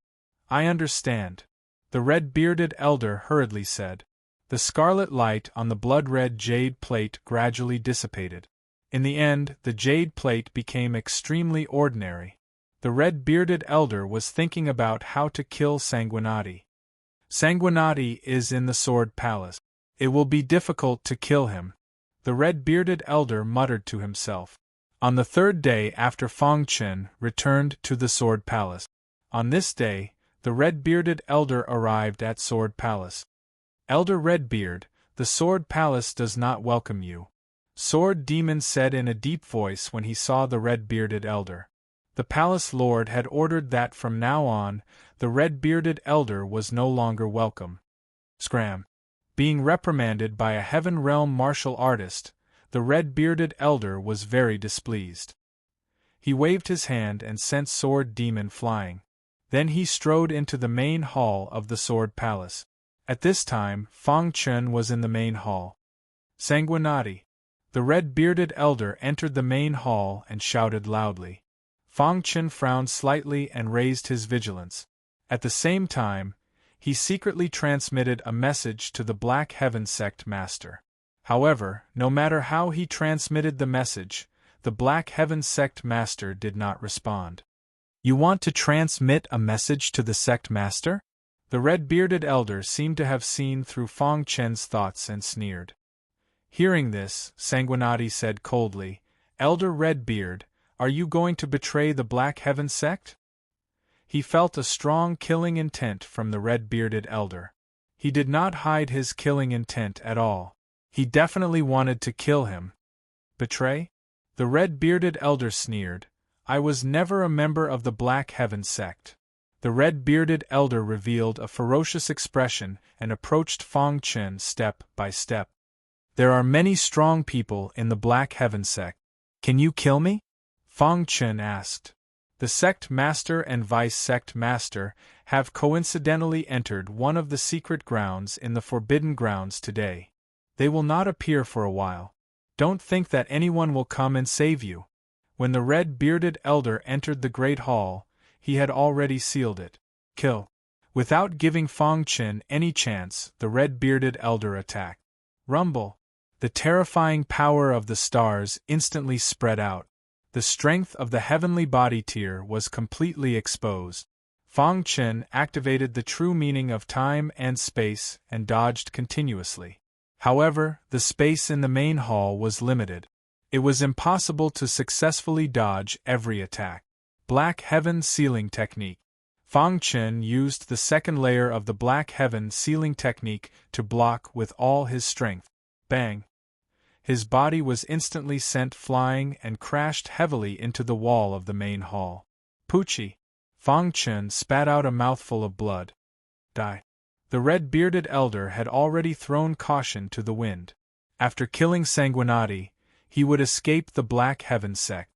"I understand," the red-bearded elder hurriedly said. The scarlet light on the blood-red jade plate gradually dissipated. In the end, the jade plate became extremely ordinary. The red-bearded elder was thinking about how to kill Sanguinati. "Sanguinati is in the Sword Palace. It will be difficult to kill him, the red-bearded elder muttered to himself. On the third day after Fang Chen returned to the Sword Palace. On this day, the red-bearded elder arrived at Sword Palace. Elder Redbeard, the Sword Palace does not welcome you, Sword Demon said in a deep voice when he saw the red-bearded elder. The palace lord had ordered that from now on, the red-bearded elder was no longer welcome. Scram. Being reprimanded by a Heaven Realm martial artist, the red-bearded elder was very displeased. He waved his hand and sent Sword Demon flying. Then he strode into the main hall of the Sword Palace. At this time, Fang Chen was in the main hall. Sanguinati. The red-bearded elder entered the main hall and shouted loudly. Fang Chen frowned slightly and raised his vigilance. At the same time, he secretly transmitted a message to the Black Heaven Sect Master. However, no matter how he transmitted the message, the Black Heaven Sect Master did not respond. You want to transmit a message to the Sect Master? The red-bearded elder seemed to have seen through Fang Chen's thoughts and sneered. Hearing this, Sanguinati said coldly, Elder Redbeard, are you going to betray the Black Heaven Sect? He felt a strong killing intent from the red-bearded elder. He did not hide his killing intent at all. He definitely wanted to kill him. Betray? The red-bearded elder sneered, I was never a member of the Black Heaven Sect. The red-bearded elder revealed a ferocious expression and approached Fang Chen step by step. There are many strong people in the Black Heaven Sect. Can you kill me? Fang Chen asked. The Sect Master and Vice Sect Master have coincidentally entered one of the secret grounds in the Forbidden Grounds today. They will not appear for a while. Don't think that anyone will come and save you. When the red-bearded elder entered the Great Hall, he had already sealed it. Kill. Without giving Fang Chen any chance, the red-bearded elder attacked. Rumble. The terrifying power of the stars instantly spread out. The strength of the heavenly body tier was completely exposed. Fang Chen activated the true meaning of time and space and dodged continuously. However, the space in the main hall was limited. It was impossible to successfully dodge every attack. Black Heaven Sealing Technique. Fang Chen used the second layer of the Black Heaven Sealing Technique to block with all his strength. Bang! His body was instantly sent flying and crashed heavily into the wall of the main hall. Poochie! Fang Chen spat out a mouthful of blood. Die. The red-bearded elder had already thrown caution to the wind. After killing Sanguinati, he would escape the Black Heaven Sect.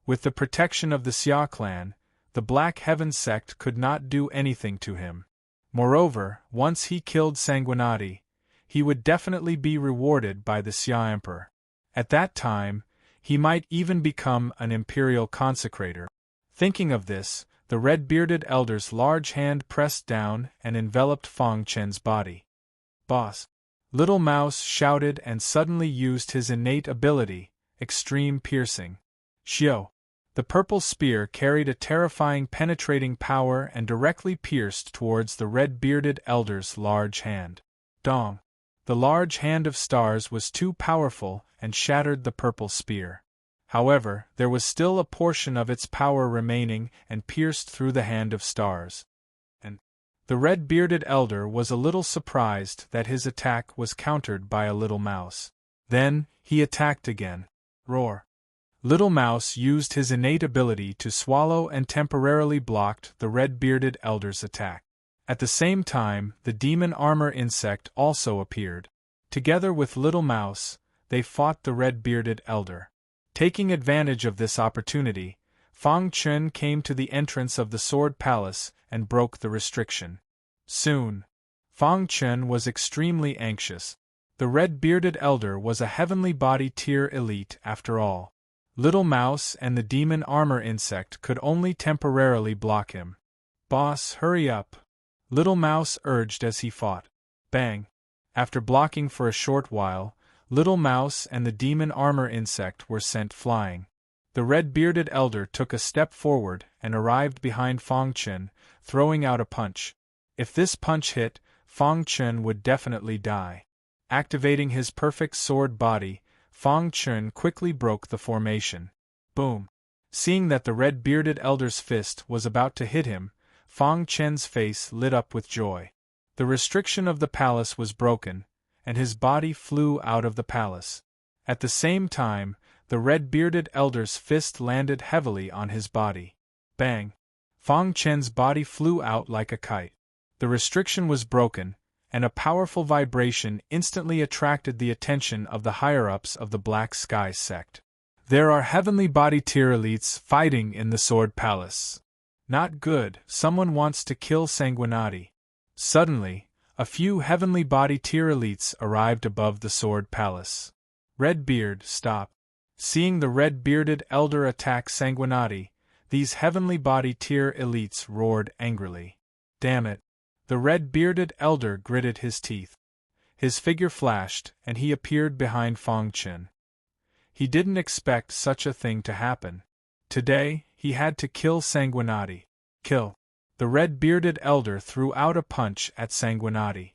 With the protection of the Xia clan, the Black Heaven Sect could not do anything to him. Moreover, once he killed Sanguinati, he would definitely be rewarded by the Xia Emperor. At that time, he might even become an imperial consecrator. Thinking of this, the red-bearded elder's large hand pressed down and enveloped Fang Chen's body. Boss! Little Mouse shouted and suddenly used his innate ability, Extreme Piercing. Xiao! The purple spear carried a terrifying penetrating power and directly pierced towards the red-bearded elder's large hand. Dong! The large hand of stars was too powerful and shattered the purple spear. However, there was still a portion of its power remaining and pierced through the hand of stars. And the red-bearded elder was a little surprised that his attack was countered by a little mouse. Then, he attacked again. Roar! Little Mouse used his innate ability to swallow and temporarily blocked the red-bearded elder's attack. At the same time, the demon armor insect also appeared. Together with Little Mouse, they fought the red-bearded elder. Taking advantage of this opportunity, Fang Chen came to the entrance of the Sword Palace and broke the restriction. Soon, Fang Chen was extremely anxious. The red-bearded elder was a heavenly body tier elite after all. Little Mouse and the demon armor insect could only temporarily block him. Boss, hurry up! Little Mouse urged as he fought. Bang! After blocking for a short while, Little Mouse and the demon armor insect were sent flying. The red-bearded elder took a step forward and arrived behind Fang Chen, throwing out a punch. If this punch hit, Fang Chen would definitely die. Activating his perfect sword body, Fang Chun quickly broke the formation. Boom! Seeing that the red-bearded elder's fist was about to hit him, Fang Chen's face lit up with joy. The restriction of the palace was broken, and his body flew out of the palace. At the same time, the red-bearded elder's fist landed heavily on his body. Bang! Fang Chen's body flew out like a kite. The restriction was broken, and a powerful vibration instantly attracted the attention of the higher-ups of the Black Sky sect. There are heavenly body tier elites fighting in the Sword Palace. Not good, someone wants to kill Sanguinati. Suddenly, a few heavenly body tier elites arrived above the Sword Palace. Redbeard, stop. Seeing the red-bearded elder attack Sanguinati, these heavenly body tier elites roared angrily. Damn it! The red-bearded elder gritted his teeth. His figure flashed, and he appeared behind Fang Chen. He didn't expect such a thing to happen. Today, he had to kill Sanguinati. Kill! The red-bearded elder threw out a punch at Sanguinati.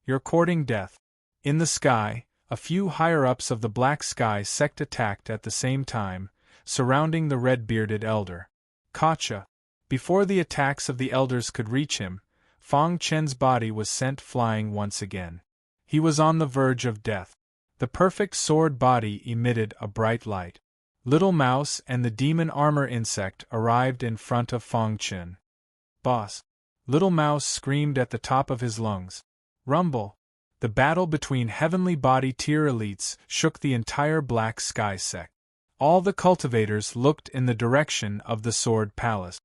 You're courting death. In the sky, a few higher-ups of the Black Sky sect attacked at the same time, surrounding the red-bearded elder. Gotcha! Before the attacks of the elders could reach him, Fang Chen's body was sent flying once again. He was on the verge of death. The perfect sword body emitted a bright light. Little Mouse and the demon armor insect arrived in front of Fang Chen. Boss! Little Mouse screamed at the top of his lungs. Rumble! The battle between heavenly body tier elites shook the entire Black Sky sect. All the cultivators looked in the direction of the Sword Palace.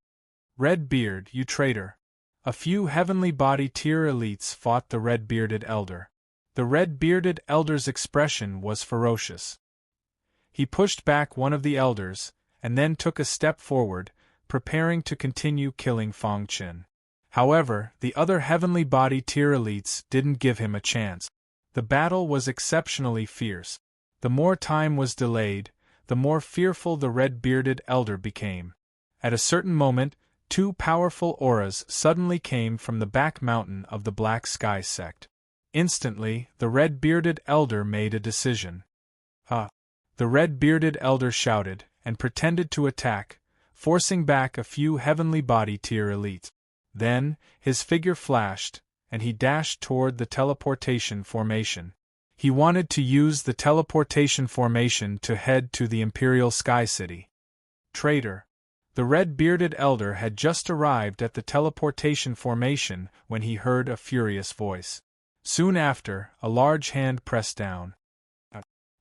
Redbeard, you traitor! A few heavenly body tier elites fought the red-bearded elder. The red-bearded elder's expression was ferocious. He pushed back one of the elders, and then took a step forward, preparing to continue killing Fang Chen. However, the other heavenly body tier elites didn't give him a chance. The battle was exceptionally fierce. The more time was delayed, the more fearful the red-bearded elder became. At a certain moment, two powerful auras suddenly came from the back mountain of the Black Sky sect. Instantly, the red-bearded elder made a decision. The red-bearded elder shouted, and pretended to attack, forcing back a few heavenly body tier elites. Then, his figure flashed, and he dashed toward the teleportation formation. He wanted to use the teleportation formation to head to the Imperial Sky City. Traitor! The red-bearded elder had just arrived at the teleportation formation when he heard a furious voice. Soon after, a large hand pressed down.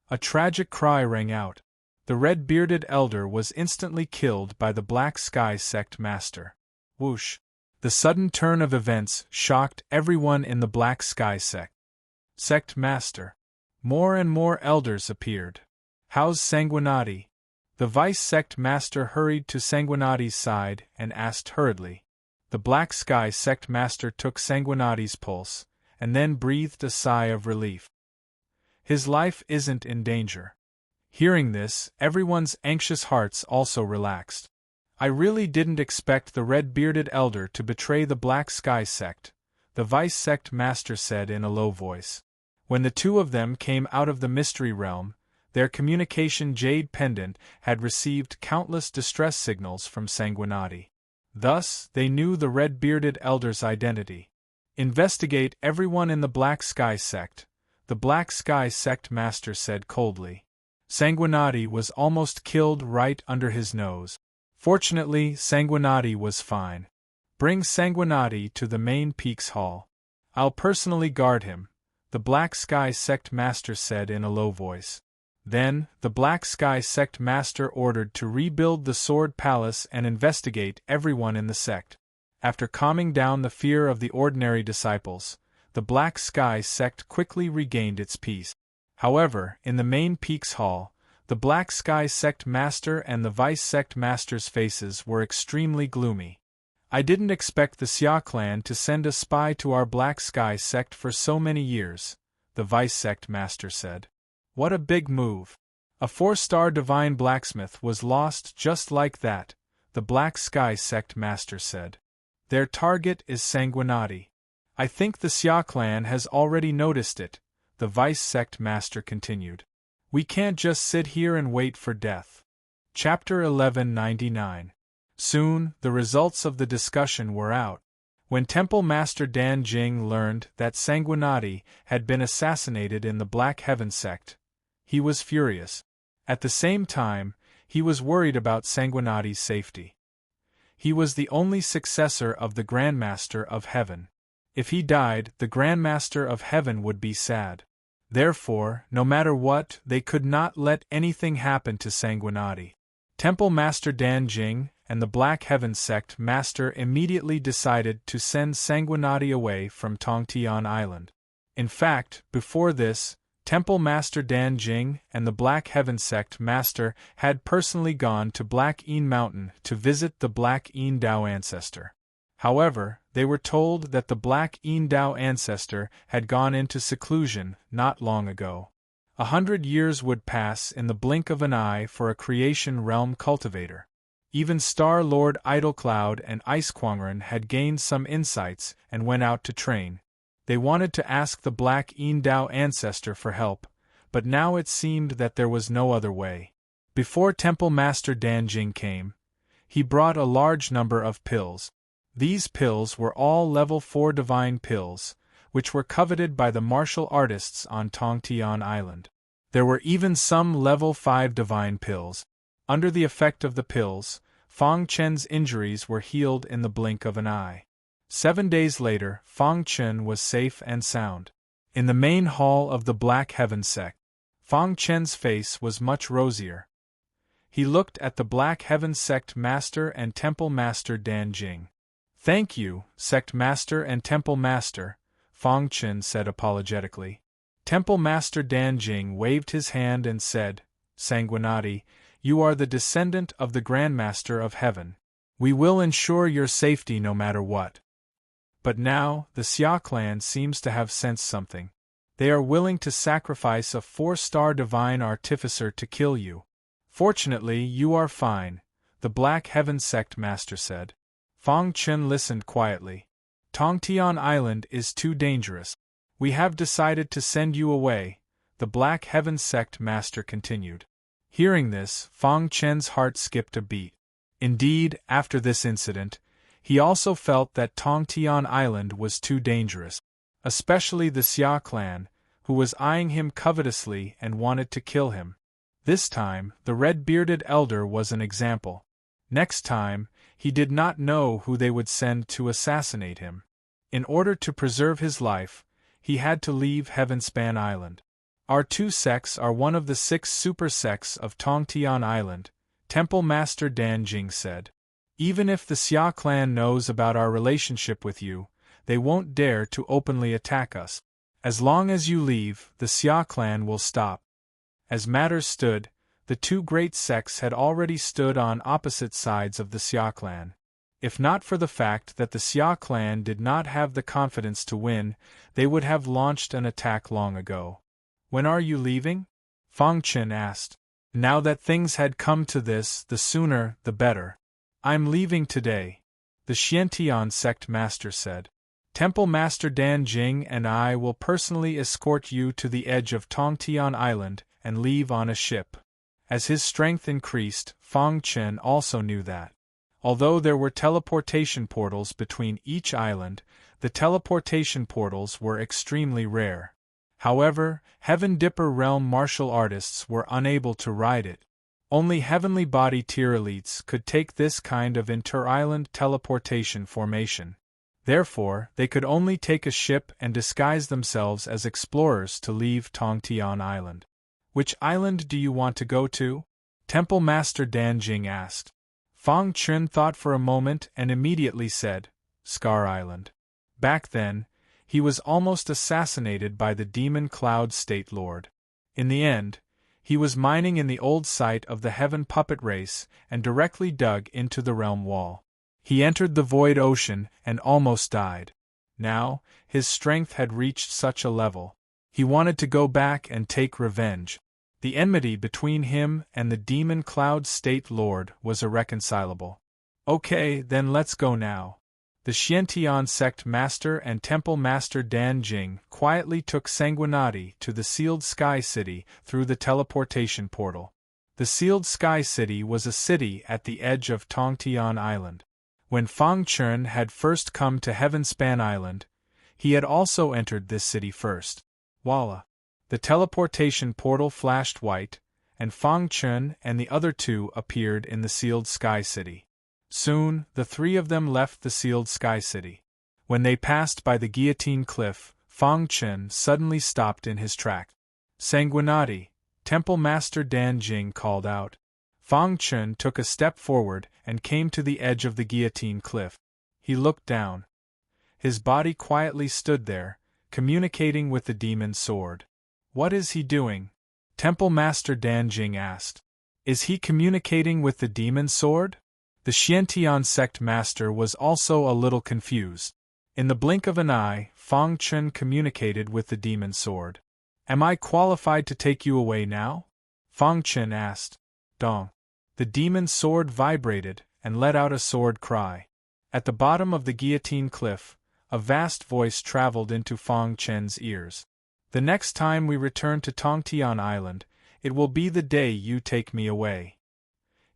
A tragic cry rang out. The red-bearded elder was instantly killed by the Black Sky sect master. Whoosh! The sudden turn of events shocked everyone in the Black Sky sect. Sect master. More and more elders appeared. How's Sanguinati? The vice sect master hurried to Sanguinati's side and asked hurriedly. The Black Sky sect master took Sanguinati's pulse, and then breathed a sigh of relief. His life isn't in danger. Hearing this, everyone's anxious hearts also relaxed. I really didn't expect the red-bearded elder to betray the Black Sky sect, the vice sect master said in a low voice. When the two of them came out of the mystery realm, their communication jade pendant had received countless distress signals from Sanguinati. Thus, they knew the red-bearded elder's identity. Investigate everyone in the Black Sky sect, the Black Sky sect master said coldly. Sanguinati was almost killed right under his nose. Fortunately, Sanguinati was fine. Bring Sanguinati to the main peaks hall. I'll personally guard him, the Black Sky sect master said in a low voice. Then, the Black Sky sect master ordered to rebuild the Sword Palace and investigate everyone in the sect. After calming down the fear of the ordinary disciples, the Black Sky sect quickly regained its peace. However, in the main peaks hall, the Black Sky sect master and the vice sect master's faces were extremely gloomy. I didn't expect the Xia clan to send a spy to our Black Sky sect for so many years, the vice sect master said. What a big move. A 4-star divine blacksmith was lost just like that, the Black Sky sect master said. Their target is Sanguinati. I think the Xia clan has already noticed it, the vice sect master continued. We can't just sit here and wait for death. Chapter 1199. Soon, the results of the discussion were out. When Temple Master Dan Jing learned that Sanguinati had been assassinated in the Black Heaven sect, he was furious. At the same time, he was worried about Sanguinati's safety. He was the only successor of the Grandmaster of Heaven. If he died, the Grandmaster of Heaven would be sad. Therefore, no matter what, they could not let anything happen to Sanguinati. Temple Master Dan Jing and the Black Heaven sect master immediately decided to send Sanguinati away from Tongtian Island. In fact, before this, Temple Master Dan Jing and the Black Heaven sect master had personally gone to Black Een Mountain to visit the Black Een Dao ancestor. However, they were told that the Black Een Dao ancestor had gone into seclusion not long ago. 100 years would pass in the blink of an eye for a creation realm cultivator. Even Star Lord Idlecloud and Ice Quangren had gained some insights and went out to train. They wanted to ask the Black Een Dao ancestor for help, but now it seemed that there was no other way. Before Temple Master Dan Jing came, he brought a large number of pills. These pills were all level 4 divine pills, which were coveted by the martial artists on Tongtian Island. There were even some level 5 divine pills. Under the effect of the pills, Fang Chen's injuries were healed in the blink of an eye. 7 days later, Fang Chen was safe and sound. In the main hall of the Black Heaven sect, Fang Chen's face was much rosier. He looked at the Black Heaven sect master and Temple Master Dan Jing. "Thank you, sect master and Temple Master," Fang Chen said apologetically. Temple Master Dan Jing waved his hand and said, "Sanguinati, you are the descendant of the Grandmaster of Heaven. We will ensure your safety no matter what." But now, the Xia clan seems to have sensed something. They are willing to sacrifice a 4-star divine artificer to kill you. "Fortunately, you are fine," the Black Heaven sect master said. Fang Chen listened quietly. "Tongtian Island is too dangerous. We have decided to send you away," the Black Heaven sect master continued. Hearing this, Fang Chen's heart skipped a beat. Indeed, after this incident, he also felt that Tongtian Island was too dangerous, especially the Xia clan, who was eyeing him covetously and wanted to kill him. This time, the red-bearded elder was an example. Next time, he did not know who they would send to assassinate him. In order to preserve his life, he had to leave Heavenspan Island. "Our 2 sects are one of the 6 super sects of Tongtian Island," Temple Master Dan Jing said. "Even if the Xia clan knows about our relationship with you, they won't dare to openly attack us. As long as you leave, the Xia clan will stop." As matters stood, the 2 great sects had already stood on opposite sides of the Xia clan. If not for the fact that the Xia clan did not have the confidence to win, they would have launched an attack long ago. "When are you leaving?" Fang Chen asked. Now that things had come to this, the sooner, the better. "I'm leaving today," the Xiantian sect master said. "Temple Master Dan Jing and I will personally escort you to the edge of Tongtian Island and leave on a ship." As his strength increased, Fang Chen also knew that, although there were teleportation portals between each island, the teleportation portals were extremely rare. However, Heaven Dipper realm martial artists were unable to ride it. Only heavenly body tier elites could take this kind of inter-island teleportation formation. Therefore, they could only take a ship and disguise themselves as explorers to leave Tongtian Island. "Which island do you want to go to?" Temple Master Dan Jing asked. Fang Chen thought for a moment and immediately said, "Scar Island." Back then, he was almost assassinated by the Demon Cloud State Lord. In the end, he was mining in the old site of the Heaven Puppet Race and directly dug into the realm wall. He entered the void ocean and almost died. Now, his strength had reached such a level. He wanted to go back and take revenge. The enmity between him and the Demon Cloud State Lord was irreconcilable. "Okay, then let's go now." The Xiantian sect master and temple master Dan Jing quietly took Sanguinati to the sealed sky city through the teleportation portal. The sealed sky city was a city at the edge of Tongtian Island. When Fang Chun had first come to Heavenspan Island, he had also entered this city first. Voila! The teleportation portal flashed white, and Fang Chun and the other two appeared in the sealed sky city. Soon, the three of them left the sealed sky city. When they passed by the guillotine cliff, Fang Chun suddenly stopped in his track. Sanguinati, Temple Master Dan Jing called out. Fang Chun took a step forward and came to the edge of the guillotine cliff. He looked down. His body quietly stood there, communicating with the demon sword. What is he doing? Temple Master Dan Jing asked. Is he communicating with the demon sword? The Xiantian sect master was also a little confused. In the blink of an eye, Fang Chun communicated with the demon sword. Am I qualified to take you away now? Fang Chun asked. Dong. The demon sword vibrated and let out a sword cry. At the bottom of the guillotine cliff, a vast voice traveled into Fang Chun's ears. The next time we return to Tongtian Island, it will be the day you take me away.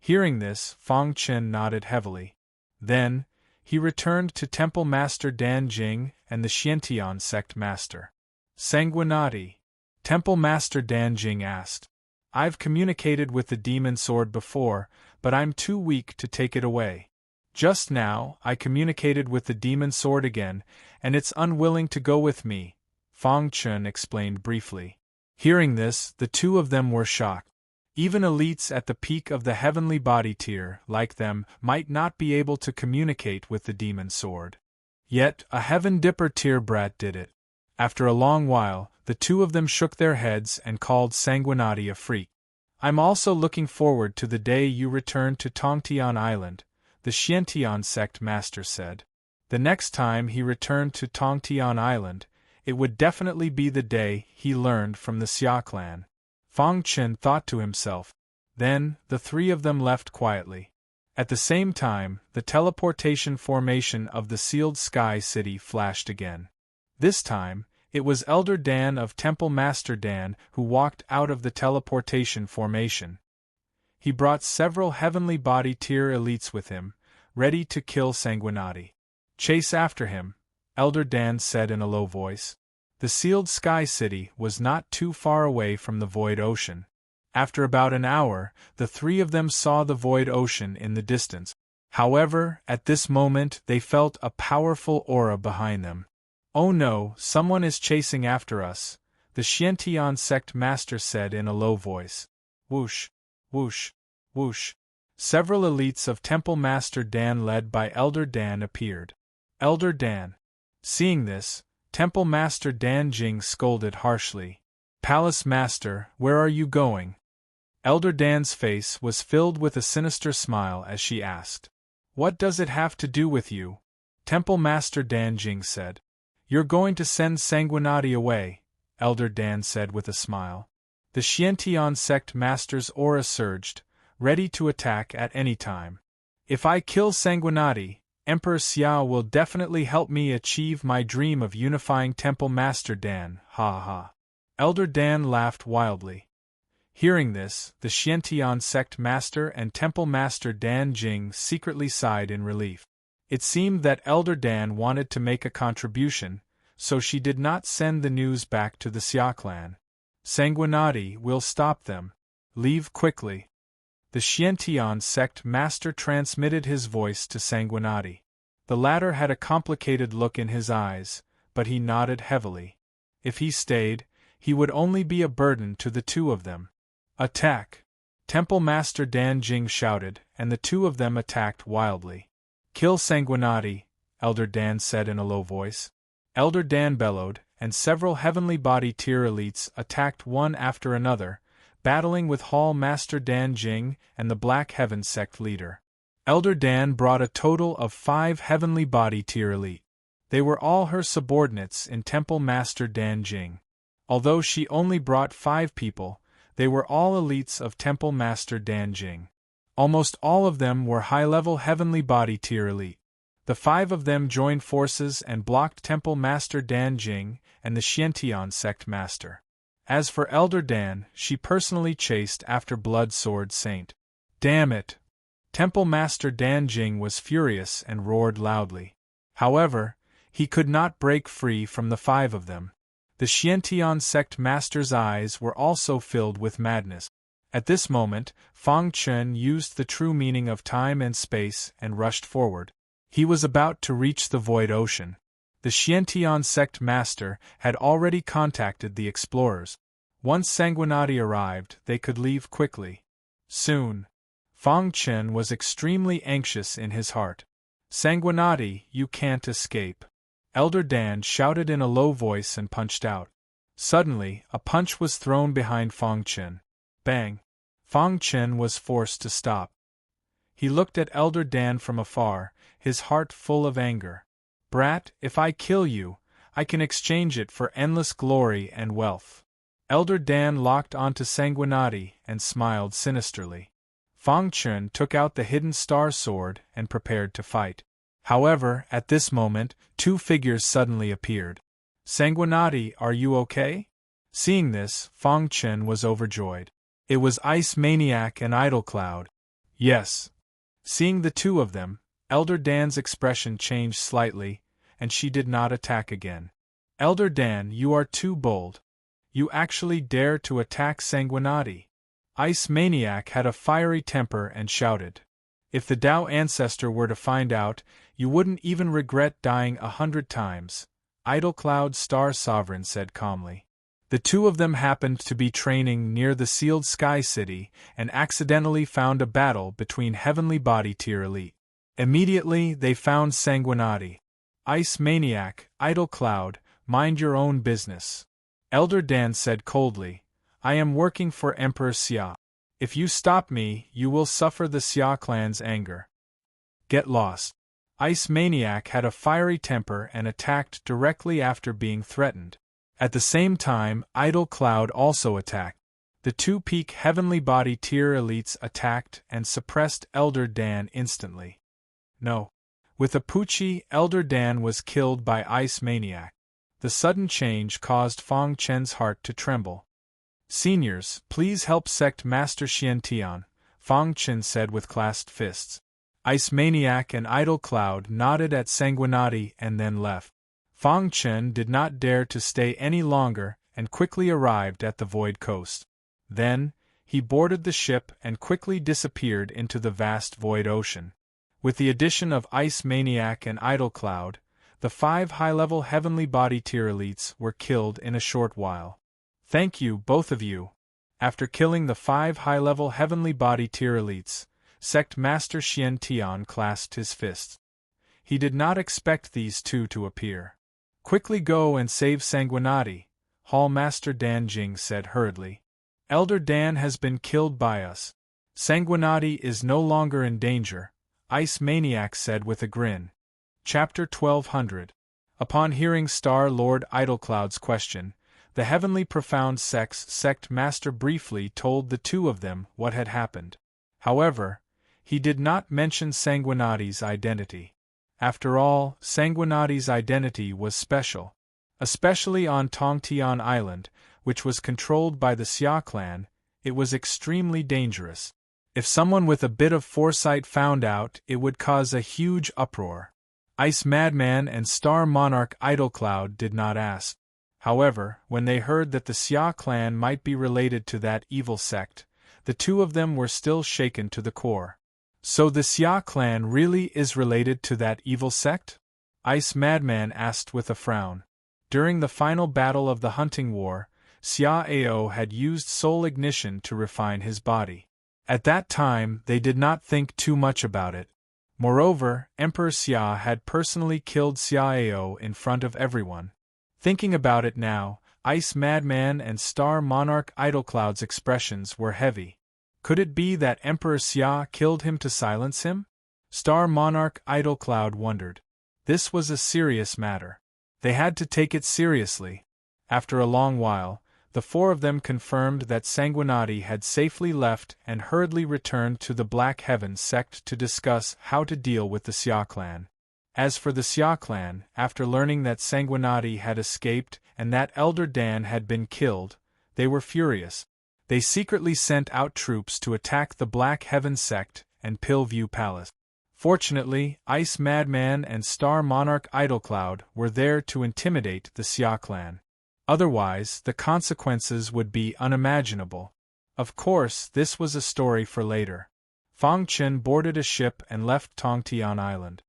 Hearing this, Fang Chun nodded heavily. Then, he returned to Temple Master Dan Jing and the Xiantian sect master. Sanguinati, Temple Master Dan Jing asked. I've communicated with the demon sword before, but I'm too weak to take it away. Just now, I communicated with the demon sword again, and it's unwilling to go with me, Fang Chun explained briefly. Hearing this, the two of them were shocked. Even elites at the peak of the heavenly body tier, like them, might not be able to communicate with the demon sword. Yet, a Heaven Dipper tier brat did it. After a long while, the two of them shook their heads and called Sanguinati a freak. I'm also looking forward to the day you return to Tongtian Island, the Xiantian sect master said. The next time he returned to Tongtian Island, it would definitely be the day he learned from the Xia clan. Fang Chun thought to himself. Then, the three of them left quietly. At the same time, the teleportation formation of the sealed sky city flashed again. This time, it was Elder Dan of Temple Master Dan who walked out of the teleportation formation. He brought several heavenly body tier elites with him, ready to kill Sanguinati. Chase after him, Elder Dan said in a low voice. The sealed sky city was not too far away from the void ocean. After about an hour, the three of them saw the void ocean in the distance. However, at this moment they felt a powerful aura behind them. Oh no, someone is chasing after us, the Xiantian sect master said in a low voice. Whoosh, whoosh, whoosh. Several elites of Temple Master Dan led by Elder Dan appeared. Elder Dan. Seeing this, Temple Master Dan Jing scolded harshly. Palace Master, where are you going? Elder Dan's face was filled with a sinister smile as she asked. What does it have to do with you? Temple Master Dan Jing said. You're going to send Sanguinati away, Elder Dan said with a smile. The Xiantian sect master's aura surged, ready to attack at any time. If I kill Sanguinati, Emperor Xiao will definitely help me achieve my dream of unifying Temple Master Dan, ha ha. Elder Dan laughed wildly. Hearing this, the Xiantian sect master and Temple Master Dan Jing secretly sighed in relief. It seemed that Elder Dan wanted to make a contribution, so she did not send the news back to the Xia clan. Sanguinati will stop them. Leave quickly. The Xiantian sect master transmitted his voice to Sanguinati. The latter had a complicated look in his eyes, but he nodded heavily. If he stayed, he would only be a burden to the two of them. Attack! Temple Master Dan Jing shouted, and the two of them attacked wildly. Kill Sanguinati, Elder Dan said in a low voice. Elder Dan bellowed, and several heavenly body tier elites attacked one after another, battling with Hall Master Dan Jing and the Black Heaven sect leader. Elder Dan brought a total of 5 heavenly body tier elite. They were all her subordinates in Temple Master Dan Jing. Although she only brought 5 people, they were all elites of Temple Master Dan Jing. Almost all of them were high-level heavenly body tier elite. The 5 of them joined forces and blocked Temple Master Dan Jing and the Xiantian sect master. As for Elder Dan, she personally chased after Blood Sword Saint. Damn it! Temple Master Dan Jing was furious and roared loudly. However, he could not break free from the 5 of them. The Xiantian sect master's eyes were also filled with madness. At this moment, Fang Chen used the true meaning of time and space and rushed forward. He was about to reach the void ocean. The Xiantian sect master had already contacted the explorers. Once Sanguinati arrived, they could leave quickly. Soon. Fang Chen was extremely anxious in his heart. Sanguinati, you can't escape. Elder Dan shouted in a low voice and punched out. Suddenly, a punch was thrown behind Fang Chen. Bang! Fang Chen was forced to stop. He looked at Elder Dan from afar, his heart full of anger. Brat, if I kill you, I can exchange it for endless glory and wealth. Elder Dan locked onto Sanguinati and smiled sinisterly. Fang Chen took out the hidden star sword and prepared to fight. However, at this moment, 2 figures suddenly appeared. Sanguinati, are you okay? Seeing this, Fang Chen was overjoyed. It was Ice Maniac and Idle Cloud. Yes. Seeing the 2 of them, Elder Dan's expression changed slightly, and she did not attack again. Elder Dan, you are too bold. You actually dare to attack Sanguinati. Ice Maniac had a fiery temper and shouted. If the Tao ancestor were to find out, you wouldn't even regret dying 100 times, Idle Cloud Star Sovereign said calmly. The 2 of them happened to be training near the Sealed Sky City and accidentally found a battle between Heavenly Body Tier Elite. Immediately, they found Sanguinati. Ice Maniac, Idle Cloud, mind your own business. Elder Dan said coldly, I am working for Emperor Xia. If you stop me, you will suffer the Xia clan's anger. Get lost. Ice Maniac had a fiery temper and attacked directly after being threatened. At the same time, Idle Cloud also attacked. The 2 peak Heavenly Body Tier Elites attacked and suppressed Elder Dan instantly. No. With a Pucci, Elder Dan was killed by Ice Maniac. The sudden change caused Fang Chen's heart to tremble. Seniors, please help Sect Master Xiantian, Fang Chen said with clasped fists. Ice Maniac and Idle Cloud nodded at Sanguinati and then left. Fang Chen did not dare to stay any longer and quickly arrived at the Void Coast. Then, he boarded the ship and quickly disappeared into the vast Void Ocean. With the addition of Ice Maniac and Idle Cloud, the 5 high-level Heavenly Body Tier Elites were killed in a short while. Thank you, both of you. After killing the 5 high-level Heavenly Body Tier Elites, Sect Master Xiantian clasped his fists. He did not expect these 2 to appear. Quickly go and save Sanguinati, Hall Master Dan Jing said hurriedly. Elder Dan has been killed by us. Sanguinati is no longer in danger, Ice Maniac said with a grin. Chapter 1200. Upon hearing Star Lord Idlecloud's question, the Heavenly Profound Sect Master briefly told the 2 of them what had happened. However, he did not mention Sanguinati's identity. After all, Sanguinati's identity was special. Especially on Tongtian Island, which was controlled by the Xia clan, it was extremely dangerous. If someone with a bit of foresight found out, it would cause a huge uproar. Ice Madman and Star Monarch Idlecloud did not ask. However, when they heard that the Xia clan might be related to that evil sect, the 2 of them were still shaken to the core. So the Xia clan really is related to that evil sect? Ice Madman asked with a frown. During the final battle of the Hunting War, Xia Ao had used soul ignition to refine his body. At that time, they did not think too much about it. Moreover, Emperor Xia had personally killed Xia Ao in front of everyone. Thinking about it now, Ice Madman and Star Monarch Idlecloud's expressions were heavy. Could it be that Emperor Xia killed him to silence him? Star Monarch Idlecloud wondered. This was a serious matter. They had to take it seriously. After a long while, the 4 of them confirmed that Sanguinati had safely left and hurriedly returned to the Black Heaven sect to discuss how to deal with the Xia clan. As for the Xia clan, after learning that Sanguinati had escaped and that Elder Dan had been killed, they were furious. They secretly sent out troops to attack the Black Heaven sect and Pillview Palace. Fortunately, Ice Madman and Star Monarch Idlecloud were there to intimidate the Xia clan. Otherwise, the consequences would be unimaginable. Of course, this was a story for later. Fang Chen boarded a ship and left Tongtian Island.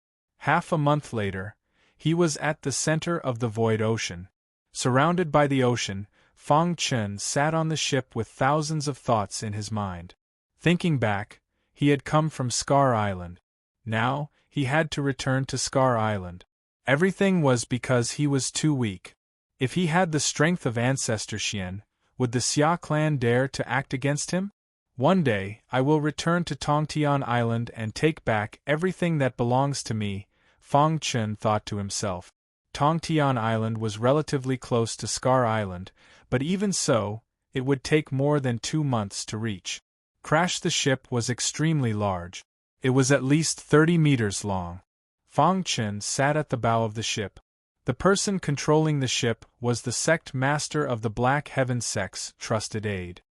Half a month later, he was at the center of the Void Ocean. Surrounded by the ocean, Fang Chen sat on the ship with thousands of thoughts in his mind. Thinking back, he had come from Scar Island. Now, he had to return to Scar Island. Everything was because he was too weak. If he had the strength of Ancestor Xian, would the Xia clan dare to act against him? One day, I will return to Tongtian Island and take back everything that belongs to me, Fang Chen thought to himself. Tongtian Island was relatively close to Scar Island, but even so, it would take more than 2 months to reach. Crash the ship was extremely large. It was at least 30 meters long. Fang Chen sat at the bow of the ship. The person controlling the ship was the sect master of the Black Heaven sect's trusted aide.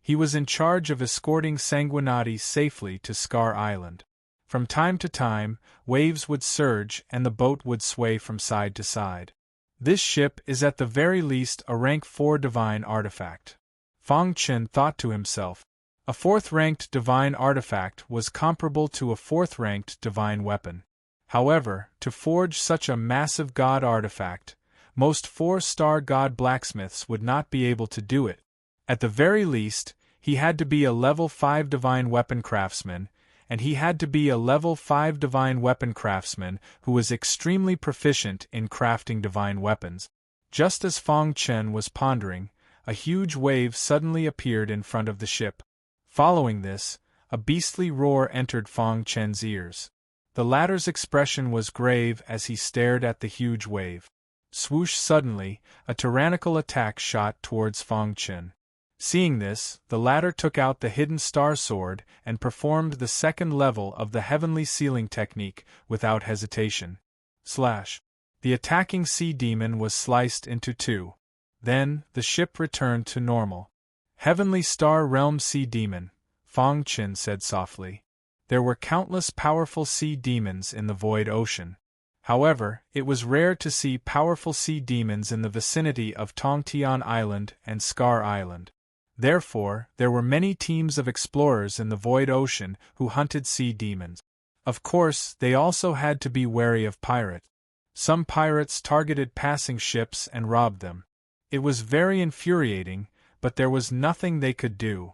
He was in charge of escorting Sanguinati safely to Scar Island. From time to time, waves would surge and the boat would sway from side to side. This ship is at the very least a rank 4 divine artifact. Fang Chen thought to himself. A 4th-ranked divine artifact was comparable to a 4th-ranked divine weapon. However, to forge such a massive god artifact, most 4-star god blacksmiths would not be able to do it. At the very least, he had to be a level 5 divine weapon craftsman, and he had to be a level 5 divine weapon craftsman who was extremely proficient in crafting divine weapons. Just as Fang Chen was pondering, a huge wave suddenly appeared in front of the ship. Following this, a beastly roar entered Fang Chen's ears. The latter's expression was grave as he stared at the huge wave. Swoosh! Suddenly, a tyrannical attack shot towards Fang Chen. Seeing this, the latter took out the hidden star sword and performed the 2nd level of the heavenly sealing technique without hesitation. Slash! The attacking sea demon was sliced into 2. Then, the ship returned to normal. Heavenly Star Realm Sea Demon, Fang Chen said softly. There were countless powerful sea demons in the Void Ocean. However, it was rare to see powerful sea demons in the vicinity of Tongtian Island and Scar Island. Therefore, there were many teams of explorers in the Void Ocean who hunted sea demons. Of course, they also had to be wary of pirates. Some pirates targeted passing ships and robbed them. It was very infuriating, but there was nothing they could do.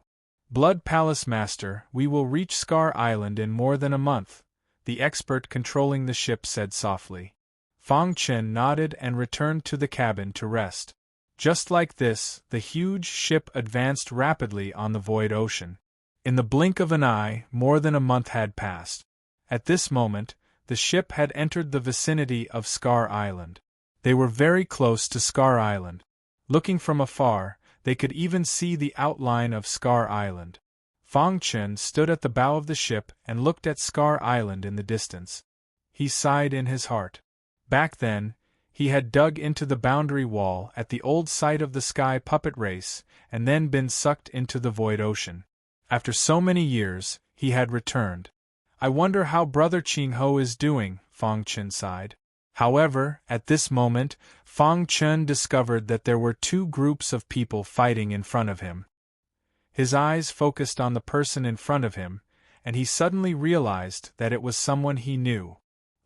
Blood Palace Master, we will reach Scar Island in more than a month, the expert controlling the ship said softly. Fang Chen nodded and returned to the cabin to rest. Just like this, the huge ship advanced rapidly on the Void Ocean. In the blink of an eye, more than a month had passed. At this moment, the ship had entered the vicinity of Scar Island. They were very close to Scar Island. Looking from afar, they could even see the outline of Scar Island. Fang Chen stood at the bow of the ship and looked at Scar Island in the distance. He sighed in his heart. Back then, he had dug into the boundary wall at the old site of the Sky Puppet Race and then been sucked into the Void Ocean. After so many years, he had returned. I wonder how Brother Qingho is doing, Fang Chen sighed. However, at this moment, Fang Chen discovered that there were 2 groups of people fighting in front of him. His eyes focused on the person in front of him, and he suddenly realized that it was someone he knew.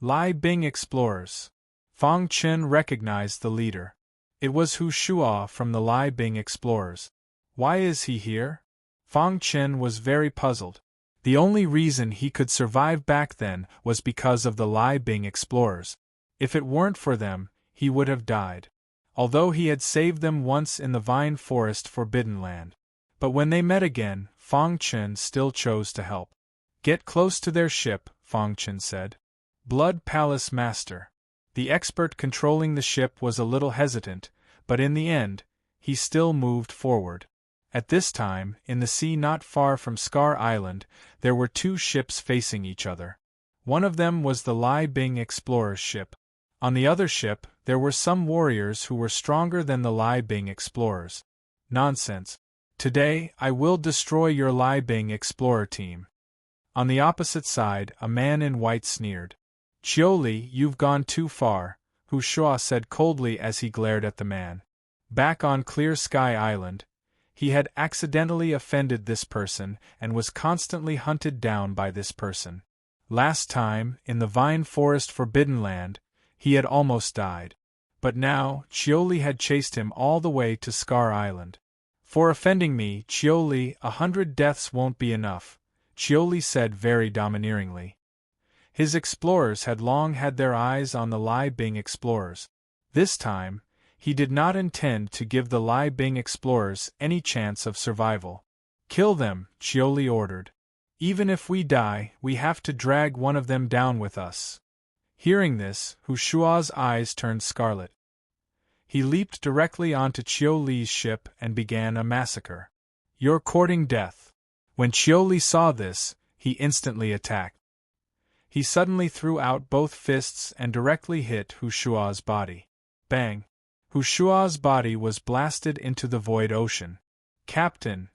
Lai Bing Explorers. Fang Chen recognized the leader. It was Hu Shua from the Lai Bing Explorers. Why is he here? Fang Chen was very puzzled. The only reason he could survive back then was because of the Lai Bing Explorers. If it weren't for them, he would have died. Although he had saved them once in the Vine Forest Forbidden Land. But when they met again, Fang Chen still chose to help. Get close to their ship, Fang Chen said. Blood Palace Master. The expert controlling the ship was a little hesitant, but in the end, he still moved forward. At this time, in the sea not far from Scar Island, there were 2 ships facing each other. One of them was the Lai Bing explorer's ship. On the other ship, there were some warriors who were stronger than the Lai Bing explorers. Nonsense. Today, I will destroy your Lai Bing explorer team. On the opposite side, a man in white sneered. Chiu Li, you've gone too far, Hu Shua said coldly as he glared at the man. Back on Clear Sky Island, he had accidentally offended this person and was constantly hunted down by this person. Last time, in the Vine Forest Forbidden Land, he had almost died. But now, Chiu Li had chased him all the way to Scar Island. For offending me, Chiu Li, 100 deaths won't be enough, Chiu Li said very domineeringly. His explorers had long had their eyes on the Lai Bing explorers. This time, he did not intend to give the Lai Bing explorers any chance of survival. Kill them, Chiu Li ordered. Even if we die, we have to drag one of them down with us. Hearing this, Hu Shua's eyes turned scarlet. He leaped directly onto Chiu Li's ship and began a massacre. You're courting death. When Chiu Li saw this, he instantly attacked. He suddenly threw out both fists and directly hit Hu Shua's body. Bang! Hu Shua's body was blasted into the void ocean. Captain!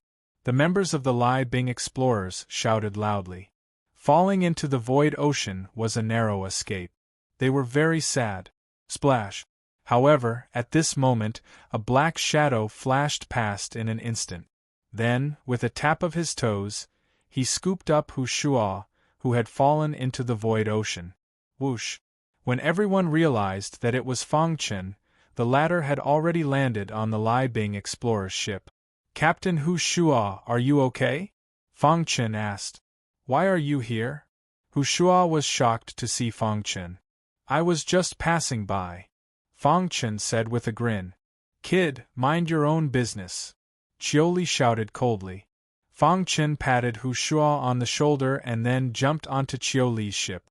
The members of the Lai Bing explorers shouted loudly. Falling into the void ocean was a narrow escape. They were very sad. Splash! However, at this moment, a black shadow flashed past in an instant. Then, with a tap of his toes, he scooped up Hu Shua, who had fallen into the void ocean. Whoosh! When everyone realized that it was Fang Chen, the latter had already landed on the Lai Bing explorer's ship. Captain Hu Shua, are you okay? Fang Chen asked. Why are you here? Hu Shua was shocked to see Fang Chen. I was just passing by, Fang Chen said with a grin. Kid, mind your own business, Chiu Li shouted coldly. Fang Chen patted Hu Shua on the shoulder and then jumped onto Chiu Li's ship.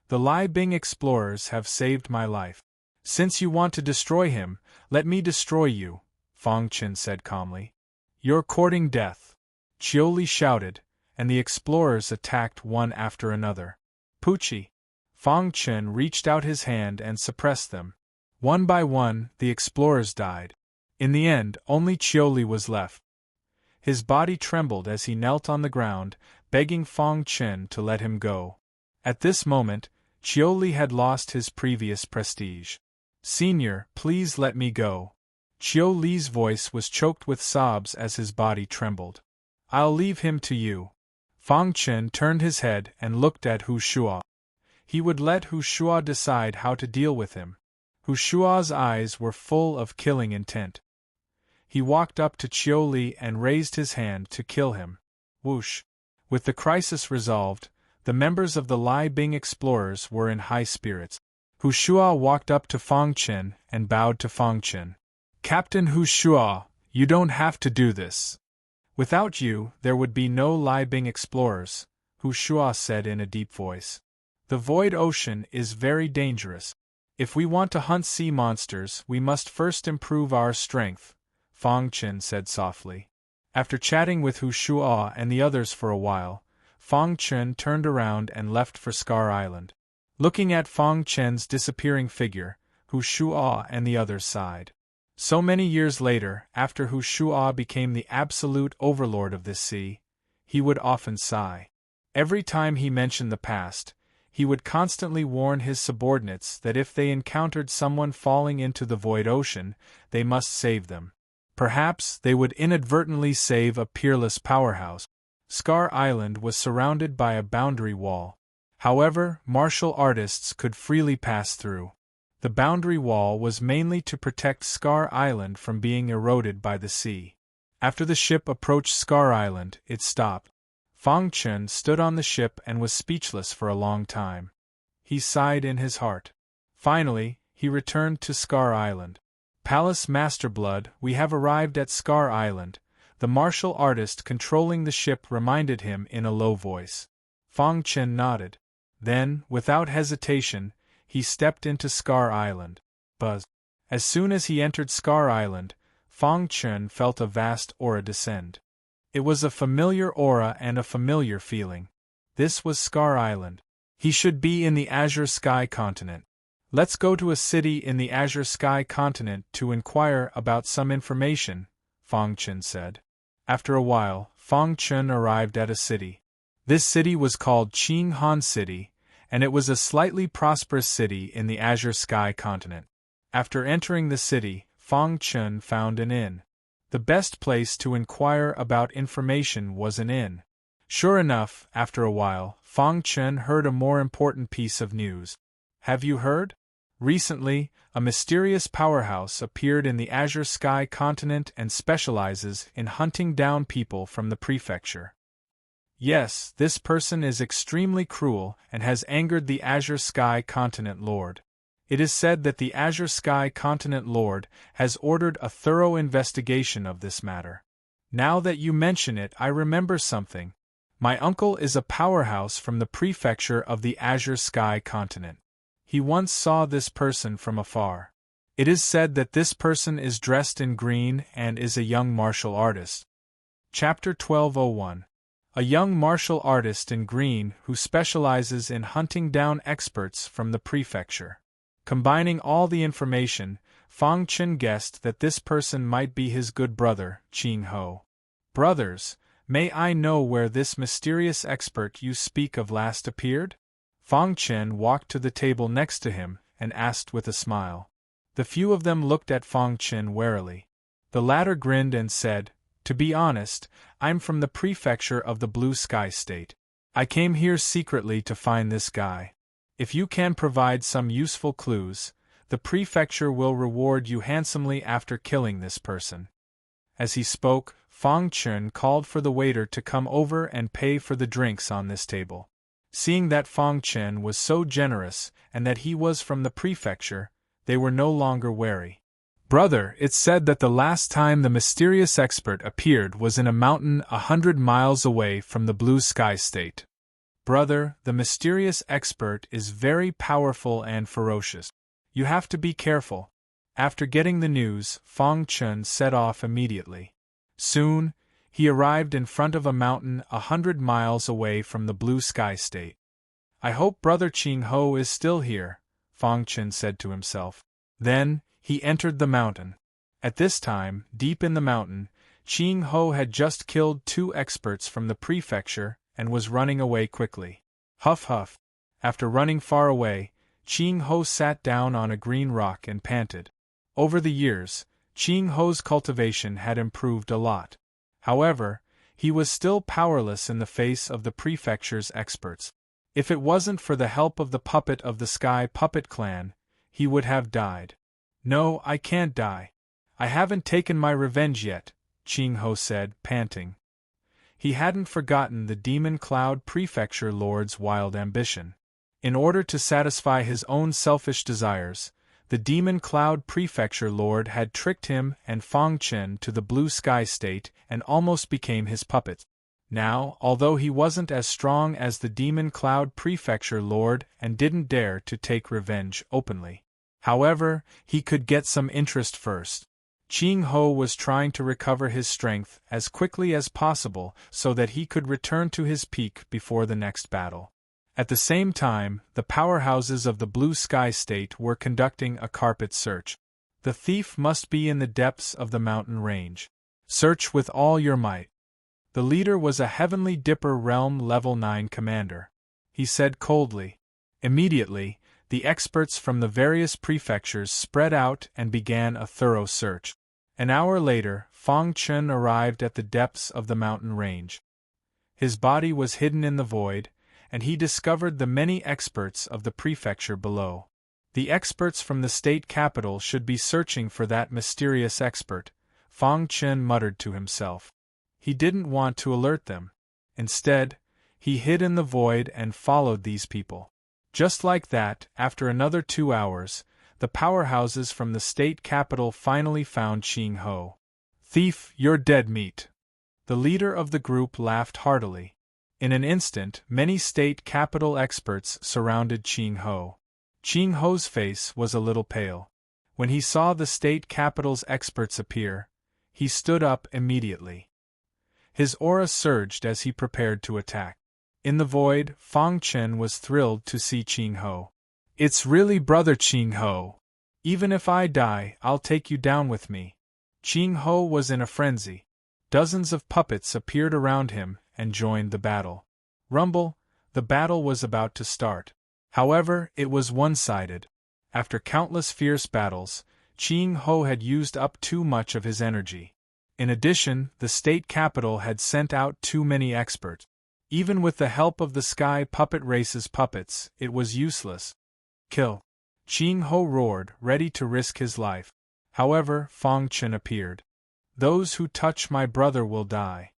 The Lai Bing explorers have saved my life. Since you want to destroy him, let me destroy you, Fang Chen said calmly. You're courting death, Chiu Li shouted, and the explorers attacked one after another. Poochie! Fang Chen reached out his hand and suppressed them. One by one, the explorers died. In the end, only Chiu Li was left. His body trembled as he knelt on the ground, begging Fang Chen to let him go. At this moment, Chiu Li had lost his previous prestige. Senior, please let me go. Chiu Li's voice was choked with sobs as his body trembled. I'll leave him to you. Fang Chen turned his head and looked at Hu Shua. He would let Hu Shua decide how to deal with him. Hu Shua's eyes were full of killing intent. He walked up to Chiu Li and raised his hand to kill him. Whoosh! With the crisis resolved, the members of the Lai Bing explorers were in high spirits. Hu Shua walked up to Fang Chen and bowed to Fang Chen. Captain Hu Shua, you don't have to do this. Without you, there would be no Lai Bing explorers, Hu Shua said in a deep voice. The void ocean is very dangerous. If we want to hunt sea monsters, we must first improve our strength, Fang Chen said softly. After chatting with Hu Shua and the others for a while, Fang Chen turned around and left for Scar Island. Looking at Fang Chen's disappearing figure, Hu Shua and the others sighed. So many years later, after Hu Shua became the absolute overlord of this sea, he would often sigh. Every time he mentioned the past, he would constantly warn his subordinates that if they encountered someone falling into the void ocean, they must save them. Perhaps they would inadvertently save a peerless powerhouse. Scar Island was surrounded by a boundary wall. However, martial artists could freely pass through. The boundary wall was mainly to protect Scar Island from being eroded by the sea. After the ship approached Scar Island, it stopped. Fang Chen stood on the ship and was speechless for a long time. He sighed in his heart. Finally, he returned to Scar Island. Palace Master Blood, we have arrived at Scar Island, the martial artist controlling the ship reminded him in a low voice. Fang Chen nodded. Then, without hesitation, he stepped into Scar Island. Buzz. As soon as he entered Scar Island, Fang Chen felt a vast aura descend. It was a familiar aura and a familiar feeling. This was Scar Island. He should be in the Azure Sky continent. Let's go to a city in the Azure Sky continent to inquire about some information, Fang Chen said. After a while, Fang Chen arrived at a city. This city was called Qing Han City, and it was a slightly prosperous city in the Azure Sky continent. After entering the city, Fang Chen found an inn. The best place to inquire about information was an inn. Sure enough, after a while, Fang Chen heard a more important piece of news. Have you heard? Recently, a mysterious powerhouse appeared in the Azure Sky continent and specializes in hunting down people from the prefecture. Yes, this person is extremely cruel and has angered the Azure Sky continent lord. It is said that the Azure Sky continent lord has ordered a thorough investigation of this matter. Now that you mention it, I remember something. My uncle is a powerhouse from the prefecture of the Azure Sky continent. He once saw this person from afar. It is said that this person is dressed in green and is a young martial artist. Chapter 1201. A young martial artist in green who specializes in hunting down experts from the prefecture. Combining all the information, Fang Chen guessed that this person might be his good brother, Qing Ho. Brothers, may I know where this mysterious expert you speak of last appeared? Fang Chen walked to the table next to him and asked with a smile. The few of them looked at Fang Chen warily. The latter grinned and said, "To be honest, I'm from the prefecture of the Blue Sky State. I came here secretly to find this guy. If you can provide some useful clues, the prefecture will reward you handsomely after killing this person." As he spoke, Fang Chen called for the waiter to come over and pay for the drinks on this table. Seeing that Fang Chen was so generous and that he was from the prefecture, they were no longer wary. "Brother, it's said that the last time the mysterious expert appeared was in a mountain 100 miles away from the Blue Sky State. Brother, the mysterious expert is very powerful and ferocious. You have to be careful." After getting the news, Fang Chen set off immediately. Soon, he arrived in front of a mountain 100 miles away from the Blue Sky State. "I hope Brother Qing Ho is still here," Fang Chen said to himself. Then, he entered the mountain. At this time, deep in the mountain, Qing Ho had just killed 2 experts from the prefecture and was running away quickly. Huff huff. After running far away, Qing Ho sat down on a green rock and panted. Over the years, Qing Ho's cultivation had improved a lot. However, he was still powerless in the face of the prefecture's experts. If it wasn't for the help of the puppet of the Sky Puppet Clan, he would have died. "No, I can't die. I haven't taken my revenge yet," Qing Ho said, panting. He hadn't forgotten the Demon Cloud Prefecture Lord's wild ambition. In order to satisfy his own selfish desires, the Demon Cloud Prefecture Lord had tricked him and Fang Chen to the Blue Sky State and almost became his puppet. Now, although he wasn't as strong as the Demon Cloud Prefecture Lord and didn't dare to take revenge openly. However, he could get some interest first. Qing Ho was trying to recover his strength as quickly as possible so that he could return to his peak before the next battle. At the same time, the powerhouses of the Blue Sky State were conducting a carpet search. The thief must be in the depths of the mountain range. Search with all your might. The leader was a Heavenly Dipper Realm Level 9 commander. He said coldly. Immediately, the experts from the various prefectures spread out and began a thorough search. An hour later, Fang Chen arrived at the depths of the mountain range. His body was hidden in the void, and he discovered the many experts of the prefecture below. The experts from the state capital should be searching for that mysterious expert, Fang Chen muttered to himself. He didn't want to alert them. Instead, he hid in the void and followed these people. Just like that, after another 2 hours, the powerhouses from the state capital finally found Qing Ho. "Thief, you're dead meat." The leader of the group laughed heartily. In an instant, many state capital experts surrounded Qing Ho. Qing Ho's face was a little pale. When he saw the state capital's experts appear, he stood up immediately. His aura surged as he prepared to attack. In the void, Fang Chen was thrilled to see Qing Ho. It's really brother Qing Ho. Even if I die, I'll take you down with me. Qing Ho was in a frenzy. Dozens of puppets appeared around him and joined the battle. Rumble, the battle was about to start. However, it was one-sided. After countless fierce battles, Qing Ho had used up too much of his energy. In addition, the state capital had sent out too many experts. Even with the help of the Sky Puppet Race's puppets, it was useless. Kill! Qing Ho roared, ready to risk his life. However, Fang Chen appeared. Those who touch my brother will die.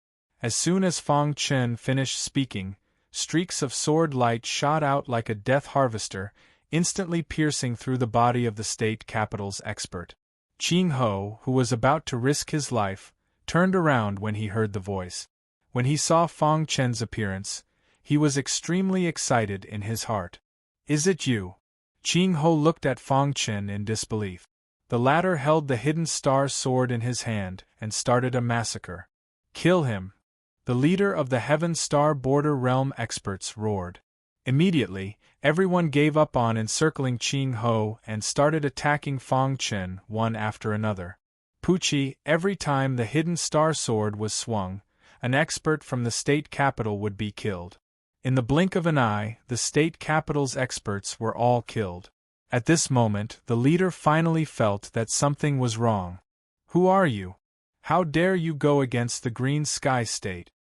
As soon as Fang Chen finished speaking, streaks of sword light shot out like a death harvester, instantly piercing through the body of the state capital's expert. Qing Ho, who was about to risk his life, turned around when he heard the voice. When he saw Fang Chen's appearance, he was extremely excited in his heart. Is it you? Qing Ho looked at Fang Chen in disbelief. The latter held the hidden star sword in his hand and started a massacre. Kill him! The leader of the Heaven Star Border Realm experts roared. Immediately, everyone gave up on encircling Qing Ho and started attacking Fang Chen one after another. Pucci, every time the hidden star sword was swung, an expert from the state capital would be killed. In the blink of an eye, the state capital's experts were all killed. At this moment, the leader finally felt that something was wrong. Who are you? How dare you go against the Green Sky State?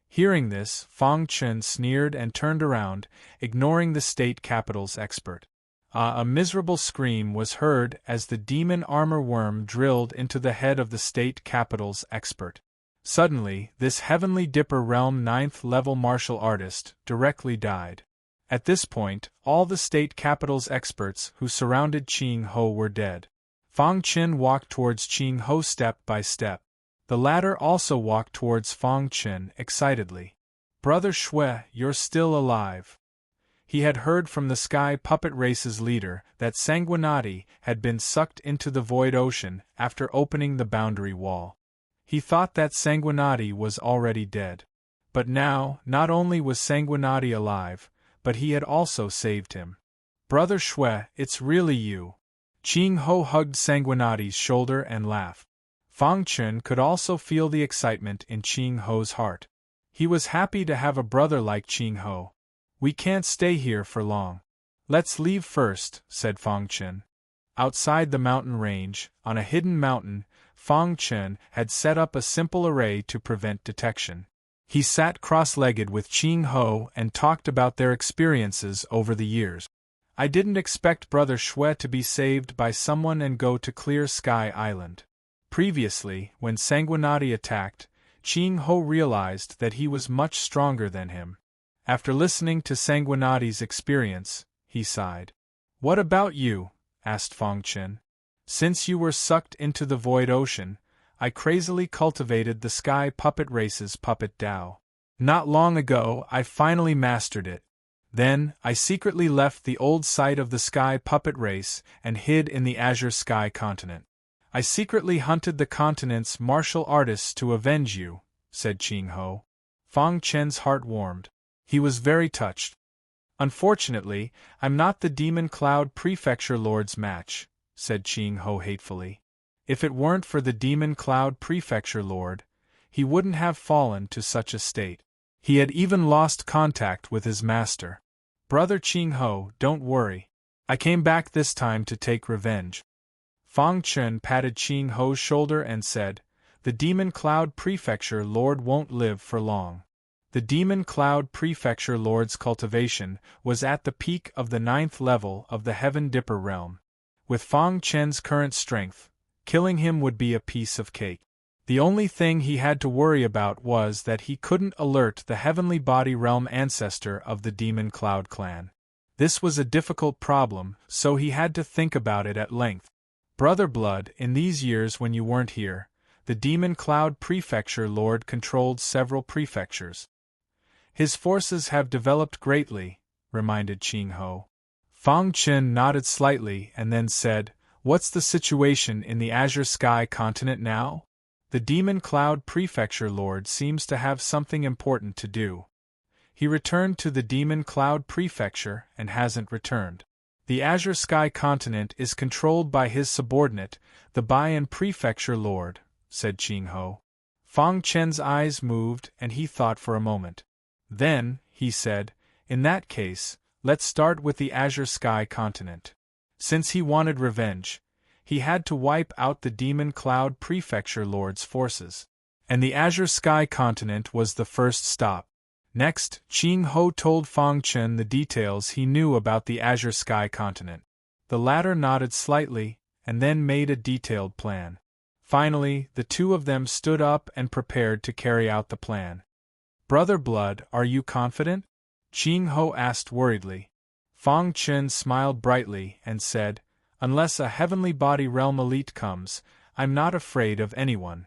Hearing this, Fang Chen sneered and turned around, ignoring the state capital's expert. A miserable scream was heard as the demon armor worm drilled into the head of the state capital's expert. Suddenly, this Heavenly Dipper Realm 9th level martial artist directly died. At this point, all the state capital's experts who surrounded Qing Ho were dead. Fang Chen walked towards Qing Ho step by step. The latter also walked towards Fang Chen excitedly. Brother Shui, you're still alive. He had heard from the Sky Puppet Race's leader that Sanguinati had been sucked into the void ocean after opening the boundary wall. He thought that Sanguinati was already dead. But now, not only was Sanguinati alive, but he had also saved him. Brother Shui, it's really you. Qing Ho hugged Sanguinati's shoulder and laughed. Fang Chen could also feel the excitement in Qing Ho's heart. He was happy to have a brother like Qing Ho. We can't stay here for long. Let's leave first, said Fang Chen. Outside the mountain range, on a hidden mountain, Fang Chen had set up a simple array to prevent detection. He sat cross-legged with Qing Ho and talked about their experiences over the years. I didn't expect Brother Shui to be saved by someone and go to Clear Sky Island. Previously, when Sanguinati attacked, Qing Ho realized that he was much stronger than him. After listening to Sanguinati's experience, he sighed. What about you? Asked Fang Chen. Since you were sucked into the void ocean, I crazily cultivated the Sky Puppet Race's puppet Dao. Not long ago, I finally mastered it. Then, I secretly left the old site of the Sky Puppet Race and hid in the Azure Sky continent. I secretly hunted the continent's martial artists to avenge you, said Qing Ho. Fang Chen's heart warmed. He was very touched. Unfortunately, I'm not the Demon Cloud Prefecture Lord's match, said Qing Ho hatefully. If it weren't for the Demon Cloud Prefecture Lord, he wouldn't have fallen to such a state. He had even lost contact with his master. Brother Qing Ho, don't worry. I came back this time to take revenge. Fang Chen patted Qing Ho's shoulder and said, The Demon Cloud Prefecture Lord won't live for long. The Demon Cloud Prefecture Lord's cultivation was at the peak of the 9th level of the Heaven Dipper realm. With Fang Chen's current strength, killing him would be a piece of cake. The only thing he had to worry about was that he couldn't alert the Heavenly Body Realm ancestor of the Demon Cloud clan. This was a difficult problem, so he had to think about it at length. Brother Blood, in these years when you weren't here, the Demon Cloud Prefecture Lord controlled several prefectures. His forces have developed greatly, reminded Qing Ho. Fang Chen nodded slightly and then said, What's the situation in the Azure Sky continent now? The Demon Cloud Prefecture Lord seems to have something important to do. He returned to the Demon Cloud Prefecture and hasn't returned. The Azure Sky Continent is controlled by his subordinate, the Bayan Prefecture Lord, said Qing Ho. Fang Chen's eyes moved and he thought for a moment. Then, he said, in that case, let's start with the Azure Sky Continent. Since he wanted revenge, he had to wipe out the Demon Cloud Prefecture Lord's forces. And the Azure Sky Continent was the first stop. Next, Qing Ho told Fang Chen the details he knew about the Azure Sky Continent. The latter nodded slightly, and then made a detailed plan. Finally, the two of them stood up and prepared to carry out the plan. Brother Blood, are you confident? Qing Ho asked worriedly. Fang Chen smiled brightly and said, unless a heavenly body realm elite comes, I'm not afraid of anyone.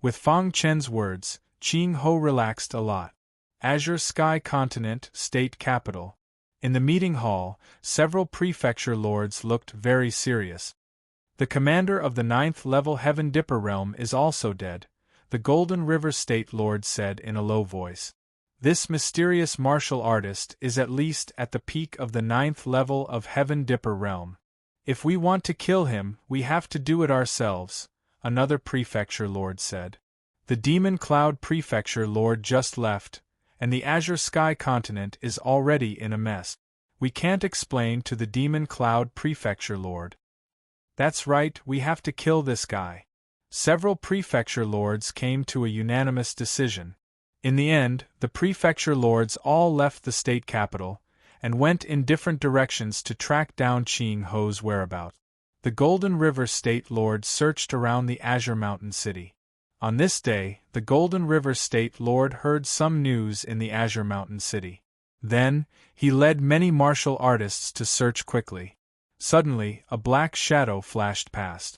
With Fang Chen's words, Qing Ho relaxed a lot. Azure Sky Continent, State Capital. In the meeting hall, several prefecture lords looked very serious. The commander of the 9th level Heaven Dipper realm is also dead, the Golden River State Lord said in a low voice. This mysterious martial artist is at least at the peak of the 9th level of Heaven Dipper realm. If we want to kill him, we have to do it ourselves, another prefecture lord said. The Demon Cloud Prefecture Lord just left, and the Azure Sky Continent is already in a mess. We can't explain to the Demon Cloud Prefecture Lord. That's right, we have to kill this guy. Several prefecture lords came to a unanimous decision. In the end, the prefecture lords all left the state capital, and went in different directions to track down Qing Ho's whereabouts. The Golden River State Lord searched around the Azure Mountain City. On this day, the Golden River State Lord heard some news in the Azure Mountain City. Then, he led many martial artists to search quickly. Suddenly, a black shadow flashed past.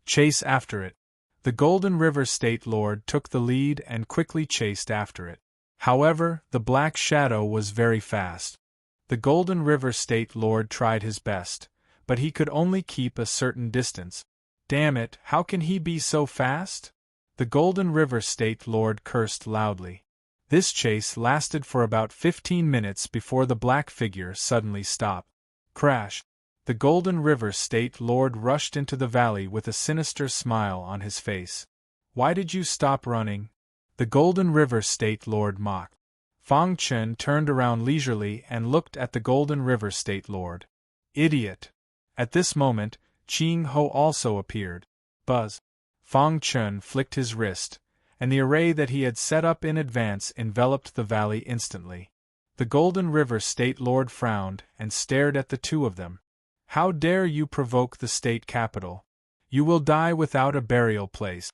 Chase after it. The Golden River State Lord took the lead and quickly chased after it. However, the black shadow was very fast. The Golden River State Lord tried his best, but he could only keep a certain distance. Damn it, how can he be so fast? The Golden River State Lord cursed loudly. This chase lasted for about 15 minutes before the black figure suddenly stopped. Crash! The Golden River State Lord rushed into the valley with a sinister smile on his face. Why did you stop running? The Golden River State Lord mocked. Fang Chen turned around leisurely and looked at the Golden River State Lord. Idiot! At this moment, Qing Ho also appeared. Buzz! Fang Chen flicked his wrist, and the array that he had set up in advance enveloped the valley instantly. The Golden River State Lord frowned and stared at the two of them. How dare you provoke the state capital? You will die without a burial place.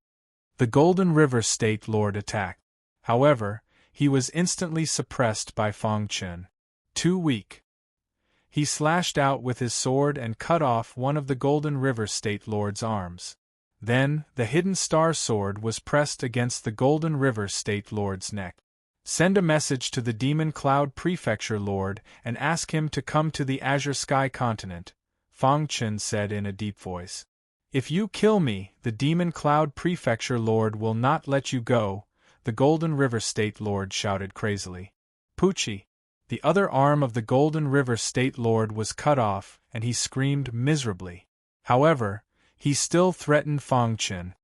The Golden River State Lord attacked. However, he was instantly suppressed by Fang Chen. Too weak. He slashed out with his sword and cut off one of the Golden River State Lord's arms. Then, the hidden star sword was pressed against the Golden River State Lord's neck. Send a message to the Demon Cloud Prefecture Lord and ask him to come to the Azure Sky Continent, Fang Chen said in a deep voice. If you kill me, the Demon Cloud Prefecture Lord will not let you go, the Golden River State Lord shouted crazily. Poochie! The other arm of the Golden River State Lord was cut off, and he screamed miserably. However, he still threatened Fang Chen.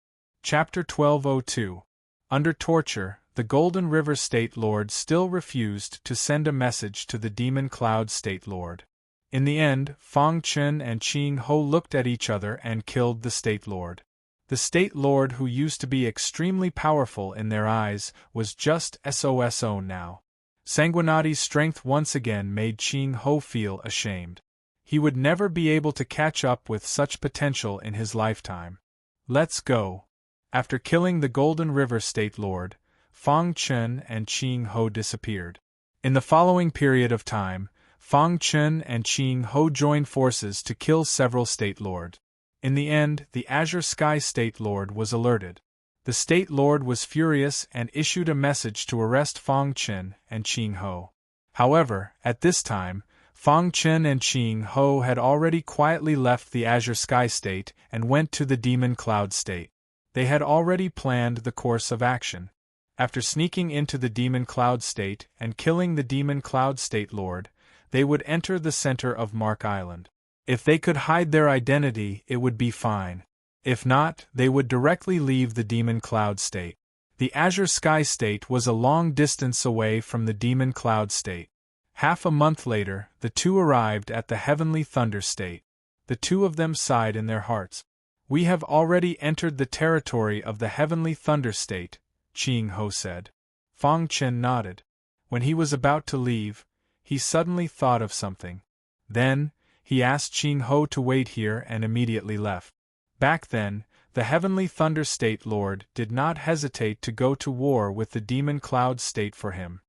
Chapter 1202. Under torture, the Golden River State Lord still refused to send a message to the Demon Cloud State Lord. In the end, Fang Chen and Qing Ho looked at each other and killed the State Lord. The State Lord, who used to be extremely powerful in their eyes, was just SOSO now. Sanguinati's strength once again made Qing Ho feel ashamed. He would never be able to catch up with such potential in his lifetime. Let's go. After killing the Golden River State Lord, Fang Chen and Qing Ho disappeared. In the following period of time, Fang Chen and Qing Ho joined forces to kill several State Lords. In the end, the Azure Sky State Lord was alerted. The State Lord was furious and issued a message to arrest Fang Chen and Qing Ho. However, at this time, Fang Chen and Qing Ho had already quietly left the Azure Sky State and went to the Demon Cloud State. They had already planned the course of action. After sneaking into the demon cloud state and killing the demon cloud state lord, they would enter the center of Mark Island. If they could hide their identity, it would be fine. If not, they would directly leave the demon cloud state. The azure sky state was a long distance away from the demon cloud state. Half a month later, the two arrived at the heavenly thunder state. The two of them sighed in their hearts. "We have already entered the territory of the heavenly thunder state," Ching Ho said. Fang Chen nodded. When he was about to leave, he suddenly thought of something. Then, he asked Ching Ho to wait here and immediately left. Back then, the heavenly thunder state lord did not hesitate to go to war with the demon cloud state for him.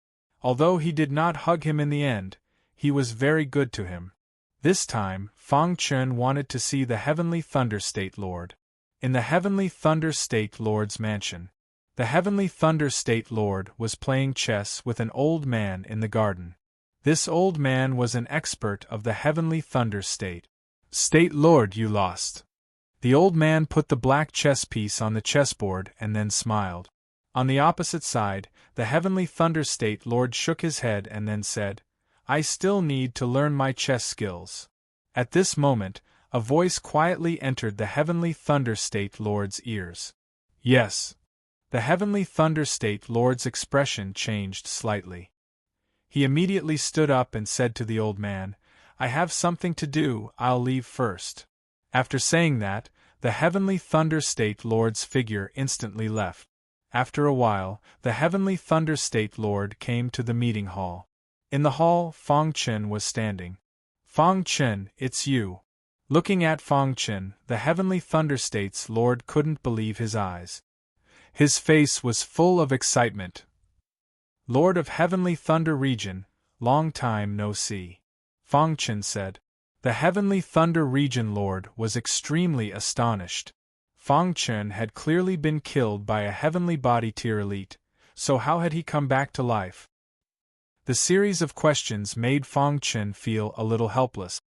Although he did not hug him in the end, he was very good to him. This time, Fang Chen wanted to see the heavenly thunder state lord. In the heavenly thunder state lord's mansion, the heavenly thunder state lord was playing chess with an old man in the garden. This old man was an expert of the heavenly thunder state. "State lord, you lost." The old man put the black chess piece on the chessboard and then smiled. On the opposite side, the heavenly thunder state lord shook his head and then said, "I still need to learn my chess skills." At this moment, a voice quietly entered the heavenly thunder state lord's ears. "Yes." The heavenly thunder state lord's expression changed slightly. He immediately stood up and said to the old man, "I have something to do, I'll leave first." After saying that, the heavenly thunder state lord's figure instantly left. After a while, the heavenly thunder state lord came to the meeting hall. In the hall, Fang Chen was standing. "Fang Chen, it's you." Looking at Fang Chen, the heavenly thunder state's lord couldn't believe his eyes. His face was full of excitement. "Lord of Heavenly Thunder Region, long time no see," Fang Chen said. The Heavenly Thunder Region Lord was extremely astonished. Fang Chen had clearly been killed by a heavenly body tier elite, so how had he come back to life? The series of questions made Fang Chen feel a little helpless.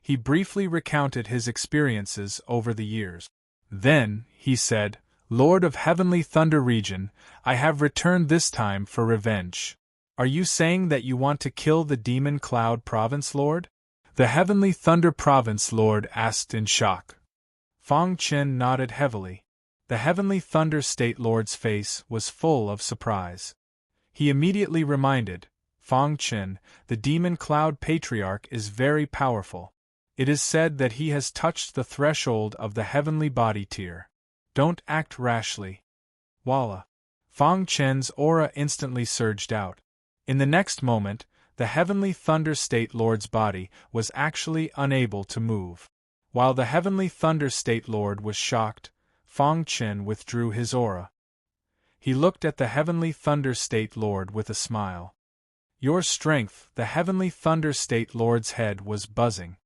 He briefly recounted his experiences over the years. Then, he said, "Lord of Heavenly Thunder Region, I have returned this time for revenge. Are you saying that you want to kill the Demon Cloud Province Lord?" The Heavenly Thunder Province Lord asked in shock. Fang Chen nodded heavily. The Heavenly Thunder State Lord's face was full of surprise. He immediately reminded Fang Chen, the Demon Cloud Patriarch is very powerful. It is said that he has touched the threshold of the heavenly body tier. Don't act rashly. Walla. Fang Chen's aura instantly surged out. In the next moment, the Heavenly Thunder State Lord's body was actually unable to move. While the Heavenly Thunder State Lord was shocked, Fang Chen withdrew his aura. He looked at the Heavenly Thunder State Lord with a smile. Your strength, the Heavenly Thunder State Lord's head was buzzing.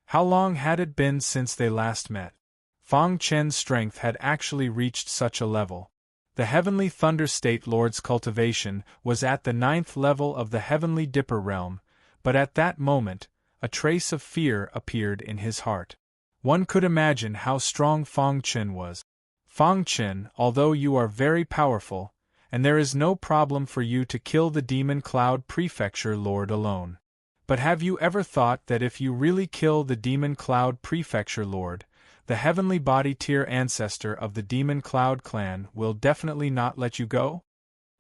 How long had it been since they last met? Fang Chen's strength had actually reached such a level. The Heavenly Thunder State Lord's cultivation was at the 9th level of the Heavenly Dipper realm, but at that moment, a trace of fear appeared in his heart. One could imagine how strong Fang Chen was. Fang Chen, although you are very powerful, and there is no problem for you to kill the Demon Cloud Prefecture Lord alone. But have you ever thought that if you really kill the Demon Cloud Prefecture Lord, the heavenly body tier ancestor of the Demon Cloud clan will definitely not let you go?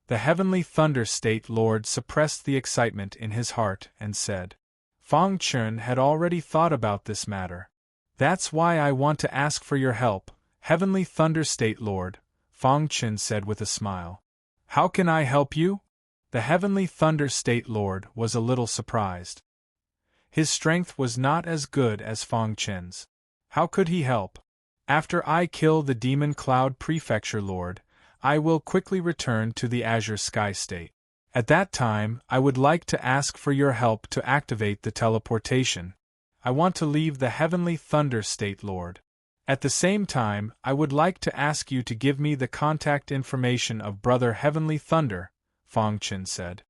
The Heavenly Thunder State Lord suppressed the excitement in his heart and said. Fang Chen had already thought about this matter. That's why I want to ask for your help, Heavenly Thunder State Lord, Fang Chen said with a smile. How can I help you? The Heavenly Thunder State Lord was a little surprised. His strength was not as good as Fang Chen's. How could he help? After I kill the Demon Cloud Prefecture Lord, I will quickly return to the Azure Sky State. At that time, I would like to ask for your help to activate the teleportation. I want to leave the Heavenly Thunder State Lord. At the same time, I would like to ask you to give me the contact information of Brother Heavenly Thunder, Fang Chen said.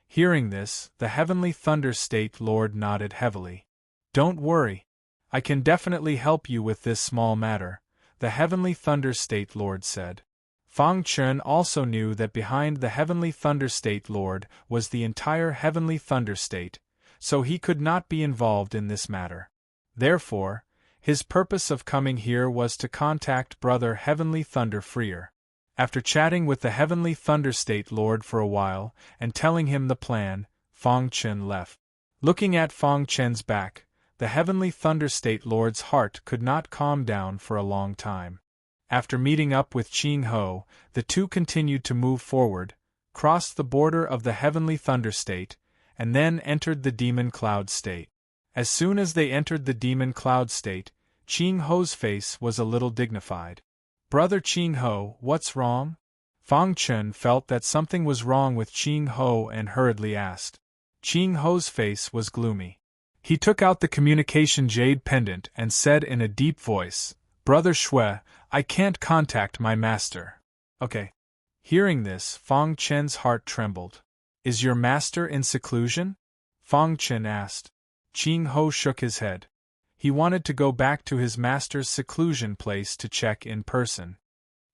Hearing this, the Heavenly Thunder State Lord nodded heavily. Don't worry. I can definitely help you with this small matter, the Heavenly Thunder State Lord said. Fang Chun also knew that behind the Heavenly Thunder State Lord was the entire Heavenly Thunder State, so he could not be involved in this matter. Therefore, his purpose of coming here was to contact Brother Heavenly Thunder Freer. After chatting with the Heavenly Thunder State Lord for a while and telling him the plan, Fang Chun left. Looking at Fang Chun's back, the Heavenly Thunder State Lord's heart could not calm down for a long time. After meeting up with Ching Ho, the two continued to move forward, crossed the border of the Heavenly Thunder State, and then entered the Demon Cloud State. As soon as they entered the Demon Cloud State, Ching Ho's face was a little dignified. "Brother Ching Ho, what's wrong?" Fang Chun felt that something was wrong with Ching Ho and hurriedly asked. Ching Ho's face was gloomy. He took out the communication jade pendant and said in a deep voice, "Brother Shui, I can't contact my master." "Okay." Hearing this, Fang Chen's heart trembled. "Is your master in seclusion?" Fang Chen asked. Ching Ho shook his head. He wanted to go back to his master's seclusion place to check in person.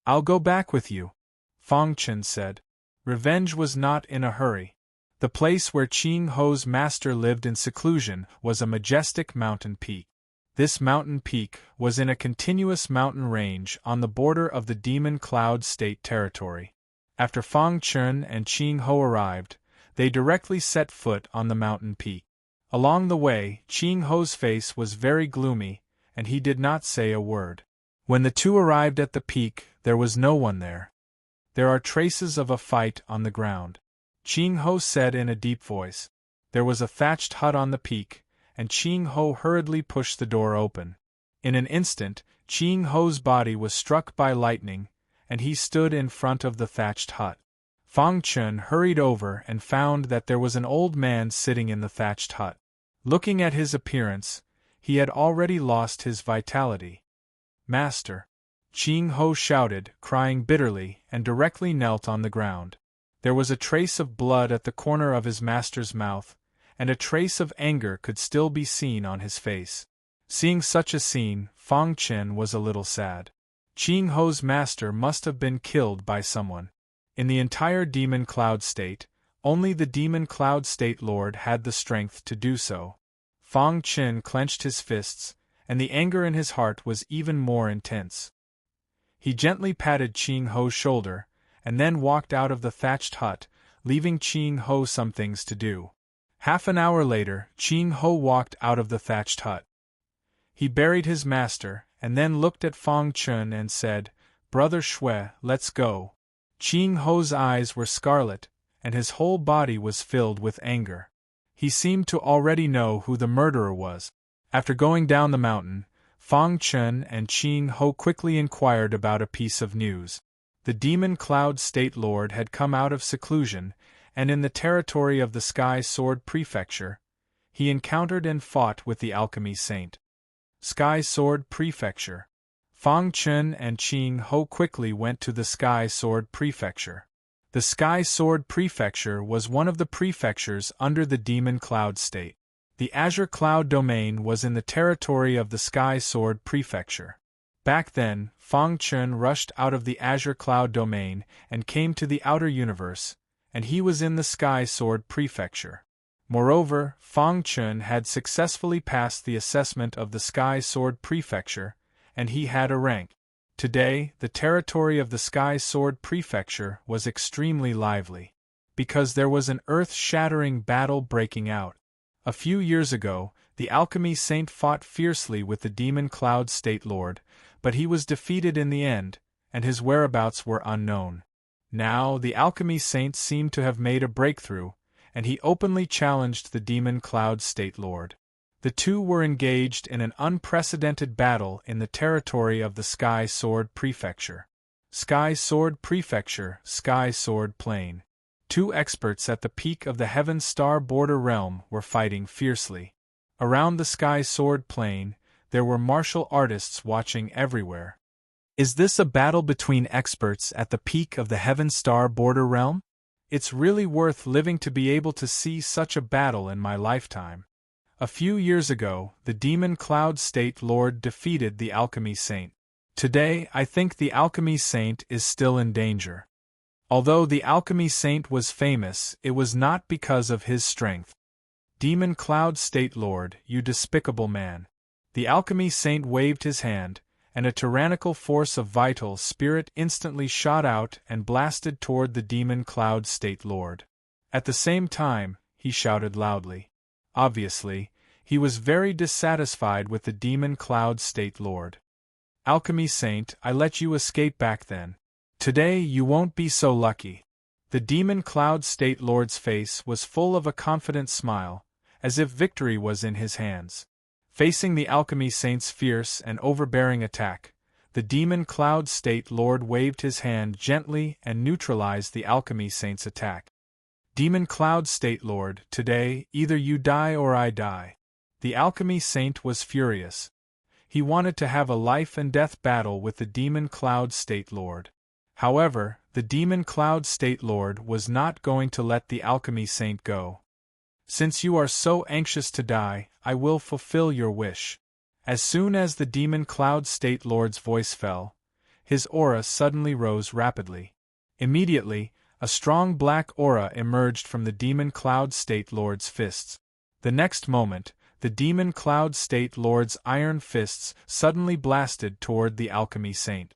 "I'll go back with you," Fang Chen said. Revenge was not in a hurry. The place where Ching Ho's master lived in seclusion was a majestic mountain peak. This mountain peak was in a continuous mountain range on the border of the Demon Cloud State territory. After Fang Chun and Ching Ho arrived, they directly set foot on the mountain peak. Along the way, Ching Ho's face was very gloomy, and he did not say a word. When the two arrived at the peak, there was no one there. "There are traces of a fight on the ground," Ching Ho said in a deep voice. There was a thatched hut on the peak, and Ching Ho hurriedly pushed the door open. In an instant, Ching Ho's body was struck by lightning, and he stood in front of the thatched hut. Fang Chun hurried over and found that there was an old man sitting in the thatched hut. Looking at his appearance, he had already lost his vitality. "Master!" Ching Ho shouted, crying bitterly, and directly knelt on the ground. There was a trace of blood at the corner of his master's mouth, and a trace of anger could still be seen on his face. Seeing such a scene, Fang Chen was a little sad. Ching Ho's master must have been killed by someone. In the entire Demon Cloud State, only the Demon Cloud State Lord had the strength to do so. Fang Chen clenched his fists, and the anger in his heart was even more intense. He gently patted Ching Ho's shoulder, and then walked out of the thatched hut, leaving Ching Ho some things to do. Half an hour later, Ching Ho walked out of the thatched hut. He buried his master, and then looked at Fang Chun and said, "Brother Shui, let's go." Ching Ho's eyes were scarlet, and his whole body was filled with anger. He seemed to already know who the murderer was. After going down the mountain, Fang Chun and Ching Ho quickly inquired about a piece of news. The Demon Cloud State Lord had come out of seclusion, and in the territory of the Sky Sword Prefecture, he encountered and fought with the Alchemy Saint. Sky Sword Prefecture. Fang Chun and Ching Ho quickly went to the Sky Sword Prefecture. The Sky Sword Prefecture was one of the prefectures under the Demon Cloud State. The Azure Cloud Domain was in the territory of the Sky Sword Prefecture. Back then, Fang Chun rushed out of the Azure Cloud Domain and came to the outer universe, and he was in the Sky Sword Prefecture. Moreover, Fang Chun had successfully passed the assessment of the Sky Sword Prefecture, and he had a rank. Today, the territory of the Sky Sword Prefecture was extremely lively, because there was an earth-shattering battle breaking out. A few years ago, the Alchemy Saint fought fiercely with the Demon Cloud State Lord, but he was defeated in the end, and his whereabouts were unknown. Now, the Alchemy Saint seemed to have made a breakthrough, and he openly challenged the Demon Cloud State Lord. The two were engaged in an unprecedented battle in the territory of the Sky Sword Prefecture. Sky Sword Prefecture, Sky Sword Plain. Two experts at the peak of the Heaven Star Border Realm were fighting fiercely. Around the Sky Sword Plain, there were martial artists watching everywhere. Is this a battle between experts at the peak of the Heaven Star Border Realm? It's really worth living to be able to see such a battle in my lifetime. A few years ago, the Demon Cloud State Lord defeated the Alchemy Saint. Today, I think the alchemy saint is still in danger. Although the alchemy saint was famous, it was not because of his strength. Demon Cloud State Lord, you despicable man. The alchemy saint waved his hand, and a tyrannical force of vital spirit instantly shot out and blasted toward the Demon Cloud State Lord. At the same time, he shouted loudly. Obviously, he was very dissatisfied with the Demon Cloud State Lord. Alchemy Saint, I let you escape back then. Today you won't be so lucky. The Demon Cloud State Lord's face was full of a confident smile, as if victory was in his hands. Facing the Alchemy Saint's fierce and overbearing attack, the Demon Cloud State Lord waved his hand gently and neutralized the Alchemy Saint's attack. Demon Cloud State Lord, today, either you die or I die. The Alchemy Saint was furious. He wanted to have a life-and-death battle with the Demon Cloud State Lord. However, the Demon Cloud State Lord was not going to let the Alchemy Saint go. Since you are so anxious to die, I will fulfill your wish. As soon as the Demon Cloud State Lord's voice fell, his aura suddenly rose rapidly. Immediately, a strong black aura emerged from the Demon Cloud State Lord's fists. The next moment, the Demon Cloud State Lord's iron fists suddenly blasted toward the Alchemy Saint.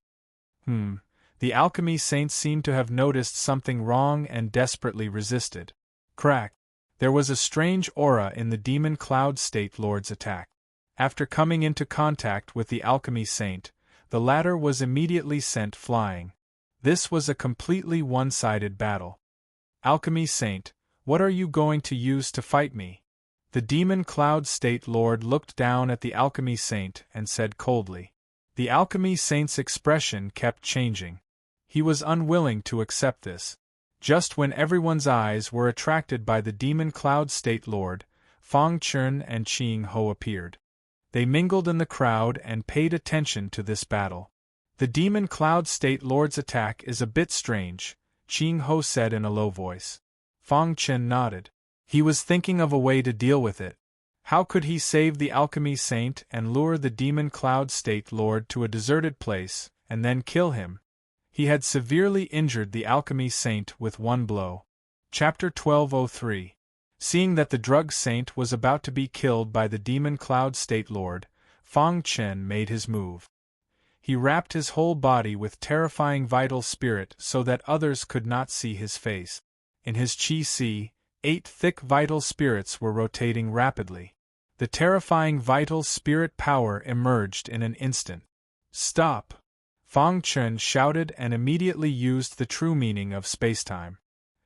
The Alchemy Saint seemed to have noticed something wrong and desperately resisted. Crack! There was a strange aura in the Demon Cloud State Lord's attack. After coming into contact with the Alchemy Saint, the latter was immediately sent flying. This was a completely one-sided battle. Alchemy Saint, what are you going to use to fight me? The Demon Cloud State Lord looked down at the Alchemy Saint and said coldly. The Alchemy Saint's expression kept changing. He was unwilling to accept this. Just when everyone's eyes were attracted by the Demon Cloud State Lord, Fang Chun and Qing Ho appeared. They mingled in the crowd and paid attention to this battle. The Demon Cloud State Lord's attack is a bit strange, Qing Ho said in a low voice. Fang Chun nodded. He was thinking of a way to deal with it. How could he save the Alchemy Saint and lure the Demon Cloud State Lord to a deserted place, and then kill him? He had severely injured the Alchemy Saint with one blow. Chapter 1203. Seeing that the Drug Saint was about to be killed by the Demon Cloud State Lord, Fang Chen made his move. He wrapped his whole body with terrifying vital spirit so that others could not see his face. In his Qi-Si, 8 thick vital spirits were rotating rapidly. The terrifying vital spirit power emerged in an instant. Stop! Fang Chun shouted and immediately used the true meaning of spacetime.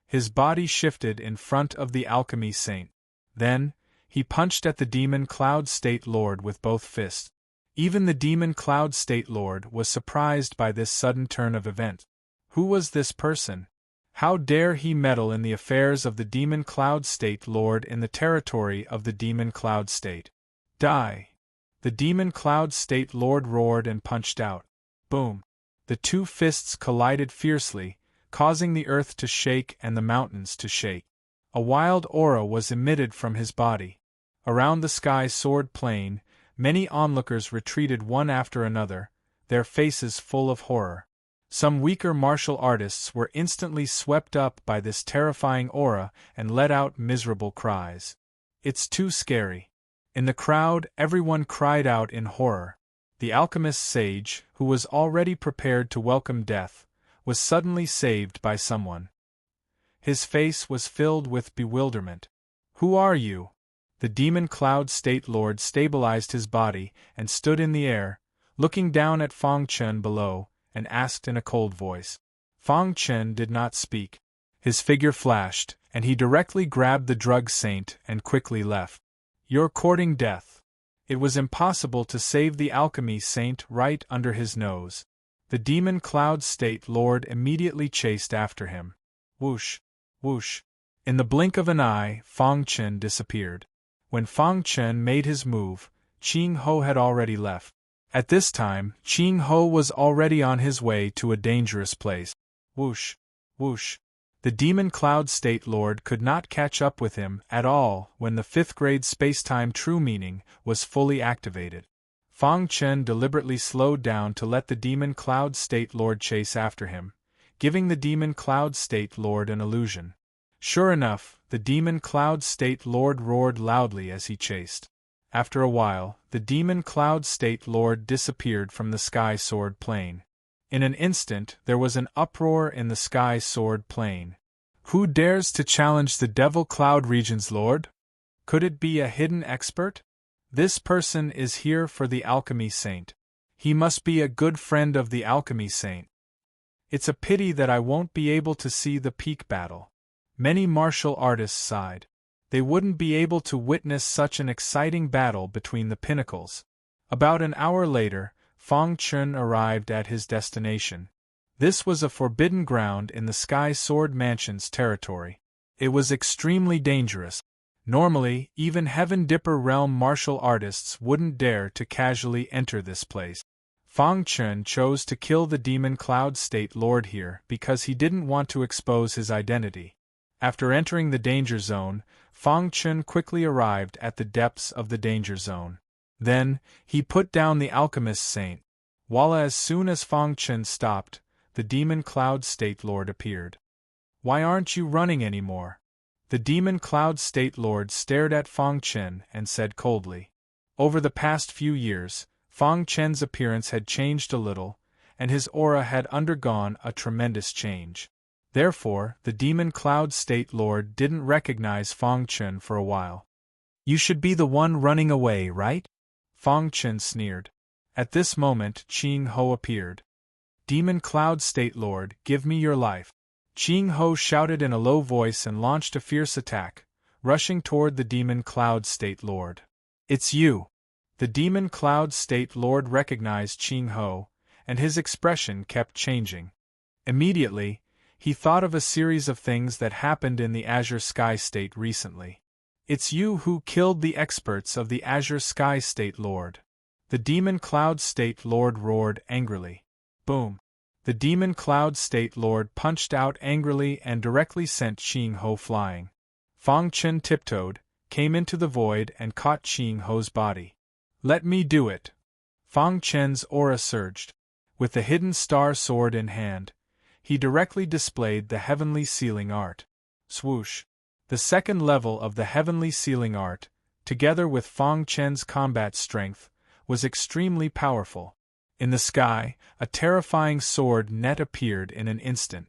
His body shifted in front of the Alchemy Saint. Then, he punched at the Demon Cloud State Lord with both fists. Even the Demon Cloud State Lord was surprised by this sudden turn of events. Who was this person? How dare he meddle in the affairs of the Demon Cloud State Lord in the territory of the Demon Cloud State? Die! The Demon Cloud State Lord roared and punched out. Boom! The two fists collided fiercely, causing the earth to shake and the mountains to shake. A wild aura was emitted from his body. Around the sky soared plane, many onlookers retreated one after another, their faces full of horror. Some weaker martial artists were instantly swept up by this terrifying aura and let out miserable cries. It's too scary. In the crowd, everyone cried out in horror. The alchemist sage, who was already prepared to welcome death, was suddenly saved by someone. His face was filled with bewilderment. Who are you? The Demon Cloud State Lord stabilized his body and stood in the air, looking down at Fang Chun below, and asked in a cold voice. Fang Chun did not speak. His figure flashed, and he directly grabbed the Drug Saint and quickly left. You're courting death. It was impossible to save the Alchemy Saint right under his nose. The Demon Cloud State Lord immediately chased after him. Whoosh! Whoosh! In the blink of an eye, Fang Chun disappeared. When Fang Chun made his move, Qing Ho had already left. At this time, Qing Ho was already on his way to a dangerous place. Whoosh! Whoosh! The Demon Cloud State Lord could not catch up with him at all when the 5th grade spacetime true meaning was fully activated. Fang Chen deliberately slowed down to let the Demon Cloud State Lord chase after him, giving the Demon Cloud State Lord an illusion. Sure enough, the Demon Cloud State Lord roared loudly as he chased. After a while, the Demon Cloud State Lord disappeared from the Sky Sword Plain. In an instant there was an uproar in the Sky Sword Plain. Who dares to challenge the Devil Cloud Region's Lord? Could it be a hidden expert? This person is here for the Alchemy Saint. He must be a good friend of the Alchemy Saint. It's a pity that I won't be able to see the peak battle. Many martial artists sighed. They wouldn't be able to witness such an exciting battle between the pinnacles. About an hour later, Fang Chen arrived at his destination. This was a forbidden ground in the Sky Sword Mansion's territory. It was extremely dangerous. Normally, even Heaven Dipper realm martial artists wouldn't dare to casually enter this place. Fang Chen chose to kill the Demon Cloud State Lord here because he didn't want to expose his identity. After entering the danger zone, Fang Chen quickly arrived at the depths of the danger zone. Then, he put down the Alchemist Saint. While as soon as Fang Chen stopped, the Demon Cloud State Lord appeared. Why aren't you running anymore? The Demon Cloud State Lord stared at Fang Chen and said coldly. Over the past few years, Fang Chen's appearance had changed a little, and his aura had undergone a tremendous change. Therefore, the Demon Cloud State Lord didn't recognize Fang Chen for a while. You should be the one running away, right? Fang Chen sneered. At this moment, Qing Ho appeared. Demon Cloud State Lord, give me your life. Qing Ho shouted in a low voice and launched a fierce attack, rushing toward the Demon Cloud State Lord. It's you! The Demon Cloud State Lord recognized Qing Ho, and his expression kept changing. Immediately, he thought of a series of things that happened in the Azure Sky State recently. It's you who killed the experts of the Azure Sky State Lord. The Demon Cloud State Lord roared angrily. Boom! The Demon Cloud State Lord punched out angrily and directly sent Qing Ho flying. Fang Chen tiptoed, came into the void and caught Qing Ho's body. Let me do it! Fang Chen's aura surged. With the hidden star sword in hand, he directly displayed the Heavenly Sealing Art. Swoosh! The second level of the Heavenly Sealing Art, together with Fang Chen's combat strength, was extremely powerful. In the sky, a terrifying sword net appeared in an instant.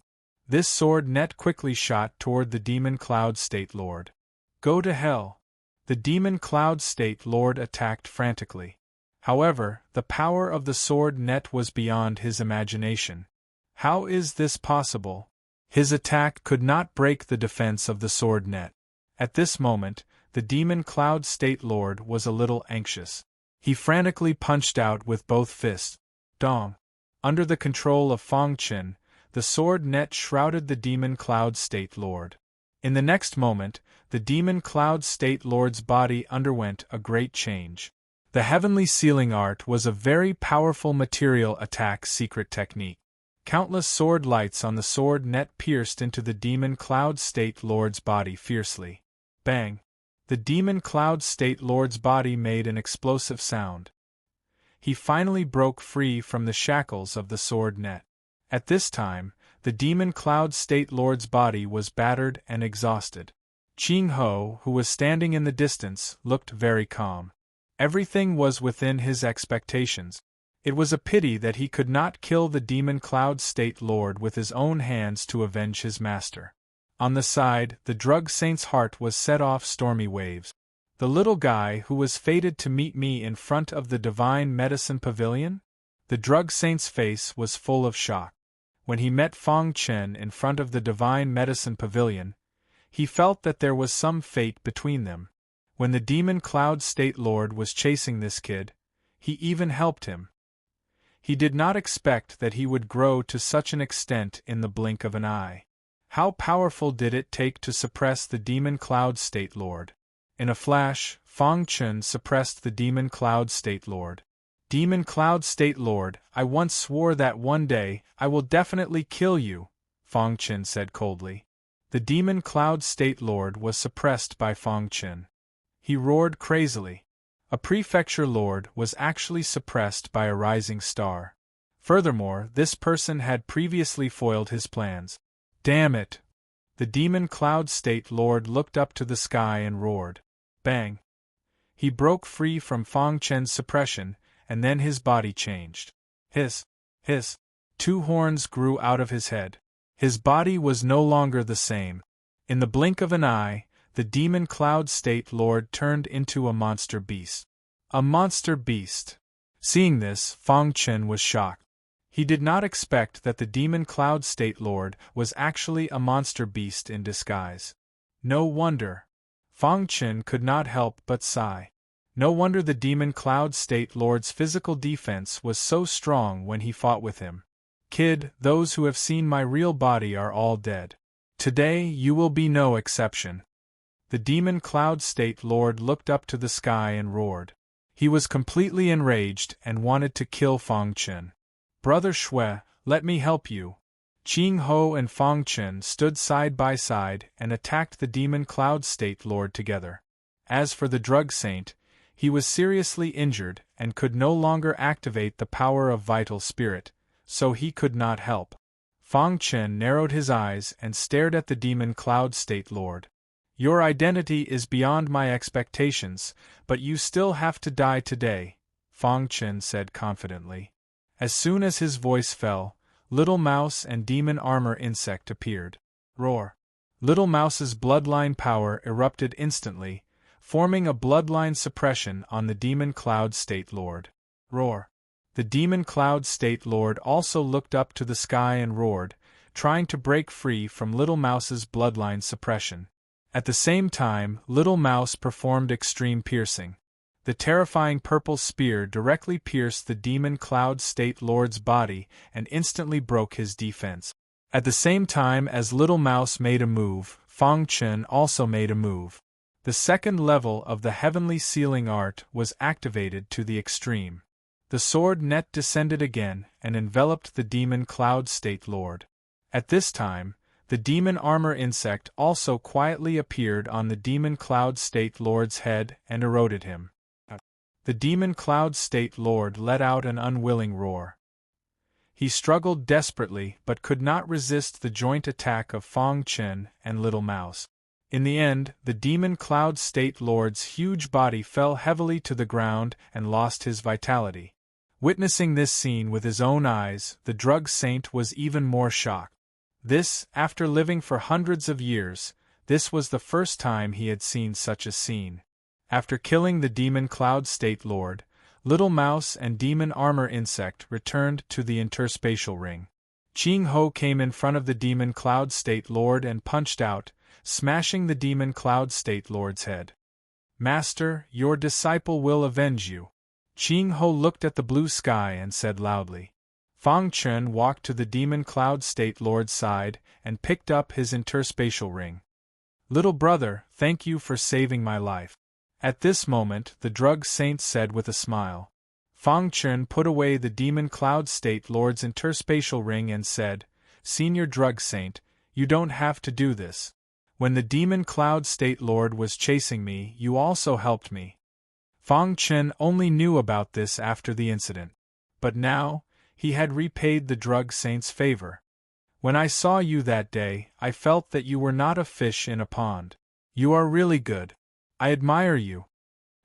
This sword net quickly shot toward the Demon Cloud State Lord. Go to hell! The Demon Cloud State Lord attacked frantically. However, the power of the sword net was beyond his imagination. How is this possible? His attack could not break the defense of the sword net. At this moment, the Demon Cloud State Lord was a little anxious. He frantically punched out with both fists. Dong! Under the control of Fang Chen, the sword net shrouded the Demon Cloud State Lord. In the next moment, the Demon Cloud State Lord's body underwent a great change. The Heavenly Sealing Art was a very powerful material attack secret technique. Countless sword lights on the sword net pierced into the Demon Cloud State Lord's body fiercely. Bang! The Demon Cloud State Lord's body made an explosive sound. He finally broke free from the shackles of the sword net. At this time, the Demon Cloud State Lord's body was battered and exhausted. Qing Ho, who was standing in the distance, looked very calm. Everything was within his expectations. It was a pity that he could not kill the Demon Cloud State Lord with his own hands to avenge his master. On the side, the Drug Saint's heart was set off stormy waves. The little guy who was fated to meet me in front of the Divine Medicine Pavilion? The Drug Saint's face was full of shock. When he met Fang Chen in front of the Divine Medicine Pavilion, he felt that there was some fate between them. When the Demon Cloud State Lord was chasing this kid, he even helped him. He did not expect that he would grow to such an extent in the blink of an eye. How powerful did it take to suppress the Demon Cloud State Lord? In a flash, Fang Chen suppressed the Demon Cloud State Lord. Demon Cloud State Lord, I once swore that one day I will definitely kill you, Fang Chen said coldly. The Demon Cloud State Lord was suppressed by Fang Chen. He roared crazily. A prefecture lord was actually suppressed by a rising star. Furthermore, this person had previously foiled his plans. Damn it! The demon cloud state lord looked up to the sky and roared. Bang! He broke free from Fang Chen's suppression, and then his body changed. Hiss! Hiss! Two horns grew out of his head. His body was no longer the same. In the blink of an eye, the demon cloud state lord turned into a monster beast. A monster beast! Seeing this, Fang Chen was shocked. He did not expect that the demon cloud state lord was actually a monster beast in disguise. No wonder. Fang Chen could not help but sigh. No wonder the demon cloud state lord's physical defense was so strong when he fought with him. Kid, those who have seen my real body are all dead. Today you will be no exception. The demon cloud state lord looked up to the sky and roared. He was completely enraged and wanted to kill Fang Chen. Brother Shui, let me help you. Qing Ho and Fang Chen stood side by side and attacked the demon cloud state lord together. As for the drug saint, he was seriously injured and could no longer activate the power of vital spirit, so he could not help. Fang Chen narrowed his eyes and stared at the demon cloud state lord. Your identity is beyond my expectations, but you still have to die today, Fang Chen said confidently. As soon as his voice fell, Little Mouse and Demon Armor Insect appeared. Roar! Little Mouse's bloodline power erupted instantly, forming a bloodline suppression on the Demon Cloud State Lord. Roar! The Demon Cloud State Lord also looked up to the sky and roared, trying to break free from Little Mouse's bloodline suppression. At the same time, Little Mouse performed extreme piercing. The terrifying purple spear directly pierced the Demon Cloud State Lord's body and instantly broke his defense. At the same time as Little Mouse made a move, Fang Chen also made a move. The second level of the Heavenly Sealing Art was activated to the extreme. The sword net descended again and enveloped the Demon Cloud State Lord. At this time, the Demon Armor Insect also quietly appeared on the Demon Cloud State Lord's head and eroded him. The Demon Cloud State Lord let out an unwilling roar. He struggled desperately but could not resist the joint attack of Fang Chen and Little Mouse. In the end, the Demon Cloud State Lord's huge body fell heavily to the ground and lost his vitality. Witnessing this scene with his own eyes, the drug saint was even more shocked. This, after living for hundreds of years, this was the first time he had seen such a scene. After killing the Demon Cloud State Lord, Little Mouse and Demon Armor Insect returned to the interspatial ring. Qing Ho came in front of the Demon Cloud State Lord and punched out, smashing the Demon Cloud State Lord's head. Master, your disciple will avenge you. Qing Ho looked at the blue sky and said loudly. Fang Chen walked to the Demon Cloud State Lord's side and picked up his interspatial ring. Little brother, thank you for saving my life. At this moment, the drug saint said with a smile. Fang Chen put away the Demon Cloud State Lord's interspatial ring and said, Senior Drug Saint, you don't have to do this. When the Demon Cloud State Lord was chasing me, you also helped me. Fang Chen only knew about this after the incident. But now, he had repaid the drug saint's favor. When I saw you that day, I felt that you were not a fish in a pond. You are really good. I admire you.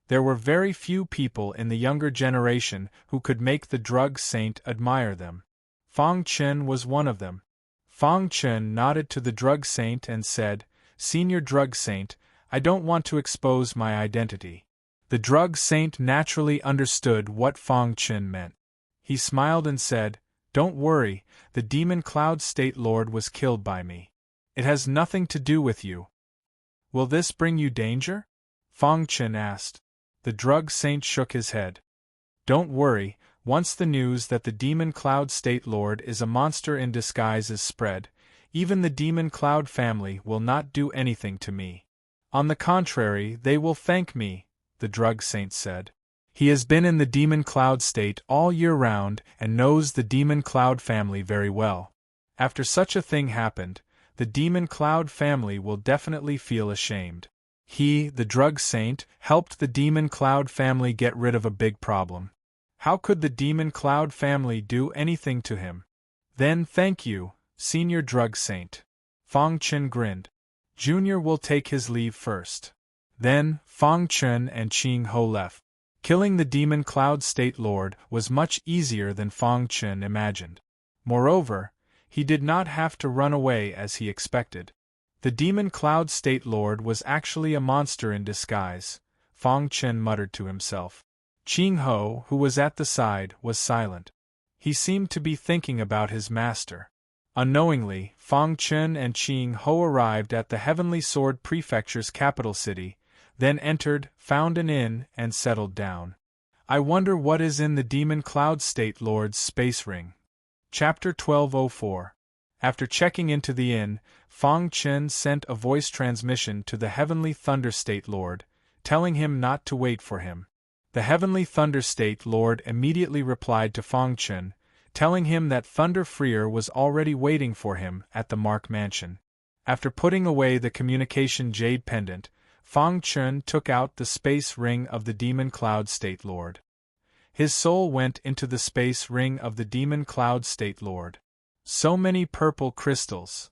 There were very few people in the younger generation who could make the drug saint admire them. Fang Chen was one of them. Fang Chen nodded to the drug saint and said, Senior Drug Saint, I don't want to expose my identity. The drug saint naturally understood what Fang Chen meant. He smiled and said, Don't worry, the Demon Cloud State Lord was killed by me. It has nothing to do with you. Will this bring you danger? Fang Chen asked. The drug saint shook his head. Don't worry, once the news that the Demon Cloud State Lord is a monster in disguise is spread, even the Demon Cloud family will not do anything to me. On the contrary, they will thank me, the drug saint said. He has been in the Demon Cloud State all year round and knows the Demon Cloud family very well. After such a thing happened, the Demon Cloud family will definitely feel ashamed. He, the drug saint, helped the Demon Cloud family get rid of a big problem. How could the Demon Cloud family do anything to him? Then thank you, Senior Drug Saint. Fang Chen grinned. Junior will take his leave first. Then, Fang Chen and Qing Ho left. Killing the Demon Cloud State Lord was much easier than Fang Chen imagined. Moreover, he did not have to run away as he expected. The Demon Cloud State Lord was actually a monster in disguise, Fang Chen muttered to himself. Qing Ho, who was at the side, was silent. He seemed to be thinking about his master. Unknowingly, Fang Chen and Qing Ho arrived at the Heavenly Sword Prefecture's capital city, then entered, found an inn, and settled down. I wonder what is in the Demon Cloud State Lord's space ring. Chapter 1204. After checking into the inn, Fang Chen sent a voice transmission to the Heavenly Thunder State Lord, telling him not to wait for him. The Heavenly Thunder State Lord immediately replied to Fang Chen, telling him that Thunder Freer was already waiting for him at the Mark Mansion. After putting away the communication jade pendant, Fang Chen took out the space ring of the Demon Cloud State Lord. His soul went into the space ring of the Demon Cloud State Lord. So many purple crystals.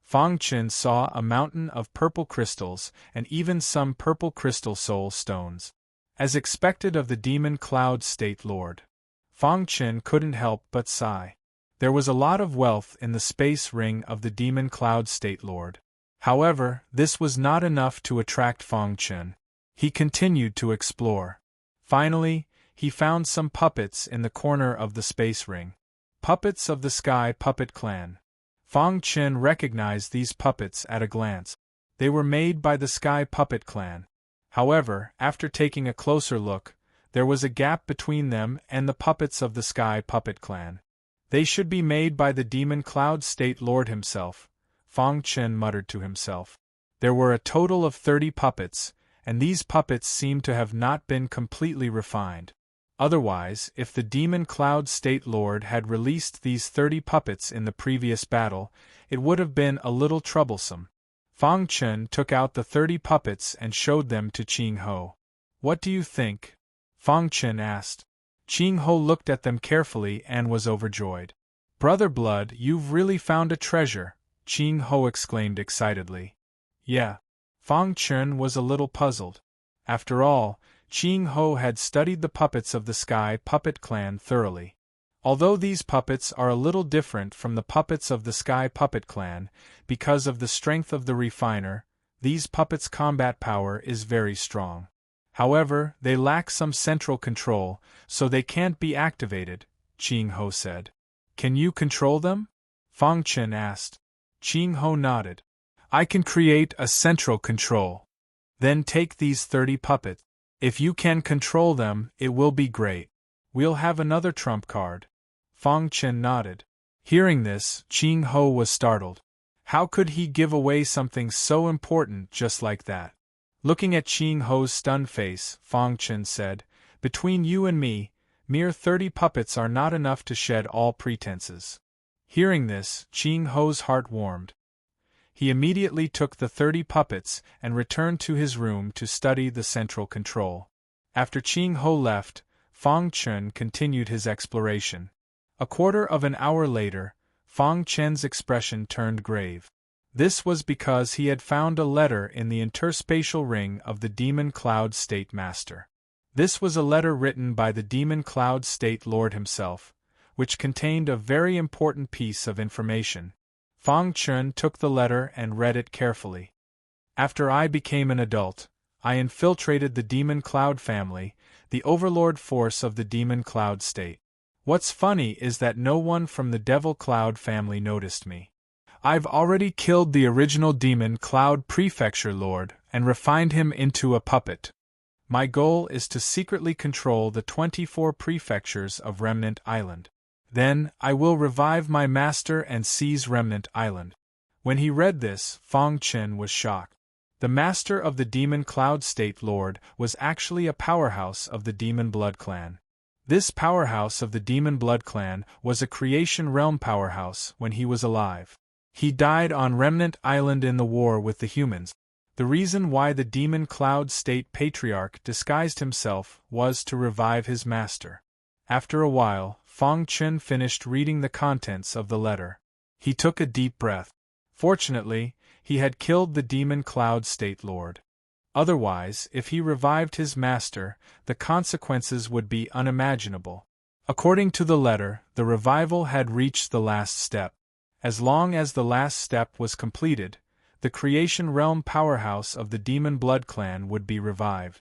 Fang Chen saw a mountain of purple crystals and even some purple crystal soul stones. As expected of the Demon Cloud State Lord, Fang Chen couldn't help but sigh. There was a lot of wealth in the space ring of the Demon Cloud State Lord. However, this was not enough to attract Fang Chen. He continued to explore. Finally, he found some puppets in the corner of the space ring. Puppets of the Sky Puppet Clan. Fang Chen recognized these puppets at a glance. They were made by the Sky Puppet Clan. However, after taking a closer look, there was a gap between them and the puppets of the Sky Puppet Clan. They should be made by the Demon Cloud State Lord himself, Fang Chen muttered to himself. There were a total of 30 puppets, and these puppets seemed to have not been completely refined. Otherwise, if the Demon Cloud State Lord had released these 30 puppets in the previous battle, it would have been a little troublesome. Fang Chen took out the 30 puppets and showed them to Qing Ho. What do you think? Fang Chen asked. Qing Ho looked at them carefully and was overjoyed. Brother Blood, you've really found a treasure, Qing Ho exclaimed excitedly. Yeah. Fang Chen was a little puzzled. After all, Qing Ho had studied the puppets of the Sky Puppet Clan thoroughly. Although these puppets are a little different from the puppets of the Sky Puppet Clan, because of the strength of the refiner, these puppets' combat power is very strong. However, they lack some central control, so they can't be activated, Qing Ho said. Can you control them? Fang Chen asked. Qing Ho nodded. I can create a central control. Then take these 30 puppets. If you can control them, it will be great. We'll have another trump card. Fang Chen nodded. Hearing this, Qing Ho was startled. How could he give away something so important just like that? Looking at Qing Ho's stunned face, Fang Chen said, Between you and me, mere 30 puppets are not enough to shed all pretenses. Hearing this, Qing Ho's heart warmed. He immediately took the 30 puppets and returned to his room to study the central control. After Qing Ho left, Fang Chen continued his exploration. A quarter of an hour later, Fang Chen's expression turned grave. This was because he had found a letter in the interspatial ring of the Demon Cloud State Master. This was a letter written by the Demon Cloud State Lord himself, which contained a very important piece of information. Fang Chen took the letter and read it carefully. After I became an adult, I infiltrated the Demon Cloud family, the overlord force of the Demon Cloud State. What's funny is that no one from the Devil Cloud family noticed me. I've already killed the original Demon Cloud Prefecture Lord and refined him into a puppet. My goal is to secretly control the 24 prefectures of Remnant Island. Then, I will revive my master and seize Remnant Island. When he read this, Fang Chen was shocked. The master of the Demon Cloud State Lord was actually a powerhouse of the Demon Blood Clan. This powerhouse of the Demon Blood Clan was a Creation Realm powerhouse when he was alive. He died on Remnant Island in the war with the humans. The reason why the Demon Cloud State Patriarch disguised himself was to revive his master. After a while, Feng Chen finished reading the contents of the letter. He took a deep breath. Fortunately, he had killed the Demon Cloud State Lord. Otherwise, if he revived his master, the consequences would be unimaginable. According to the letter, the revival had reached the last step. As long as the last step was completed, the creation realm powerhouse of the Demon Blood Clan would be revived.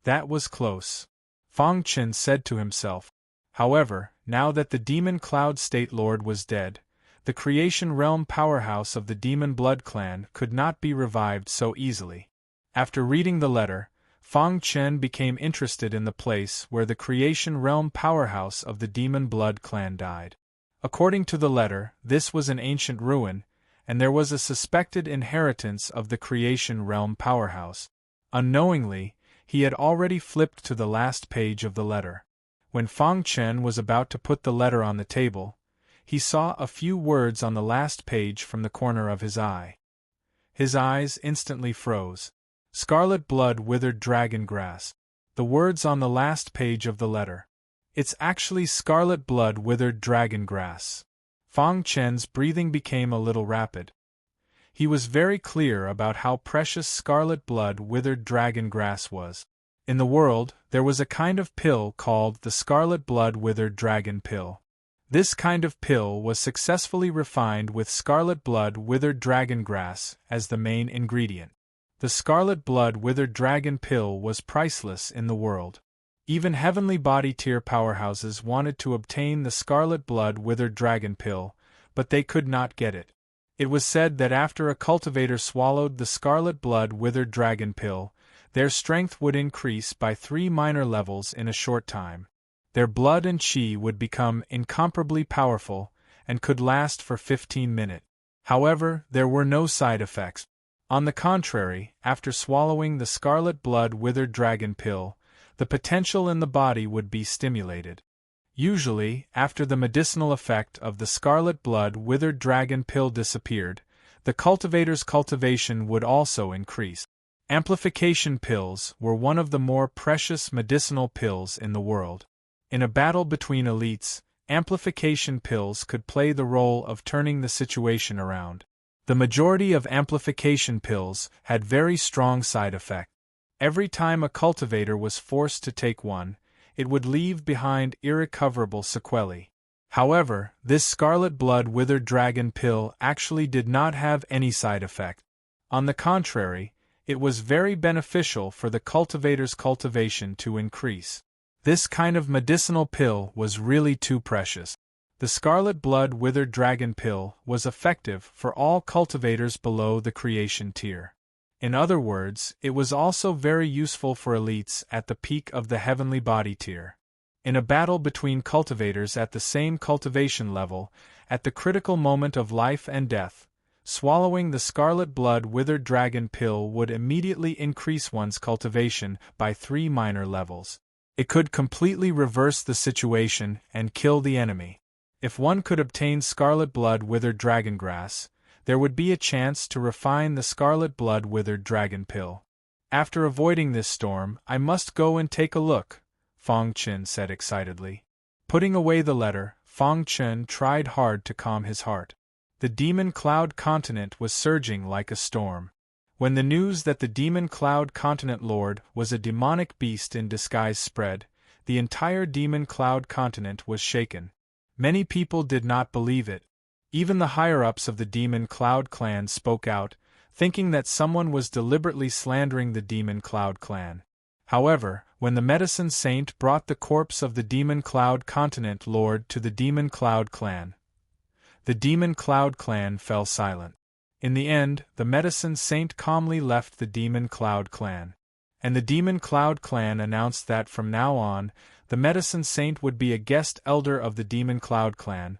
That was close, Feng Chen said to himself. However, now that the Demon Cloud State Lord was dead, the creation realm powerhouse of the Demon Blood Clan could not be revived so easily. After reading the letter, Feng Chen became interested in the place where the creation realm powerhouse of the Demon Blood Clan died. According to the letter, this was an ancient ruin, and there was a suspected inheritance of the creation realm powerhouse. Unknowingly, he had already flipped to the last page of the letter. When Feng Chen was about to put the letter on the table, he saw a few words on the last page from the corner of his eye. His eyes instantly froze. Scarlet blood withered dragon grass. The words on the last page of the letter. It's actually scarlet blood withered dragon grass. Feng Chen's breathing became a little rapid. He was very clear about how precious scarlet blood withered dragon grass was. In the world, there was a kind of pill called the scarlet blood withered dragon pill. This kind of pill was successfully refined with scarlet blood withered dragon grass as the main ingredient. The scarlet blood withered dragon pill was priceless in the world. Even heavenly body tier powerhouses wanted to obtain the scarlet blood withered dragon pill, but they could not get it. It was said that after a cultivator swallowed the scarlet blood withered dragon pill, their strength would increase by 3 minor levels in a short time. Their blood and chi would become incomparably powerful, and could last for 15 minutes. However, there were no side effects. On the contrary, after swallowing the scarlet blood withered dragon pill, the potential in the body would be stimulated. Usually, after the medicinal effect of the scarlet blood withered dragon pill disappeared, the cultivator's cultivation would also increase. Amplification pills were one of the more precious medicinal pills in the world. In a battle between elites, amplification pills could play the role of turning the situation around. The majority of amplification pills had very strong side effects. Every time a cultivator was forced to take one, it would leave behind irrecoverable sequelae. However, this scarlet blood withered dragon pill actually did not have any side effect. On the contrary, it was very beneficial for the cultivator's cultivation to increase. This kind of medicinal pill was really too precious. The scarlet blood withered dragon pill was effective for all cultivators below the creation tier. In other words, it was also very useful for elites at the peak of the heavenly body tier. In a battle between cultivators at the same cultivation level, at the critical moment of life and death, swallowing the scarlet blood withered dragon pill would immediately increase one's cultivation by 3 minor levels. It could completely reverse the situation and kill the enemy. If one could obtain scarlet blood withered dragon grass, there would be a chance to refine the scarlet blood withered dragon pill. After avoiding this storm, I must go and take a look, Feng Chen said excitedly. Putting away the letter, Feng Chen tried hard to calm his heart. The Demon Cloud Continent was surging like a storm. When the news that the Demon Cloud Continent Lord was a demonic beast in disguise spread, the entire Demon Cloud Continent was shaken. Many people did not believe it. Even the higher-ups of the Demon Cloud Clan spoke out, thinking that someone was deliberately slandering the Demon Cloud Clan. However, when the Medicine Saint brought the corpse of the Demon Cloud Continent Lord to the Demon Cloud Clan, the Demon Cloud Clan fell silent. In the end, the Medicine Saint calmly left the Demon Cloud Clan. And the Demon Cloud Clan announced that from now on, the Medicine Saint would be a guest elder of the Demon Cloud Clan,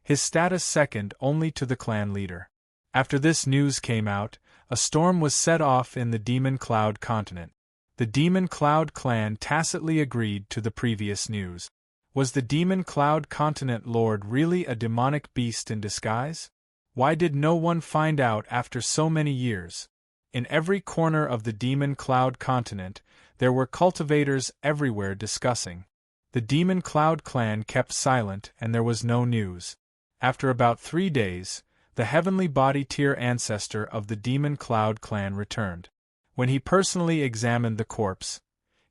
his status second only to the clan leader. After this news came out, a storm was set off in the Demon Cloud Continent. The Demon Cloud Clan tacitly agreed to the previous news. Was the Demon Cloud Continent Lord really a demonic beast in disguise? Why did no one find out after so many years? In every corner of the Demon Cloud continent, there were cultivators everywhere discussing. The Demon Cloud clan kept silent and there was no news. After about 3 days, the heavenly body tier ancestor of the Demon Cloud clan returned. When he personally examined the corpse,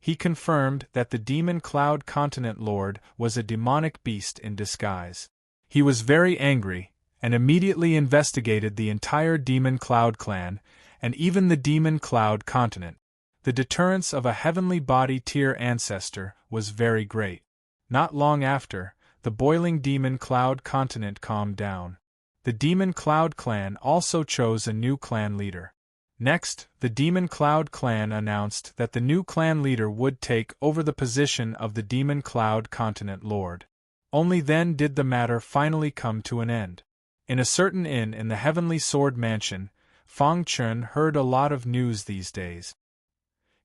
he confirmed that the Demon Cloud continent lord was a demonic beast in disguise. He was very angry, and immediately investigated the entire Demon Cloud clan, and even the Demon Cloud continent. The deterrence of a heavenly body tier ancestor was very great. Not long after, the boiling Demon Cloud continent calmed down. The Demon Cloud clan also chose a new clan leader. Next, the Demon Cloud clan announced that the new clan leader would take over the position of the Demon Cloud continent lord. Only then did the matter finally come to an end. In a certain inn in the Heavenly Sword Mansion, Fang Chun heard a lot of news these days.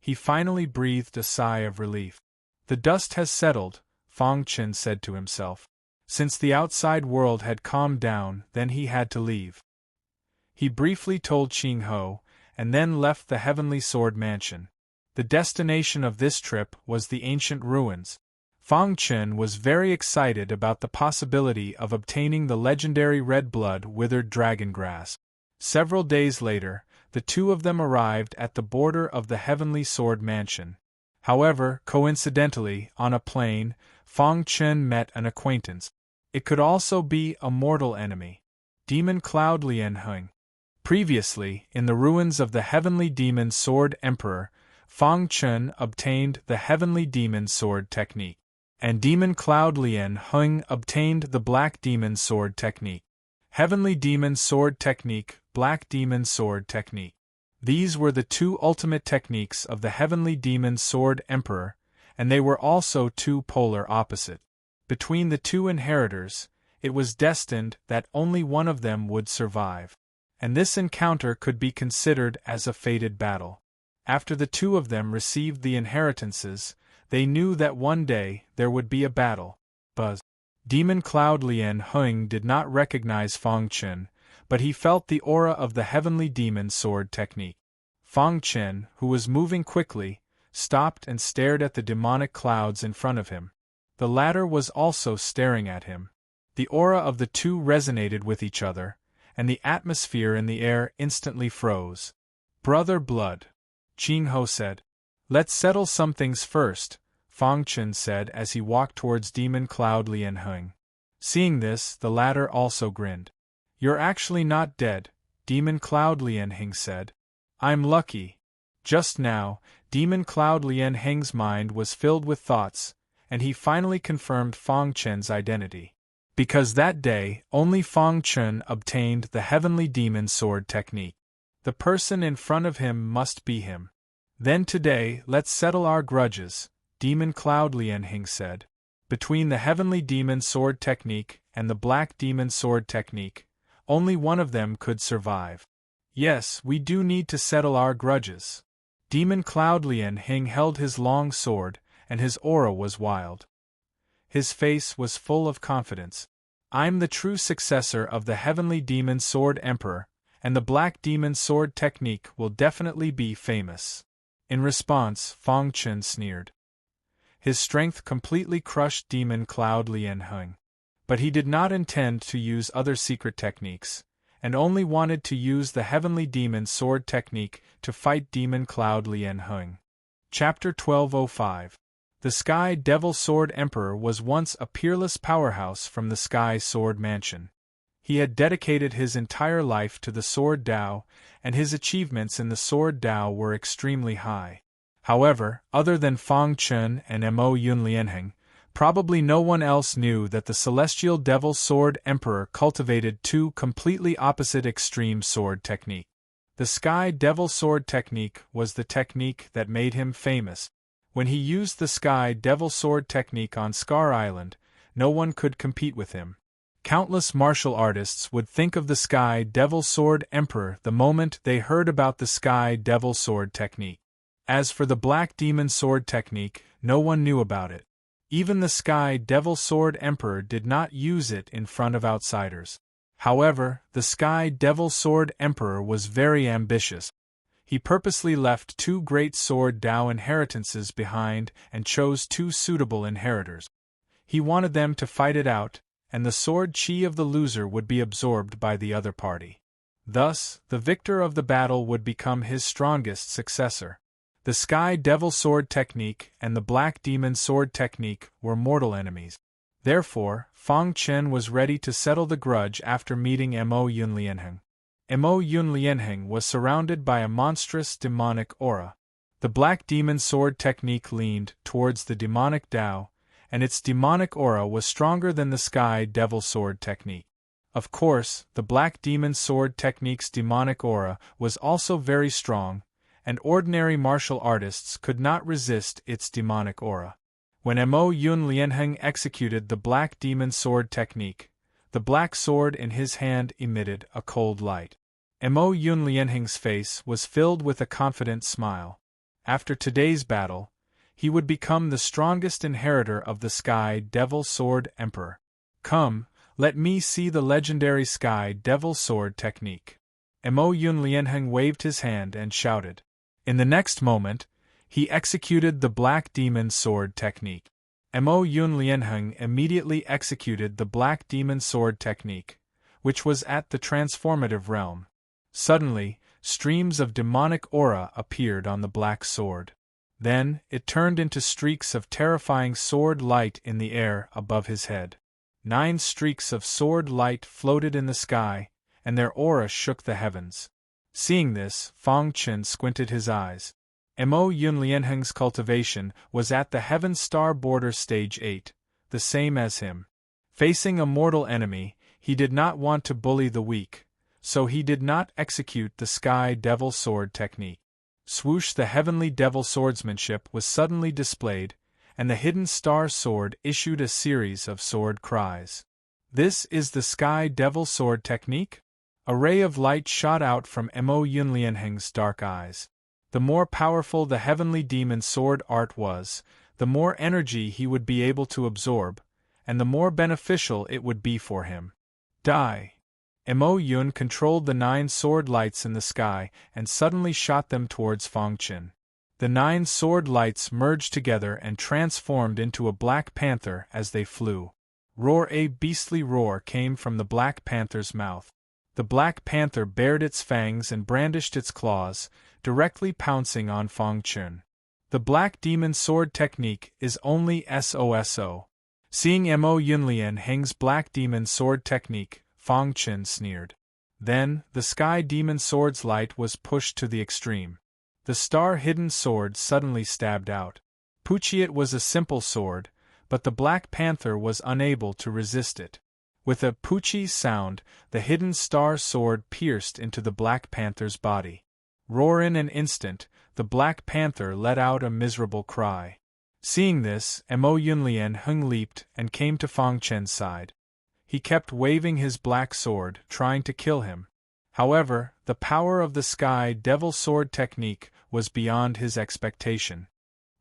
He finally breathed a sigh of relief. The dust has settled, Fang Chun said to himself. Since the outside world had calmed down, then he had to leave. He briefly told Qing Ho, and then left the Heavenly Sword Mansion. The destination of this trip was the ancient ruins. Fang Chun was very excited about the possibility of obtaining the legendary red blood withered dragon grass. Several days later, the two of them arrived at the border of the Heavenly Sword Mansion. However, coincidentally, on a plain, Fang Chun met an acquaintance. It could also be a mortal enemy. Demon Cloud Lian Heng. Previously, in the ruins of the Heavenly Demon Sword Emperor, Fang Chun obtained the Heavenly Demon Sword technique, and Demon Cloud Lian Heng obtained the Black Demon Sword technique. Heavenly Demon Sword technique, Black Demon Sword technique. These were the two ultimate techniques of the Heavenly Demon Sword Emperor, and they were also two polar opposite. Between the two inheritors, it was destined that only one of them would survive. And this encounter could be considered as a fated battle. After the two of them received the inheritances, they knew that one day there would be a battle. Buzz. Demon Cloud Lian Heng did not recognize Fang Chun, but he felt the aura of the Heavenly Demon Sword technique. Fang Chun, who was moving quickly, stopped and stared at the demonic clouds in front of him. The latter was also staring at him. The aura of the two resonated with each other, and the atmosphere in the air instantly froze. Brother Blood, Qing Ho said. Let's settle some things first, Fang Chun said as he walked towards Demon Cloud Lian Heng. Seeing this, the latter also grinned. You're actually not dead, Demon Cloud Lian Heng said. I'm lucky. Just now, Demon Cloud Lian Heng's mind was filled with thoughts, and he finally confirmed Fang Chun's identity. Because that day, only Fang Chun obtained the Heavenly Demon Sword technique. The person in front of him must be him. Then today, let's settle our grudges, Demon Cloud Lian Heng said. Between the Heavenly Demon Sword technique and the Black Demon Sword technique, only one of them could survive. Yes, we do need to settle our grudges. Demon Cloud Lian Heng held his long sword, and his aura was wild. His face was full of confidence. I'm the true successor of the Heavenly Demon Sword Emperor, and the Black Demon Sword technique will definitely be famous. In response, Fang Chun sneered. His strength completely crushed Demon Cloud Lian Heng. But he did not intend to use other secret techniques, and only wanted to use the Heavenly Demon Sword technique to fight Demon Cloud Lian Heng. Chapter 1205. The Sky Devil Sword Emperor was once a peerless powerhouse from the Sky Sword Mansion. He had dedicated his entire life to the Sword Dao, and his achievements in the Sword Dao were extremely high. However, other than Fang Chun and Mo Yun Lianheng, probably no one else knew that the Celestial Devil Sword Emperor cultivated two completely opposite extreme sword techniques. The Sky Devil Sword technique was the technique that made him famous. When he used the Sky Devil Sword technique on Scar Island, no one could compete with him. Countless martial artists would think of the Sky Devil Sword Emperor the moment they heard about the Sky Devil Sword technique. As for the Black Demon Sword technique, no one knew about it. Even the Sky Devil Sword Emperor did not use it in front of outsiders. However, the Sky Devil Sword Emperor was very ambitious. He purposely left 2 great sword Dao inheritances behind and chose 2 suitable inheritors. He wanted them to fight it out, and the sword chi of the loser would be absorbed by the other party. Thus, the victor of the battle would become his strongest successor. The Sky Devil Sword Technique and the Black Demon Sword Technique were mortal enemies. Therefore, Fang Chen was ready to settle the grudge after meeting Mo Yunlianheng. Mo Yunlianheng was surrounded by a monstrous demonic aura. The Black Demon Sword Technique leaned towards the demonic Dao, and its demonic aura was stronger than the Sky Devil Sword Technique. Of course, the Black Demon Sword Technique's demonic aura was also very strong, and ordinary martial artists could not resist its demonic aura. When Mo Yunlianheng executed the Black Demon Sword Technique, the black sword in his hand emitted a cold light. Mo Yunlianheng's face was filled with a confident smile. After today's battle, he would become the strongest inheritor of the Sky Devil Sword Emperor. Come, let me see the legendary Sky Devil Sword Technique. Mo Yunlianheng waved his hand and shouted. In the next moment, he executed the Black Demon Sword Technique. Mo Yunlianheng immediately executed the Black Demon Sword Technique, which was at the transformative realm. Suddenly, streams of demonic aura appeared on the black sword. Then, it turned into streaks of terrifying sword light in the air above his head. 9 streaks of sword light floated in the sky, and their aura shook the heavens. Seeing this, Fang Chen squinted his eyes. Mo Yunlianheng's cultivation was at the Heaven Star Border Stage 8, the same as him. Facing a mortal enemy, he did not want to bully the weak, so he did not execute the Sky Devil Sword Technique. Swoosh! The heavenly devil swordsmanship was suddenly displayed, and the hidden star sword issued a series of sword cries. This is the Sky Devil Sword Technique? A ray of light shot out from Mo Yunlianheng's dark eyes. The more powerful the heavenly demon sword art was, the more energy he would be able to absorb, and the more beneficial it would be for him. Die! Mo Yun controlled the 9 sword lights in the sky and suddenly shot them towards Fang Chen. The 9 sword lights merged together and transformed into a black panther as they flew. Roar! A beastly roar came from the Black Panther's mouth. The Black Panther bared its fangs and brandished its claws, directly pouncing on Fang Chen. The Black Demon Sword Technique is only SOSO. Seeing Mo Yunlianheng's Black Demon Sword Technique, Fang Chen sneered. Then, the Sky Demon Sword's light was pushed to the extreme. The star-hidden sword suddenly stabbed out. Pucci, it was a simple sword, but the Black Panther was unable to resist it. With a Pucci sound, the hidden star sword pierced into the Black Panther's body. Roar! In an instant, the Black Panther let out a miserable cry. Seeing this, Mo Yunlianheng leaped and came to Fang Chen's side. He kept waving his black sword, trying to kill him. However, the power of the Sky Devil Sword Technique was beyond his expectation.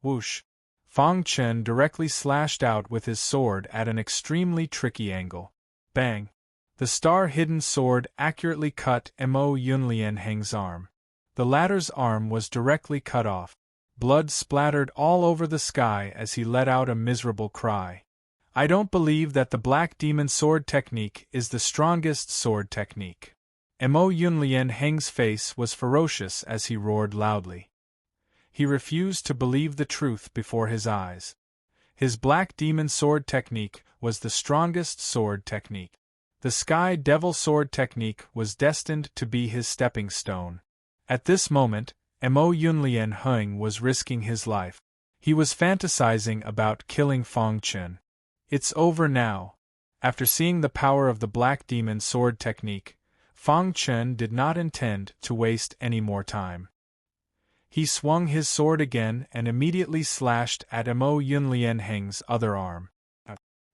Whoosh! Fang Chen directly slashed out with his sword at an extremely tricky angle. Bang! The star-hidden sword accurately cut Mo Yunlianheng's arm. The latter's arm was directly cut off. Blood splattered all over the sky as he let out a miserable cry. I don't believe that the Black Demon Sword Technique is the strongest sword technique. Mo Yunlianheng's face was ferocious as he roared loudly. He refused to believe the truth before his eyes. His Black Demon Sword Technique was the strongest sword technique. The Sky Devil Sword Technique was destined to be his stepping stone. At this moment, Mo Yunlianheng was risking his life. He was fantasizing about killing Fang Chen. It's over now. After seeing the power of the Black Demon Sword Technique, Fang Chen did not intend to waste any more time. He swung his sword again and immediately slashed at Mo Yunlianheng's other arm.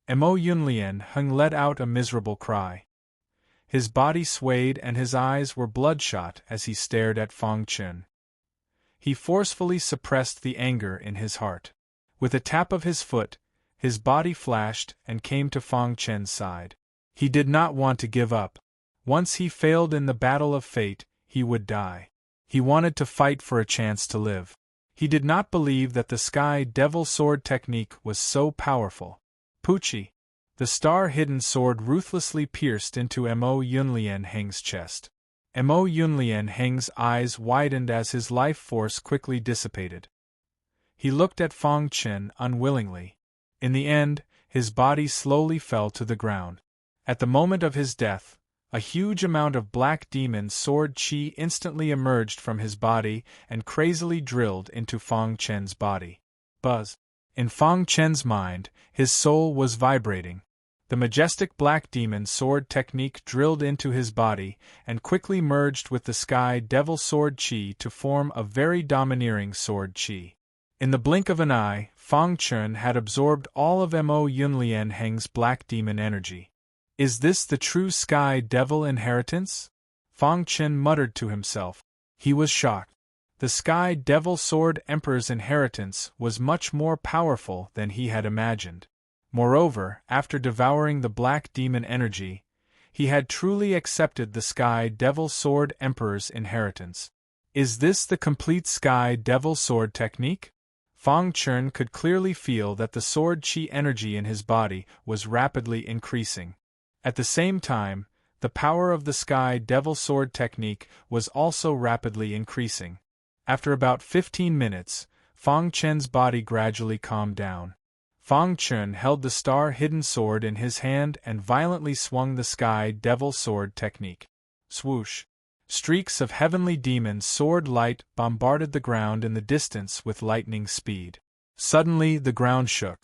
Mo Yunlianheng let out a miserable cry. His body swayed and his eyes were bloodshot as he stared at Fang Chen. He forcefully suppressed the anger in his heart. With a tap of his foot, his body flashed and came to Fang Chen's side. He did not want to give up. Once he failed in the battle of fate, he would die. He wanted to fight for a chance to live. He did not believe that the Sky Devil Sword technique was so powerful. Pucci. The star-hidden sword ruthlessly pierced into Mo Yunlien Heng's chest. Mo Yunlien Heng's eyes widened as his life force quickly dissipated. He looked at Fang Chen unwillingly. In the end, his body slowly fell to the ground. At the moment of his death, a huge amount of black demon sword chi instantly emerged from his body and crazily drilled into Fang Chen's body. Buzz. In Fang Chen's mind, his soul was vibrating. The majestic black demon sword technique drilled into his body and quickly merged with the Sky Devil Sword chi to form a very domineering sword chi. In the blink of an eye, Fang Chen had absorbed all of Mo Yunlien Heng's black demon energy. Is this the true Sky Devil inheritance? Fang Chen muttered to himself. He was shocked. The Sky Devil Sword Emperor's inheritance was much more powerful than he had imagined. Moreover, after devouring the black demon energy, he had truly accepted the Sky Devil Sword Emperor's inheritance. Is this the complete Sky Devil Sword technique? Fang Chen could clearly feel that the sword chi energy in his body was rapidly increasing. At the same time, the power of the Sky Devil Sword technique was also rapidly increasing. After about 15 minutes, Fang Chen's body gradually calmed down. Fang Chen held the star-hidden sword in his hand and violently swung the Sky Devil Sword technique. Swoosh! Streaks of heavenly demon sword light bombarded the ground in the distance with lightning speed. Suddenly the ground shook.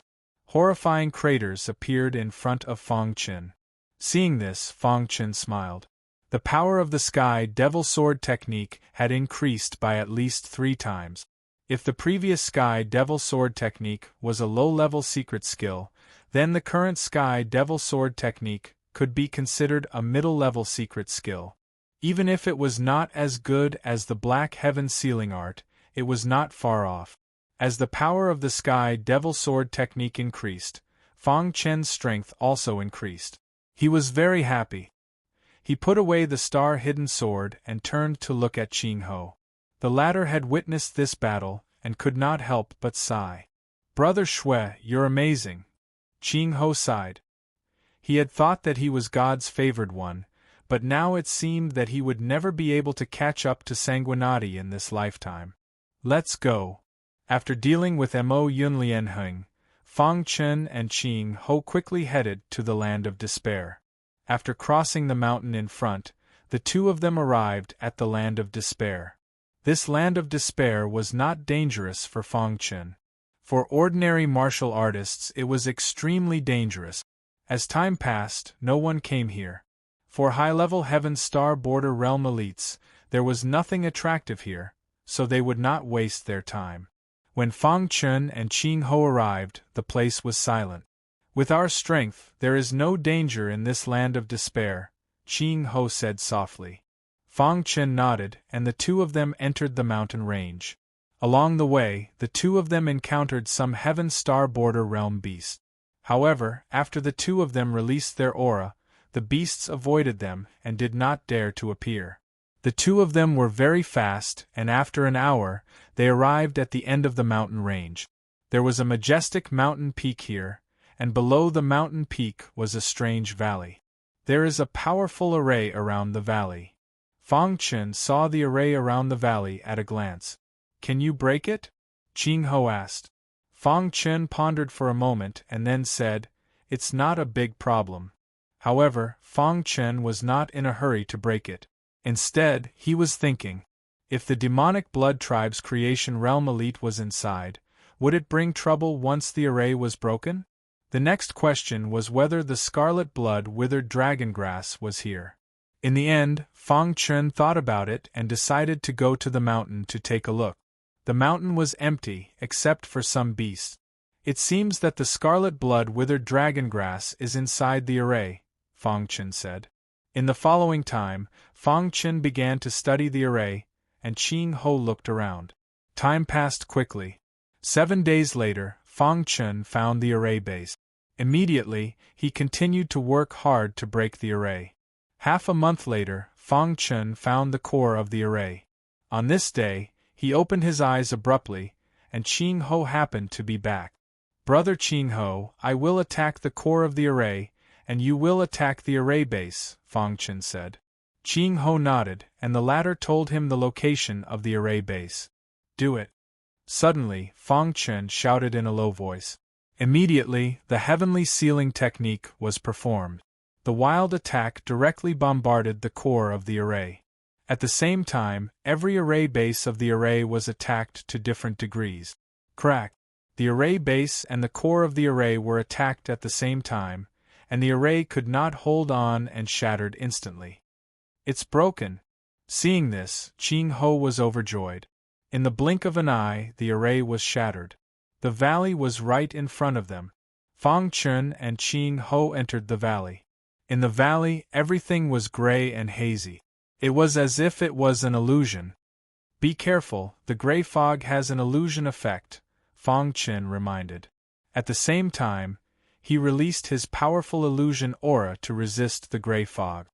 Horrifying craters appeared in front of Fang Chen. Seeing this, Fang Chen smiled. The power of the Sky Devil Sword technique had increased by at least 3 times. If the previous Sky Devil Sword technique was a low-level secret skill, then the current Sky Devil Sword technique could be considered a middle-level secret skill. Even if it was not as good as the Black Heaven sealing art, it was not far off. As the power of the Sky Devil Sword technique increased, Fang Chen's strength also increased. He was very happy. He put away the star-hidden sword and turned to look at Qing Ho. The latter had witnessed this battle and could not help but sigh. "Brother Shui, you're amazing." Qing Ho sighed. He had thought that he was God's favored one, but now it seemed that he would never be able to catch up to Sanguinati in this lifetime. Let's go. After dealing with Mo Yunlien Heng, Fang Chen and Qing Ho quickly headed to the Land of Despair. After crossing the mountain in front, the two of them arrived at the Land of Despair. This Land of Despair was not dangerous for Fang Chen. For ordinary martial artists it was extremely dangerous. As time passed, no one came here. For high-level Heaven Star Border Realm elites, there was nothing attractive here, so they would not waste their time. When Fang Chen and Qing Ho arrived, the place was silent. "With our strength, there is no danger in this Land of Despair," Qing Ho said softly. Fang Chen nodded, and the two of them entered the mountain range. Along the way, the two of them encountered some Heaven Star Border Realm beasts. However, after the two of them released their aura, the beasts avoided them and did not dare to appear. The two of them were very fast, and after an hour, they arrived at the end of the mountain range. There was a majestic mountain peak here, and below the mountain peak was a strange valley. There is a powerful array around the valley. Fang Chen saw the array around the valley at a glance. "Can you break it?" Qing Ho asked. Fang Chen pondered for a moment and then said, "It's not a big problem." However, Fang Chen was not in a hurry to break it. Instead, he was thinking, if the demonic blood tribe's creation realm elite was inside, would it bring trouble once the array was broken? The next question was whether the scarlet blood withered dragon grass was here. In the end, Fang Chen thought about it and decided to go to the mountain to take a look. The mountain was empty, except for some beasts. "It seems that the scarlet blood withered dragon grass is inside the array," Fang Chen said. In the following time, Fang Chen began to study the array, and Qing Ho looked around. Time passed quickly. 7 days later, Fang Chen found the array base. Immediately, he continued to work hard to break the array. Half a month later, Fang Chen found the core of the array. On this day, he opened his eyes abruptly, and Ching Ho happened to be back. Brother Ching Ho, I will attack the core of the array, and you will attack the array base, Fang Chen said. Ching Ho nodded, and the latter told him the location of the array base. Do it. Suddenly, Fang Chen shouted in a low voice. Immediately, the heavenly sealing technique was performed. The wild attack directly bombarded the core of the array. At the same time, every array base of the array was attacked to different degrees. Crack! The array base and the core of the array were attacked at the same time, and the array could not hold on and shattered instantly. It's broken. Seeing this, Ching Ho was overjoyed. In the blink of an eye, the array was shattered. The valley was right in front of them. Fang Chen and Ching Ho entered the valley. In the valley, everything was gray and hazy. It was as if it was an illusion. Be careful, the gray fog has an illusion effect, Fang Chen reminded. At the same time, he released his powerful illusion aura to resist the gray fog.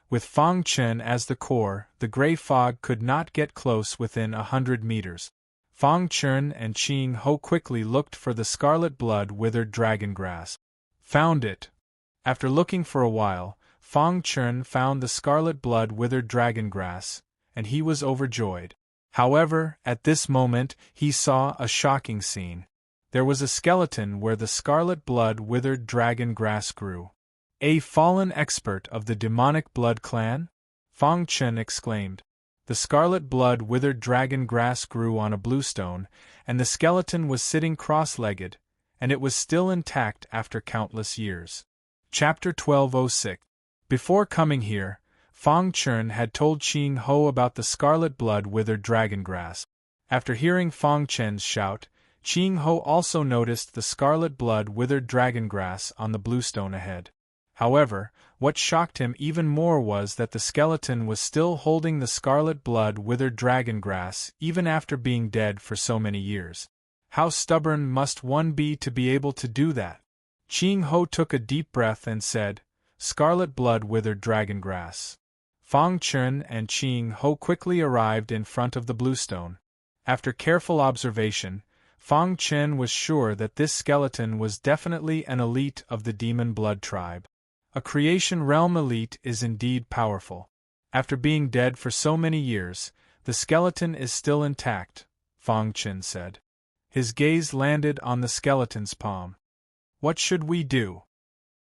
With Fang Chen as the core, the gray fog could not get close within 100 meters. Fang Chen and Ching Ho quickly looked for the scarlet blood withered dragon grass. Found it. After looking for a while, Fang Chen found the scarlet blood withered dragon grass, and he was overjoyed. However, at this moment, he saw a shocking scene. There was a skeleton where the scarlet blood withered dragon grass grew. A fallen expert of the demonic blood clan? Fang Chen exclaimed. The scarlet blood withered dragon grass grew on a bluestone, and the skeleton was sitting cross-legged, and it was still intact after countless years. Chapter 1206. Before coming here, Fang Chen had told Ching Ho about the scarlet blood withered dragon grass. After hearing Fang Chen's shout, Ching Ho also noticed the scarlet blood withered dragon grass on the bluestone ahead. However, what shocked him even more was that the skeleton was still holding the scarlet blood withered dragon grass even after being dead for so many years. How stubborn must one be to be able to do that? Ching Ho took a deep breath and said, Scarlet blood withered dragon grass. Fang Chen and Ching Ho quickly arrived in front of the bluestone. After careful observation, Fang Chen was sure that this skeleton was definitely an elite of the demon blood tribe. A creation realm elite is indeed powerful. After being dead for so many years, the skeleton is still intact, Fang Chen said. His gaze landed on the skeleton's palm. What should we do?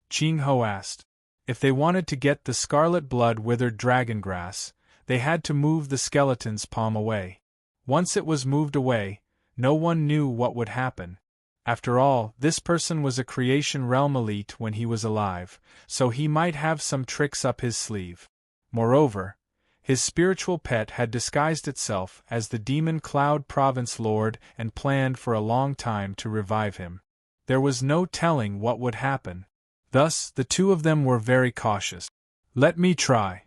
Ching Ho asked. If they wanted to get the scarlet blood withered dragon grass, they had to move the skeleton's palm away. Once it was moved away, no one knew what would happen. After all, this person was a creation realm elite when he was alive, so he might have some tricks up his sleeve. Moreover, his spiritual pet had disguised itself as the demon Cloud Province Lord and planned for a long time to revive him. There was no telling what would happen. Thus, the two of them were very cautious. Let me try.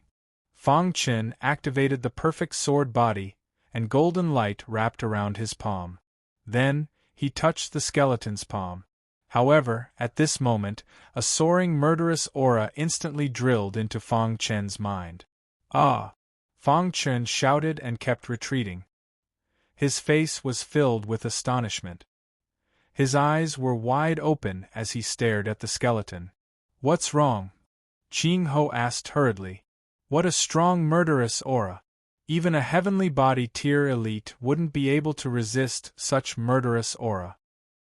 Fang Chen activated the perfect sword body, and golden light wrapped around his palm. Then, he touched the skeleton's palm. However, at this moment, a soaring murderous aura instantly drilled into Fang Chen's mind. Ah! Fang Chen shouted and kept retreating. His face was filled with astonishment. His eyes were wide open as he stared at the skeleton. What's wrong? Ching Ho asked hurriedly. What a strong murderous aura! Even a heavenly body tier elite wouldn't be able to resist such murderous aura.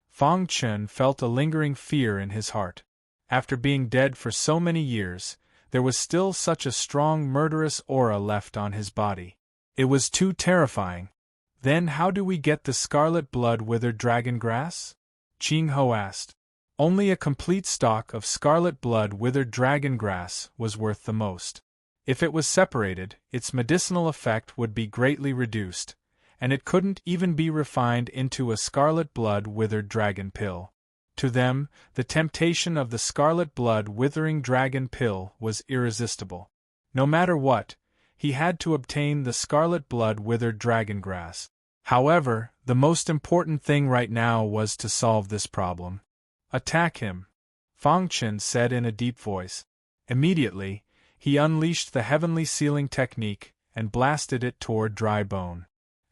Fang Chen felt a lingering fear in his heart. After being dead for so many years, there was still such a strong murderous aura left on his body. It was too terrifying. Then how do we get the scarlet blood withered dragon grass? Ching Ho asked. Only a complete stock of scarlet blood withered dragon grass was worth the most. If it was separated, its medicinal effect would be greatly reduced, and it couldn't even be refined into a scarlet blood withered dragon pill. To them, the temptation of the scarlet blood withering dragon pill was irresistible. No matter what, he had to obtain the scarlet blood withered dragon grass. However, the most important thing right now was to solve this problem. Attack him, Fang Chen said in a deep voice. Immediately, he unleashed the heavenly sealing technique and blasted it toward Dry Bone.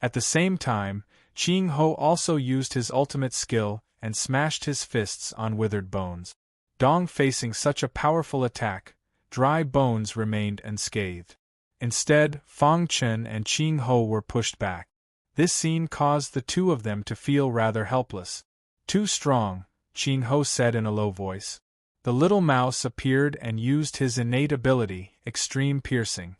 At the same time, Ching Ho also used his ultimate skill and smashed his fists on withered bones. Dong facing such a powerful attack, dry bones remained unscathed. Instead, Fang Chen and Ching Ho were pushed back. This scene caused the two of them to feel rather helpless. Too strong, Ching Ho said in a low voice. The little mouse appeared and used his innate ability, extreme piercing.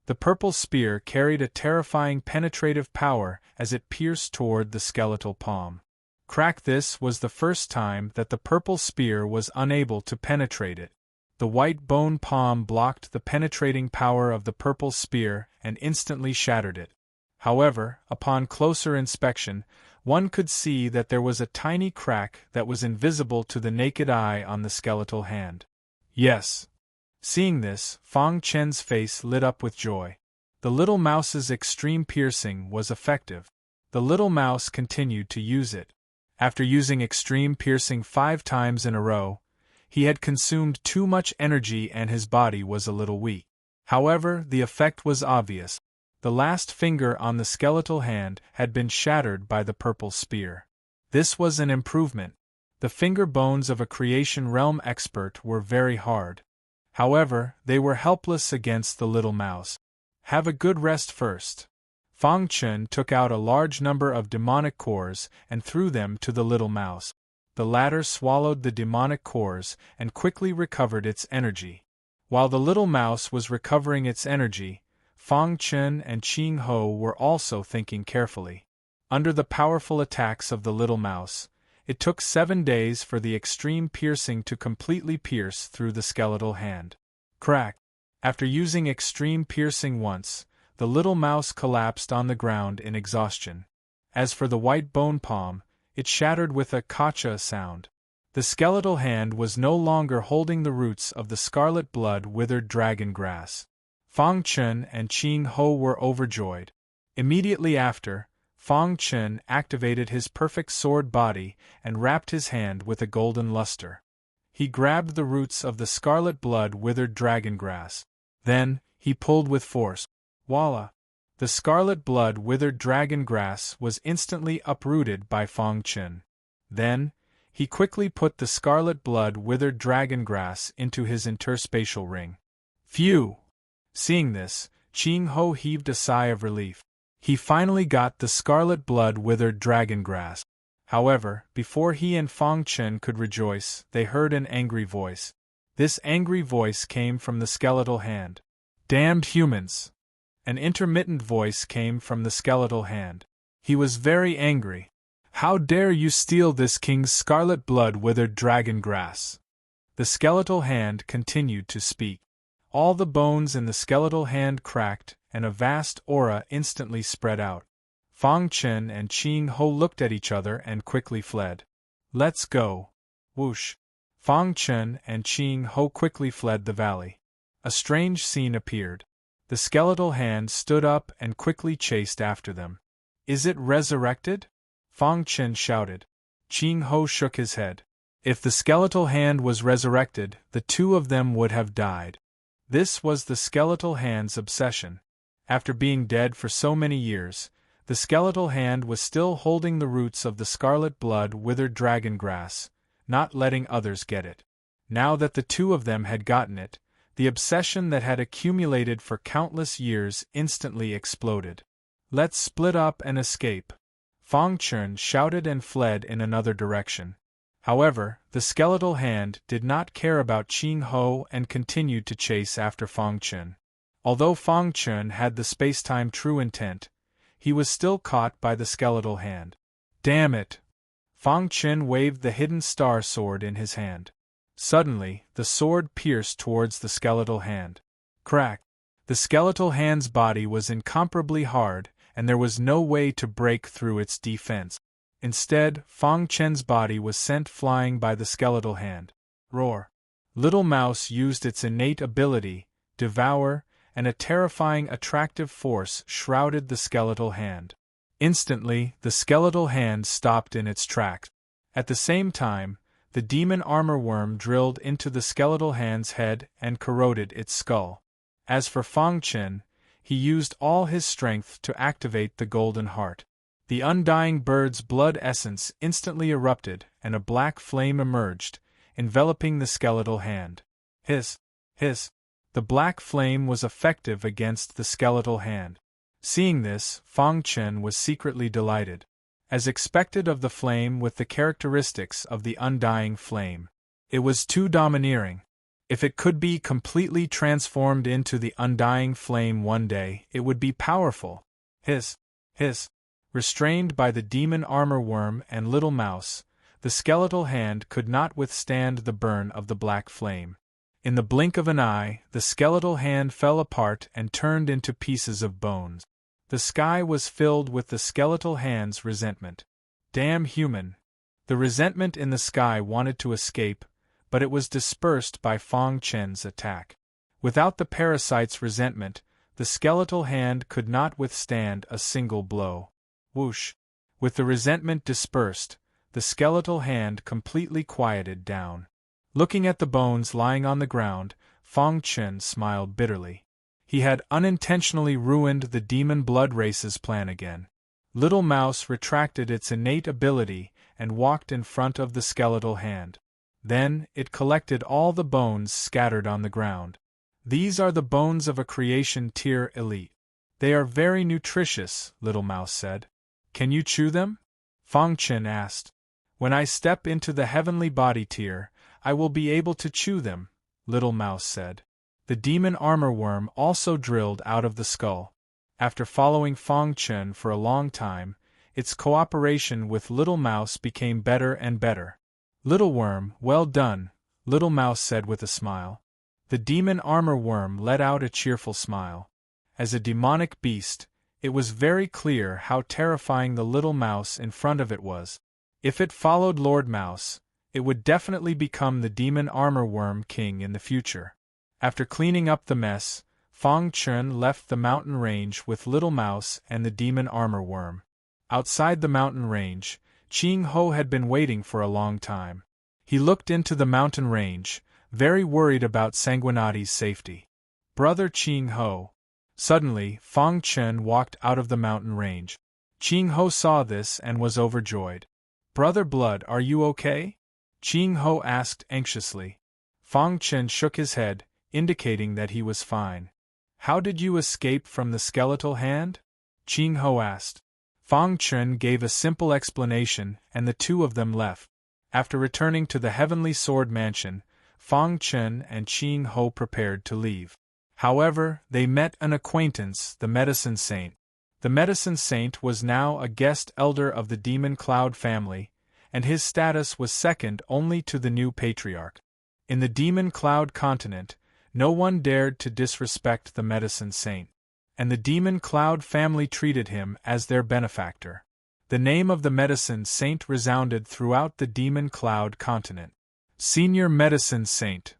The purple spear carried a terrifying penetrative power as it pierced toward the skeletal palm. Crack! This was the first time that the purple spear was unable to penetrate it. The white bone palm blocked the penetrating power of the purple spear and instantly shattered it. However, upon closer inspection, one could see that there was a tiny crack that was invisible to the naked eye on the skeletal hand. Yes. Seeing this, Fang Chen's face lit up with joy. The little mouse's extreme piercing was effective. The little mouse continued to use it. After using extreme piercing 5 times in a row, he had consumed too much energy and his body was a little weak. However, the effect was obvious. The last finger on the skeletal hand had been shattered by the purple spear. This was an improvement. The finger bones of a creation realm expert were very hard. However, they were helpless against the little mouse. Have a good rest first. Fang Chen took out a large number of demonic cores and threw them to the little mouse. The latter swallowed the demonic cores and quickly recovered its energy. While the little mouse was recovering its energy, Fang Chen and Ching Ho were also thinking carefully. Under the powerful attacks of the little mouse, it took 7 days for the extreme piercing to completely pierce through the skeletal hand. Crack! After using extreme piercing once, the little mouse collapsed on the ground in exhaustion. As for the white bone palm, it shattered with a kacha sound. The skeletal hand was no longer holding the roots of the scarlet blood withered dragon grass. Fang Chen and Ching Ho were overjoyed. Immediately after, Fang Chen activated his perfect sword body and wrapped his hand with a golden luster. He grabbed the roots of the scarlet blood withered dragon grass. Then, he pulled with force. Voila! The scarlet blood withered dragon grass was instantly uprooted by Fang Chen. Then, he quickly put the scarlet blood withered dragon grass into his interspatial ring. Phew! Seeing this, Ching Ho heaved a sigh of relief. He finally got the scarlet blood withered dragon grass. However, before he and Fang Chen could rejoice, they heard an angry voice. This angry voice came from the skeletal hand. Damned humans! An intermittent voice came from the skeletal hand. He was very angry. How dare you steal this king's scarlet blood withered dragon grass? The skeletal hand continued to speak. All the bones in the skeletal hand cracked, and a vast aura instantly spread out. Fang Chen and Ching Ho looked at each other and quickly fled. Let's go. Whoosh. Fang Chen and Ching Ho quickly fled the valley. A strange scene appeared. The skeletal hand stood up and quickly chased after them. Is it resurrected? Fang Chen shouted. Ching Ho shook his head. If the skeletal hand was resurrected, the two of them would have died. This was the skeletal hand's obsession. After being dead for so many years, the skeletal hand was still holding the roots of the scarlet blood withered dragon grass, not letting others get it. Now that the two of them had gotten it, the obsession that had accumulated for countless years instantly exploded. Let's split up and escape. Fang Chen shouted and fled in another direction. However, the skeletal hand did not care about Ching Ho and continued to chase after Fang Chen. Although Fang Chen had the space-time true intent, he was still caught by the skeletal hand. Damn it! Fang Chen waved the hidden star sword in his hand. Suddenly, the sword pierced towards the skeletal hand. Crack! The skeletal hand's body was incomparably hard, and there was no way to break through its defense. Instead, Fang Chen's body was sent flying by the skeletal hand. Roar! Little Mouse used its innate ability, Devour, and a terrifying attractive force shrouded the skeletal hand. Instantly, the skeletal hand stopped in its tracks. At the same time, the demon armor worm drilled into the skeletal hand's head and corroded its skull. As for Fang Chen, he used all his strength to activate the golden heart. The undying bird's blood essence instantly erupted and a black flame emerged, enveloping the skeletal hand. Hiss! The black flame was effective against the skeletal hand. Seeing this, Fang Chen was secretly delighted. As expected of the flame with the characteristics of the undying flame, it was too domineering. If it could be completely transformed into the undying flame one day, it would be powerful. Hiss! Restrained by the demon armor worm and little mouse, the skeletal hand could not withstand the burn of the black flame. In the blink of an eye, the skeletal hand fell apart and turned into pieces of bones. The sky was filled with the skeletal hand's resentment. Damn human! The resentment in the sky wanted to escape, but it was dispersed by Fang Chen's attack. Without the parasite's resentment, the skeletal hand could not withstand a single blow. Whoosh! With the resentment dispersed, the skeletal hand completely quieted down. Looking at the bones lying on the ground, Fang Chen smiled bitterly. He had unintentionally ruined the demon blood race's plan again. Little Mouse retracted its innate ability and walked in front of the skeletal hand. Then, it collected all the bones scattered on the ground. These are the bones of a creation tier elite. They are very nutritious, Little Mouse said. Can you chew them? Fang Chen asked. When I step into the heavenly body tier, I will be able to chew them, Little Mouse said. The demon armor worm also drilled out of the skull. After following Fang Chen for a long time, its cooperation with Little Mouse became better and better. Little worm, well done, Little Mouse said with a smile. The demon armor worm let out a cheerful smile. As a demonic beast, it was very clear how terrifying the little mouse in front of it was. If it followed Lord Mouse, it would definitely become the demon armor worm king in the future. After cleaning up the mess, Fang Chen left the mountain range with Little Mouse and the demon armor worm. Outside the mountain range, Qing Ho had been waiting for a long time. He looked into the mountain range, very worried about Sanguinati's safety. Brother Qing Ho. Suddenly, Fang Chen walked out of the mountain range. Qing Ho saw this and was overjoyed. Brother Blood, are you okay? Qing Ho asked anxiously. Fang Chen shook his head, indicating that he was fine. How did you escape from the skeletal hand? Qing Ho asked. Fang Chen gave a simple explanation, and the two of them left. After returning to the Heavenly Sword Mansion, Fang Chen and Qing Ho prepared to leave. However, they met an acquaintance, the Medicine Saint. The Medicine Saint was now a guest elder of the Demon Cloud family, and his status was second only to the new patriarch. In the Demon Cloud continent, no one dared to disrespect the Medicine Saint, and the Demon Cloud family treated him as their benefactor. The name of the Medicine Saint resounded throughout the Demon Cloud continent. Senior Medicine Saint.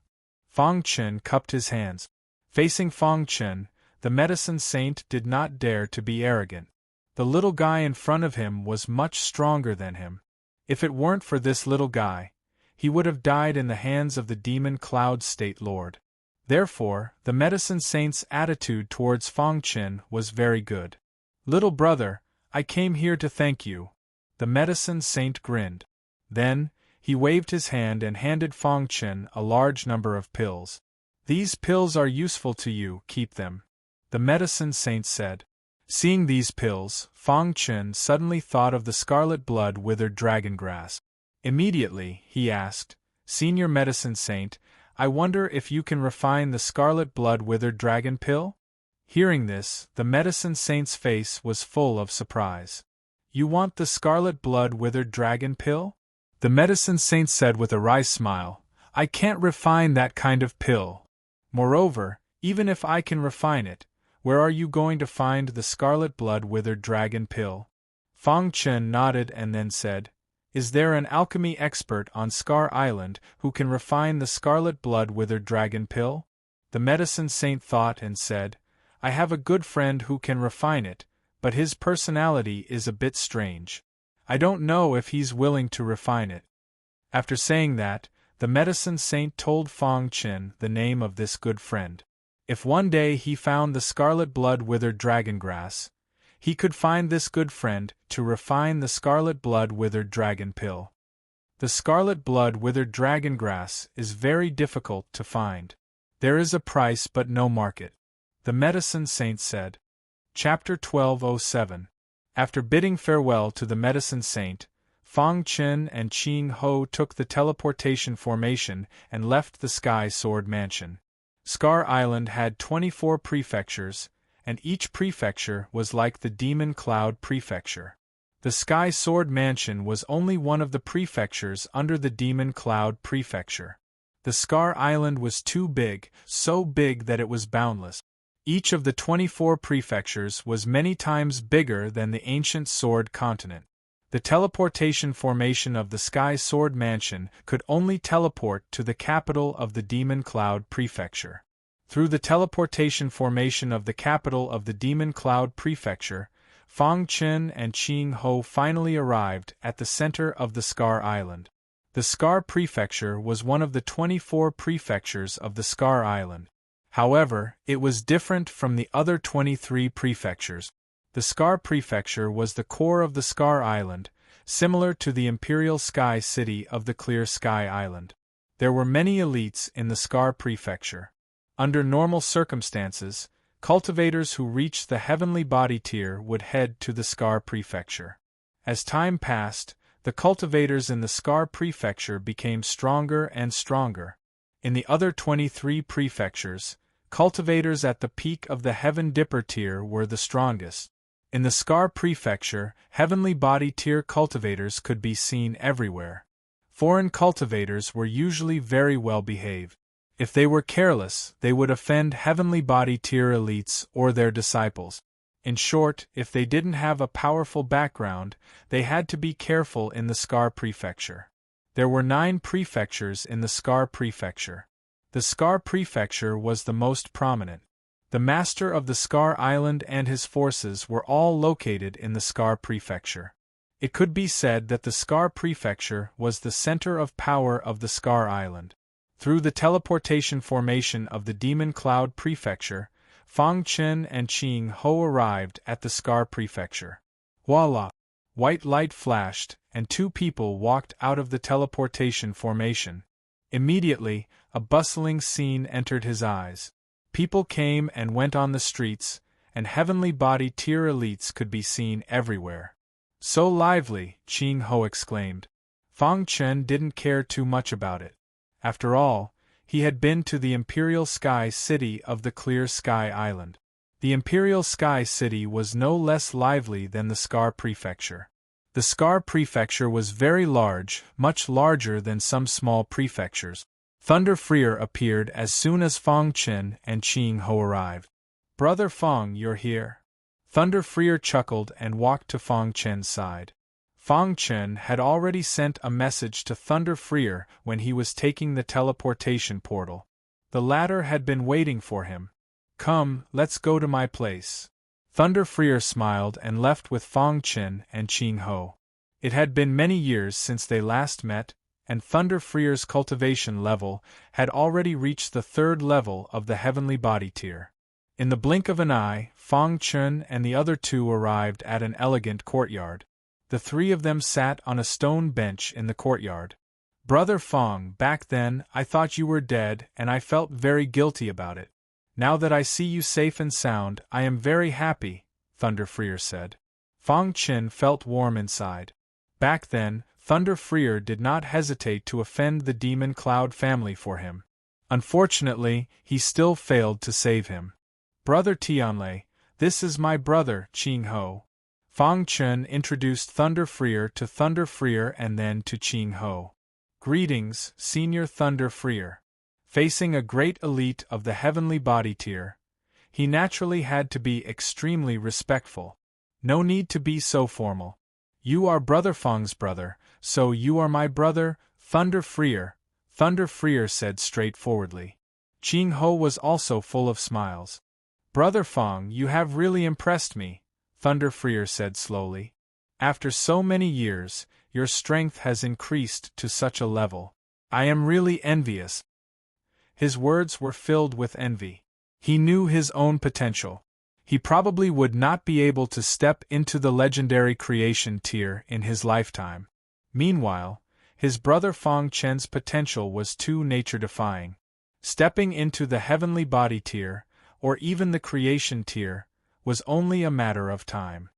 Fang Chen cupped his hands. Facing Fang Chen, the Medicine Saint did not dare to be arrogant. The little guy in front of him was much stronger than him. If it weren't for this little guy, he would have died in the hands of the Demon Cloud State Lord. Therefore, the Medicine Saint's attitude towards Fang Chen was very good. Little brother, I came here to thank you. The Medicine Saint grinned. Then, he waved his hand and handed Fang Chen a large number of pills. These pills are useful to you, keep them, the Medicine Saint said. Seeing these pills, Fang Chen suddenly thought of the scarlet blood withered dragon grass. Immediately, he asked, Senior Medicine Saint, I wonder if you can refine the scarlet blood withered dragon pill? Hearing this, the Medicine Saint's face was full of surprise. You want the scarlet blood withered dragon pill? The Medicine Saint said with a wry smile, I can't refine that kind of pill. Moreover, even if I can refine it, where are you going to find the scarlet blood withered dragon pill? Fang Chen nodded and then said, Is there an alchemy expert on Scar Island who can refine the scarlet blood withered dragon pill? The Medicine Saint thought and said, I have a good friend who can refine it, but his personality is a bit strange. I don't know if he's willing to refine it. After saying that, the Medicine Saint told Fang Chen the name of this good friend. If one day he found the scarlet blood withered dragon grass, he could find this good friend to refine the scarlet blood withered dragon pill. The scarlet blood withered dragon grass is very difficult to find. There is a price but no market, the medicine saint said. Chapter 1207. After bidding farewell to the medicine saint, Fang Chen and Qing Ho took the teleportation formation and left the Sky Sword Mansion. Scar Island had 24 prefectures, and each prefecture was like the Demon Cloud Prefecture. The Sky Sword Mansion was only one of the prefectures under the Demon Cloud Prefecture. The Scar Island was too big, so big that it was boundless. Each of the 24 prefectures was many times bigger than the ancient Sword Continent. The teleportation formation of the Sky Sword Mansion could only teleport to the capital of the Demon Cloud Prefecture. Through the teleportation formation of the capital of the Demon Cloud Prefecture, Fang Chen and Qing Ho finally arrived at the center of the Scar Island. The Scar Prefecture was one of the 24 prefectures of the Scar Island. However, it was different from the other 23 prefectures. The Scar Prefecture was the core of the Scar Island, similar to the Imperial Sky City of the Clear Sky Island. There were many elites in the Scar Prefecture. Under normal circumstances, cultivators who reached the heavenly body tier would head to the Scar Prefecture. As time passed, the cultivators in the Scar Prefecture became stronger and stronger. In the other 23 prefectures, cultivators at the peak of the Heaven Dipper tier were the strongest. In the Scar Prefecture, heavenly body tier cultivators could be seen everywhere. Foreign cultivators were usually very well behaved. If they were careless, they would offend heavenly body tier elites or their disciples. In short, if they didn't have a powerful background, they had to be careful in the Scar Prefecture. There were 9 prefectures in the Scar Prefecture. The Scar Prefecture was the most prominent. The master of the Scar Island and his forces were all located in the Scar Prefecture. It could be said that the Scar Prefecture was the center of power of the Scar Island. Through the teleportation formation of the Demon Cloud Prefecture, Fang Chen and Qing Ho arrived at the Scar Prefecture. Voila! White light flashed, and 2 people walked out of the teleportation formation. Immediately, a bustling scene entered his eyes. People came and went on the streets, and heavenly body tier elites could be seen everywhere. So lively, Qing Ho exclaimed. Fang Chen didn't care too much about it. After all, he had been to the Imperial Sky City of the Clear Sky Island. The Imperial Sky City was no less lively than the Scar Prefecture. The Scar Prefecture was very large, much larger than some small prefectures. Thunder Freer appeared as soon as Fang Chen and Qing Ho arrived. "Brother Fang, you're here." Thunder Freer chuckled and walked to Fang Chen's side. Fang Chen had already sent a message to Thunder Freer when he was taking the teleportation portal. The latter had been waiting for him. "Come, let's go to my place." Thunder Freer smiled and left with Fang Chen and Qing Ho. It had been many years since they last met, and Thunder Freer's cultivation level had already reached the 3rd level of the heavenly body tier. In the blink of an eye, Fang Chen and the other 2 arrived at an elegant courtyard. The 3 of them sat on a stone bench in the courtyard. "Brother Fang, back then I thought you were dead and I felt very guilty about it. Now that I see you safe and sound, I am very happy," Thunder Freer said. Fang Chen felt warm inside. Back then, Thunder Freer did not hesitate to offend the Demon Cloud family for him. Unfortunately, he still failed to save him. "Brother Tianlei, this is my brother, Qing Ho." Fang Chen introduced Thunder Freer to Thunder Freer and then to Qing Ho. "Greetings, Senior Thunder Freer." Facing a great elite of the heavenly body tier, he naturally had to be extremely respectful. No need to be so formal. "You are Brother Fang's brother, so you are my brother, Thunder Freer," Thunder Freer said straightforwardly. Qing Ho was also full of smiles. "Brother Fang, you have really impressed me," Thunder Freer said slowly. "After so many years, your strength has increased to such a level. I am really envious." His words were filled with envy. He knew his own potential. He probably would not be able to step into the legendary creation tier in his lifetime. Meanwhile, his brother Fang Chen's potential was too nature-defying. Stepping into the heavenly body tier, or even the creation tier, was only a matter of time.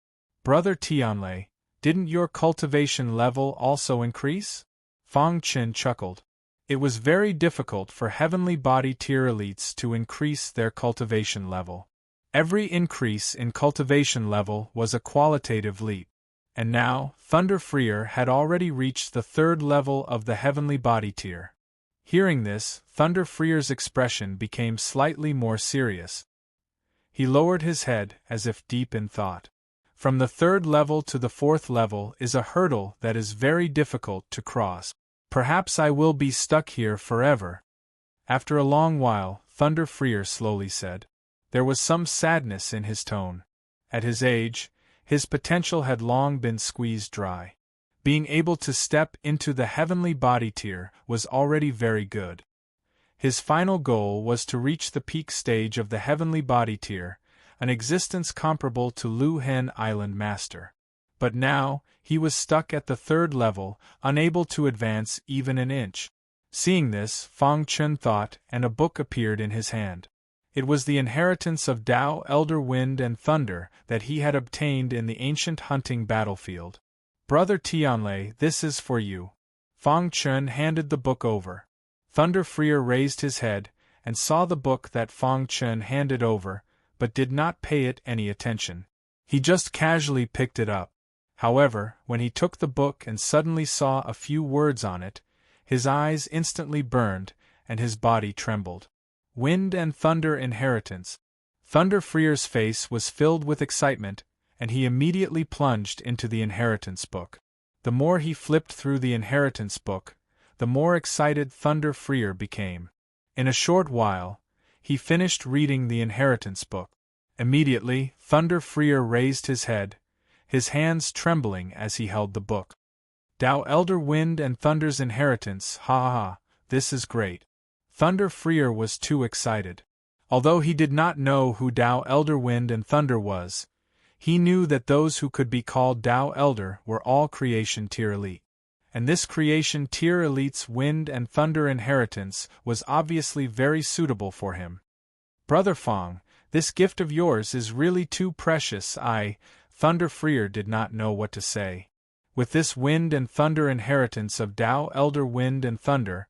Brother Tianlei, didn't your cultivation level also increase? Fang Chen chuckled. It was very difficult for heavenly body tier elites to increase their cultivation level. Every increase in cultivation level was a qualitative leap. And now, Thunder Freer had already reached the 3rd level of the heavenly body tier. Hearing this, Thunder Freer's expression became slightly more serious. He lowered his head, as if deep in thought. From the 3rd level to the 4th level is a hurdle that is very difficult to cross. Perhaps I will be stuck here forever. After a long while, Thunder Freer slowly said. There was some sadness in his tone. At his age, his potential had long been squeezed dry. Being able to step into the heavenly body tier was already very good. His final goal was to reach the peak stage of the heavenly body tier, an existence comparable to Lu Hen Island Master. But now, he was stuck at the 3rd level, unable to advance even an inch. Seeing this, Fang Chen thought, and a book appeared in his hand. It was the inheritance of Tao Elder Wind and Thunder that he had obtained in the ancient hunting battlefield. Brother Tianlei, this is for you. Fang Chen handed the book over. Thunder Freer raised his head, and saw the book that Fang Chen handed over, but did not pay it any attention. He just casually picked it up. However, when he took the book and suddenly saw a few words on it, his eyes instantly burned, and his body trembled. Wind and Thunder Inheritance. Thunder Freer's face was filled with excitement, and he immediately plunged into the inheritance book. The more he flipped through the inheritance book, the more excited Thunder Freer became. In a short while, he finished reading the inheritance book. Immediately, Thunder Freer raised his head, his hands trembling as he held the book. Tao Elder Wind and Thunder's Inheritance, ha ha ha, this is great. Thunder Freer was too excited. Although he did not know who Tao Elder Wind and Thunder was, he knew that those who could be called Tao Elder were all creation tier elite. And this creation tier elite's Wind and Thunder Inheritance was obviously very suitable for him. Brother Fang, this gift of yours is really too precious. Thunder Freer did not know what to say. With this Wind and Thunder Inheritance of Tao Elder Wind and Thunder,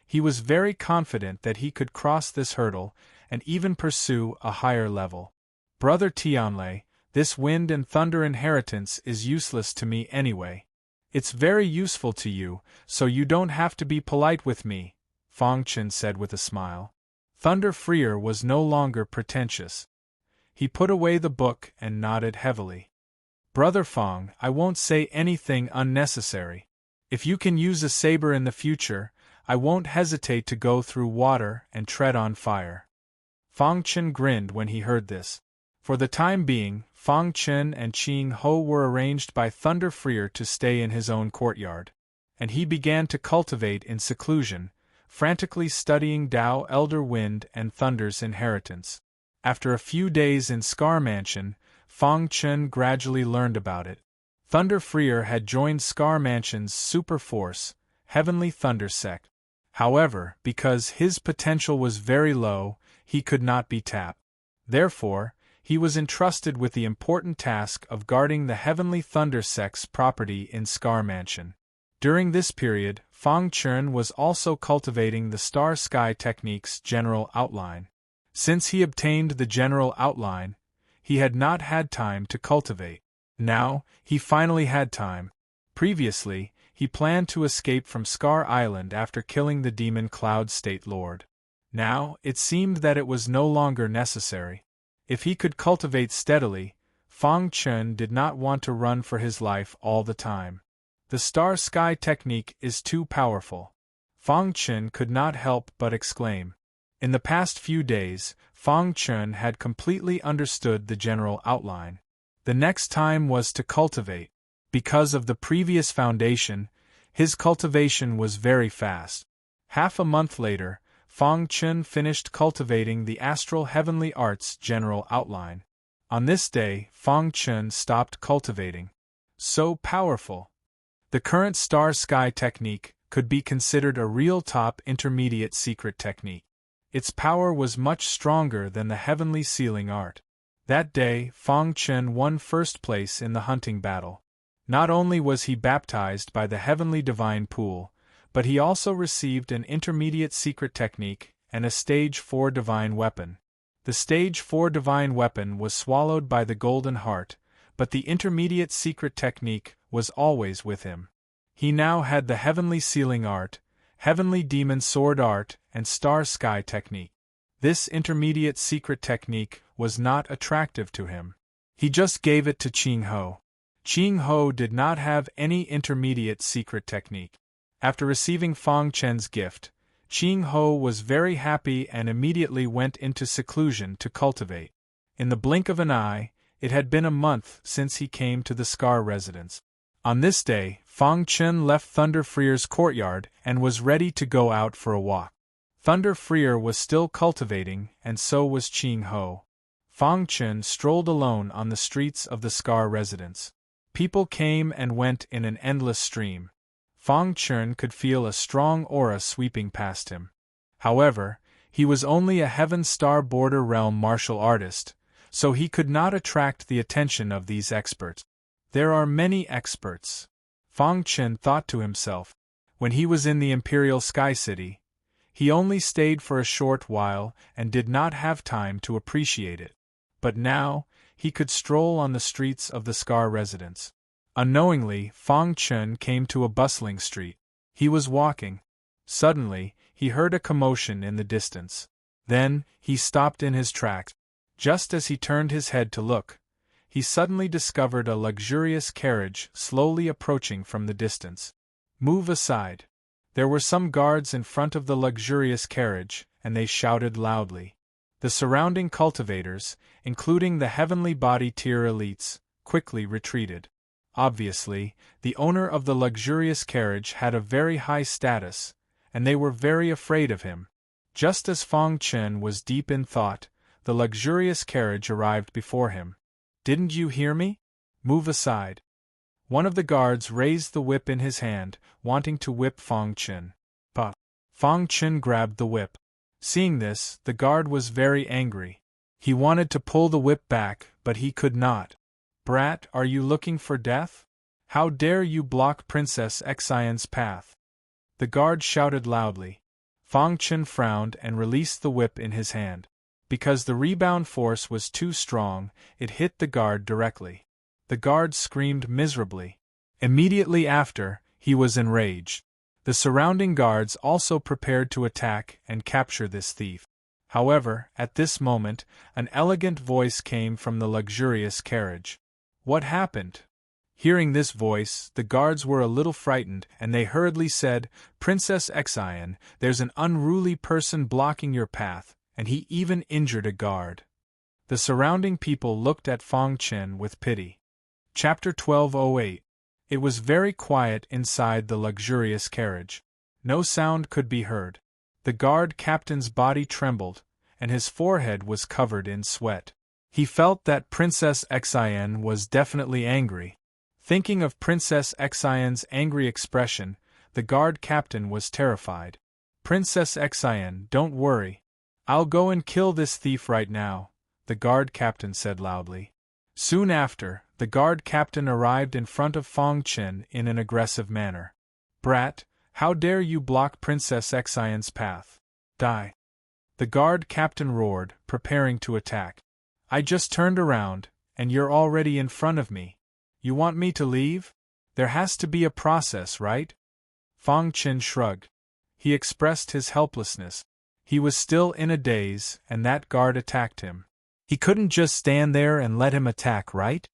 he was very confident that he could cross this hurdle and even pursue a higher level. Brother Tianlei, this Wind and Thunder Inheritance is useless to me anyway. It's very useful to you, so you don't have to be polite with me, Fang Chen said with a smile. Thunder Freer was no longer pretentious. He put away the book and nodded heavily. Brother Fang, I won't say anything unnecessary. If you can use a saber in the future, I won't hesitate to go through water and tread on fire. Fang Chen grinned when he heard this. For the time being, Fang Chen and Qing Ho were arranged by Thunder Freer to stay in his own courtyard, and he began to cultivate in seclusion, frantically studying Tao Elder Wind and Thunder's Inheritance. After a few days in Scar Mansion, Fang Chen gradually learned about it. Thunder Freer had joined Scar Mansion's super force, Heavenly Thunder Sect. However, because his potential was very low, he could not be tapped. Therefore, he was entrusted with the important task of guarding the Heavenly Thunder Sect's property in Scar Mansion. During this period, Fang Chen was also cultivating the Star Sky Technique's general outline. Since he obtained the general outline, he had not had time to cultivate. Now, he finally had time. Previously, he planned to escape from Scar Island after killing the Demon Cloud State Lord. Now, it seemed that it was no longer necessary. If he could cultivate steadily, Fang Chen did not want to run for his life all the time. The Star Sky Technique is too powerful. Fang Chen could not help but exclaim. In the past few days, Fang Chen had completely understood the general outline. The next time was to cultivate. Because of the previous foundation, his cultivation was very fast. Half a month later, Fang Chun finished cultivating the astral heavenly arts general outline. On this day, Fang Chun stopped cultivating. So powerful! The current star sky technique could be considered a real top intermediate secret technique. Its power was much stronger than the heavenly sealing art. That day, Fang Chun won first place in the hunting battle. Not only was he baptized by the heavenly divine pool, but he also received an intermediate secret technique and a stage 4 divine weapon. The stage 4 divine weapon was swallowed by the golden heart, but the intermediate secret technique was always with him. He now had the heavenly sealing art, heavenly demon sword art, and star sky technique. This intermediate secret technique was not attractive to him. He just gave it to Qing Ho. Qing Ho did not have any intermediate secret technique. After receiving Fang Chen's gift, Qing Ho was very happy and immediately went into seclusion to cultivate. In the blink of an eye, it had been a month since he came to the Scar residence. On this day, Fang Chen left Thunder Freer's courtyard and was ready to go out for a walk. Thunder Freer was still cultivating, and so was Qing Ho. Fang Chen strolled alone on the streets of the Scar residence. People came and went in an endless stream. Fang Chen could feel a strong aura sweeping past him. However, he was only a Heaven Star Border Realm martial artist, so he could not attract the attention of these experts. There are many experts, Fang Chen thought to himself. When he was in the Imperial Sky City, he only stayed for a short while and did not have time to appreciate it. But now, he could stroll on the streets of the Scar residence. Unknowingly, Fang Chen came to a bustling street. He was walking. Suddenly, he heard a commotion in the distance. Then, he stopped in his tracks. Just as he turned his head to look, he suddenly discovered a luxurious carriage slowly approaching from the distance. Move aside. There were some guards in front of the luxurious carriage, and they shouted loudly. The surrounding cultivators, including the heavenly body tier elites, quickly retreated. Obviously, the owner of the luxurious carriage had a very high status, and they were very afraid of him. Just as Fang Chen was deep in thought, the luxurious carriage arrived before him. "Didn't you hear me? Move aside." One of the guards raised the whip in his hand, wanting to whip Fang Chen. But Fang Chen grabbed the whip. Seeing this, the guard was very angry. He wanted to pull the whip back, but he could not. "Brat, are you looking for death? How dare you block Princess Xian's path?" The guard shouted loudly. Fang Chen frowned and released the whip in his hand. Because the rebound force was too strong, it hit the guard directly. The guard screamed miserably. Immediately after, he was enraged. The surrounding guards also prepared to attack and capture this thief. However, at this moment, an elegant voice came from the luxurious carriage. "What happened?" Hearing this voice, the guards were a little frightened, and they hurriedly said, "Princess Xian, there's an unruly person blocking your path, and he even injured a guard." The surrounding people looked at Fang Chen with pity. Chapter 1208. It was very quiet inside the luxurious carriage. No sound could be heard. The guard captain's body trembled, and his forehead was covered in sweat. He felt that Princess Xian was definitely angry. Thinking of Princess Xian's angry expression, the guard captain was terrified. "Princess Xian, don't worry. I'll go and kill this thief right now," the guard captain said loudly. Soon after, the guard captain arrived in front of Fang Chen in an aggressive manner. "Brat, how dare you block Princess Xian's path? Die!" The guard captain roared, preparing to attack. "I just turned around, and you're already in front of me. You want me to leave? There has to be a process, right?" Fang Chen shrugged. He expressed his helplessness. He was still in a daze, and that guard attacked him. He couldn't just stand there and let him attack, right?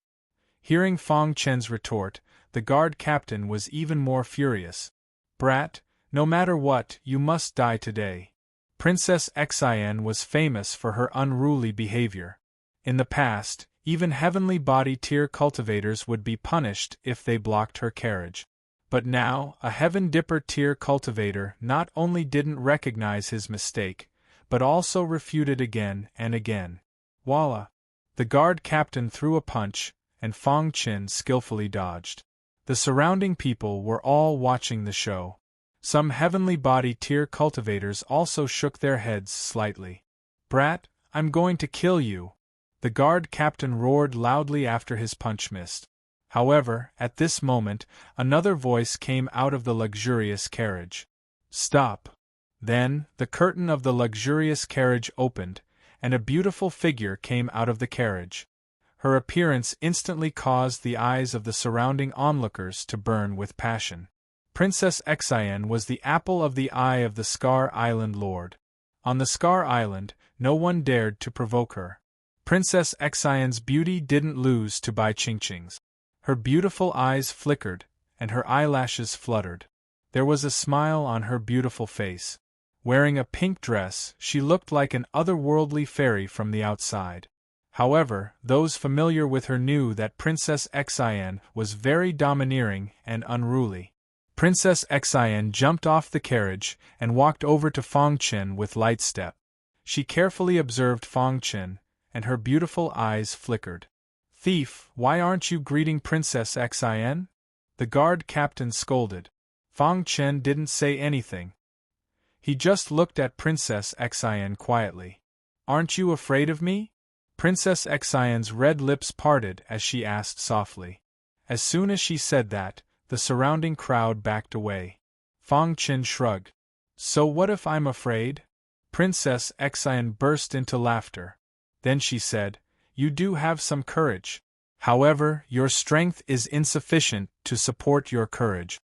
Hearing Fang Chen's retort, the guard captain was even more furious. "Brat, no matter what, you must die today." Princess Xian was famous for her unruly behavior. In the past, even heavenly body tier cultivators would be punished if they blocked her carriage. But now, a Heaven Dipper tier cultivator not only didn't recognize his mistake, but also refuted again and again. Voila! The guard captain threw a punch, and Fong Qin skillfully dodged. The surrounding people were all watching the show. Some heavenly body tier cultivators also shook their heads slightly. "Brat, I'm going to kill you!" The guard captain roared loudly after his punch missed. However, at this moment, another voice came out of the luxurious carriage. "Stop!" Then, the curtain of the luxurious carriage opened, and a beautiful figure came out of the carriage. Her appearance instantly caused the eyes of the surrounding onlookers to burn with passion. Princess Xian was the apple of the eye of the Scar Island Lord. On the Scar Island, no one dared to provoke her. Princess Xian's beauty didn't lose to Bai Qingqing's. Her beautiful eyes flickered, and her eyelashes fluttered. There was a smile on her beautiful face. Wearing a pink dress, she looked like an otherworldly fairy from the outside. However, those familiar with her knew that Princess Xian was very domineering and unruly. Princess Xian jumped off the carriage and walked over to Fong Qin with light step. She carefully observed Fong Qin, and her beautiful eyes flickered. "Thief, why aren't you greeting Princess Xian?" The guard captain scolded. Fong Qin didn't say anything. He just looked at Princess Xian quietly. "Aren't you afraid of me?" Princess Xian's red lips parted as she asked softly. As soon as she said that, the surrounding crowd backed away. Fong Qin shrugged. "So what if I'm afraid?" Princess Xian burst into laughter. Then she said, "You do have some courage. However, your strength is insufficient to support your courage."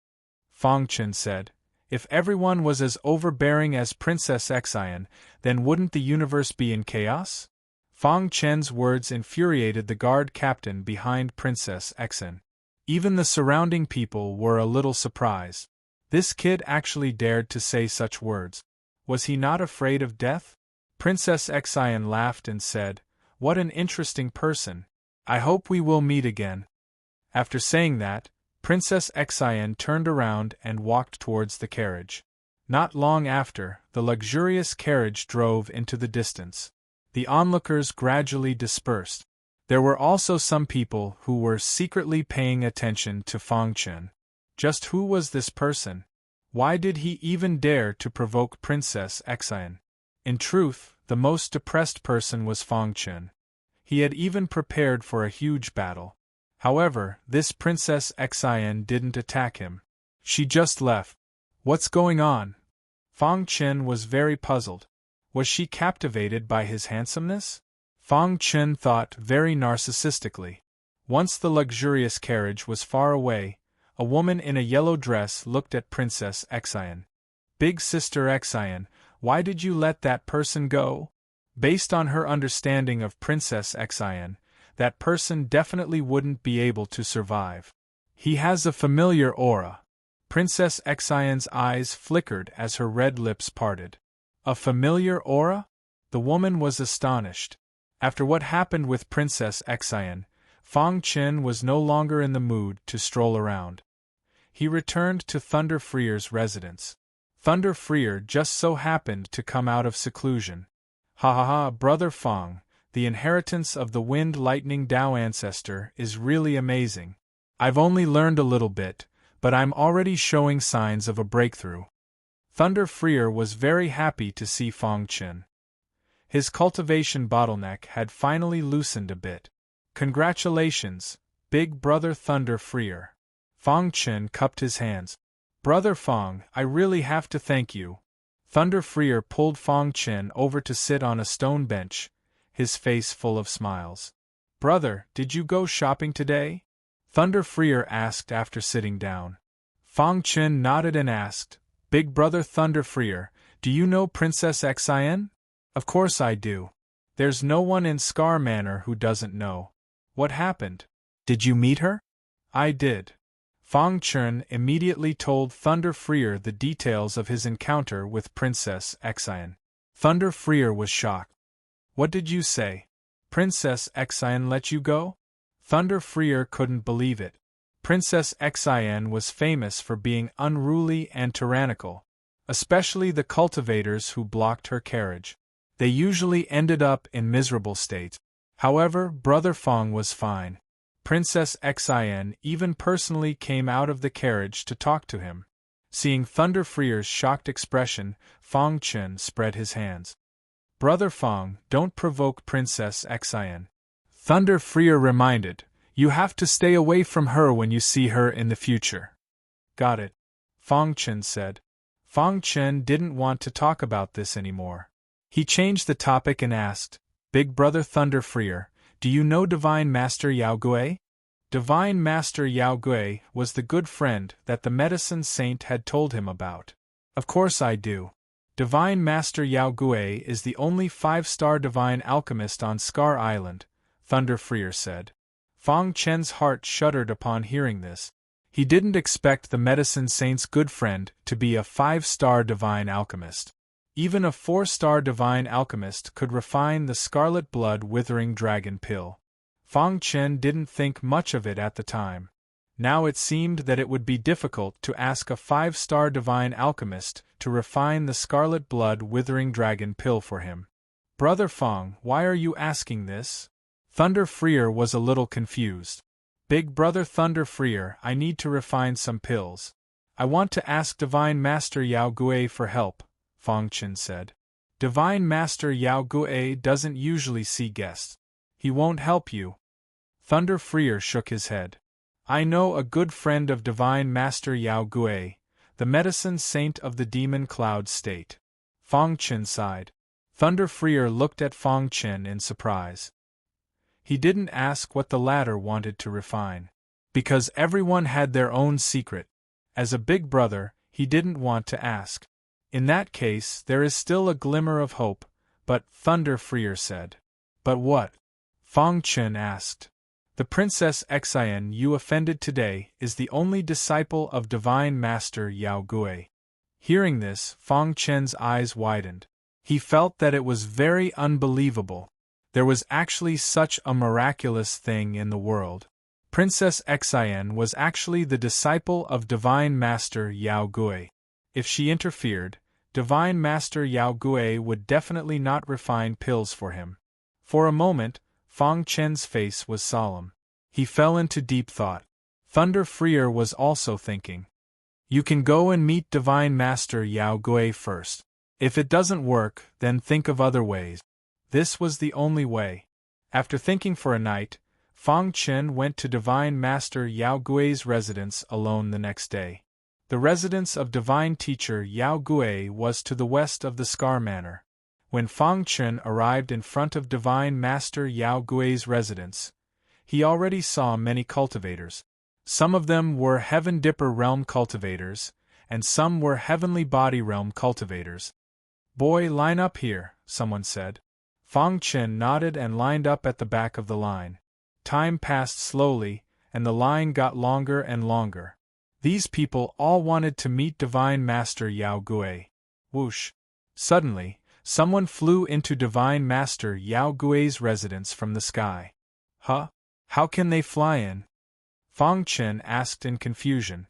Fong Qin said, "If everyone was as overbearing as Princess Xian, then wouldn't the universe be in chaos?" Fong Qin's words infuriated the guard captain behind Princess Xian. Even the surrounding people were a little surprised. This kid actually dared to say such words. Was he not afraid of death? Princess Xian laughed and said, "What an interesting person. I hope we will meet again." After saying that, Princess Xian turned around and walked towards the carriage. Not long after, the luxurious carriage drove into the distance. The onlookers gradually dispersed. There were also some people who were secretly paying attention to Fong Qin. Just who was this person? Why did he even dare to provoke Princess Xian? In truth, the most depressed person was Fong Qin. He had even prepared for a huge battle. However, this Princess Xian didn't attack him. She just left. What's going on? Fong Qin was very puzzled. Was she captivated by his handsomeness? Fong Qin thought very narcissistically. Once the luxurious carriage was far away, a woman in a yellow dress looked at Princess Xian. "Big Sister Xian, why did you let that person go?" Based on her understanding of Princess Xian, that person definitely wouldn't be able to survive. "He has a familiar aura." Princess Xian's eyes flickered as her red lips parted. A familiar aura? The woman was astonished. After what happened with Princess Xian, Fong Qin was no longer in the mood to stroll around. He returned to Thunder Freer's residence. Thunder Freer just so happened to come out of seclusion. "Ha ha ha, Brother Fong, the inheritance of the Wind Lightning Dao ancestor is really amazing. I've only learned a little bit, but I'm already showing signs of a breakthrough." Thunder Freer was very happy to see Fong Qin. His cultivation bottleneck had finally loosened a bit. "Congratulations, Big Brother Thunder Freer." Fong Qin cupped his hands. "Brother Fong, I really have to thank you." Thunder Freer pulled Fong Qin over to sit on a stone bench, his face full of smiles. "Brother, did you go shopping today?" Thunder Freer asked after sitting down. Fong Qin nodded and asked, "Big Brother Thunder Freer, do you know Princess Xian?" "Of course I do. There's no one in Scar Manor who doesn't know." "What happened? Did you meet her?" "I did." Fong Qin immediately told Thunder Freer the details of his encounter with Princess Xian. Thunder Freer was shocked. "What did you say? Princess Xian let you go?" Thunder Freer couldn't believe it. Princess Xin was famous for being unruly and tyrannical, especially the cultivators who blocked her carriage. They usually ended up in miserable states. However, Brother Fong was fine. Princess Xin even personally came out of the carriage to talk to him. Seeing Thunder Freer's shocked expression, Fong Chen spread his hands. Brother Fong, don't provoke Princess Xin. Thunder Freer reminded, you have to stay away from her when you see her in the future. Got it, Fong Chen said. Fong Chen didn't want to talk about this anymore. He changed the topic and asked, Big Brother Thunder Freer, do you know Divine Master Yao Gui? Divine Master Yao Gui was the good friend that the medicine saint had told him about. Of course I do. Divine Master Yao Gui is the only 5-star divine alchemist on Scar Island, Thunder Freer said. Fong Chen's heart shuddered upon hearing this. He didn't expect the medicine saint's good friend to be a 5-star divine alchemist. Even a 4-star divine alchemist could refine the scarlet blood withering dragon pill. Fong Chen didn't think much of it at the time. Now it seemed that it would be difficult to ask a 5-star divine alchemist to refine the scarlet blood withering dragon pill for him. Brother Fong, why are you asking this? Thunder Freer was a little confused. Big Brother Thunder Freer, I need to refine some pills. I want to ask Divine Master Yao Gui for help, Fong Chen said. Divine Master Yao Gui doesn't usually see guests. He won't help you. Thunder Freer shook his head. I know a good friend of Divine Master Yao Gui, the medicine saint of the Demon Cloud State. Fong Chen sighed. Thunder Freer looked at Fong Chen in surprise. He didn't ask what the latter wanted to refine. Because everyone had their own secret. As a big brother, he didn't want to ask. In that case, there is still a glimmer of hope, but, Thunder Freer said. But what? Fong Chen asked. The Princess Xin you offended today is the only disciple of Divine Master Yao Gui. Hearing this, Fong Chen's eyes widened. He felt that it was very unbelievable. There was actually such a miraculous thing in the world. Princess Xin was actually the disciple of Divine Master Yao Gui. If she interfered, Divine Master Yao Gui would definitely not refine pills for him. For a moment, Fong Chen's face was solemn. He fell into deep thought. Thunder Freer was also thinking. You can go and meet Divine Master Yao Gui first. If it doesn't work, then think of other ways. This was the only way. After thinking for a night, Fong Chen went to Divine Master Yao Gui's residence alone the next day. The residence of Divine Teacher Yao Gui was to the west of the Scar Manor. When Fong Chen arrived in front of Divine Master Yao Gui's residence, he already saw many cultivators. Some of them were Heaven Dipper Realm cultivators, and some were Heavenly Body Realm cultivators. Boy, line up here, someone said. Fong Chen nodded and lined up at the back of the line. Time passed slowly, and the line got longer and longer. These people all wanted to meet Divine Master Yao Gui. Whoosh! Suddenly, someone flew into Divine Master Yao Gui's residence from the sky. Huh? How can they fly in? Fong Chen asked in confusion.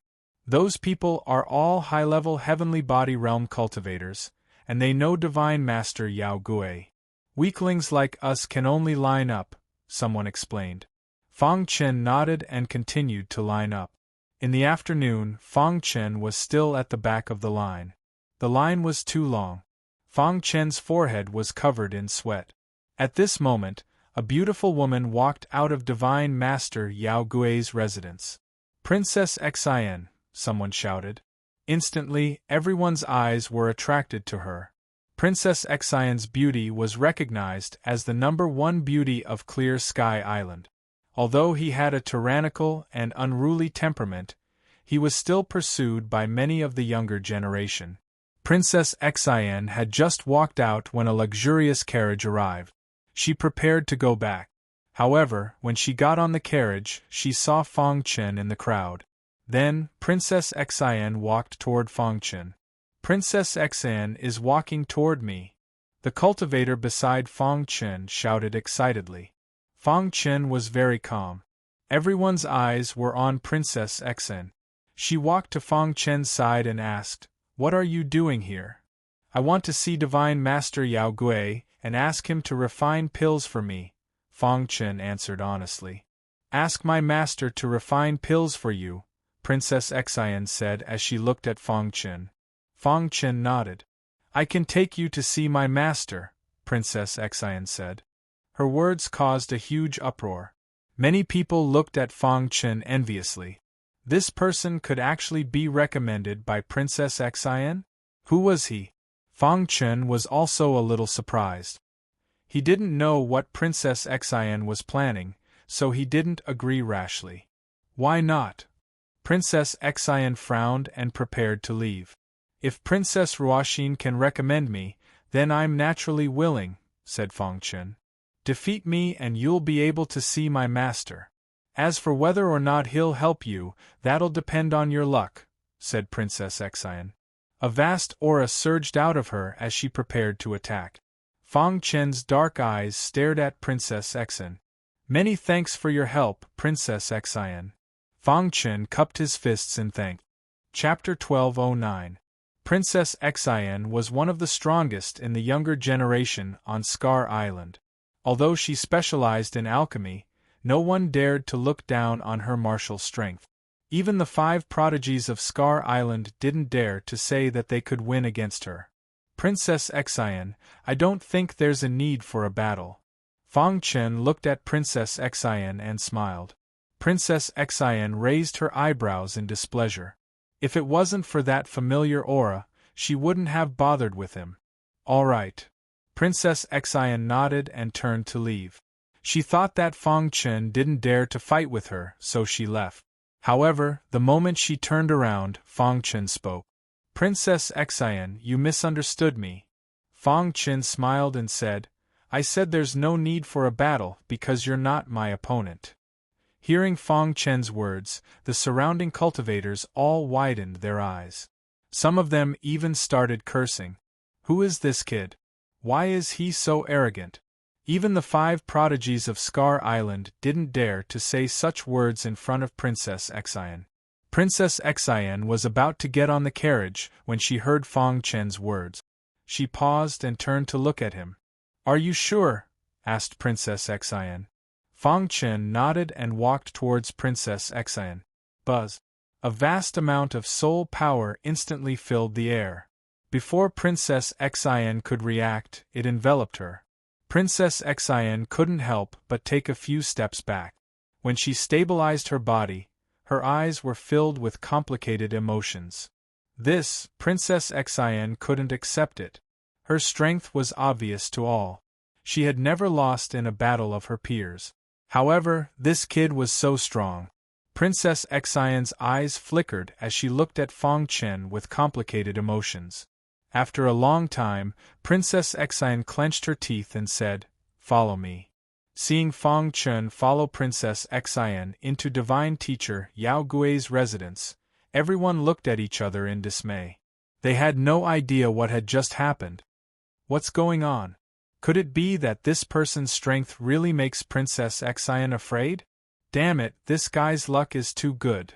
Those people are all high-level Heavenly Body Realm cultivators, and they know Divine Master Yao Gui. Weaklings like us can only line up, someone explained. Fong Chen nodded and continued to line up. In the afternoon, Fong Chen was still at the back of the line. The line was too long. Fong Chen's forehead was covered in sweat. At this moment, a beautiful woman walked out of Divine Master Yao Gui's residence. Princess Xin, someone shouted. Instantly, everyone's eyes were attracted to her. Princess Xion's beauty was recognized as the #1 beauty of Clear Sky Island. Although he had a tyrannical and unruly temperament, he was still pursued by many of the younger generation. Princess Xion had just walked out when a luxurious carriage arrived. She prepared to go back. However, when she got on the carriage, she saw Fong Chen in the crowd. Then, Princess Xion walked toward Fong Chen. Princess Xion is walking toward me. The cultivator beside Fong Chen shouted excitedly. Fong Chen was very calm. Everyone's eyes were on Princess Xen. She walked to Fang Chen's side and asked, "What are you doing here?" "I want to see Divine Master Yao Gui and ask him to refine pills for me," Fang Chen answered honestly. "Ask my master to refine pills for you," Princess Xen said as she looked at Fang Chen. Fang Chen nodded. "I can take you to see my master," Princess Xen said. Her words caused a huge uproar. Many people looked at Fang Chen enviously. This person could actually be recommended by Princess Xen? Who was he? Fang Chen was also a little surprised. He didn't know what Princess Xen was planning, so he didn't agree rashly. "Why not?" Princess Xen frowned and prepared to leave. "If Princess Ruoxin can recommend me, then I'm naturally willing," said Fang Chen. "Defeat me and you'll be able to see my master. As for whether or not he'll help you, that'll depend on your luck," said Princess Xen. A vast aura surged out of her as she prepared to attack. Fang Chen's dark eyes stared at Princess Xen. "Many thanks for your help, Princess Xen." Fang Chen cupped his fists in thanks. Chapter 1209. Princess Xen was one of the strongest in the younger generation on Scar Island. Although she specialized in alchemy, no one dared to look down on her martial strength. Even the 5 prodigies of Scar Island didn't dare to say that they could win against her. "Princess Xen, I don't think there's a need for a battle." Fang Chen looked at Princess Xen and smiled. Princess Xen raised her eyebrows in displeasure. If it wasn't for that familiar aura, she wouldn't have bothered with him. "All right." Princess Xen nodded and turned to leave. She thought that Fang Chen didn't dare to fight with her, so she left. However, the moment she turned around, Fang Chen spoke. "Princess Xen, you misunderstood me." Fang Chen smiled and said, "I said there's no need for a battle because you're not my opponent." Hearing Fang Chen's words, the surrounding cultivators all widened their eyes. Some of them even started cursing. "Who is this kid? Why is he so arrogant?" Even the 5 prodigies of Scar Island didn't dare to say such words in front of Princess Xen. Princess Xen was about to get on the carriage when she heard Fang Chen's words. She paused and turned to look at him. "Are you sure?" asked Princess Xen. Fang Chen nodded and walked towards Princess Xen. Buzz! A vast amount of soul power instantly filled the air. Before Princess Xen could react, it enveloped her. Princess Xen couldn't help but take a few steps back. When she stabilized her body, her eyes were filled with complicated emotions. This, Princess Xen couldn't accept it. Her strength was obvious to all. She had never lost in a battle of her peers. However, this kid was so strong. Princess Xen's eyes flickered as she looked at Fang Chen with complicated emotions. After a long time, Princess Xen clenched her teeth and said, "Follow me." Seeing Fang Chen follow Princess Xen into Divine Teacher Yao Gui's residence, everyone looked at each other in dismay. They had no idea what had just happened. What's going on? Could it be that this person's strength really makes Princess Xen afraid? Damn it, this guy's luck is too good.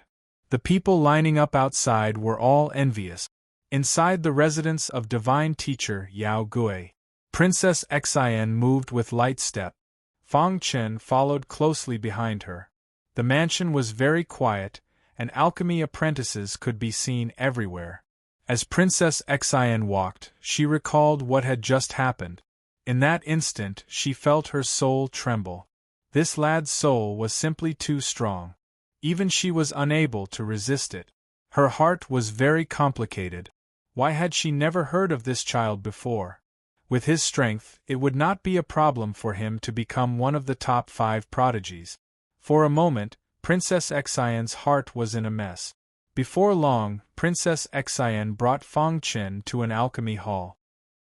The people lining up outside were all envious. Inside the residence of Divine Teacher Yao Gui, Princess Xen moved with light step. Fang Chen followed closely behind her. The mansion was very quiet, and alchemy apprentices could be seen everywhere. As Princess Xen walked, she recalled what had just happened. In that instant, she felt her soul tremble. This lad's soul was simply too strong. Even she was unable to resist it. Her heart was very complicated. Why had she never heard of this child before? With his strength, it would not be a problem for him to become one of the top 5 prodigies. For a moment, Princess Xen's heart was in a mess. Before long, Princess Xen brought Fang Chen to an alchemy hall.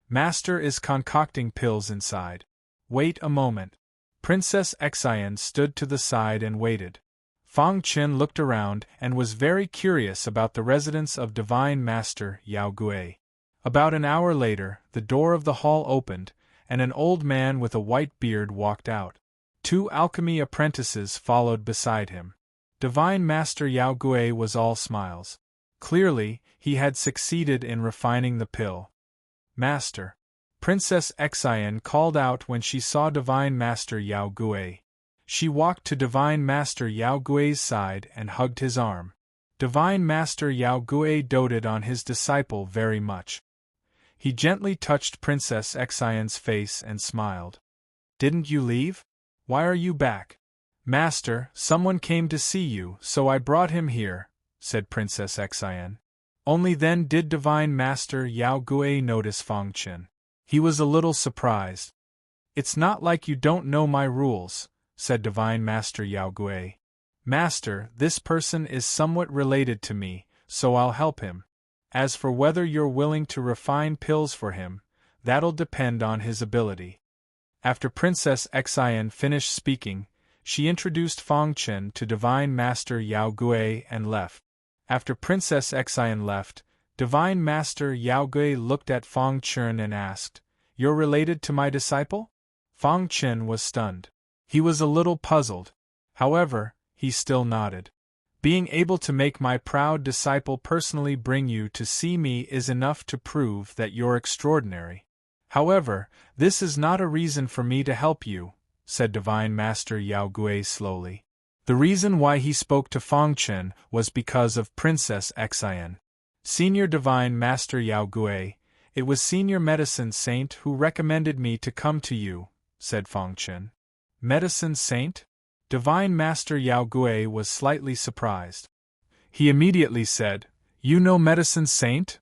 "Master is concocting pills inside. Wait a moment." Princess Xen stood to the side and waited. Fang Chen looked around and was very curious about the residence of Divine Master Yao Gui. About an hour later, the door of the hall opened, and an old man with a white beard walked out. 2 alchemy apprentices followed beside him. Divine Master Yao Gui was all smiles. Clearly, he had succeeded in refining the pill. Master. Princess Xian called out when she saw Divine Master Yao Gui. She walked to Divine Master Yao Gui's side and hugged his arm. Divine Master Yao Gui doted on his disciple very much. He gently touched Princess Xian's face and smiled. Didn't you leave? Why are you back? Master, someone came to see you, so I brought him here, said Princess Xian. Only then did Divine Master Yao Gui notice Fang Chen. He was a little surprised. It's not like you don't know my rules, said Divine Master Yao Gui. Master, this person is somewhat related to me, so I'll help him. As for whether you're willing to refine pills for him, that'll depend on his ability. After Princess Xian finished speaking, she introduced Fang Chen to Divine Master Yao Gui and left. After Princess Xian left, Divine Master Yao Gui looked at Fang Chen and asked, "You're related to my disciple?" Fang Chen was stunned. He was a little puzzled. However, he still nodded. Being able to make my proud disciple personally bring you to see me is enough to prove that you're extraordinary. However, this is not a reason for me to help you, said Divine Master Yao Gui slowly. The reason why he spoke to Fang Chen was because of Princess Xian. Senior Divine Master Yao Gui, it was Senior Medicine Saint who recommended me to come to you, said Fang Chen. Medicine Saint? Divine Master Yao Gui was slightly surprised. He immediately said, "You know Medicine Saint?"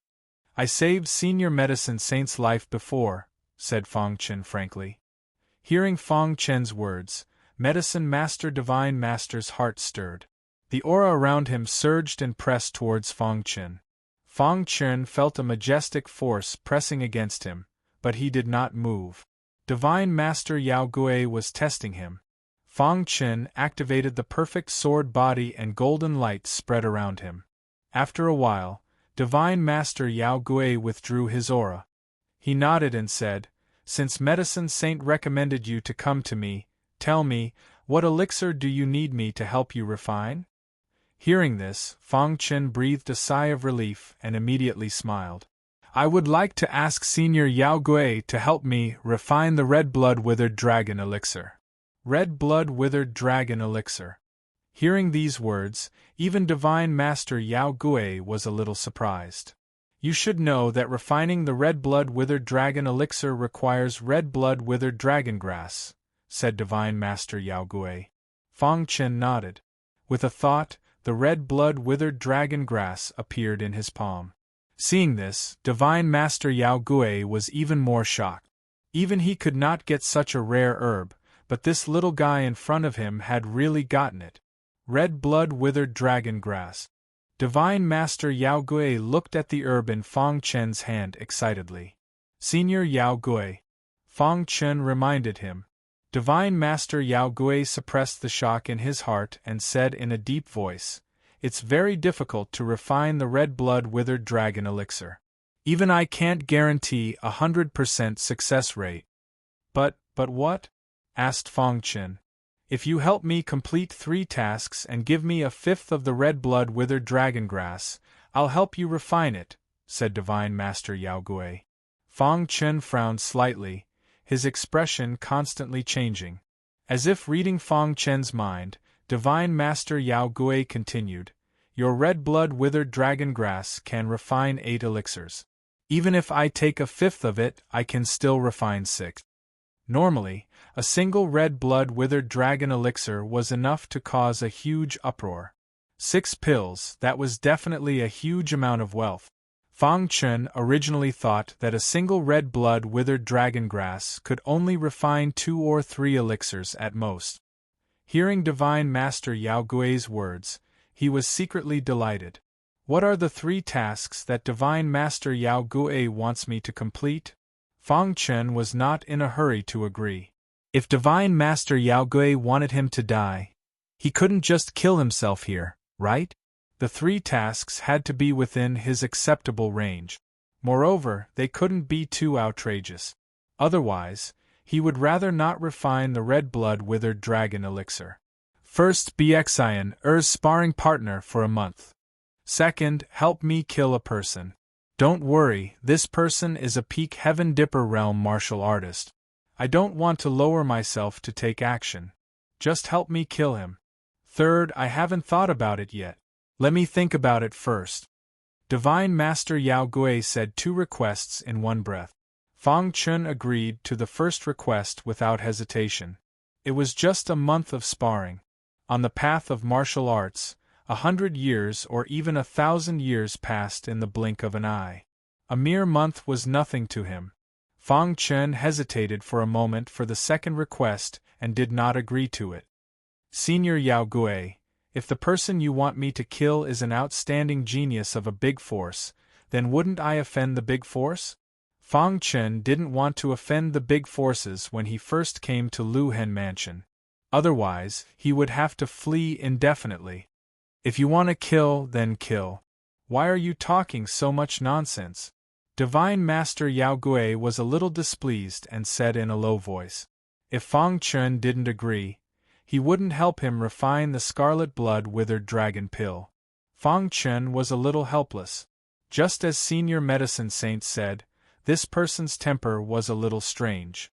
"I saved Senior Medicine Saint's life before," said Fang Chen frankly. Hearing Fang Chen's words, Medicine Master Divine Master's heart stirred. The aura around him surged and pressed towards Fang Chen. Fang Chen felt a majestic force pressing against him, but he did not move. Divine Master Yao Gui was testing him. Fang Chen activated the perfect sword body and golden light spread around him. After a while, Divine Master Yao Gui withdrew his aura. He nodded and said, "Since Medicine Saint recommended you to come to me, tell me, what elixir do you need me to help you refine?" Hearing this, Fang Chen breathed a sigh of relief and immediately smiled. "I would like to ask Senior Yao Gui to help me refine the Red Blood Withered Dragon elixir." Red Blood Withered Dragon elixir. Hearing these words, even Divine Master Yao Gui was a little surprised. "You should know that refining the Red Blood Withered Dragon elixir requires Red Blood Withered Dragon Grass," said Divine Master Yao Gui. Fang Chen nodded. With a thought, the Red Blood Withered Dragon Grass appeared in his palm. Seeing this, Divine Master Yao Gui was even more shocked. Even he could not get such a rare herb, but this little guy in front of him had really gotten it. Red Blood Withered Dragon Grass. Divine Master Yao Gui looked at the herb in Fang Chen's hand excitedly. "Senior Yao Gui." Fang Chen reminded him. Divine Master Yao Gui suppressed the shock in his heart and said in a deep voice, "It's very difficult to refine the Red Blood Withered Dragon elixir. Even I can't guarantee 100% success rate." But what?" asked Fang Chen. "If you help me complete 3 tasks and give me a 5th of the Red Blood Withered Dragon Grass, I'll help you refine it," said Divine Master Yao Gui. Fang Chen frowned slightly, his expression constantly changing. As if reading Fang Chen's mind, Divine Master Yao Gui continued, "Your Red Blood Withered Dragon Grass can refine 8 elixirs. Even if I take a 5th of it, I can still refine 6. Normally, a single Red Blood Withered Dragon elixir was enough to cause a huge uproar. 6 pills, that was definitely a huge amount of wealth. Fang Chen originally thought that a single Red Blood Withered Dragon Grass could only refine 2 or 3 elixirs at most. Hearing Divine Master Yao Gui's words, he was secretly delighted. "What are the 3 tasks that Divine Master Yao Gui wants me to complete?" Fang Chen was not in a hurry to agree. If Divine Master Yao Gui wanted him to die, he couldn't just kill himself here, right? The 3 tasks had to be within his acceptable range. Moreover, they couldn't be too outrageous. Otherwise, He would rather not refine the red blood withered dragon elixir. First, be Xian Er's sparring partner for a month. Second, help me kill a person. Don't worry, this person is a peak Heaven Dipper realm martial artist. I don't want to lower myself to take action. Just help me kill him. Third, I haven't thought about it yet. Let me think about it first. Divine Master Yao Gui said 2 requests in one breath. Fang Chun agreed to the first request without hesitation. It was just a month of sparring. On the path of martial arts, 100 years or even 1,000 years passed in the blink of an eye. A mere month was nothing to him. Fang Chun hesitated for a moment for the second request and did not agree to it. Senior Yao Gui, if the person you want me to kill is an outstanding genius of a big force, then wouldn't I offend the big force? Fang Chun didn't want to offend the big forces when he first came to Lu Hen Mansion. Otherwise, he would have to flee indefinitely. If you want to kill, then kill. Why are you talking so much nonsense? Divine Master Yao Gui was a little displeased and said in a low voice. If Fang Chun didn't agree, he wouldn't help him refine the scarlet blood withered dragon pill. Fang Chun was a little helpless. Just as Senior Medicine Saint said, this person's temper was a little strange.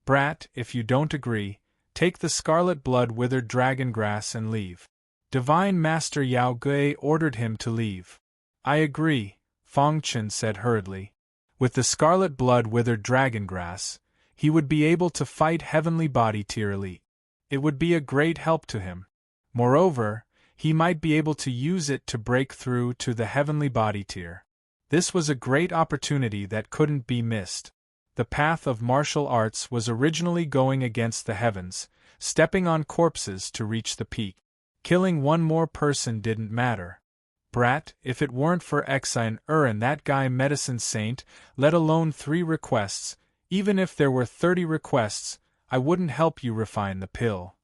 Brat, if you don't agree, take the scarlet blood withered dragon grass and leave. Divine Master Yao Gui ordered him to leave. I agree, Fang Chun said hurriedly. With the scarlet blood withered dragon grass, he would be able to fight heavenly body tier elite. It would be a great help to him. Moreover, he might be able to use it to break through to the heavenly body tier. This was a great opportunity that couldn't be missed. The path of martial arts was originally going against the heavens, stepping on corpses to reach the peak. Killing one more person didn't matter. Brat, if it weren't for Xian and that guy Medicine Saint, let alone 3 requests, even if there were 30 requests, I wouldn't help you refine the pill.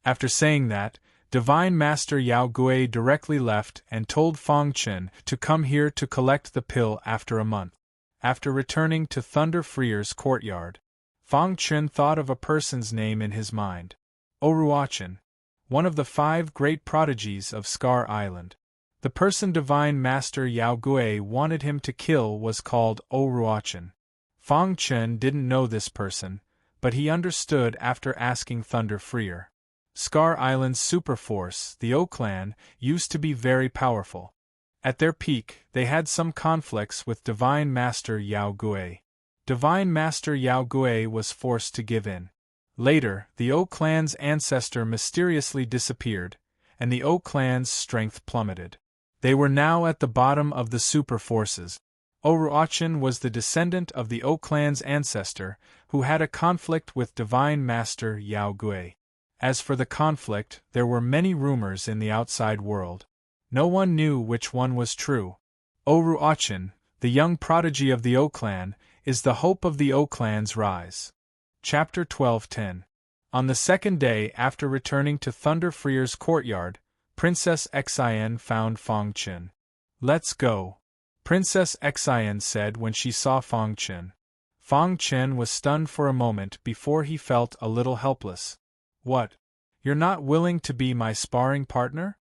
After saying that, Divine Master Yao Gui directly left and told Fang Chun to come here to collect the pill after a month. After returning to Thunder Freer's courtyard, Fang Chun thought of a person's name in his mind. Oruachan, one of the 5 great prodigies of Scar Island. The person Divine Master Yao Gui wanted him to kill was called Oruachan. Fang Chun didn't know this person, but he understood after asking Thunder Freer. Scar Island's superforce, the O Clan, used to be very powerful. At their peak, they had some conflicts with Divine Master Yao Gui. Divine Master Yao Gui was forced to give in. Later, the O Clan's ancestor mysteriously disappeared, and the O Clan's strength plummeted. They were now at the bottom of the super forces. Oruachan was the descendant of the O Clan's ancestor, who had a conflict with Divine Master Yao Gui. As for the conflict, there were many rumors in the outside world. No one knew which one was true. Oruachan, the young prodigy of the O Clan, is the hope of the O Clan's rise. Chapter 12:10. On the second day after returning to Thunder Freer's courtyard, Princess Xian found Fang Chun. Let's go, Princess Xian said when she saw Fang Chun. Fang Chun was stunned for a moment before he felt a little helpless. What? You're not willing to be my sparring partner?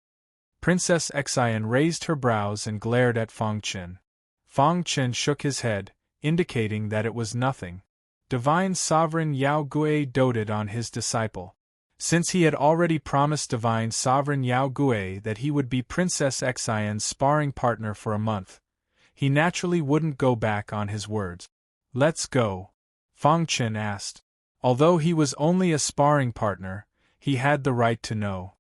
Princess Xian raised her brows and glared at Fang Chun. Fang Chun shook his head, indicating that it was nothing. Divine Sovereign Yao Gui doted on his disciple. Since he had already promised Divine Sovereign Yao Gui that he would be Princess Xian's sparring partner for a month, he naturally wouldn't go back on his words. Let's go? Fang Chun asked. Although he was only a sparring partner, he had the right to know.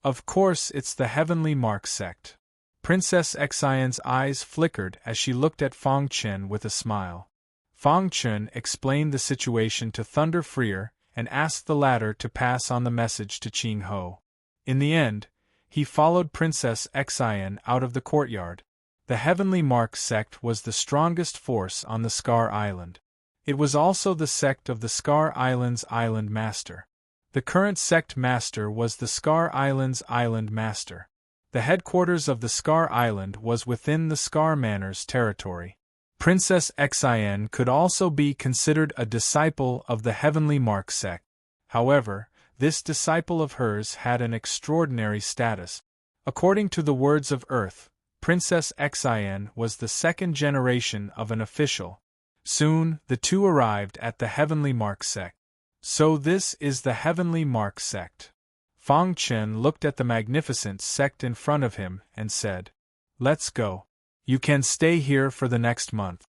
Of course it's the Heavenly Mark sect. Princess Xian's eyes flickered as she looked at Fang Chun with a smile. Fang Chun explained the situation to Thunder Freer and asked the latter to pass on the message to Qing Ho. In the end, he followed Princess Xian out of the courtyard. The Heavenly Mark sect was the strongest force on the Scar Island. It was also the sect of the Scar Island's Island Master. The current sect master was the Scar Island's Island Master. The headquarters of the Scar Island was within the Scar Manor's territory. Princess Xin could also be considered a disciple of the Heavenly Mark sect. However, this disciple of hers had an extraordinary status. According to the words of Earth, Princess Xin was the second generation of an official. Soon, the two arrived at the Heavenly Mark sect. So this is the Heavenly Mark sect. Fang Chen looked at the magnificent sect in front of him and said, "Let's go. You can stay here for the next month."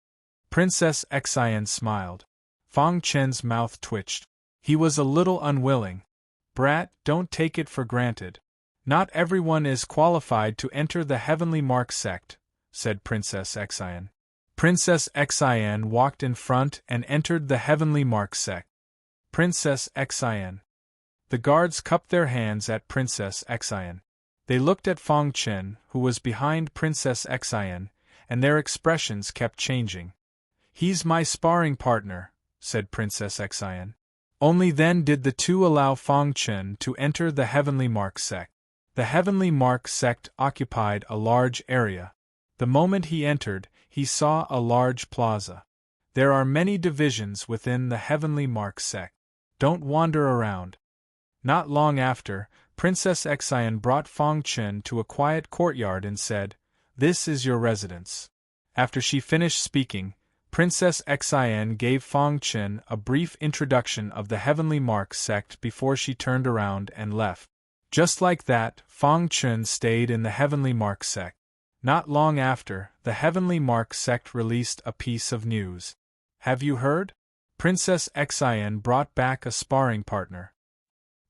Princess Xin smiled. Fang Chen's mouth twitched. He was a little unwilling. "Brat, don't take it for granted. Not everyone is qualified to enter the Heavenly Mark sect," said Princess Xin. Princess Xin walked in front and entered the Heavenly Mark sect. Princess Xin. The guards cupped their hands at Princess Xin. They looked at Fang Chen, who was behind Princess Xin, and their expressions kept changing. "He's my sparring partner," said Princess Xin. Only then did the two allow Fang Chen to enter the Heavenly Mark sect. The Heavenly Mark sect occupied a large area. The moment he entered, he saw a large plaza. There are many divisions within the Heavenly Mark sect. Don't wander around. Not long after, Princess Xin brought Fang Chen to a quiet courtyard and said, "This is your residence." After she finished speaking, Princess Xin gave Fang Chen a brief introduction of the Heavenly Mark sect before she turned around and left. Just like that, Fang Chen stayed in the Heavenly Mark sect. Not long after, the Heavenly Mark sect released a piece of news. "Have you heard? Princess Xin brought back a sparring partner."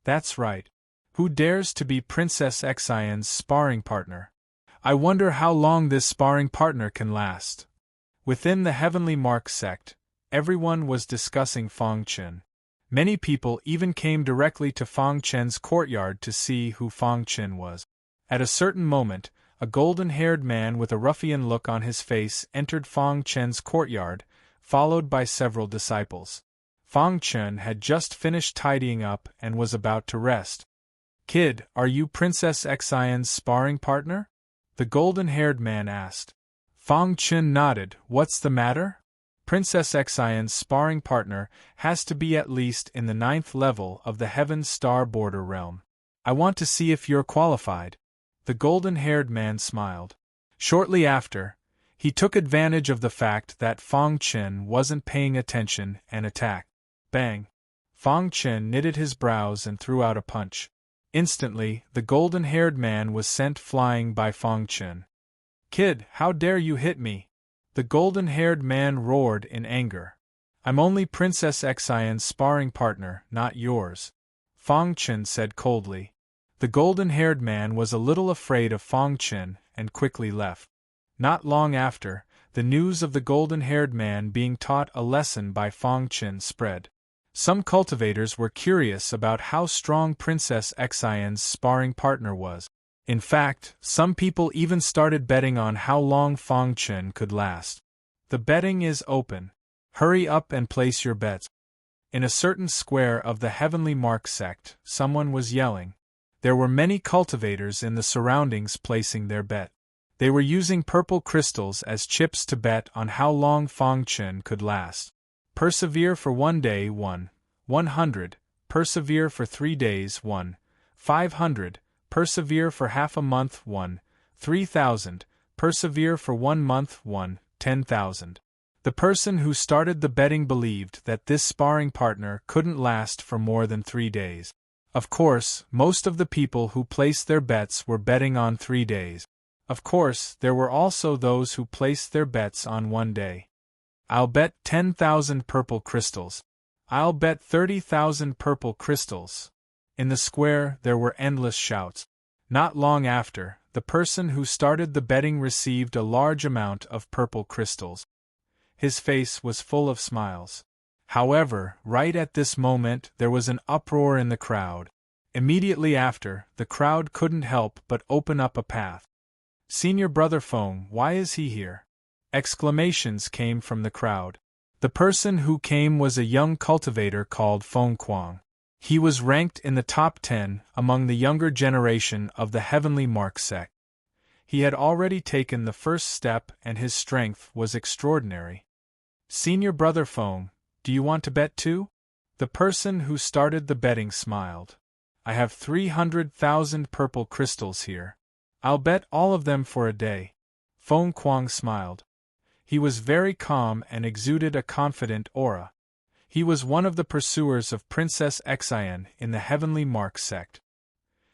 "That's right. Who dares to be Princess Xin's sparring partner? I wonder how long this sparring partner can last." Within the Heavenly Mark sect, everyone was discussing Fang Chen. Many people even came directly to Fang Chen's courtyard to see who Fang Chen was. At a certain moment, a golden-haired man with a ruffian look on his face entered Fang Chen's courtyard, followed by several disciples. Fang Chen had just finished tidying up and was about to rest. "Kid, are you Princess Xin's sparring partner?" the golden-haired man asked. Fang Chen nodded. "What's the matter?" "Princess Xin's sparring partner has to be at least in the 9th level of the Heaven Star Border realm. I want to see if you're qualified." The golden-haired man smiled. Shortly after, he took advantage of the fact that Fang Chen wasn't paying attention and attacked. Bang! Fang Chen knitted his brows and threw out a punch. Instantly, the golden-haired man was sent flying by Fang Chen. "Kid, how dare you hit me?" the golden-haired man roared in anger. "I'm only Princess Xin's sparring partner, not yours," Fang Chen said coldly. The golden-haired man was a little afraid of Fang Chen and quickly left. Not long after, the news of the golden-haired man being taught a lesson by Fang Chen spread. Some cultivators were curious about how strong Princess Xin's sparring partner was. In fact, some people even started betting on how long Fang Chen could last. The betting is open. Hurry up and place your bets. In a certain square of the Heavenly Mark sect, someone was yelling. There were many cultivators in the surroundings placing their bet. They were using purple crystals as chips to bet on how long Fang Chen could last. Persevere for 1 day 100, persevere for 3 days 500, persevere for half a month 3000, persevere for 1 month 10,000. The person who started the betting believed that this sparring partner couldn't last for more than 3 days. Of course, most of the people who placed their bets were betting on 3 days. Of course, there were also those who placed their bets on 1 day. "I'll bet 10,000 purple crystals. I'll bet 30,000 purple crystals." In the square, there were endless shouts. Not long after, the person who started the betting received a large amount of purple crystals. His face was full of smiles. However, right at this moment, there was an uproar in the crowd. Immediately after, the crowd couldn't help but open up a path. "Senior Brother Feng, why is he here?" Exclamations came from the crowd. The person who came was a young cultivator called Feng Kuang. He was ranked in the top 10 among the younger generation of the Heavenly Mark sect. He had already taken the first step and his strength was extraordinary. Senior brother Feng, do you want to bet too? The person who started the betting smiled. I have 300,000 purple crystals here. I'll bet all of them for a day. Feng Kuang smiled. He was very calm and exuded a confident aura. He was one of the pursuers of Princess Xian in the Heavenly Mark sect.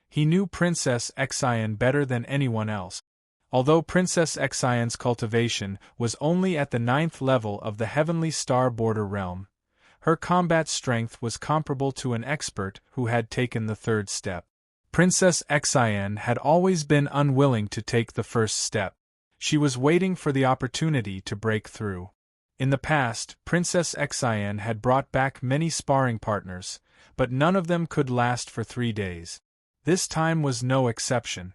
He knew Princess Xian better than anyone else. Although Princess Xian's cultivation was only at the 9th level of the Heavenly Star Border realm, her combat strength was comparable to an expert who had taken the 3rd step. Princess Xian had always been unwilling to take the first step. She was waiting for the opportunity to break through. In the past, Princess Xian had brought back many sparring partners, but none of them could last for 3 days. This time was no exception.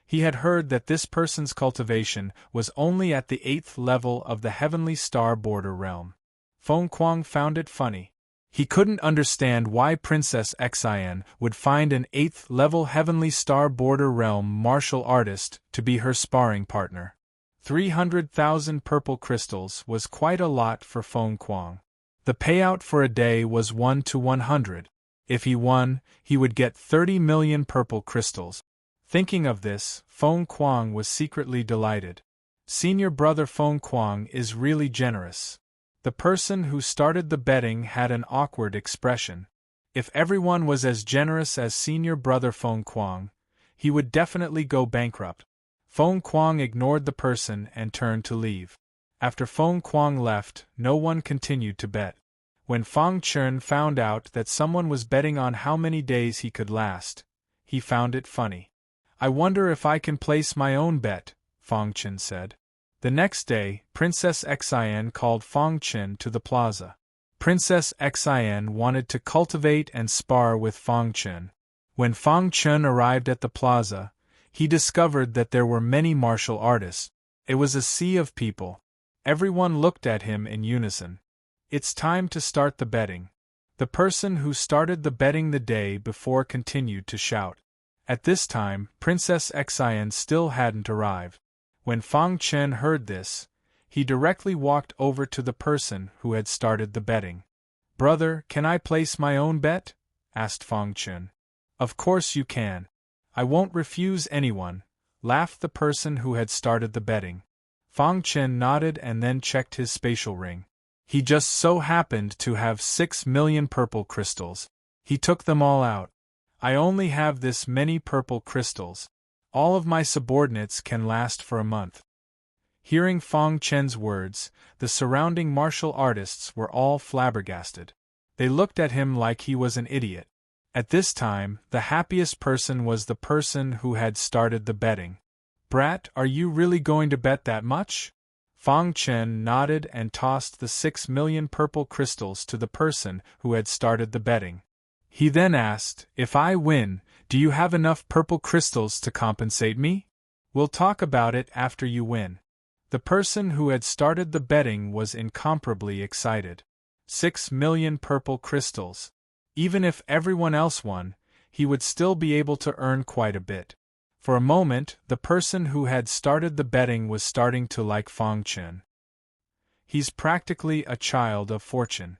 He had heard that this person's cultivation was only at the 8th level of the Heavenly Star Border realm. Feng Kuang found it funny. He couldn't understand why Princess Xian would find an 8th level Heavenly Star Border realm martial artist to be her sparring partner. 300,000 purple crystals was quite a lot for Feng Kuang. The payout for a day was 1 to 100. If he won, he would get 30 million purple crystals. Thinking of this, Feng Kuang was secretly delighted. Senior brother Feng Kuang is really generous. The person who started the betting had an awkward expression. If everyone was as generous as senior brother Feng Kuang, he would definitely go bankrupt. Feng Kuang ignored the person and turned to leave. After Feng Kuang left, no one continued to bet. When Fang Chen found out that someone was betting on how many days he could last, he found it funny. I wonder if I can place my own bet, Fang Chen said. The next day, Princess Xian called Fang Chen to the plaza. Princess Xian wanted to cultivate and spar with Fang Chen. When Fang Chen arrived at the plaza, he discovered that there were many martial artists. It was a sea of people. Everyone looked at him in unison. It's time to start the betting. The person who started the betting the day before continued to shout. At this time, Princess Xian still hadn't arrived. When Fang Chen heard this, he directly walked over to the person who had started the betting. Brother, can I place my own bet? Asked Fang Chen. Of course you can. I won't refuse anyone, laughed the person who had started the betting. Fang Chen nodded and then checked his spatial ring. He just so happened to have 6 million purple crystals. He took them all out. I only have this many purple crystals. All of my subordinates can last for a month. Hearing Fang Chen's words, the surrounding martial artists were all flabbergasted. They looked at him like he was an idiot. At this time, the happiest person was the person who had started the betting. Brat, are you really going to bet that much? Fang Chen nodded and tossed the 6 million purple crystals to the person who had started the betting. He then asked, if I win, do you have enough purple crystals to compensate me? We'll talk about it after you win. The person who had started the betting was incomparably excited. 6 million purple crystals. Even if everyone else won, he would still be able to earn quite a bit. For a moment, the person who had started the betting was starting to like Fang Chen. He's practically a child of fortune.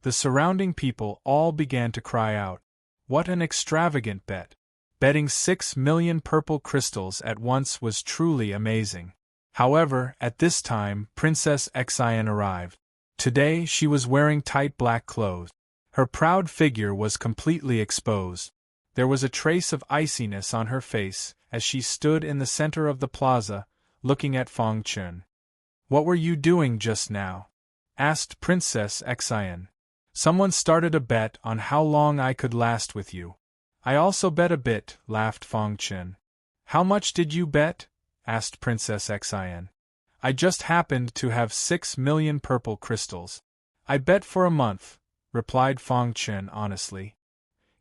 The surrounding people all began to cry out. What an extravagant bet! Betting 6 million purple crystals at once was truly amazing. However, at this time, Princess Xian arrived. Today she was wearing tight black clothes. Her proud figure was completely exposed. There was a trace of iciness on her face as she stood in the center of the plaza, looking at Fang Chen. What were you doing just now? Asked Princess Xian. Someone started a bet on how long I could last with you. I also bet a bit, laughed Fang Chen. How much did you bet? Asked Princess Xian. I just happened to have 6 million purple crystals. I bet for a month, replied Fang Chen honestly.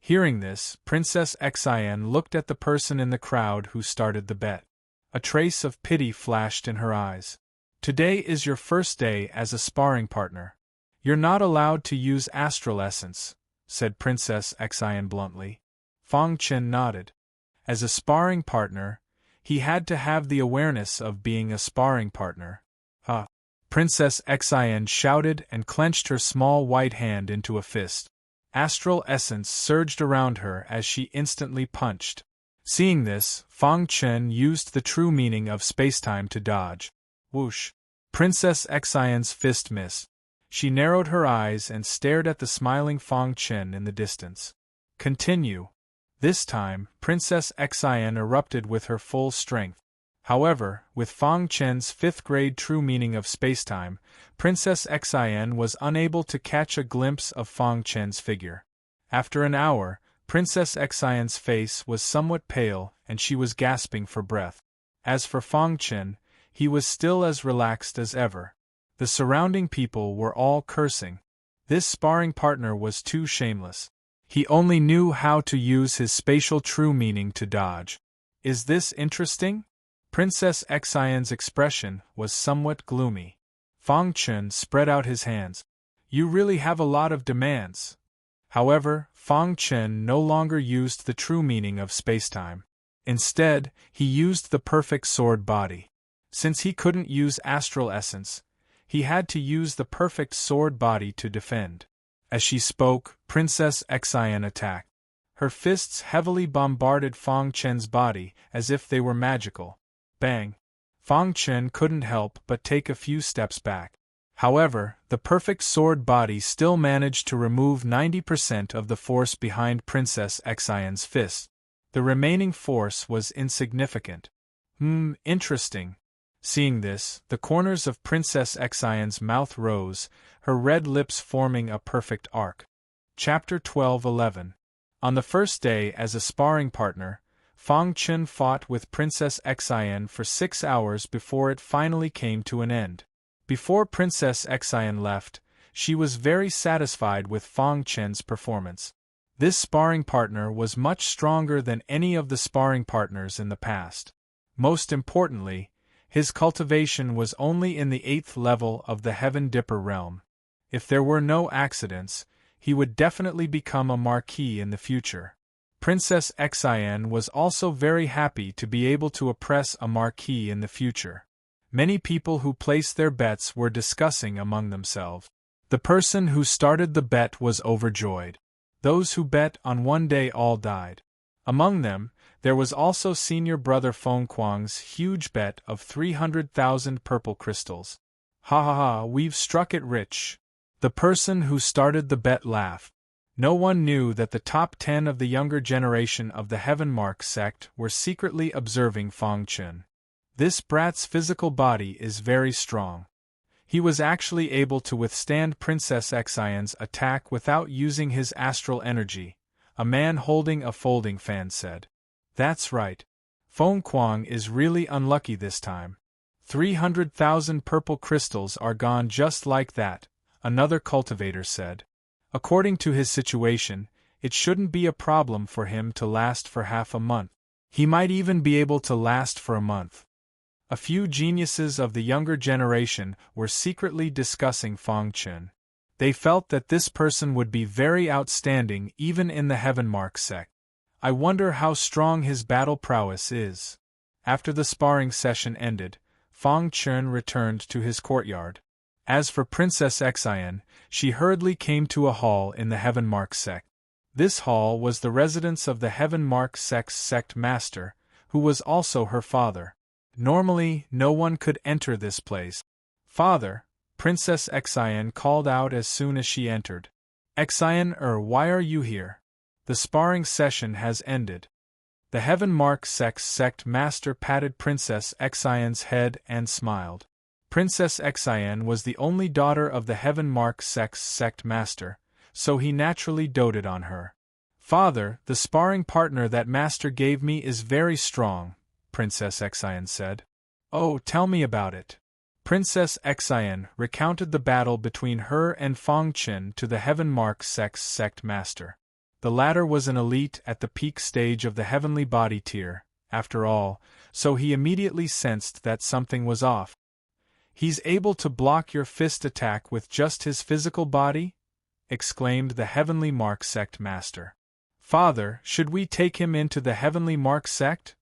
Hearing this, Princess Xian looked at the person in the crowd who started the bet. A trace of pity flashed in her eyes. Today is your first day as a sparring partner. You're not allowed to use astral essence, said Princess Xian bluntly. Fang Chen nodded. As a sparring partner, He had to have the awareness of being a sparring partner. Princess Xian shouted and clenched her small white hand into a fist. Astral essence surged around her as she instantly punched. Seeing this, Fang Chen used the true meaning of spacetime to dodge. Whoosh! Princess Xian's fist missed. She narrowed her eyes and stared at the smiling Fang Chen in the distance. Continue. This time, Princess Xian erupted with her full strength. However, with Fang Chen's 5th grade true meaning of spacetime, Princess Xian was unable to catch a glimpse of Fang Chen's figure. After an hour, Princess Xian's face was somewhat pale and she was gasping for breath. As for Fang Chen, he was still as relaxed as ever. The surrounding people were all cursing. This sparring partner was too shameless. He only knew how to use his spatial true meaning to dodge. Is this interesting? Princess Xian's expression was somewhat gloomy. Fang Chen spread out his hands. You really have a lot of demands. However, Fang Chen no longer used the true meaning of spacetime. Instead, he used the perfect sword body. Since he couldn't use astral essence, he had to use the perfect sword body to defend. As she spoke, Princess Xian attacked. Her fists heavily bombarded Fang Chen's body as if they were magical. Bang! Fang Chen couldn't help but take a few steps back. However, the perfect sword body still managed to remove 90% of the force behind Princess Xian's fist. The remaining force was insignificant. Interesting. Seeing this, the corners of Princess Xian's mouth rose, her red lips forming a perfect arc. Chapter 12:11. On the first day as a sparring partner, Fang Chen fought with Princess Xian for 6 hours before it finally came to an end. Before Princess Xian left, she was very satisfied with Fang Chen's performance. This sparring partner was much stronger than any of the sparring partners in the past. Most importantly, his cultivation was only in the 8th level of the Heaven Dipper realm. If there were no accidents, he would definitely become a marquis in the future. Princess Xian was also very happy to be able to oppress a marquis in the future. Many people who placed their bets were discussing among themselves. The person who started the bet was overjoyed. Those who bet on one day all died. Among them, there was also senior brother Feng Kuang's huge bet of 300,000 purple crystals. Ha ha ha, we've struck it rich. The person who started the bet laughed. No one knew that the top 10 of the younger generation of the Heaven Mark sect were secretly observing Fang Chen. This brat's physical body is very strong. He was actually able to withstand Princess Xian's attack without using his astral energy, a man holding a folding fan said. That's right. Feng Kuang is really unlucky this time. 300,000 purple crystals are gone just like that, another cultivator said. According to his situation, it shouldn't be a problem for him to last for half a month. He might even be able to last for a month. A few geniuses of the younger generation were secretly discussing Fang Chen. They felt that this person would be very outstanding even in the Heaven Mark sect. I wonder how strong his battle prowess is. After the sparring session ended, Fang Chen returned to his courtyard. As for Princess Xian, she hurriedly came to a hall in the Heaven Mark sect. This hall was the residence of the Heaven Mark sect's sect master, who was also her father. Normally, no one could enter this place. Father, Princess Xian called out as soon as she entered. Xian, why are you here? The sparring session has ended. The Heaven Mark sect's sect master patted Princess Xian's head and smiled. Princess Xian was the only daughter of the Heaven Mark sect's sect master, so he naturally doted on her. Father, the sparring partner that master gave me is very strong, Princess Xian said. Oh, tell me about it. Princess Xian recounted the battle between her and Fang Chen to the Heaven Mark sect's sect master. The latter was an elite at the peak stage of the heavenly body tier, after all, so he immediately sensed that something was off. He's able to block your fist attack with just his physical body? Exclaimed the Heavenly Mark sect master. Father, should we take him into the Heavenly Mark sect?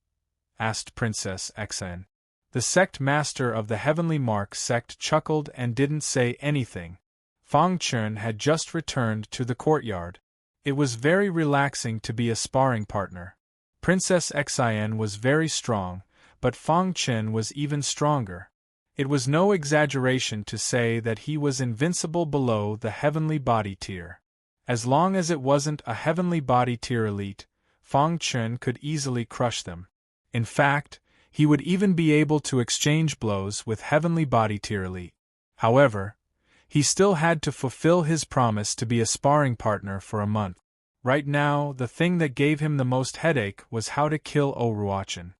asked Princess Xn. The sect master of the Heavenly Mark sect chuckled and didn't say anything. Fang Chun had just returned to the courtyard. It was very relaxing to be a sparring partner. Princess Xin was very strong, but Fang Chen was even stronger. It was no exaggeration to say that he was invincible below the heavenly body tier. As long as it wasn't a heavenly body tier elite, Fang Chen could easily crush them. In fact, he would even be able to exchange blows with heavenly body tier elite. However, he still had to fulfill his promise to be a sparring partner for a month. Right now, the thing that gave him the most headache was how to kill Oruachin.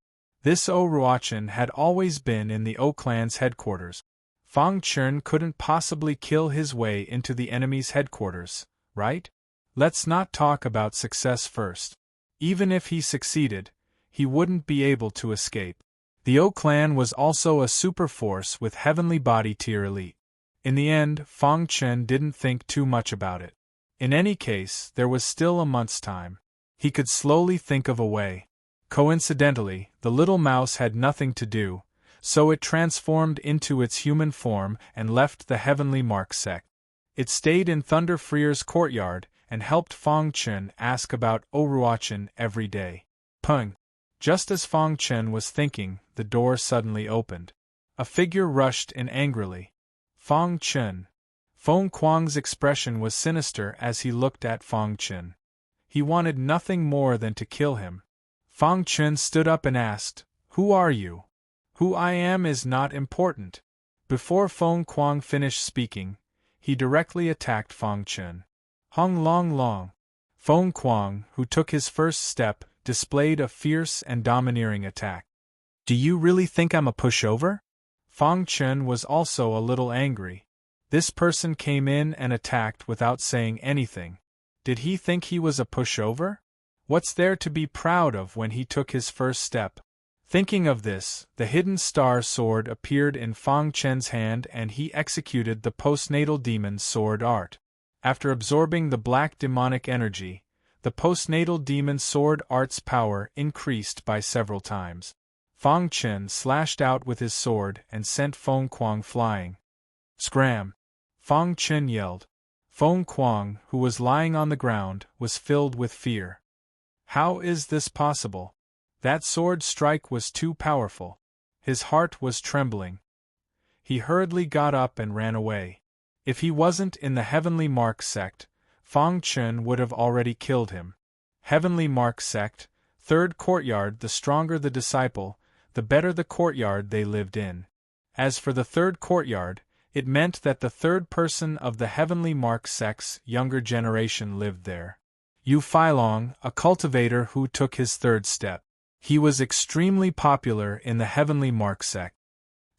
This Oruachin had always been in the O clan's headquarters. Fang Chen couldn't possibly kill his way into the enemy's headquarters, right? Let's not talk about success first. Even if he succeeded, he wouldn't be able to escape. The O clan was also a super force with heavenly body tier elite. In the end, Fang Chen didn't think too much about it. In any case, there was still a month's time. He could slowly think of a way. Coincidentally, the little mouse had nothing to do, so it transformed into its human form and left the Heavenly Mark sect. It stayed in Thunder Freer's courtyard and helped Fang Chen ask about Oruachin every day. Pung! Just as Fang Chen was thinking, the door suddenly opened. A figure rushed in angrily. Fang Chen. Feng Kuang's expression was sinister as he looked at Fang Chen. He wanted nothing more than to kill him. Fang Chen stood up and asked, "Who are you?" "Who I am is not important." Before Feng Kuang finished speaking, he directly attacked Fang Chen. Hong Long Long. Feng Kuang, who took his first step, displayed a fierce and domineering attack. "Do you really think I'm a pushover?" Fang Chen was also a little angry. This person came in and attacked without saying anything. Did he think he was a pushover? What's there to be proud of when he took his first step? Thinking of this, the hidden star sword appeared in Fang Chen's hand and he executed the postnatal demon sword art. After absorbing the black demonic energy, the postnatal demon sword art's power increased by several times. Fang Chen slashed out with his sword and sent Feng Kuang flying. Scram! Fang Chen yelled. Feng Kuang, who was lying on the ground, was filled with fear. How is this possible? That sword strike was too powerful. His heart was trembling. He hurriedly got up and ran away. If he wasn't in the Heavenly Mark sect, Fang Chen would have already killed him. Heavenly Mark sect, third courtyard. The stronger the disciple, the better the courtyard they lived in. As for the third courtyard, it meant that the third person of the Heavenly Mark sect's younger generation lived there. Yu Feilong, a cultivator who took his third step. He was extremely popular in the Heavenly Mark sect.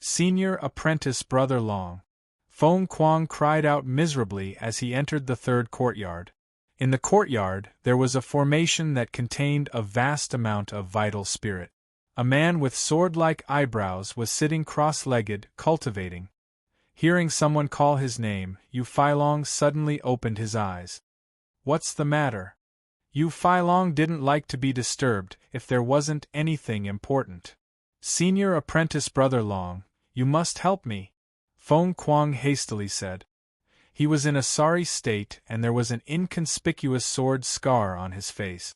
Senior apprentice Brother Long. Feng Kuang cried out miserably as he entered the third courtyard. In the courtyard, there was a formation that contained a vast amount of vital spirit. A man with sword-like eyebrows was sitting cross-legged, cultivating. Hearing someone call his name, Yu Feilong suddenly opened his eyes. What's the matter? Yu Feilong didn't like to be disturbed if there wasn't anything important. Senior apprentice Brother Long, you must help me, Feng Kuang hastily said. He was in a sorry state and there was an inconspicuous sword scar on his face.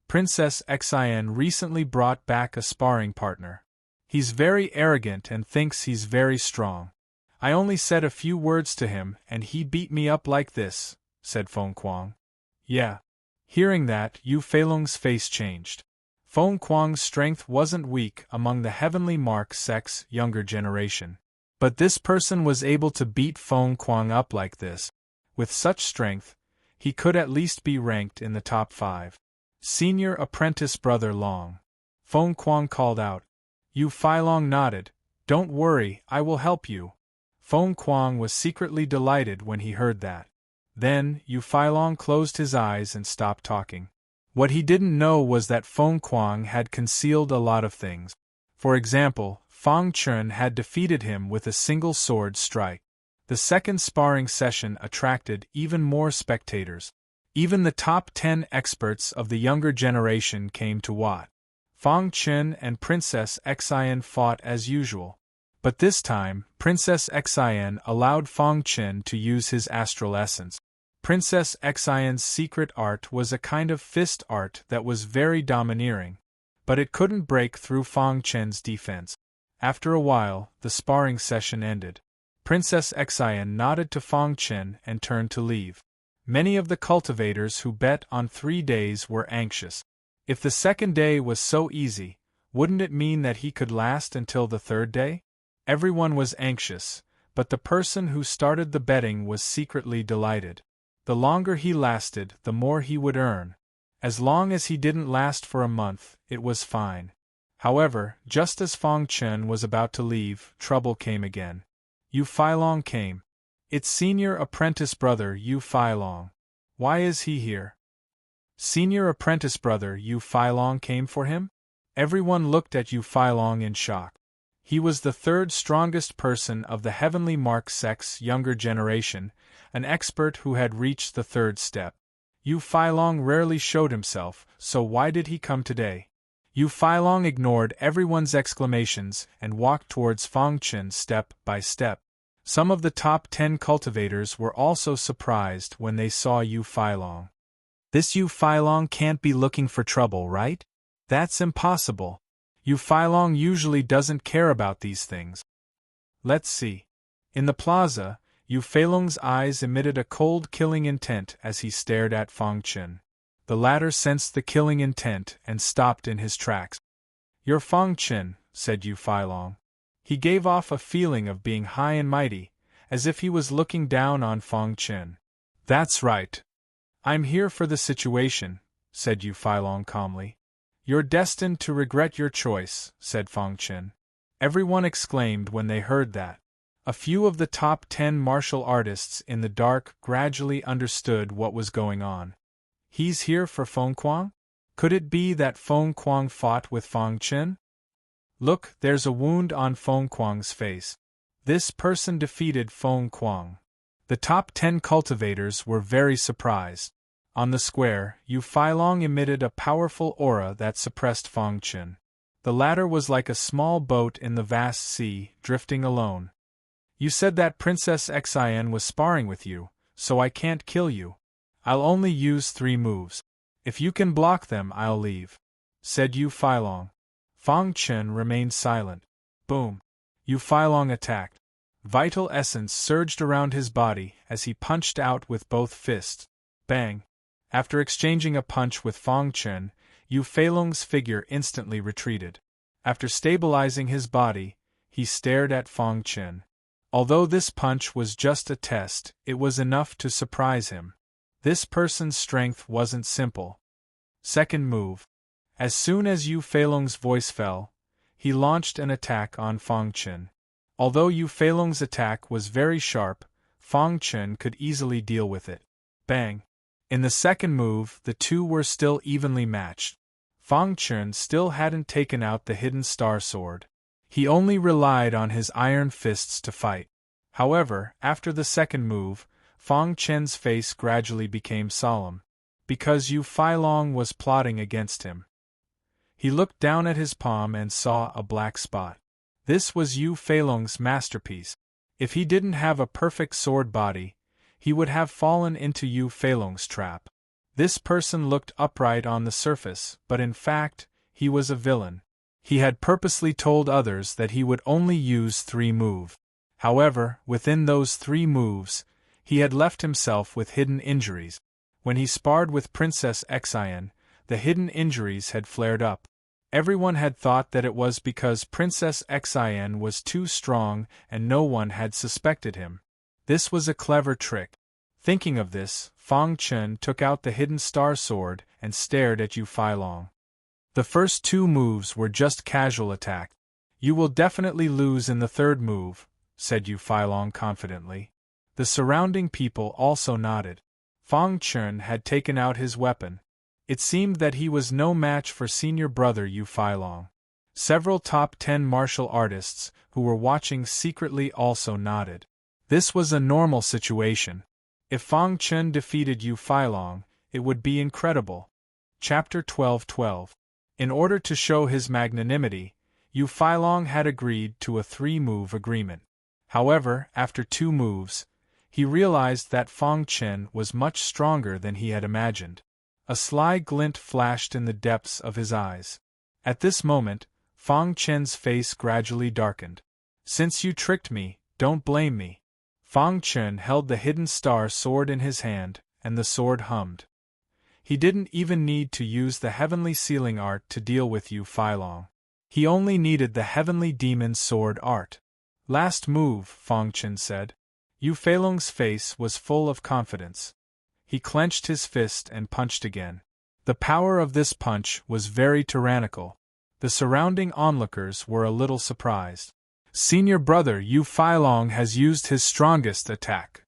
Princess Xin recently brought back a sparring partner. He's very arrogant and thinks he's very strong. I only said a few words to him and he beat me up like this, said Feng Kuang. Yeah. Hearing that, Yu Feilong's face changed. Feng Kuang's strength wasn't weak among the Heavenly Mark sect's younger generation. But this person was able to beat Feng Kuang up like this. With such strength, he could at least be ranked in the top 5. Senior apprentice Brother Long. Feng Kuang called out. Yu Feilong nodded. Don't worry, I will help you. Feng Kuang was secretly delighted when he heard that. Then, Yu Feilong closed his eyes and stopped talking. What he didn't know was that Feng Kuang had concealed a lot of things. For example, Fang Chen had defeated him with a single sword strike. The second sparring session attracted even more spectators. Even the top 10 experts of the younger generation came to watch. Fang Chen and Princess Xian fought as usual. But this time, Princess Xian allowed Fang Chen to use his astral essence. Princess Xian's secret art was a kind of fist art that was very domineering, but it couldn't break through Fang Chen's defense. After a while, the sparring session ended. Princess Xian nodded to Fang Chen and turned to leave. Many of the cultivators who bet on 3 days were anxious. If the second day was so easy, wouldn't it mean that he could last until the third day? Everyone was anxious, but the person who started the betting was secretly delighted. The longer he lasted, the more he would earn. As long as he didn't last for a month, it was fine. However, just as Fang Chen was about to leave, trouble came again. Yu Feilong came. It's senior apprentice brother Yu Feilong. Why is he here? Senior apprentice brother Yu Feilong came for him? Everyone looked at Yu Feilong in shock. He was the third strongest person of the Heavenly Mark Sect's younger generation, an expert who had reached the third step. Yu Feilong rarely showed himself, so why did he come today? Yu Feilong ignored everyone's exclamations and walked towards Fang Chen step by step. Some of the top 10 cultivators were also surprised when they saw Yu Feilong. This Yu Feilong can't be looking for trouble, right? That's impossible. Yu Feilong usually doesn't care about these things. Let's see. In the plaza, Yu Feilong's eyes emitted a cold killing intent as he stared at Fang Chen. The latter sensed the killing intent and stopped in his tracks. You're Fang Chen, said Yu Feilong. He gave off a feeling of being high and mighty, as if he was looking down on Fang Chen. That's right. I'm here for the situation, said Yu Feilong calmly. You're destined to regret your choice, said Fang Chen. Everyone exclaimed when they heard that. A few of the top 10 martial artists in the dark gradually understood what was going on. He's here for Feng Kuang? Could it be that Feng Kuang fought with Fang Chen? Look, there's a wound on Feng Kuang's face. This person defeated Feng Kuang. The top 10 cultivators were very surprised. On the square, Yu Feilong emitted a powerful aura that suppressed Fang Chen. The latter was like a small boat in the vast sea, drifting alone. You said that Princess Xian was sparring with you, so I can't kill you. I'll only use 3 moves. If you can block them, I'll leave, said Yu Feilong. Fang Chen remained silent. Boom. Yu Feilong attacked. Vital essence surged around his body as he punched out with both fists. Bang. After exchanging a punch with Fang Chen, Yu Feilong's figure instantly retreated. After stabilizing his body, he stared at Fang Chen. Although this punch was just a test, it was enough to surprise him. This person's strength wasn't simple. Second move. As soon as Yu Feilong's voice fell, he launched an attack on Fang Chen. Although Yu Feilong's attack was very sharp, Fang Chen could easily deal with it. Bang. In the second move, the two were still evenly matched. Fang Chen still hadn't taken out the hidden star sword. He only relied on his iron fists to fight. However, after the second move, Fang Chen's face gradually became solemn, because Yu Feilong was plotting against him. He looked down at his palm and saw a black spot. This was Yu Feilong's masterpiece. If he didn't have a perfect sword body, he would have fallen into Yu Feilong's trap. This person looked upright on the surface, but in fact, he was a villain. He had purposely told others that he would only use 3 moves. However, within those 3 moves, he had left himself with hidden injuries. When he sparred with Princess Xian, the hidden injuries had flared up. Everyone had thought that it was because Princess Xian was too strong and no one had suspected him. This was a clever trick. Thinking of this, Fang Chen took out the hidden star sword and stared at Yu Feilong. The first 2 moves were just casual attack. You will definitely lose in the third move, said Yu Feilong confidently. The surrounding people also nodded. Fang Chen had taken out his weapon. It seemed that he was no match for senior brother Yu Feilong. Several top 10 martial artists, who were watching secretly, also nodded. This was a normal situation. If Fang Chen defeated Yu Feilong, it would be incredible. Chapter 12:12. In order to show his magnanimity, Yu Feilong had agreed to a 3-move agreement. However, after 2 moves, he realized that Fang Chen was much stronger than he had imagined. A sly glint flashed in the depths of his eyes. At this moment, Fang Chen's face gradually darkened. "Since you tricked me, don't blame me." Fang Chen held the hidden star sword in his hand, and the sword hummed. He didn't even need to use the heavenly sealing art to deal with Yu Feilong. He only needed the heavenly demon sword art. "Last move," Fang Chen said. Yu Feilong's face was full of confidence. He clenched his fist and punched again. The power of this punch was very tyrannical. The surrounding onlookers were a little surprised. "Senior brother Yu Feilong has used his strongest attack.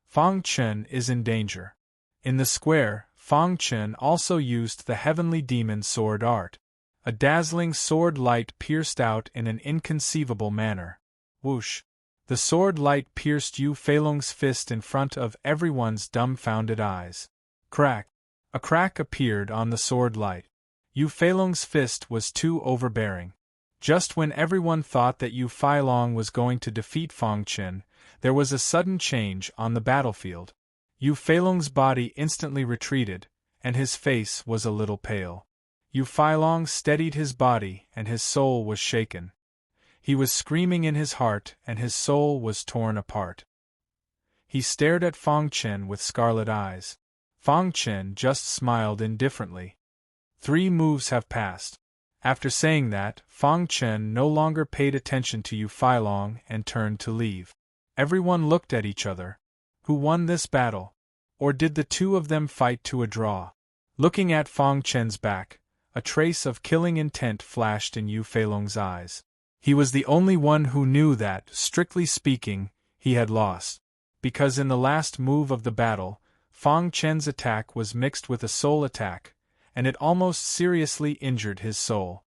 Fang Chen is in danger." In the square, Fang Chen also used the heavenly demon sword art. A dazzling sword light pierced out in an inconceivable manner. Whoosh! The sword light pierced Yu Feilong's fist in front of everyone's dumbfounded eyes. Crack! A crack appeared on the sword light. Yu Feilong's fist was too overbearing. Just when everyone thought that Yu Feilong was going to defeat Fang Chen, there was a sudden change on the battlefield. Yu Feilong's body instantly retreated, and his face was a little pale. Yu Feilong steadied his body, and his soul was shaken. He was screaming in his heart, and his soul was torn apart. He stared at Fang Chen with scarlet eyes. Fang Chen just smiled indifferently. 3 moves have passed. After saying that, Fang Chen no longer paid attention to Yu Feilong and turned to leave. Everyone looked at each other. Who won this battle? Or did the 2 of them fight to a draw? Looking at Fang Chen's back, a trace of killing intent flashed in Yu Feilong's eyes. He was the only one who knew that, strictly speaking, he had lost. Because in the last move of the battle, Fang Chen's attack was mixed with a soul attack, and it almost seriously injured his soul.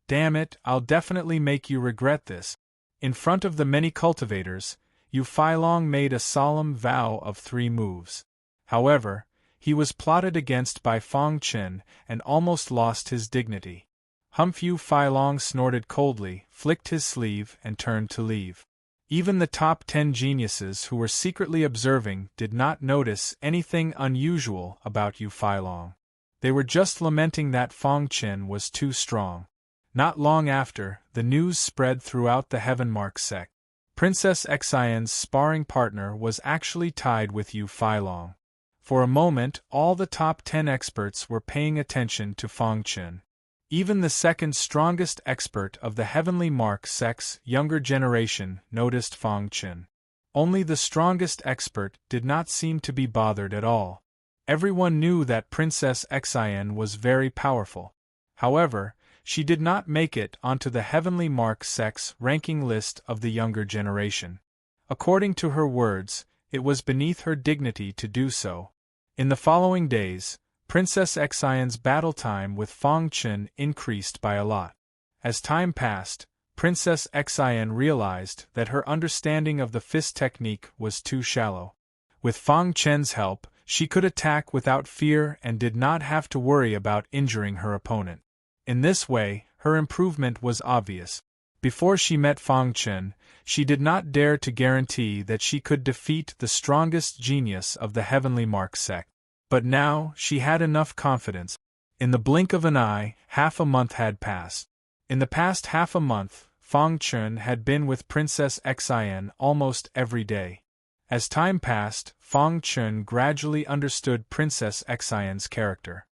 "Damn it, I'll definitely make you regret this." In front of the many cultivators, Yu Feilong made a solemn vow of 3 moves. However, he was plotted against by Fang Chen and almost lost his dignity. Humph! Yu Feilong snorted coldly, flicked his sleeve, and turned to leave. Even the top 10 geniuses who were secretly observing did not notice anything unusual about Yu Feilong. They were just lamenting that Fang Chen was too strong. Not long after, the news spread throughout the Heavenmark sect. Princess Xian's sparring partner was actually tied with Yu Feilong. For a moment, all the top 10 experts were paying attention to Fang Chen. Even the second strongest expert of the Heavenly Mark sect's younger generation noticed Fang Chen. Only the strongest expert did not seem to be bothered at all. Everyone knew that Princess Xian was very powerful. However, she did not make it onto the Heavenly Mark sect's ranking list of the younger generation. According to her words, it was beneath her dignity to do so. In the following days, Princess Xian's battle time with Fang Chen increased by a lot. As time passed, Princess Xian realized that her understanding of the fist technique was too shallow. With Fang Chen's help, she could attack without fear and did not have to worry about injuring her opponent. In this way, her improvement was obvious. Before she met Fang Chen, she did not dare to guarantee that she could defeat the strongest genius of the Heavenly Mark sect. But now, she had enough confidence. In the blink of an eye, half a month had passed. In the past half a month, Fang Chen had been with Princess Xian almost every day. As time passed, Fang Chen gradually understood Princess Xian's character.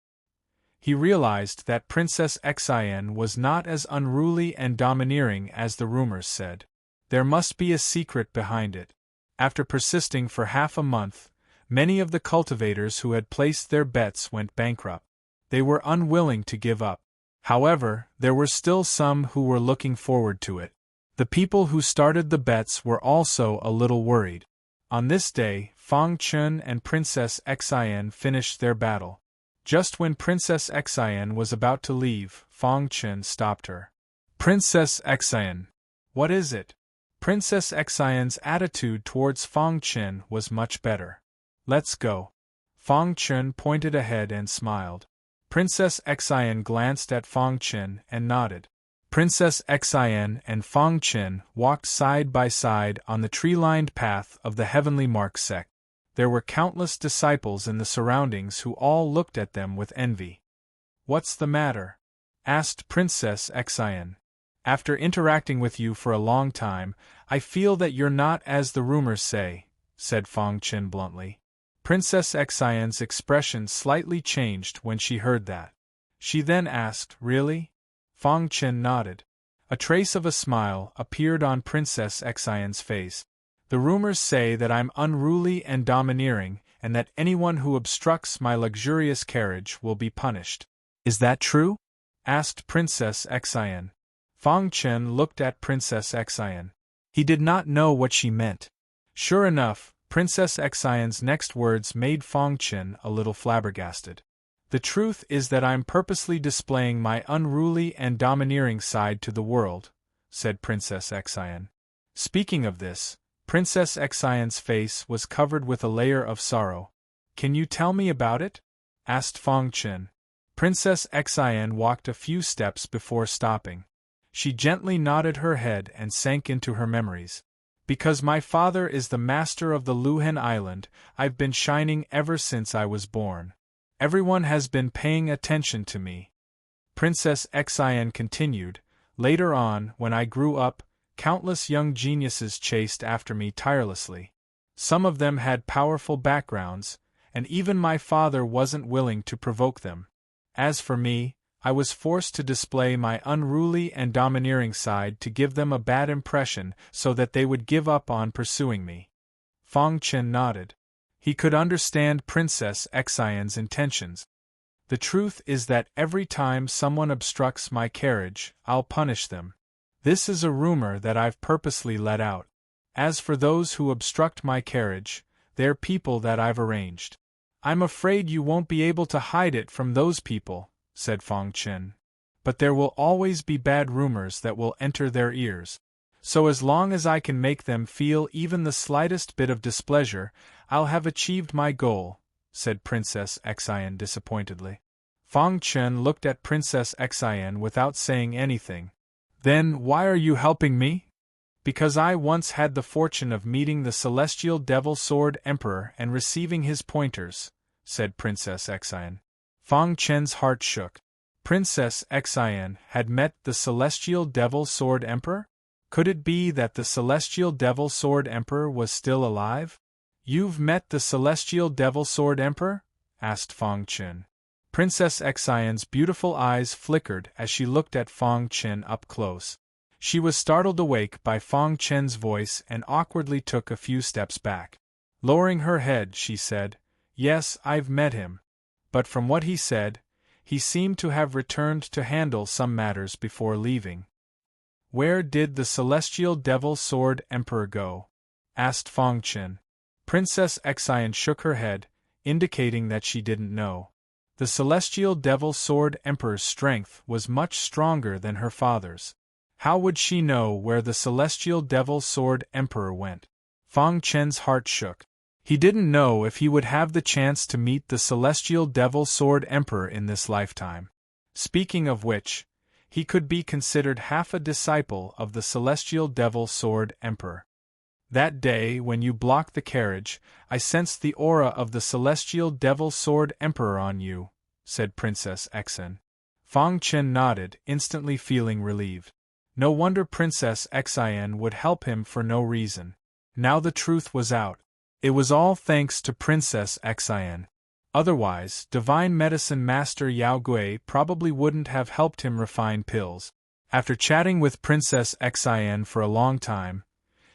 He realized that Princess Xian was not as unruly and domineering as the rumors said. There must be a secret behind it. After persisting for half a month, many of the cultivators who had placed their bets went bankrupt. They were unwilling to give up. However, there were still some who were looking forward to it. The people who started the bets were also a little worried. On this day, Fang Chen and Princess Xian finished their battle. Just when Princess Xian was about to leave, Fang Chen stopped her. "Princess Xian, what is it?" Princess Xian's attitude towards Fang Chen was much better. "Let's go." Fang Chen pointed ahead and smiled. Princess Xian glanced at Fong Qin and nodded. Princess Xian and Fong Qin walked side by side on the tree-lined path of the heavenly mark sect. There were countless disciples in the surroundings who all looked at them with envy. "What's the matter?" asked Princess Xian. "After interacting with you for a long time, I feel that you're not as the rumors say," said Fong Qin bluntly. Princess Xian's expression slightly changed when she heard that. She then asked, "Really?" Fong Qin nodded. A trace of a smile appeared on Princess Xian's face. "The rumors say that I'm unruly and domineering, and that anyone who obstructs my luxurious carriage will be punished. Is that true?" asked Princess Xian. Fong Qin looked at Princess Xian. He did not know what she meant. Sure enough, Princess Xian's next words made Fong Qin a little flabbergasted. "The truth is that I'm purposely displaying my unruly and domineering side to the world," said Princess Xian. Speaking of this, Princess Xian's face was covered with a layer of sorrow. "Can you tell me about it?" asked Fong Qin. Princess Xian walked a few steps before stopping. She gently nodded her head and sank into her memories. "Because my father is the master of the Luhen Island, I've been shining ever since I was born. Everyone has been paying attention to me." Princess Xian continued, "Later on, when I grew up, countless young geniuses chased after me tirelessly. Some of them had powerful backgrounds, and even my father wasn't willing to provoke them. As for me, I was forced to display my unruly and domineering side to give them a bad impression so that they would give up on pursuing me." Fong Qin nodded. He could understand Princess Xian's intentions. "The truth is that every time someone obstructs my carriage, I'll punish them. This is a rumor that I've purposely let out. As for those who obstruct my carriage, they're people that I've arranged." "I'm afraid you won't be able to hide it from those people," said Fong Qin. "But there will always be bad rumors that will enter their ears. So as long as I can make them feel even the slightest bit of displeasure, I'll have achieved my goal," said Princess Xian disappointedly. Fong Qin looked at Princess Xian without saying anything. "Then why are you helping me?" "Because I once had the fortune of meeting the Celestial Devil Sword Emperor and receiving his pointers," said Princess Xian. Fong Qin's heart shook. Princess Xian had met the Celestial Devil Sword Emperor? Could it be that the Celestial Devil Sword Emperor was still alive? "You've met the Celestial Devil Sword Emperor?" asked Fong Qin. Princess Xian's beautiful eyes flickered as she looked at Fong Qin up close. She was startled awake by Fong Qin's voice and awkwardly took a few steps back. Lowering her head, she said, "Yes, I've met him. But from what he said, he seemed to have returned to handle some matters before leaving." "Where did the Celestial Devil Sword Emperor go?" asked Fong Qin. Princess Xian shook her head, indicating that she didn't know. The Celestial Devil Sword Emperor's strength was much stronger than her father's. How would she know where the Celestial Devil Sword Emperor went? Fong Qin's heart shook. He didn't know if he would have the chance to meet the Celestial Devil Sword Emperor in this lifetime. Speaking of which, he could be considered half a disciple of the Celestial Devil Sword Emperor. "That day when you blocked the carriage, I sensed the aura of the Celestial Devil Sword Emperor on you," said Princess Xian. Fong Qin nodded, instantly feeling relieved. No wonder Princess Xian would help him for no reason. Now the truth was out. It was all thanks to Princess Xian. Otherwise, Divine Medicine Master Yao Gui probably wouldn't have helped him refine pills. After chatting with Princess Xian for a long time,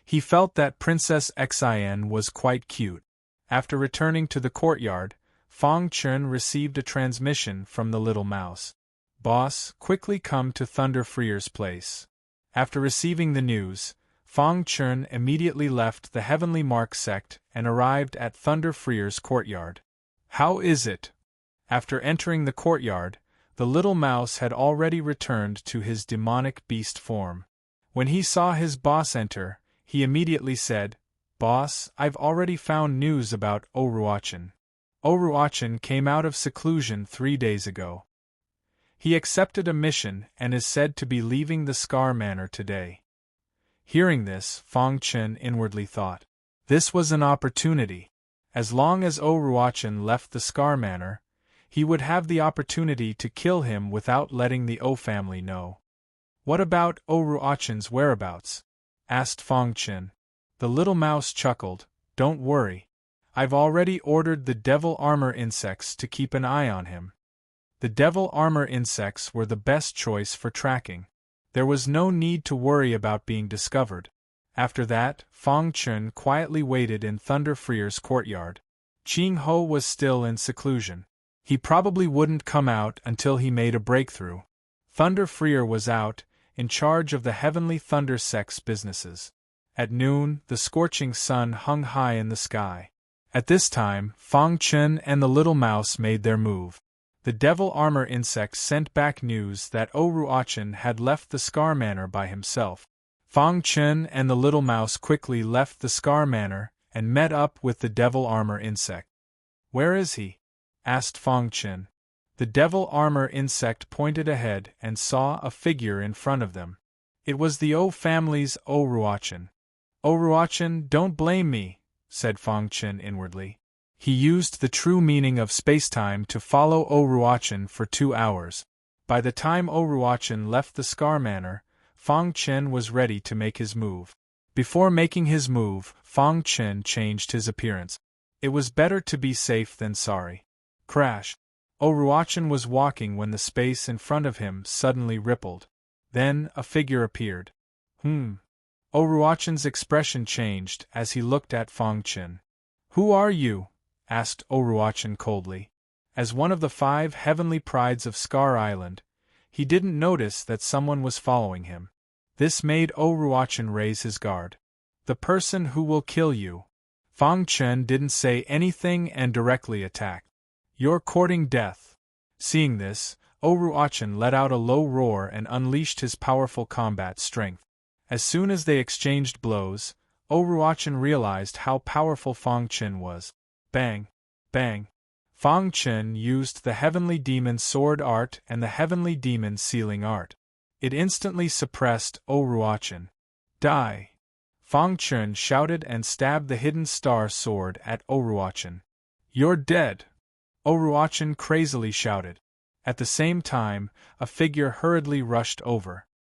he felt that Princess Xian was quite cute. After returning to the courtyard, Fong Qin received a transmission from the little mouse. "Boss, quickly come to Thunder Freer's place." After receiving the news, Fong Qin immediately left the Heavenly Mark sect and arrived at Thunder Freer's courtyard. "How is it?" After entering the courtyard, the little mouse had already returned to his demonic beast form. When he saw his boss enter, he immediately said, "Boss, I've already found news about Oruachin. Oruachin came out of seclusion 3 days ago. He accepted a mission and is said to be leaving the Scar Manor today. Hearing this, Fang Chen inwardly thought. This was an opportunity. As long as Ruochen left the Scar Manor, he would have the opportunity to kill him without letting the O family know. What about Ruochen's whereabouts? Asked Fang Chen. The little mouse chuckled. Don't worry. I've already ordered the devil armor insects to keep an eye on him. The devil armor insects were the best choice for tracking. There was no need to worry about being discovered. After that, Fang Chen quietly waited in Thunder Freer's courtyard. Qing Ho was still in seclusion. He probably wouldn't come out until he made a breakthrough. Thunder Freer was out, in charge of the heavenly thunder sex businesses. At noon, the scorching sun hung high in the sky. At this time, Fang Chen and the little mouse made their move. The devil armor insects sent back news that Ruochen had left the Scar Manor by himself. Fang Chen and the little mouse quickly left the Scar Manor and met up with the devil armor insect. Where is he? Asked Fang Chen. The devil armor insect pointed ahead and saw a figure in front of them. It was the O family's Ruochen. Ruochen, don't blame me, said Fang Chen inwardly. He used the true meaning of spacetime to follow Ruochen for 2 hours. By the time Ruochen left the Scar Manor, Fang Chen was ready to make his move. Before making his move, Fang Chen changed his appearance. It was better to be safe than sorry. Crash! Ruochen was walking when the space in front of him suddenly rippled. Then a figure appeared. Ruochen's expression changed as he looked at Fang Chen. Who are you? Asked Ruochen coldly. As one of the 5 heavenly prides of Scar Island, he didn't notice that someone was following him. This made Ruochen raise his guard. The person who will kill you. Fang Chen didn't say anything and directly attacked. You're courting death. Seeing this, Ruochen let out a low roar and unleashed his powerful combat strength. As soon as they exchanged blows, Ruochen realized how powerful Fang Chen was. Bang! Bang! Fang Chen used the Heavenly Demon Sword Art and the Heavenly Demon Sealing Art. It instantly suppressed Ruochen. Die! Fang Chen shouted and stabbed the Hidden Star Sword at Ruochen. You're dead! Ruochen crazily shouted. At the same time, a figure hurriedly rushed over.